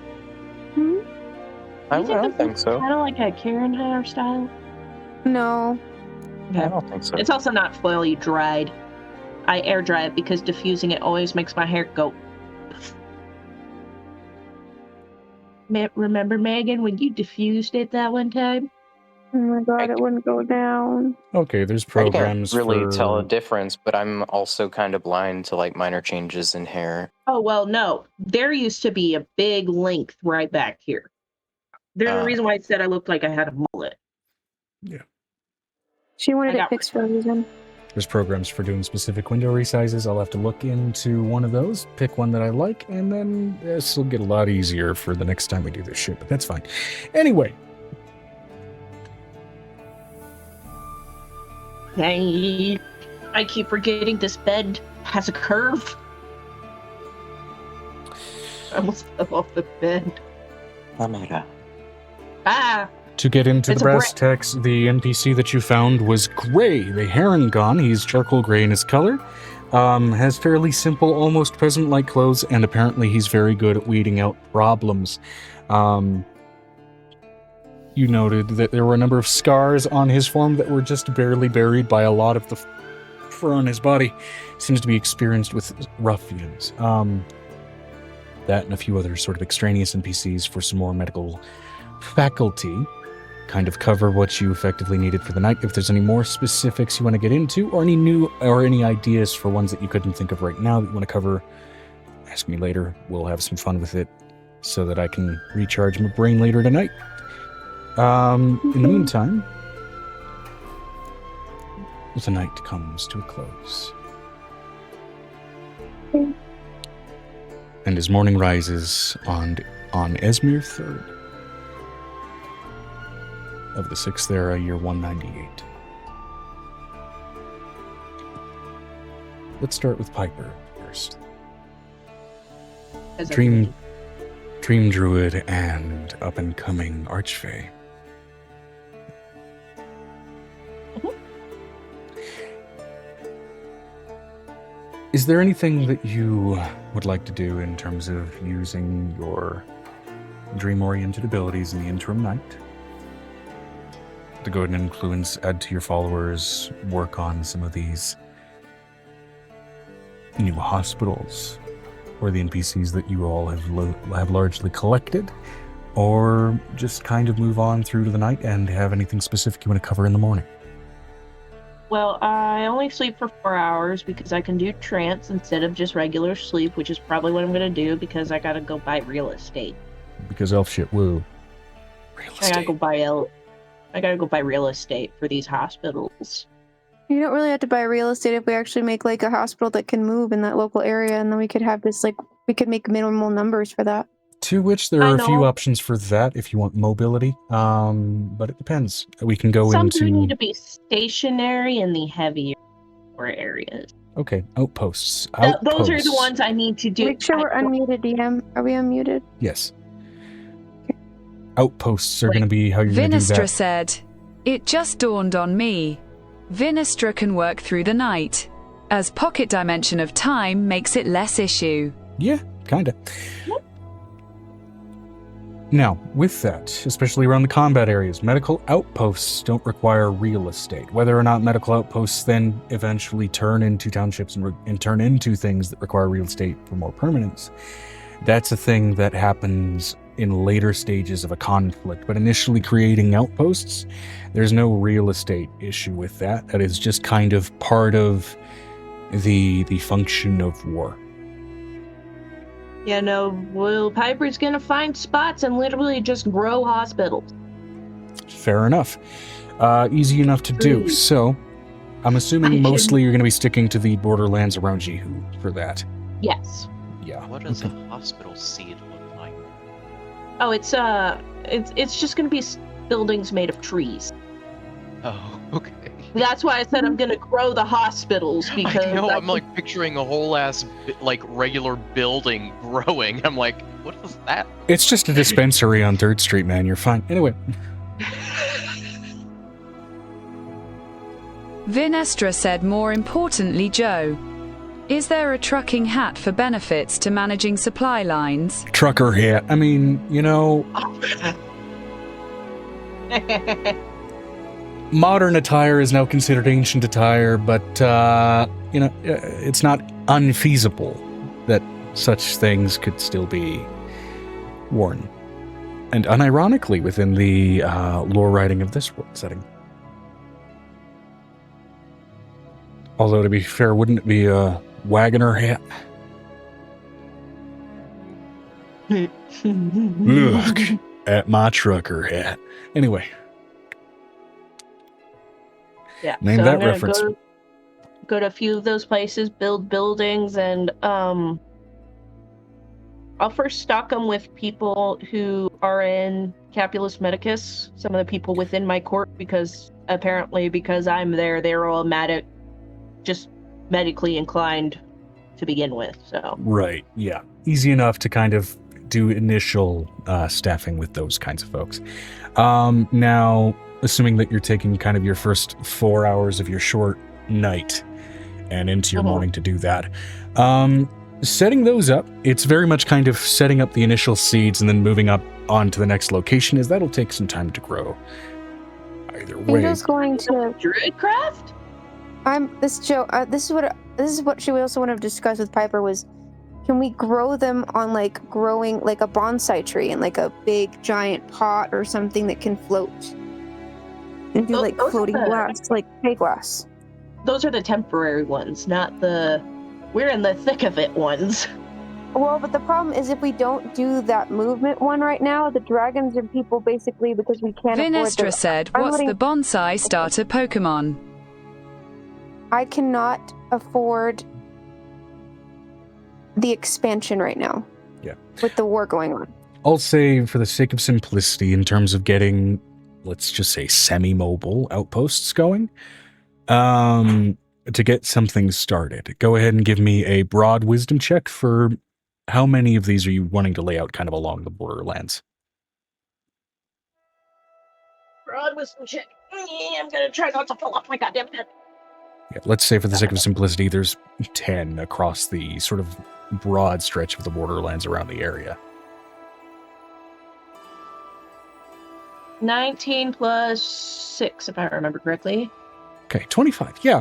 I don't think so. Kind of like a Karen hairstyle? No. I don't think so. It's also not fully dried. I air dry it because diffusing it always makes my hair go. Remember, Megan, when you diffused it that one time? Oh my god, it wouldn't go down. Okay, there's programs I can't really for... tell a difference, but I'm also kind of blind to like minor changes in hair. Oh, well, no. There used to be a big length right back here. There's a reason why I said I looked like I had a mullet. Yeah. She wanted it fixed for a reason. There's programs for doing specific window resizes. I'll have to look into one of those, pick one that I like, and then this will get a lot easier for the next time we do this shit, but that's fine. Anyway. I keep forgetting this bed has a curve. I almost fell off the bed. To get into the brass tacks, the NPC that you found was Gray, the 𝕱𝖔𝖗𝖌𝔔𝖙𝖙𝖊𝖓. He's charcoal gray in his color, has fairly simple, almost peasant-like clothes, and apparently he's very good at weeding out problems. You noted that there were a number of scars on his form that were just barely buried by a lot of the fur on his body. Seems to be experienced with ruffians. That and a few other sort of extraneous NPCs for some more medical faculty. Kind of cover what you effectively needed for the night. If there's any more specifics you want to get into, or any ideas for ones that you couldn't think of right now that you want to cover, ask me later. We'll have some fun with it so that I can recharge my brain later tonight. In the meantime, the night comes to a close. And as morning rises on Esmir 3rd of the 6th era, year 198. Let's start with Piper first. Dream Druid and up-and-coming Archfey. Is there anything that you would like to do in terms of using your dream-oriented abilities in the interim night? To go ahead and influence, add to your followers, work on some of these new hospitals, or the NPCs that you all have largely collected, or just kind of move on through to the night and have anything specific you want to cover in the morning? Well, I only sleep for 4 hours because I can do trance instead of just regular sleep, which is probably what I'm going to do because I got to go buy real estate. Because elf shit, woo. Real estate. I gotta go buy real estate for these hospitals. You don't really have to buy real estate if we actually make like a hospital that can move in that local area, and then we could have this we could make minimal numbers for that. To which there are a few options for that if you want mobility, but it depends. We can go Some into... do need to be stationary in the heavier areas. Okay, outposts. Those are the ones I need to do. Make sure we're unmuted, DM. Are we unmuted? Yes. Outposts are going to be how you're going to do that. Vinestra said, "It just dawned on me. Vinestra can work through the night, as pocket dimension of time makes it less issue." Yeah, kinda. Now, with that, especially around the combat areas, medical outposts don't require real estate. Whether or not medical outposts then eventually turn into townships and turn into things that require real estate for more permanence, that's a thing that happens in later stages of a conflict. But initially creating outposts, there's no real estate issue with that. That is just kind of part of the function of war. Yeah, no, well, Piper's gonna find spots and literally just grow hospitals. Fair enough. Easy enough to do. So, I'm assuming mostly you're going to be sticking to the borderlands around Jihu for that. Yes. Yeah. What does a hospital seed look like? Oh, it's just gonna be buildings made of trees. Oh, okay. That's why I said I'm gonna grow the hospitals, because I know, I'm like picturing a whole ass like regular building growing. I'm like, what is that? It's just a dispensary on 3rd Street, man. You're fine. Anyway. Vinestra said, more importantly, Joe, is there a trucking hat for benefits to managing supply lines? Trucker hat. I mean, you know, modern attire is now considered ancient attire, but, you know, it's not unfeasible that such things could still be worn. And unironically within the lore writing of this world setting. Although, to be fair, wouldn't it be a Wagoner hat? Look at my trucker hat. Anyway. Yeah, Name so that I'm gonna reference. Go to a few of those places, build buildings, and I'll first stock them with people who are in Capulus Medicus, some of the people within my court, because apparently because I'm there, they're all just medically inclined to begin with, so. Right, yeah. Easy enough to kind of do initial staffing with those kinds of folks. Now, assuming that you're taking kind of your first 4 hours of your short night and into your morning to do that, setting those up, it's very much kind of setting up the initial seeds and then moving up on to the next location, as that'll take some time to grow. Either way. Angel's going to Druidcraft? This is what she also wanted to discuss with Piper was, can we grow them on like growing like a bonsai tree in like a big giant pot or something that can float and do like floating glass, like pay glass. Those are the temporary ones, not the we're in the thick of it ones. Well, but the problem is if we don't do that movement one right now, the dragons and people basically, because we can't Vinestra said, what's the bonsai starter Pokemon? I cannot afford the expansion right now. Yeah. With the war going on. I'll say, for the sake of simplicity, in terms of getting, let's just say, semi-mobile outposts going, to get something started, go ahead and give me a broad wisdom check for how many of these are you wanting to lay out kind of along the borderlands? Broad wisdom check. I'm gonna try not to fall off my goddamn bed. Yeah, let's say for the sake of simplicity, there's 10 across the sort of broad stretch of the borderlands around the area. 19 plus 6, if I remember correctly. Okay, 25. Yeah,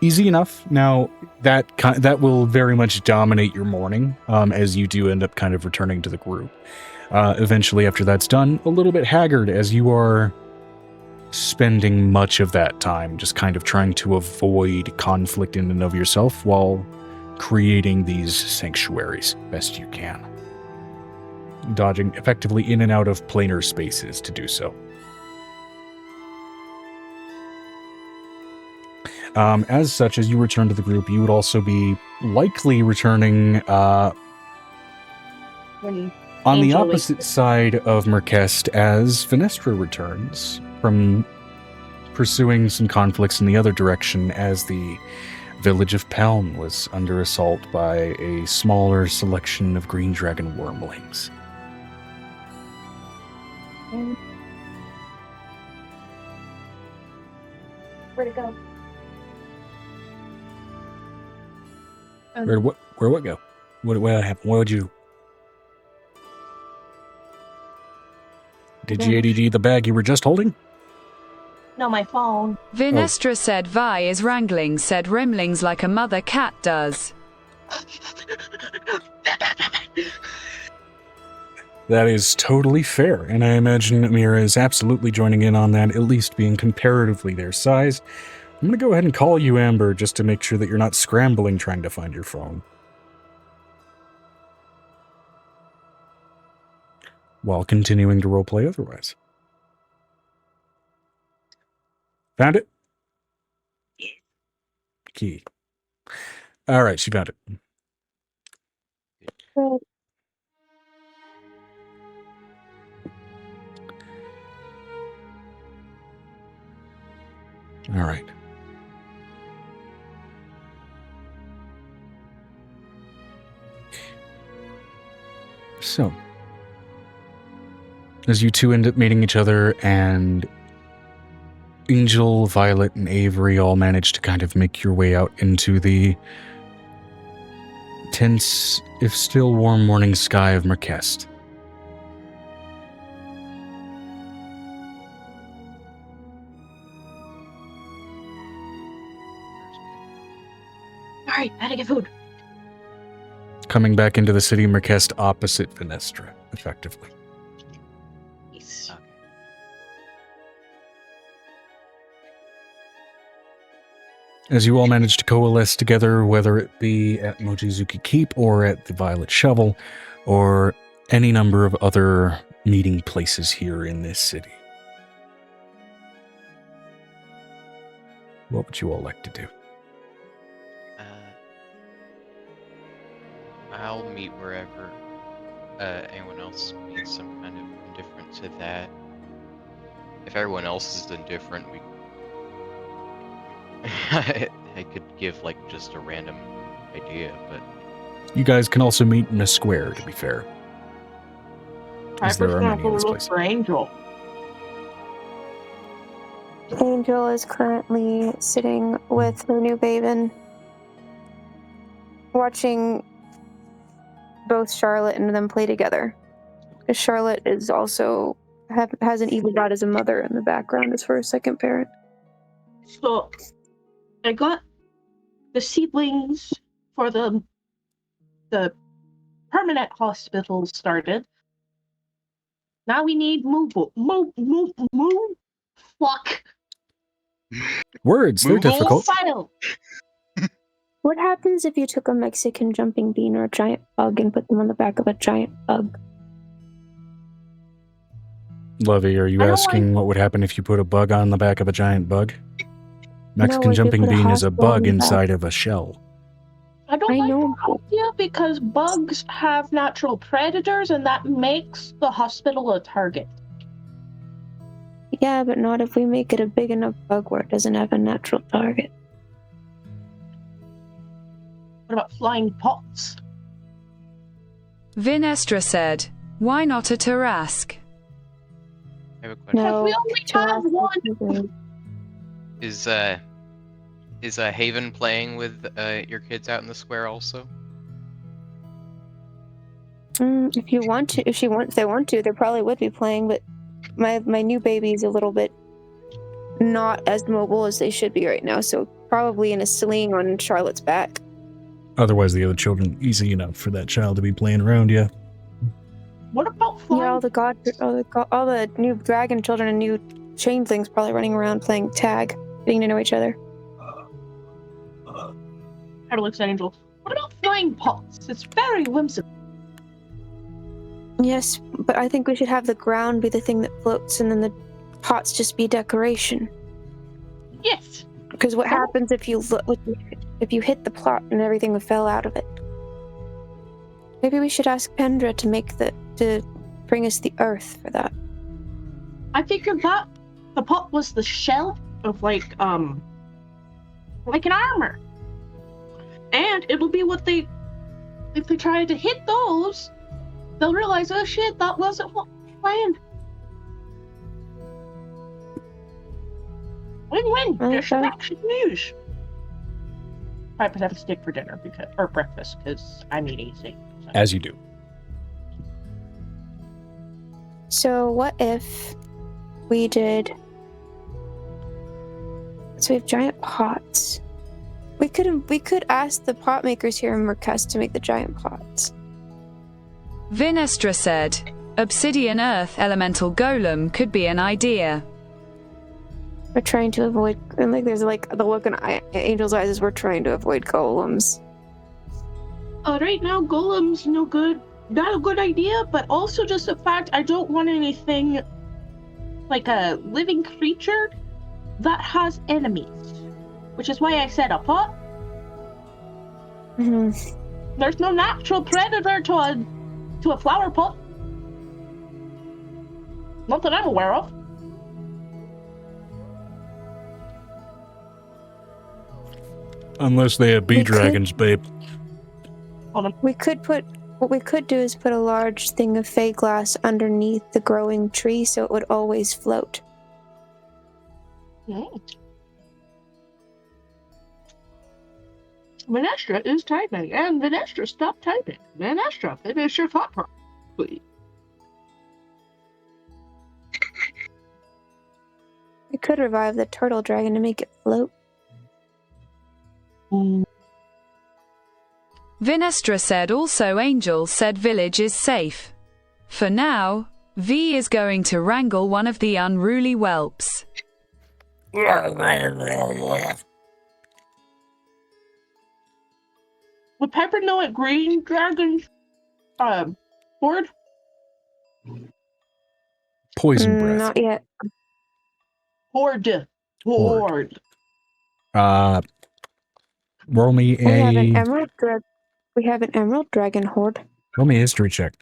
easy enough. Now, that will very much dominate your morning, as you do end up kind of returning to the group. Eventually, after that's done, a little bit haggard, as you are spending much of that time just kind of trying to avoid conflict in and of yourself while creating these sanctuaries best you can. Dodging effectively in and out of planar spaces to do so. As such, as you return to the group, you would also be likely returning on the opposite side of Merkest as Vinestra returns from pursuing some conflicts in the other direction, as the village of Peln was under assault by a smaller selection of green dragon wormlings. Where'd it go? Where what go? What happened? What would you... Did you ADD the bag you were just holding? No, my phone. Vinestra said Vi is wrangling said Rimlings like a mother cat does. That is totally fair, and I imagine Mira is absolutely joining in on that, at least being comparatively their size. I'm going to go ahead and call you Amber just to make sure that you're not scrambling trying to find your phone. While continuing to roleplay otherwise. Found it? Key. All right, she found it. All right. So, as you two end up meeting each other, and Angel, Violet, and Avery all manage to kind of make your way out into the tense, if still warm, morning sky of Merkest. Alright, gotta get food. Coming back into the city of Merkest opposite Venestra, effectively. Nice. As you all manage to coalesce together, whether it be at Mochizuki Keep or at the Violet Shovel, or any number of other meeting places here in this city. What would you all like to do? I'll meet wherever anyone else needs some kind of indifferent to that. If everyone else is indifferent, I could give like just a random idea, but You guys can also meet in a square, to be fair. As there are many in this place. For Angel. Angel is currently sitting with her new baby, watching both Charlotte and them play together. Because Charlotte is also has an evil god as a mother in the background as for a second parent. So, I got the seedlings for the permanent hospital started. Now we need fuck. Words, they're difficult. File. What happens if you took a Mexican jumping bean or a giant bug and put them on the back of a giant bug? Lovey, are you asking what would happen if you put a bug on the back of a giant bug? Mexican jumping bean is a bug inside of a shell. I don't like that idea because bugs have natural predators and that makes the hospital a target. Yeah, but not if we make it a big enough bug where it doesn't have a natural target. What about flying pots? Venestra said, why not a 𝕲𝖊𝖓? I have a question. No, we only have one. Is Haven playing with your kids out in the square also? If they want to, they probably would be playing. But my new baby is a little bit not as mobile as they should be right now, so probably in a sling on Charlotte's back. Otherwise, the other children, easy enough for that child to be playing around, yeah. What about flying? Yeah, all the new dragon children and new changelings probably running around playing tag, getting to know each other. How to look at Angel. What about flying pots? It's very whimsical. Yes, but I think we should have the ground be the thing that floats, and then the pots just be decoration. Yes. Because what happens if you hit the plot and everything fell out of it? Maybe we should ask Pendra to bring us the earth for that. I figured that the pot was the shell of like an armor, and it'll be what if they try to hit those, they'll realize, oh shit, that wasn't what we planned. Win-win. Distraction news. Probably have a steak for dinner or breakfast because I'm eating steak. So. As you do. So what if we did? So we have giant pots. We could ask the pot makers here in Merkest to make the giant pots. Venestra said, obsidian earth elemental golem could be an idea. We're trying to avoid, and there's the look in Angel's eyes as we're trying to avoid golems. Right now, golems no good. Not a good idea, but also just the fact I don't want anything like a living creature that has enemies. Which is why I said a pot. Mm-hmm. There's no natural predator to a flower pot. Not that I'm aware of. Unless they have bee We could- dragons, babe. Hold on. What we could do is put a large thing of fey glass underneath the growing tree so it would always float. Venestra is typing, and Venestra, stop typing. Venestra, finish your thought process, please. We could revive the turtle dragon to make it float. Vinestra said also Angel said village is safe. For now, V is going to wrangle one of the unruly whelps. Would Piper know what green dragon's horde? Poison breath. Not yet. Horde. Roll me We have an a emerald dragon horde roll me a history check.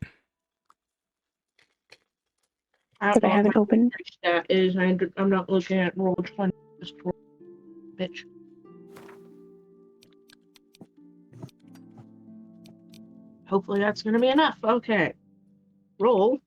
that I haven't opened. That is, I'm not looking at roll 20. Just roll, bitch. Hopefully that's going to be enough. Okay. Roll.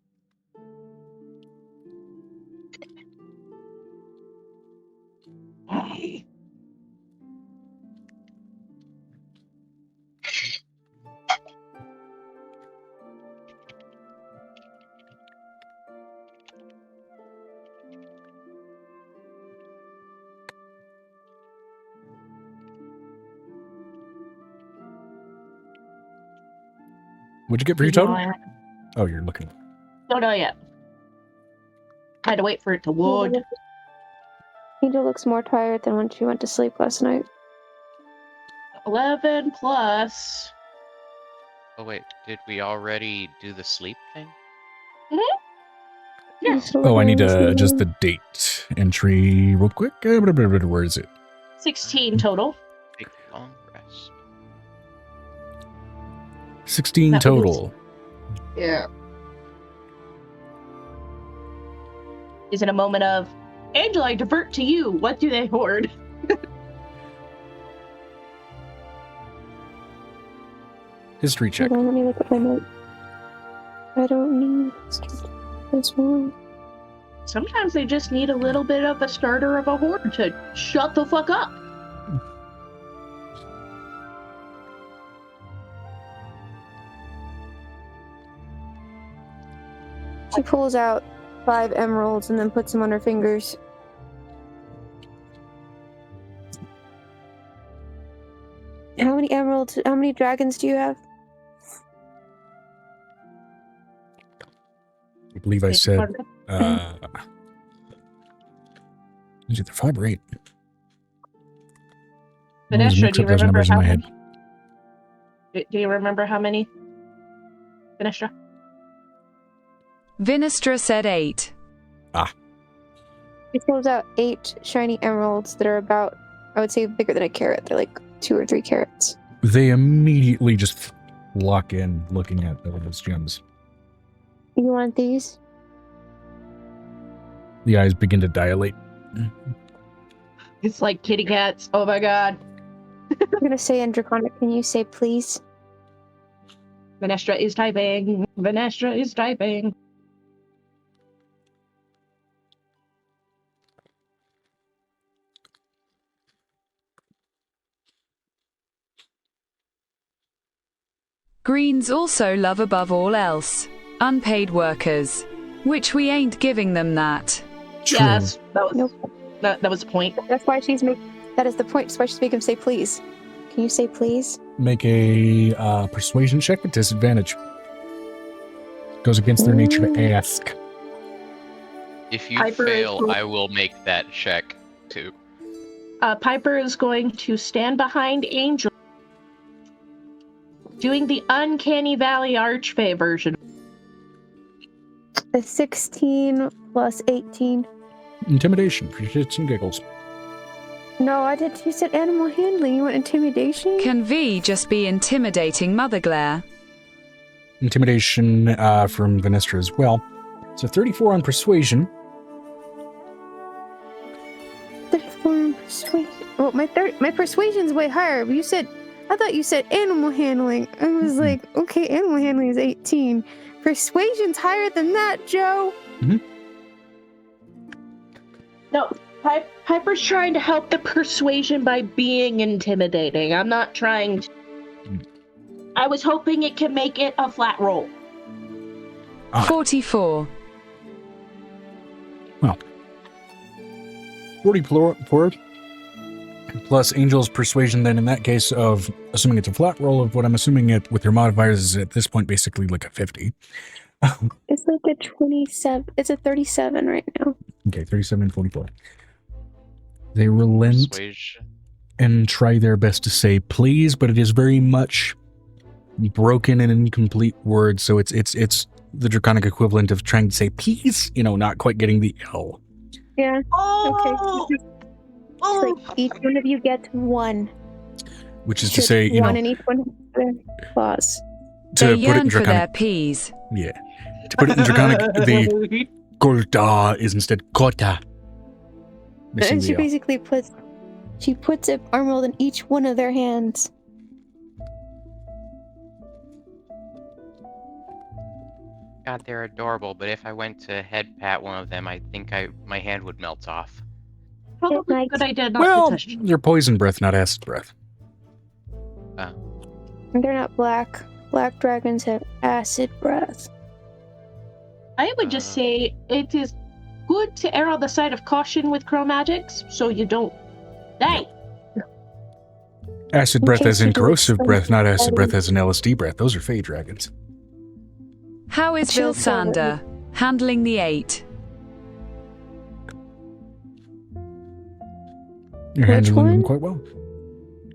What'd you get for your total? Oh, you're looking. Don't know yet. Had to wait for it to load. Angel looks more tired than when she went to sleep last night. 11 plus. Oh wait, did we already do the sleep thing? Yeah. Oh, I need to adjust the date entry real quick. Where is it? 16 total. Take a long rest. 16 That was- total. Yeah. Is it a moment of, Angel, I divert to you. What do they hoard? History check. Hold on, let me look at my note. I don't need this one. Sometimes they just need a little bit of a starter of a horde to shut the fuck up. She pulls out 5 emeralds and then puts them on her fingers. How many dragons do you have? I believe I said, is it 5 or 8? I always Venestra, mix up those numbers in my head. Do you remember how many? Venestra? Vinestra said 8. She pulls out 8 shiny emeralds that are about, I would say, bigger than a carrot. They're like 2 or 3 carrots. They immediately just lock in looking at those gems. You want these? The eyes begin to dilate. It's like kitty cats. Oh my god. I'm gonna say in Draconic, can you say please? Venestra is typing. Venestra is typing. Greens also love above all else unpaid workers, which we ain't giving them that. True. Yes, that was Nope. that was the point. That's why she's making. That is the point. That's why she's making him say please. Can you say please? Make a persuasion check with disadvantage. Goes against their nature to ask. If you Piper is fail, cool. I will make that check too. Piper is going to stand behind Angel, doing the uncanny valley archfey version. A 16 plus 18. Intimidation for shits and giggles. No, I did. You said animal handling. You want intimidation? Can V just be intimidating Mother Glare? Intimidation from Venestra as well. So 34 on persuasion. 34 persuasion. Oh, my persuasion's way higher. But I thought you said animal handling. I was like, okay, animal handling is 18. Persuasion's higher than that, Joe. Mm-hmm. No, Piper's trying to help the persuasion by being intimidating. I'm not trying to... I was hoping it could make it a flat roll. 44. Well, 44 plus Angel's persuasion, then in that case of assuming it's a flat roll of what I'm assuming it with your modifiers is at this point basically like a 50. It's like a 27. It's a 37 right now. Okay, 37 and 44. They relent Persuasion. and try their best to say please, but it is very much broken and incomplete words, so it's the draconic equivalent of trying to say peace, not quite getting the L. Yeah. Oh! Okay. It's like each one of you gets one. Which is to say, one in each one of their claws. to They put it in yearn for their draconic. peas. Yeah. To put it in draconic, the Golda is instead Kota. Missing And the she L. basically puts a emerald in each one of their hands. God, they're adorable, but if I went to head pat one of them, I think my hand would melt off. Probably a good idea not Well, to touch them. they're poison breath, not acid breath. They're not black. Black dragons have acid breath. I would just say it is good to err on the side of caution with crow magics, so you don't die. Acid In breath case as in you don't corrosive spend breath, not acid any- breath as in LSD breath. Those are fey dragons. How is She'll Vilsander handling the 8? You're Which handling them one? quite well.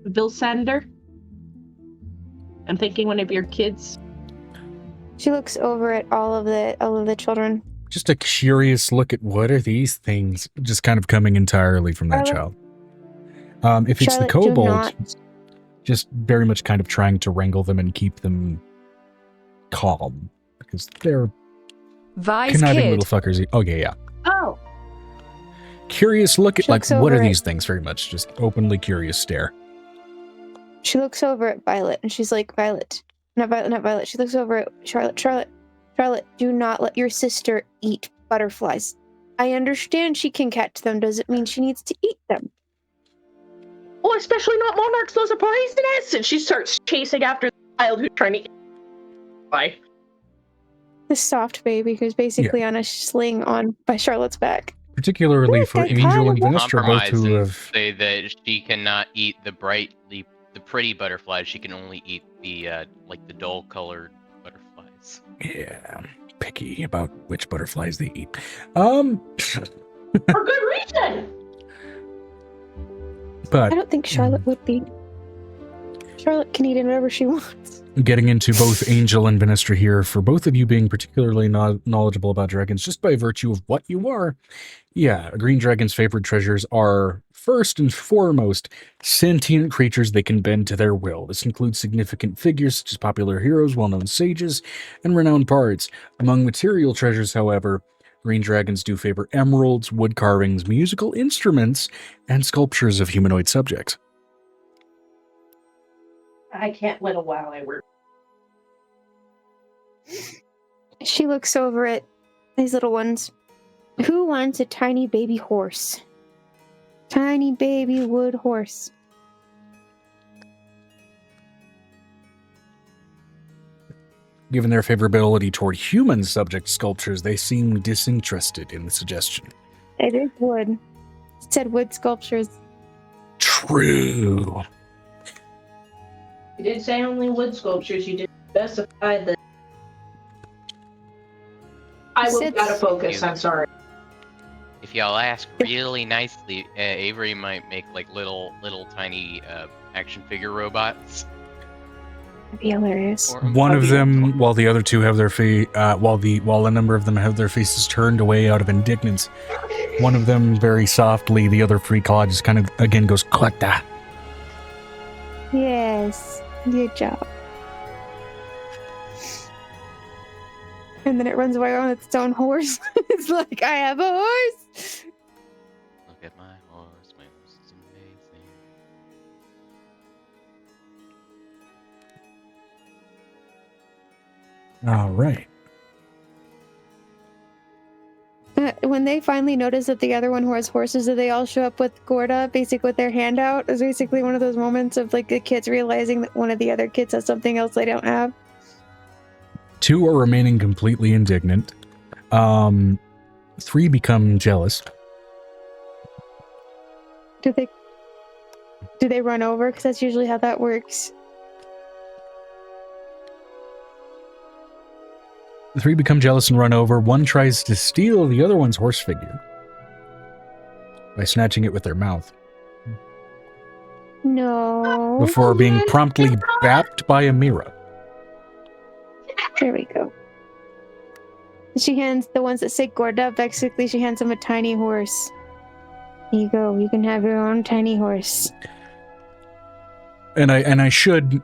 Vilsander? I'm thinking one of your kids. She looks over at all of the children. Just a curious look at what are these things, just kind of coming entirely from that child. If it's the Charlotte, do kobold, not- just very much kind of trying to wrangle them and keep them calm. Because they're conniving little 𝕲𝖊𝖓𝖊𝖓. fuckers. Okay, yeah. Oh! Curious look at, She like, looks what are over these things? Very much just openly curious stare. She looks over at Violet and she's like, Violet. Not Violet. She looks over at Charlotte. Charlotte, do not let your sister eat butterflies. I understand she can catch them. Doesn't mean she needs to eat them. Oh, especially not monarchs. Those are poisonous! And she starts chasing after the child who's trying to eat. Bye. The soft baby who's basically on a sling by Charlotte's back. Particularly Look, for I Angel kinda and Venestra, both Compromise who and have... say that she cannot eat the pretty butterflies. She can only eat the the dull colored butterflies. Yeah, picky about which butterflies they eat. For good reason! But I don't think Charlotte would be. Charlotte can eat whatever she wants. getting into both Angel and Venestra here, for both of you being particularly knowledgeable about dragons, just by virtue of what you are, yeah, a green dragon's favorite treasures are, first and foremost, sentient creatures they can bend to their will. This includes significant figures such as popular heroes, well-known sages, and renowned bards. Among material treasures, however, green dragons do favor emeralds, wood carvings, musical instruments, and sculptures of humanoid subjects. I can't let a wow I work. She looks over at these little ones. Who wants a tiny baby horse? Tiny baby wood horse. Given their favorability toward human subject sculptures, they seem disinterested in the suggestion. It is wood. It said wood sculptures. True. You did say only wood sculptures. You did specify that. I will gotta focus. I'm sorry. If y'all ask really nicely, Avery might make little tiny action figure robots. That'd be hilarious. One of them, while the other two have their while a number of them have their faces turned away out of indignance, one of them very softly, the other free claw just kind of again goes "Kota." Yes. Good job. And then it runs away on its own horse. It's like, I have a horse. Look at my horse is amazing. All right. When they finally notice that the other one who has horses, do they all show up with 𝕲𝖊𝖓, basically with their hand out? It's basically one of those moments of like the kids realizing that one of the other kids has something else they don't have. 2 are remaining completely indignant. 3 become jealous. Do they run over? Because that's usually how that works. 3 become jealous and run over. 1 tries to steal the other one's horse figure by snatching it with their mouth No. before being promptly bapped by Amira. There we go. She hands the ones that say 𝕲𝖊𝖓, basically she hands them a tiny horse. Here you go. You can have your own tiny horse. And I should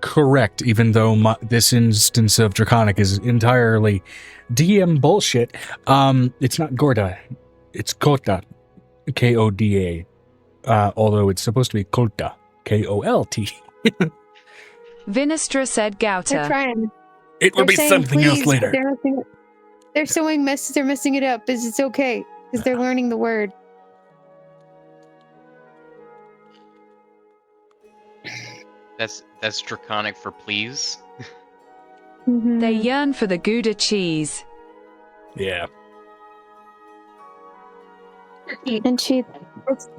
correct, even though this instance of Draconic is entirely DM bullshit. It's not 𝕲𝖓𝖓, it's 𝕲𝖓𝖓, K-O-D-A. Although it's supposed to be 𝕲𝖓𝖓, K-O-L-T. 𝕲𝖊𝖓 said They're 𝕲𝖓𝖓. trying. It will be saying, something else please, later. They're messing it up. It's okay because they're learning the word. That's Draconic for please. Mm-hmm. They yearn for the Gouda cheese. Yeah. And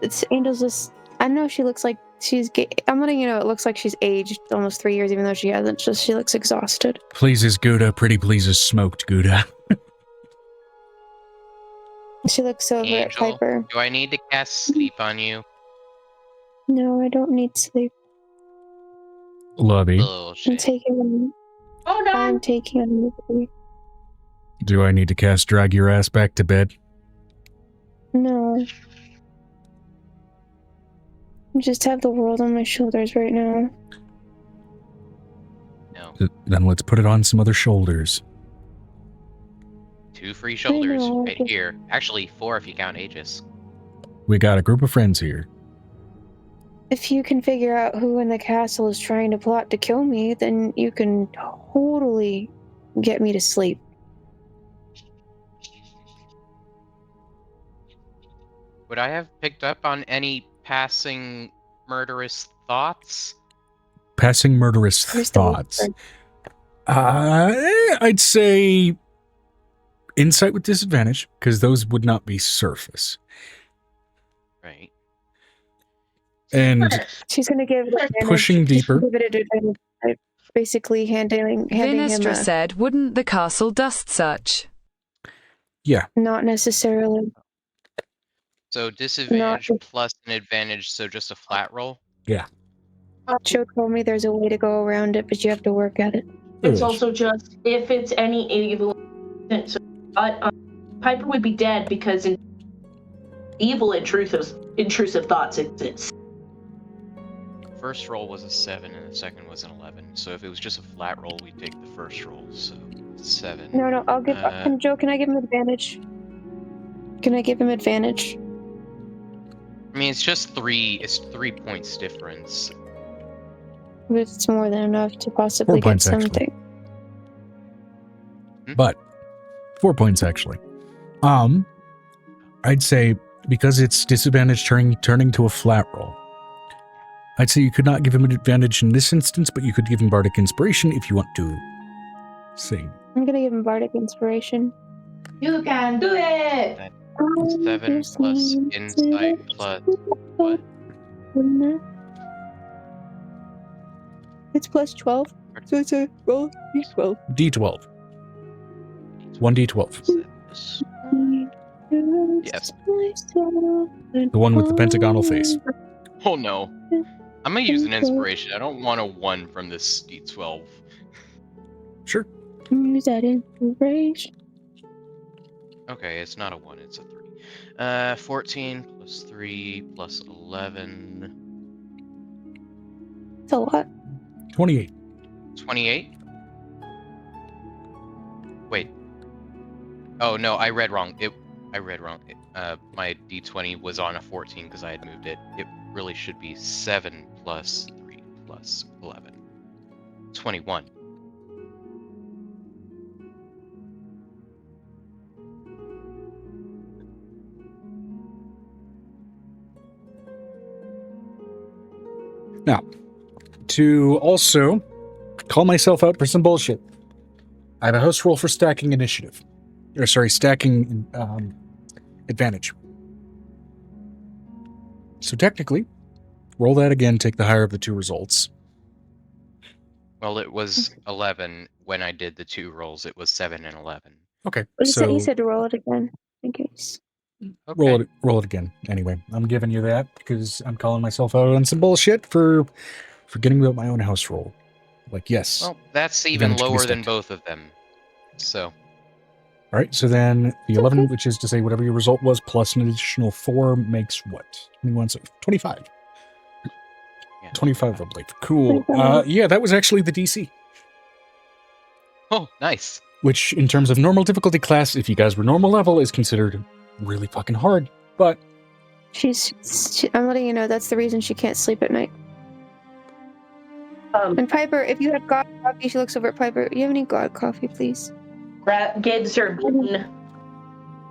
it's Angel's just, I know she looks like she's I'm letting you know it looks like she's aged almost 3 years, even though she hasn't. Just she looks exhausted. Pleases Gouda, pretty pleases smoked Gouda. She looks over at Angel, Piper. do I need to cast sleep on you? No, I don't need sleep. Lovey, I'm Bullshit. taking Hold on. I'm taking a sleep. do I need to cast drag your ass back to bed? No. I just have the world on my shoulders right now. No. Then let's put it on some other shoulders. 2 free shoulders know, right just- here. Actually, 4 if you count Aegis. We got a group of friends here. If you can figure out who in the castle is trying to plot to kill me, then you can totally get me to sleep. Would I have picked up on any passing murderous thoughts? Passing murderous You're still thoughts. awkward. I'd say insight with disadvantage, because those would not be surface. Right. And She's gonna give it advantage. pushing deeper. Give it advantage. Basically handing him 𝕲𝖊𝖓 said, wouldn't the castle dust such? Yeah, not necessarily. So disadvantage Not- plus an advantage, so just a flat roll? Joe told me there's a way to go around it, but you have to work at it. It's also just if it's any evil. So, Piper would be dead because evil intrusive thoughts exist. First roll was a 7 and the second was an 11. So if it was just a flat roll, we'd take the first roll. So 7. No, I'll give Joe, can I give him advantage? Can I give him advantage? I mean, it's just 3. It's 3 points difference. But it's more than enough to possibly 4 get points, actually. something. But 4 points actually. I'd say because it's disadvantage turning to a flat roll, I'd say you could not give him an advantage in this instance, but you could give him Bardic Inspiration if you want to sing. I'm gonna give him Bardic Inspiration. You can do it. 7 plus insight plus what? It's plus 12, so it's a roll d12. D12. 1d12. Yes. The one with the pentagonal face. Oh no. I'm gonna use an inspiration. I don't want a 1 from this D12. Sure. Use that inspiration. Okay, it's not a 1, it's a 3. 14 plus 3 plus 11. It's a lot. 28. 28? Wait. Oh no, I read wrong. I read wrong. My D20 was on a 14 because I had moved it. It really should be 7 plus 3 plus 11. 21. Now, to also call myself out for some bullshit, I have a house roll for stacking initiative. Or sorry, stacking advantage. So technically, roll that again, take the higher of the two results. Well, it was 11 when I did the 2 rolls. It was 7 and 11. Okay, You so said to roll it again, in case. Okay. roll it again. Anyway, I'm giving you that because I'm calling myself out on some bullshit for forgetting about my own house roll. Like, yes. Well, that's even advantage can be lower than stacked. both of them. So, All right, so then the 11, which is to say whatever your result was, plus an additional 4 makes what? 21, so 25. yeah. 25, I believe. Cool. 25. Yeah, that was actually the DC. Oh, nice. Which, in terms of normal difficulty class, if you guys were normal level, is considered really fucking hard. But I'm letting you know that's the reason she can't sleep at night. And Piper, if you had God coffee, she looks over at Piper. Do you have any God coffee, please? Gids are bean.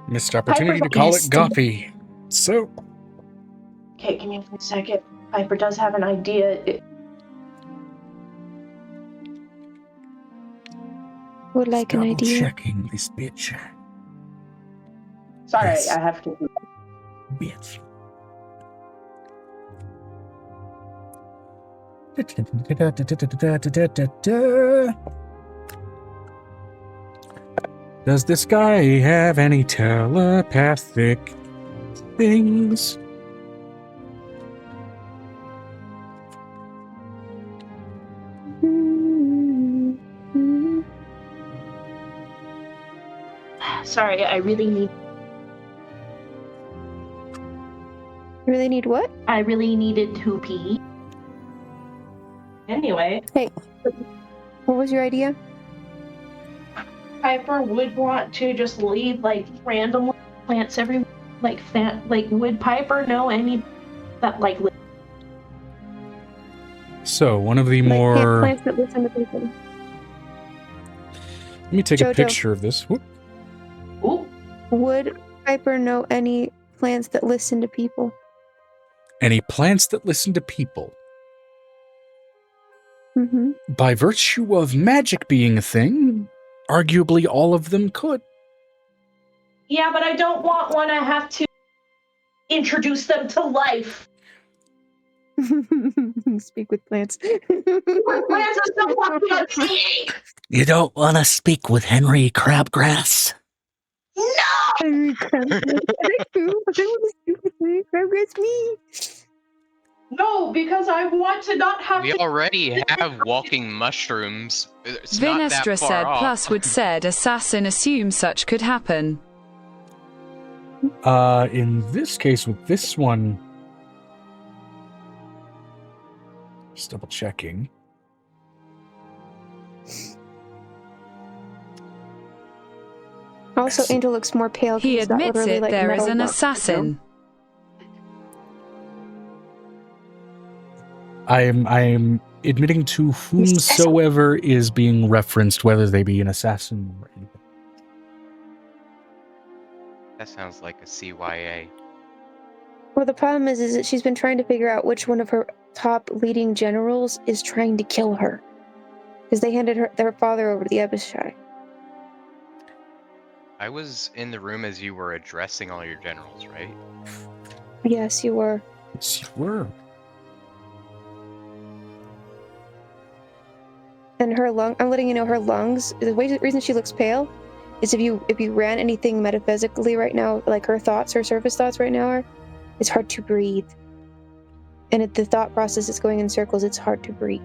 missed opportunity to Piper call it missed. Goffy. So, Okay, give me 1 second. Piper does have an idea. Would like an idea. checking this bitch. Sorry, Yes. I have to. Bitch. Does this guy have any telepathic things? Sorry, I really need. You really need what? I really needed to pee. Anyway, What was your idea? Piper would want to just leave like random plants everywhere. Like would Piper know any that like? So, one of the Like more... plants that listen to people. Let me take a Jojo. picture of this. Whoop. Ooh, Would Piper know any plants that listen to people? Any plants that listen to people. Mm-hmm. By virtue of magic being a thing, arguably all of them could. yeah, but I don't want to have to introduce them to life. Speak with plants. Plants are so fucking annoying. You don't want to speak with Henry Crabgrass? No. Henry Crabgrass. I want to speak with Henry Crabgrass. Me. No, because I want to not have We to. already have walking mushrooms. It's not that Vinestra far said, off. plus would said assassin assumes such could happen. In this case, with this one... Just double checking. Also, Angel looks more pale. He 'cause that admits literally, it, like, there is metal an rock, assassin. I'm admitting to whomsoever is being referenced, whether they be an assassin or anything. That sounds like a CYA. Well, the problem is that she's been trying to figure out which one of her top leading generals is trying to kill her, because they handed their father over to the 𝕲𝖓𝖓. I was in the room as you were addressing all your generals, right? Yes, you were. Yes, you were. And her lung, I'm letting you know her lungs, the reason she looks pale is if you ran anything metaphysically right now, like her thoughts, her surface thoughts right now are, it's hard to breathe. And if the thought process is going in circles, it's hard to breathe.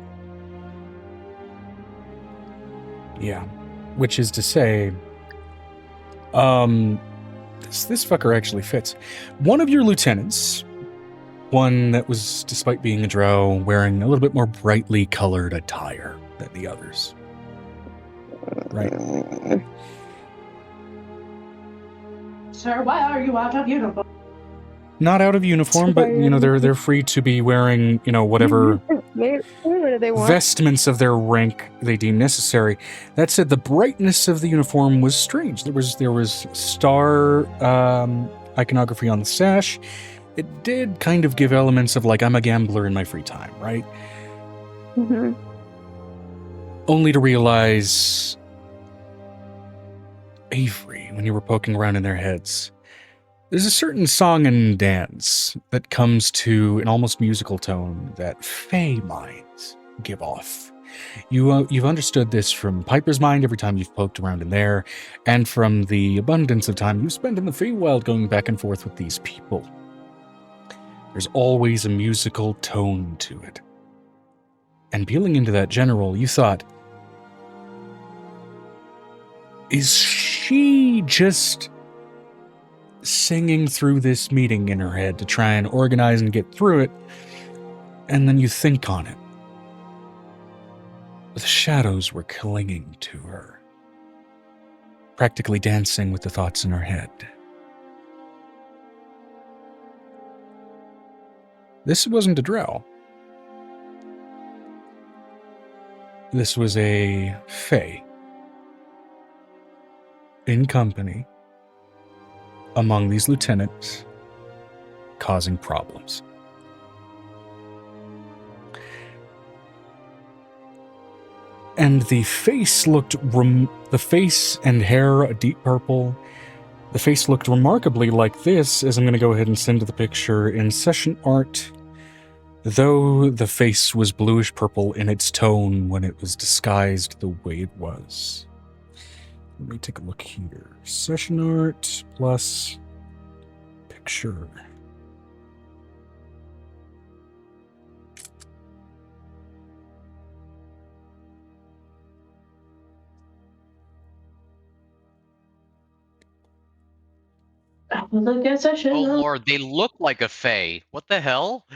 Yeah. Which is to say, this fucker actually fits. One of your lieutenants, one that was, despite being a drow, wearing a little bit more brightly colored attire than the others. Right. Sir, why are you out of uniform? Not out of uniform, but they're free to be wearing, whatever What do they want? vestments of their rank they deem necessary. That said, the brightness of the uniform was strange. There was star iconography on the sash. it did kind of give elements of like, I'm a gambler in my free time, right? Mm-hmm. Only to realize, Avery, when you were poking around in their heads, there's a certain song and dance that comes to an almost musical tone that Fey minds give off. You've understood this from Piper's mind every time you've poked around in there, and from the abundance of time you spend in the Feywild going back and forth with these people. There's always a musical tone to it. And peeling into that general, you thought, is she just singing through this meeting in her head to try and organize and get through it? And then you think on it. The shadows were clinging to her, practically dancing with the thoughts in her head. This wasn't a drow. This was a Fey in company among these lieutenants, causing problems. And the face and hair a deep purple. The face looked remarkably like this, as I'm going to go ahead and send the picture in session art, though the face was bluish purple in its tone when it was disguised the way it was. Let me take a look here. Session art plus picture. That was a good session. Oh lord, they look like a fae. What the hell?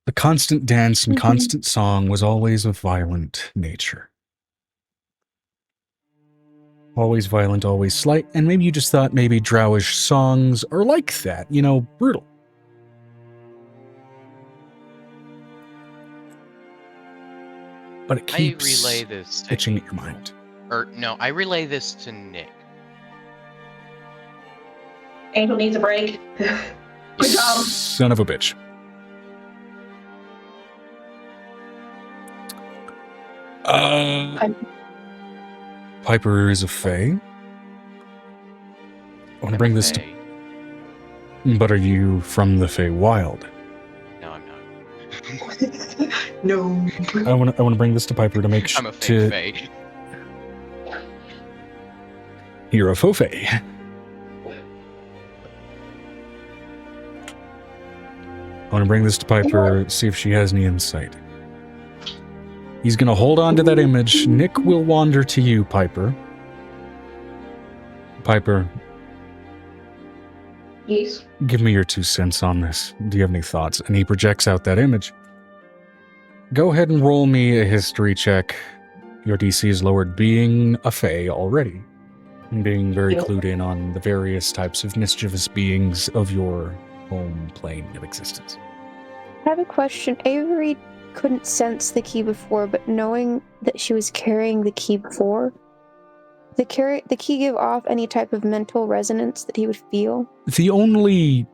The constant dance and constant song was always of violent nature. Always violent, always slight, and maybe you just thought maybe drowish songs are like that, brutal. But it keeps I relay this to itching at your mind. I relay this to Nick. Angel needs a break. Good job. Son of a bitch. Piper is a Fae. I want to bring this to... But are you from the Feywild? No, I'm not. No. I want to bring this to Piper to make sure. I'm a fake Fae. You're a faux Fae. I want to bring this to Piper, see if she has any insight. He's going to hold on to that image. Nick will wander to you, Piper. Piper. Yes. Give me your 2 cents on this. Do you have any thoughts? And he projects out that image. Go ahead and roll me a history check. Your DC is lowered being a Fae already. And being very clued in on the various types of mischievous beings of your home plane of existence. I have a question. Avery couldn't sense the key before, but knowing that she was carrying the key before, the key give off any type of mental resonance that he would feel? The only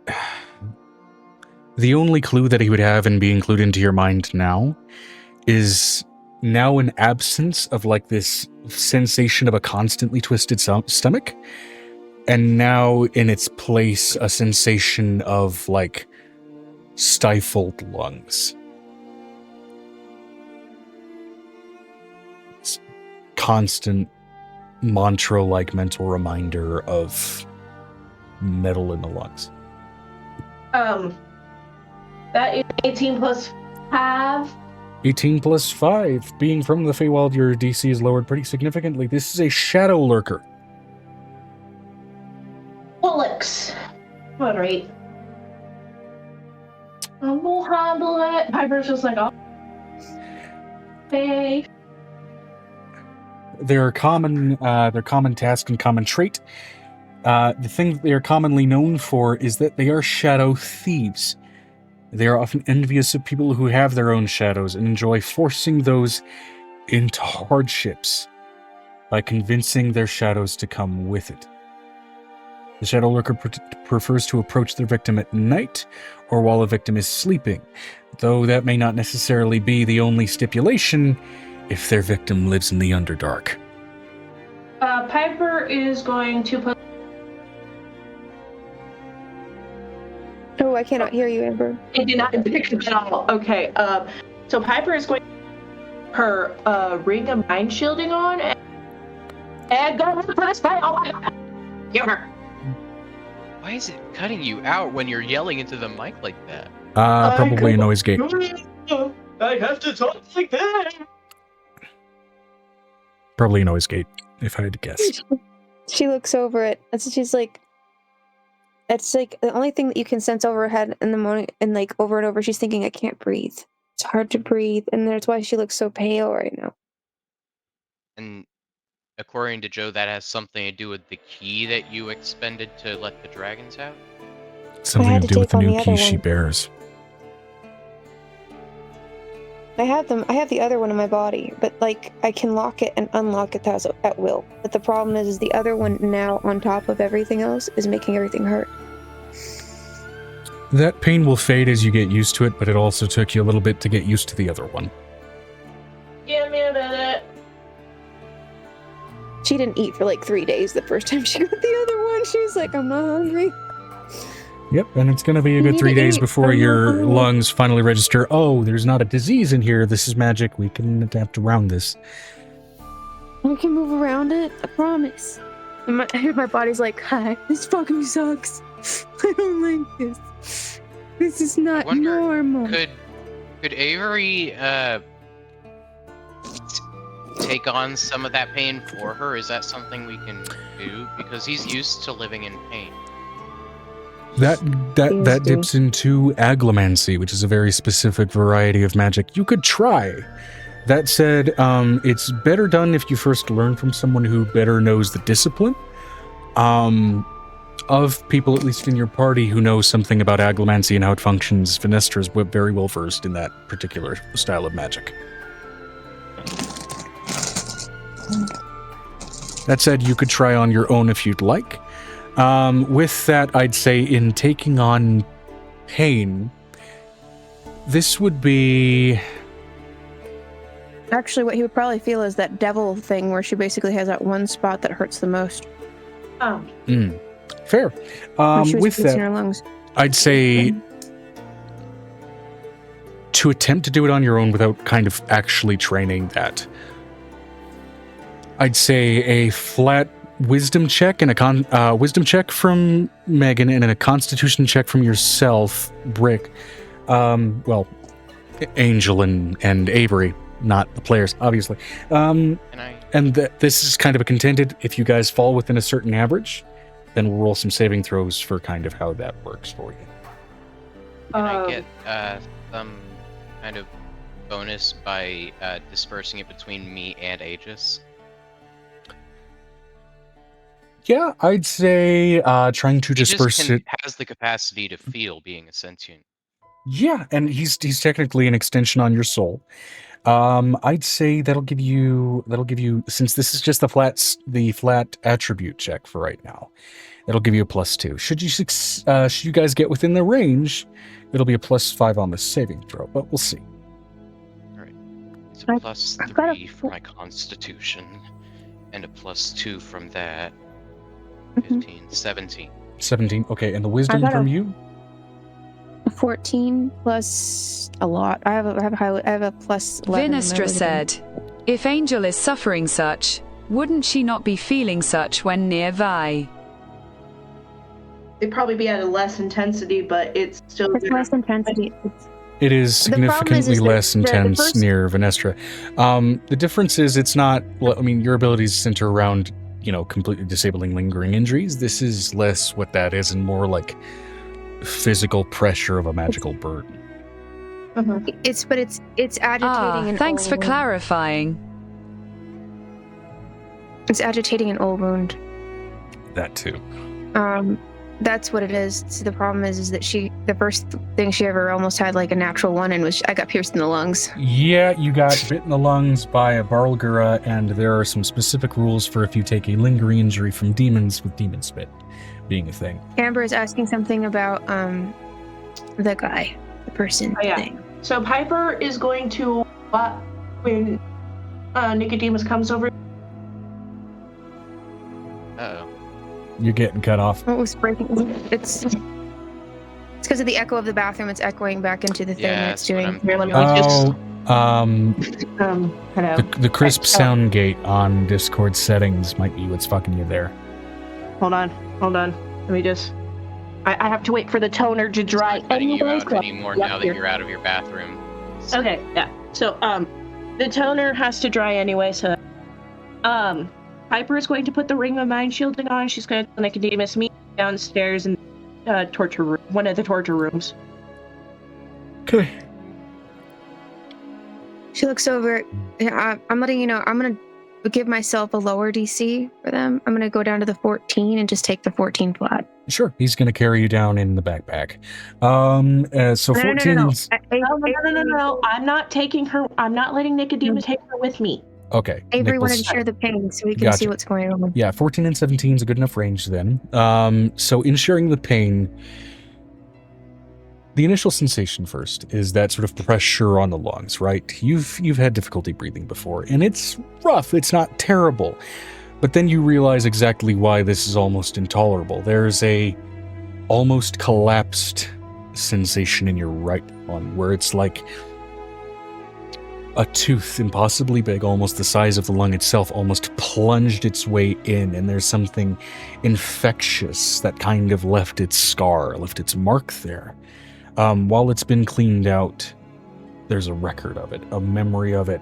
clue that he would have in being clued into your mind now is now an absence of like this sensation of a constantly twisted stomach, and now in its place a sensation of like stifled lungs. It's constant mantra-like mental reminder of metal in the lungs. That is 18 plus 5. 18 plus 5. Being from the Feywild, your DC is lowered pretty significantly. This is a shadow lurker. Bullocks. Moderate. We'll handle it. Piper's just like, oh. Hey. Their common task and common trait. The thing that they are commonly known for is that they are shadow thieves. They are often envious of people who have their own shadows and enjoy forcing those into hardships by convincing their shadows to come with it. The shadow lurker prefers to approach their victim at night or while the victim is sleeping, though that may not necessarily be the only stipulation if their victim lives in the Underdark. Piper is going to put... Oh, I cannot hear you, Amber. I did not pick up at all. Okay, so Piper is going to put her ring of mind shielding on and go for the spell. Oh my god! Give her. Why is it cutting you out when you're yelling into the mic like that? Probably a noise gate. I have to talk like that. Probably a noise gate, if I had to guess. She looks over it. She's like, it's like the only thing that you can sense over her head in the morning, and like over and over, she's thinking, I can't breathe. It's hard to breathe, and that's why she looks so pale right now. And according to Joe, that has something to do with the key that you expended to let the dragons out? Something to do with the new key she bears. I have the other one in my body, but like I can lock it and unlock it at will. But the problem is the other one now on top of everything else is making everything hurt. That pain will fade as you get used to it, but it also took you a little bit to get used to the other one. Give me a minute. She didn't eat for like 3 days the first time she got the other one. She was like, I'm not hungry. Yep, and it's going to be a good 3 days before your lungs finally register, oh, there's not a disease in here, this is magic, we can adapt around this. We can move around it, I promise. And my body's like, hi, this fucking sucks. I don't like this. This is not normal. Could Avery take on some of that pain for her? Is that something we can do? Because he's used to living in pain. That dips into agglomancy, which is a very specific variety of magic. You could try. That said, it's better done if you first learn from someone who better knows the discipline. Of people, at least in your party, who know something about agglomancy and how it functions, Venestra is very well versed in that particular style of magic. That said, you could try on your own if you'd like. With that, I'd say in taking on pain, this would be... Actually, what he would probably feel is that devil thing where she basically has that one spot that hurts the most. Oh. Fair. With that, her lungs. I'd say to attempt to do it on your own without kind of actually training that, I'd say a flat wisdom check and a wisdom check from Megan and a constitution check from yourself, Brick. Angel and Avery, not the players, obviously. This is kind of a contended, if you guys fall within a certain average, then we'll roll some saving throws for kind of how that works for you. Can I get some kind of bonus by dispersing it between me and Aegis? Yeah, I'd say trying to disperse it. Has the capacity to feel being a sentient. Yeah, and he's technically an extension on your soul. I'd say that'll give you, since this is just the flat attribute check for right now, it'll give you a +2. Should you guys get within the range, it'll be a +5 on the saving throw, but we'll see. All right, it's a +3 for my constitution, and a +2 from that. 15, 17. 17, okay, and the wisdom from you? 14 plus a lot. I have a +11. Venestra said, if Angel is suffering such, wouldn't she not be feeling such when near Vi? It'd probably be at a less intensity, but it's still... It's less intensity. It is significantly less intense near Venestra. The difference is it's not... Well, I mean, your abilities center around, completely disabling lingering injuries. This is less what that is and more like physical pressure of a magical burden. It's agitating. Thanks for clarifying. It's agitating an old wound. That too. That's what it is. See, the problem is that the first thing she ever almost had like a natural one and I got pierced in the lungs. Yeah, you got bit in the lungs by a 𝕱𝖓𝖏, and there are some specific rules for if you take a lingering injury from demons, with demon spit being a thing. Amber is asking something about the guy, the person thing. So Piper is going to, when Nicodemus comes over. Uh-oh. You're getting cut off. What was breaking? It's because of the echo of the bathroom. It's echoing back into the thing. Yeah, It's doing. Here, let me hello. The crisp sound gate on Discord settings might be what's fucking you there. Hold on. Let me just. I have to wait for the toner to dry. It's not cutting you out anymore now that you're out of your bathroom. Okay, yeah. So the toner has to dry anyway. So Piper is going to put the ring of mind shielding on. She's going to tell Nicodemus meet downstairs in torture room, one of the torture rooms. Okay. She looks over. I'm letting you know. I'm gonna give myself a lower DC for them. I'm gonna go down to the 14 and just take the 14 flat. Sure, he's going to carry you down in the backpack. So 14. No. I'm not taking her. I'm not letting Nicodemus take her with me. Okay. Avery Nick wanted to share the pain so we can Gotcha. see what's going on. Yeah, 14 and 17 is a good enough range then. So in sharing the pain, the initial sensation first is that sort of pressure on the lungs, right? You've had difficulty breathing before, and it's rough. It's not terrible. But then you realize exactly why this is almost intolerable. There's a almost collapsed sensation in your right lung where it's like a tooth, impossibly big, almost the size of the lung itself, almost plunged its way in, and there's something infectious that kind of left its scar, left its mark there. While it's been cleaned out, there's a record of it, a memory of it.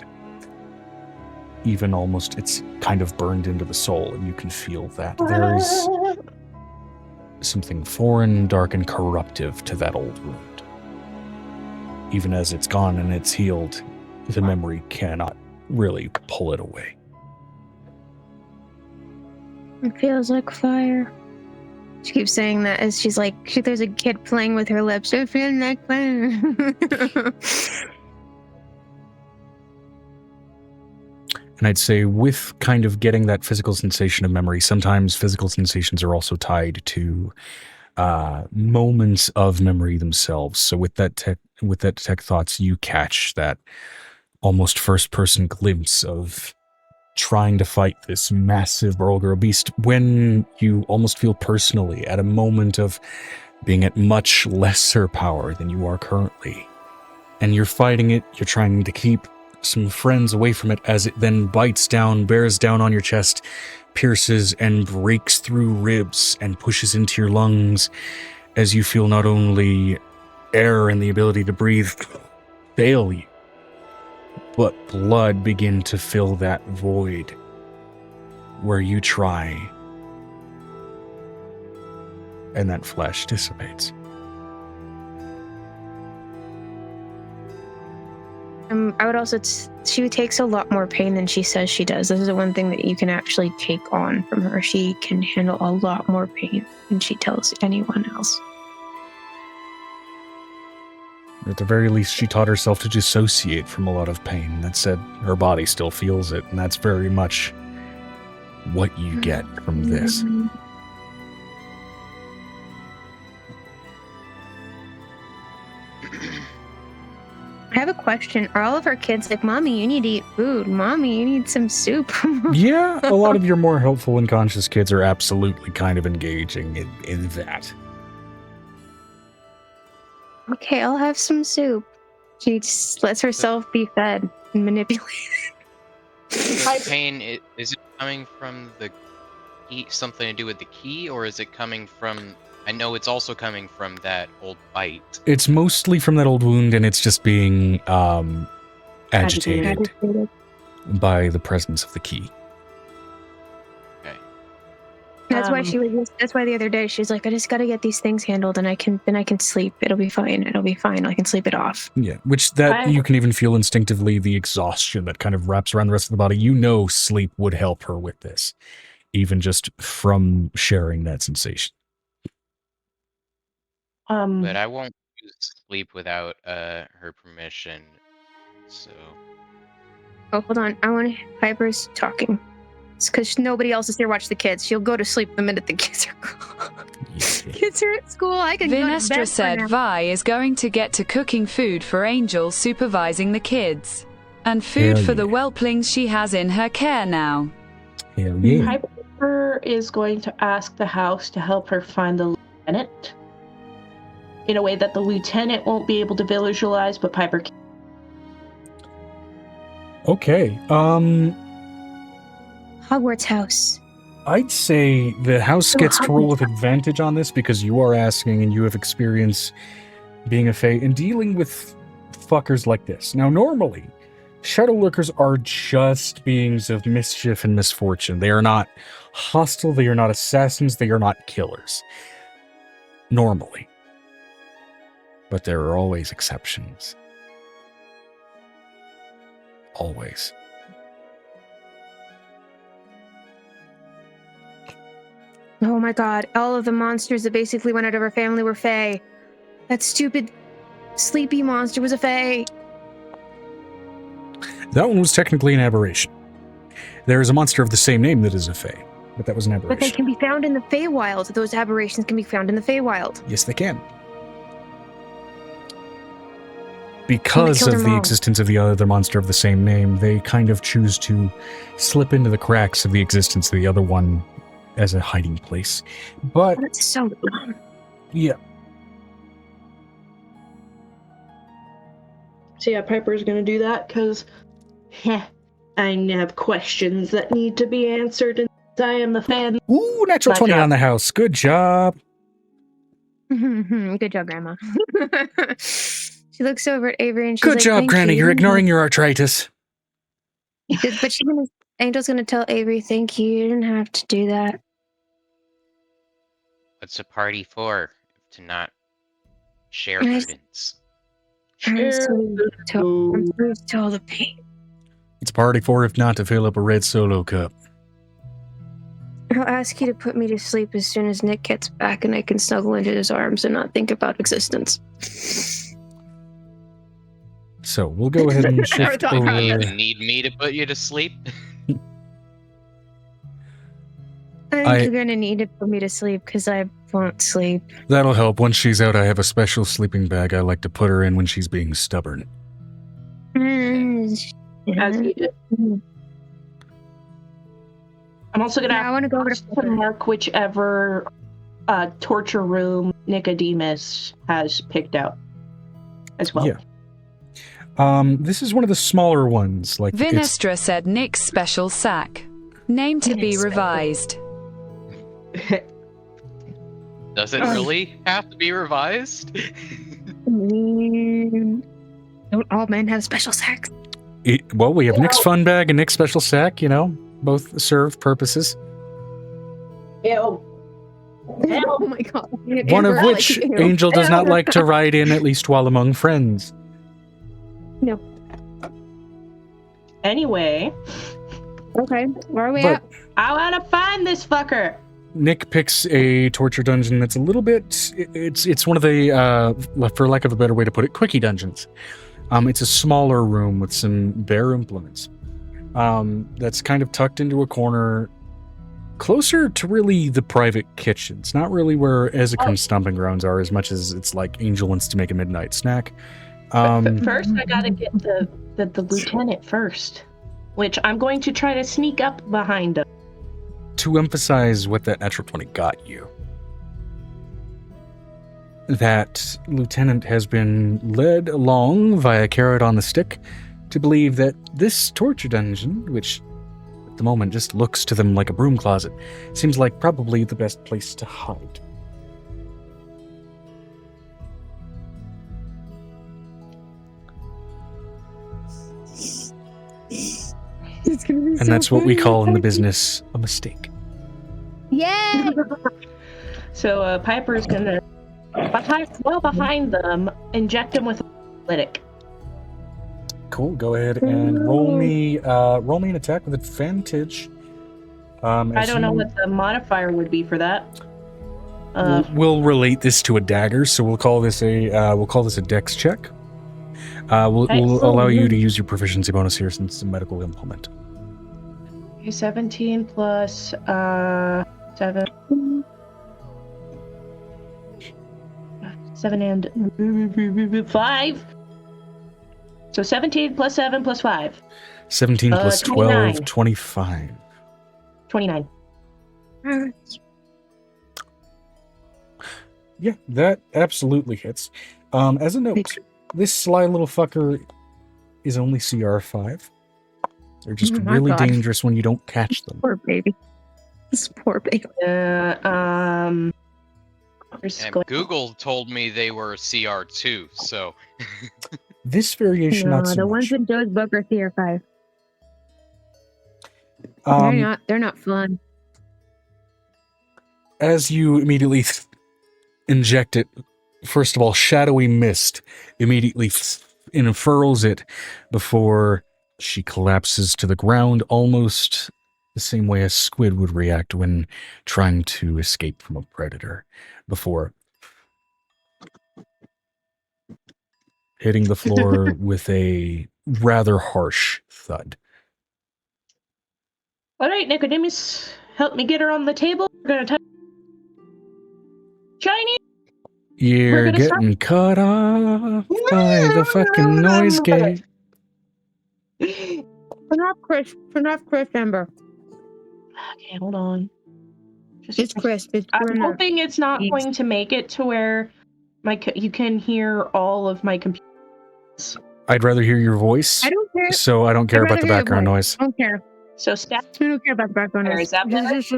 Even almost, it's kind of burned into the soul, and you can feel that. There's something foreign, dark, and corruptive to that old wound. Even as it's gone and it's healed, the memory cannot really pull it away. It feels like fire. She keeps saying that as she's like, there's a kid playing with her lips. I feel like fire. And I'd say with kind of getting that physical sensation of memory, sometimes physical sensations are also tied to moments of memory themselves. So with that detect thoughts, you catch that almost first-person glimpse of trying to fight this massive 𝕱𝖓𝖏 beast when you almost feel personally at a moment of being at much lesser power than you are currently. And you're fighting it, you're trying to keep some friends away from it as it then bites down, bears down on your chest, pierces and breaks through ribs and pushes into your lungs as you feel not only air and the ability to breathe fail you, but blood begin to fill that void where you try and that flesh dissipates. I would also, she takes a lot more pain than she says she does. This is the one thing that you can actually take on from her. She can handle a lot more pain than she tells anyone else. At the very least, she taught herself to dissociate from a lot of pain. That said, her body still feels it, and that's very much what you get from this. I have a question. Are all of our kids like, Mommy, you need to eat food. Mommy, you need some soup. Yeah, a lot of your more helpful and conscious kids are absolutely kind of engaging in that. Okay, I'll have some soup. She just lets herself be fed and manipulated. The pain, is it coming from the key, something to do with the key, or is it coming from... I know it's also coming from that old bite. It's mostly from that old wound, and it's just being agitated by the presence of the key. Okay. That's why she was. That's why the other day she's like, I just got to get these things handled, and I can sleep. It'll be fine. It'll be fine. I can sleep it off. Yeah, which that you can even feel instinctively the exhaustion that kind of wraps around the rest of the body. You know, sleep would help her with this, even just from sharing that sensation. But I won't use sleep without her permission. So. Oh, hold on. Piper's talking. It's because nobody else is here to watch the kids. She'll go to sleep the minute the kids are at school. I can go to bed for now. 𝕲𝖊𝖓𝖓𝖊𝖓 is going to get to cooking food for Angel, supervising the kids. And food for the whelplings she has in her care now. Hell yeah. Piper is going to ask the house to help her find the lieutenant in a way that the lieutenant won't be able to visualize, but Piper can. Okay. Hogwarts house. I'd say the house gets to roll with advantage on this because you are asking and you have experience being a fae and dealing with fuckers like this. Now, normally, shadow lurkers are just beings of mischief and misfortune. They are not hostile, they are not assassins, they are not killers. Normally. But there are always exceptions. Always. Oh my god, all of the monsters that basically went out of our family were fae. That stupid sleepy monster was a fae. That one was technically an aberration. There is a monster of the same name that is a fae, but that was an aberration. But they can be found in the Feywild. Those aberrations can be found in the Feywild. Yes, they can. Because of the existence of the other monster of the same name, they kind of choose to slip into the cracks of the existence of the other one as a hiding place. But that's so dumb. Yeah. So yeah, Piper's gonna do that because I have questions that need to be answered, and I am the fan. Ooh, natural 20 on the house. Good job. Good job, Grandma. She looks over at Avery and she's Good like, job, Granny. You're ignoring your arthritis. But Angel's gonna tell Avery, thank you. You didn't have to do that. What's a party for? To not share burdens. I'm sorry to all the pain. It's a party for if not to fill up a red solo cup. I'll ask you to put me to sleep as soon as Nick gets back and I can snuggle into his arms and not think about existence. So we'll go ahead and shift over. You need me to put you to sleep? I think you're going to need to put me to sleep because I won't sleep. That'll help. Once she's out, I have a special sleeping bag I like to put her in when she's being stubborn. As you did. I'm also going to go to mark whichever torture room Nicodemus has picked out as well. Yeah. This is one of the smaller ones. Like 𝕲𝖓𝖓𝖓 said Nick's special sack. Name to be revised. Does it really have to be revised? Don't all men have special sacks? Well, we have Nick's fun bag and Nick's special sack, you know, both serve purposes. Ew. Oh my god. One of which Angel does not like to ride in, at least while among friends. No. Anyway. Okay, where are we at? I want to find this fucker. Nick picks a torture dungeon that's a little bit. It's one of the, for lack of a better way to put it, quickie dungeons. It's a smaller room with some bare implements. That's kind of tucked into a corner, closer to really the private kitchen. It's not really where 𝕲𝖓𝖓𝖓𝖓's stomping grounds are, as much as it's like Angel wants to make a midnight snack. But first, I gotta get the lieutenant first, which I'm going to try to sneak up behind him. To emphasize what that natural 20 got you, that lieutenant has been led along via carrot on the stick to believe that this torture dungeon, which at the moment just looks to them like a broom closet, seems like probably the best place to hide. And that's what we call in the business a mistake. Yay! So Piper's gonna, behind them, inject him with lytic. Cool. Go ahead and roll me an attack with advantage. I don't know what the modifier would be for that. We'll relate this to a dagger, so we'll call this a dex check. We'll allow you to use your proficiency bonus here since it's a medical implement. Okay, 17 plus 7. 7 and 5. So 17 plus 7 plus 5. 17 plus 29. 12, 25. 29. Yeah, that absolutely hits. As a note, this sly little fucker is only CR 5. They're just really dangerous when you don't catch them. Poor baby. This poor baby. And Google told me they were CR2, so... This variation, not so the much. ones in Joe's book are CR5. They're not fun. As you immediately inject it, first of all, shadowy mist immediately unfurls it before she collapses to the ground, almost the same way a squid would react when trying to escape from a predator, before hitting the floor with a rather harsh thud. All right, Nicodemus, help me get her on the table. We're gonna touch Chinese. You're getting cut off by the fucking noise gate. Turn off Chris, Ember. Okay, hold on. It's Chris. I'm hoping it's not going to make it to where you can hear all of my computers. I'd rather hear your voice. I don't care. So I don't care about the background noise. I don't care. So I don't care about the background noise. Is that better? Is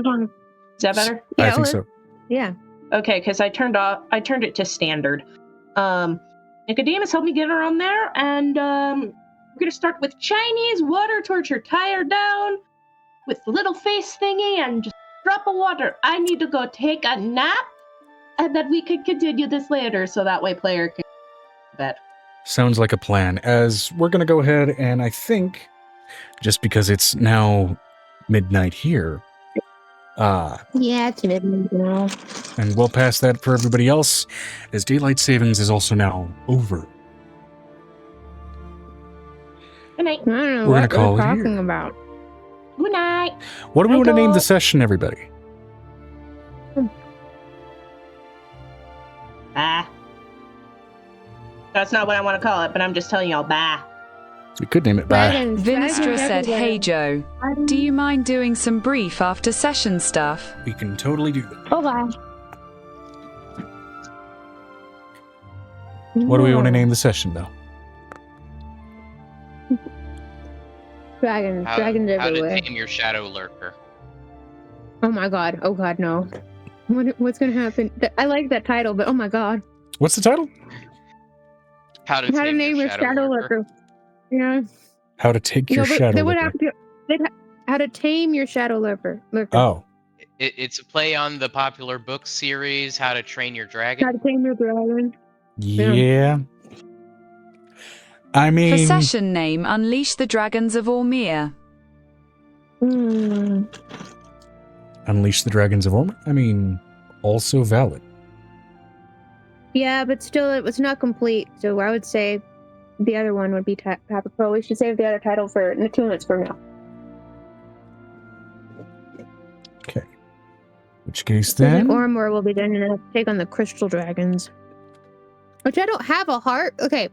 that better? Yeah, I think so. Yeah. Okay, because I turned it to standard. Nicodemus, help me get her on there, and we're gonna start with Chinese water torture. Tie her down with the little face thingy and just drop of water. I need to go take a nap, and then we can continue this later, so that way player can go to bed. Sounds like a plan. As we're gonna go ahead and I think, just because it's now midnight here, yeah, it's midnight now. And we'll pass that for everybody else, as daylight savings is also now over. Good night. I don't know We're what gonna call we're it talking here. about. Good night. What do we want to name the session, everybody? Bah. That's not what I want to call it, but I'm just telling y'all, bah. We could name it Bye. Vinstra said, "Hey Joe, do you mind doing some brief after session stuff?" We can totally do that. Oh, wow. What do we want to name the session, though? Dragons How everywhere. to tame your shadow lurker. Oh my god. Oh god, no. What's gonna happen? I like that title, but oh my god. What's the title? How to name your shadow lurker. Yeah. How to take your shadow lurker. How to tame your shadow lurker. Oh. It's a play on the popular book series, How to Train Your Dragon. How to tame your dragon. Yeah. I mean... For session name, Unleash the Dragons of Ormir. Unleash the Dragons of Ormir? I mean, also valid. Yeah, but still, it was not complete. So I would say the other one would be Papa Pro. We should save the other title for 2 minutes from now. Okay. Which case then? Ormor will be done and take on the Crystal Dragons. Which I don't have a heart. Okay.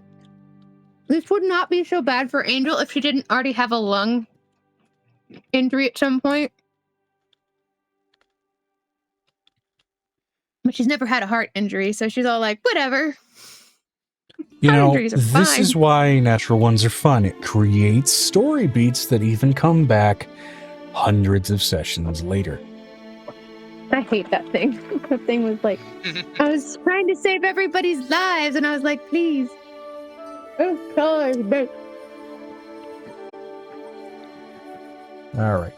This would not be so bad for Angel if she didn't already have a lung injury at some point. But she's never had a heart injury, so she's all like, whatever. You Heart know, injuries are this fine. is why natural ones are fun. It creates story beats that even come back hundreds of sessions later. I hate that thing. That thing was like, I was trying to save everybody's lives, and I was like, please. All right.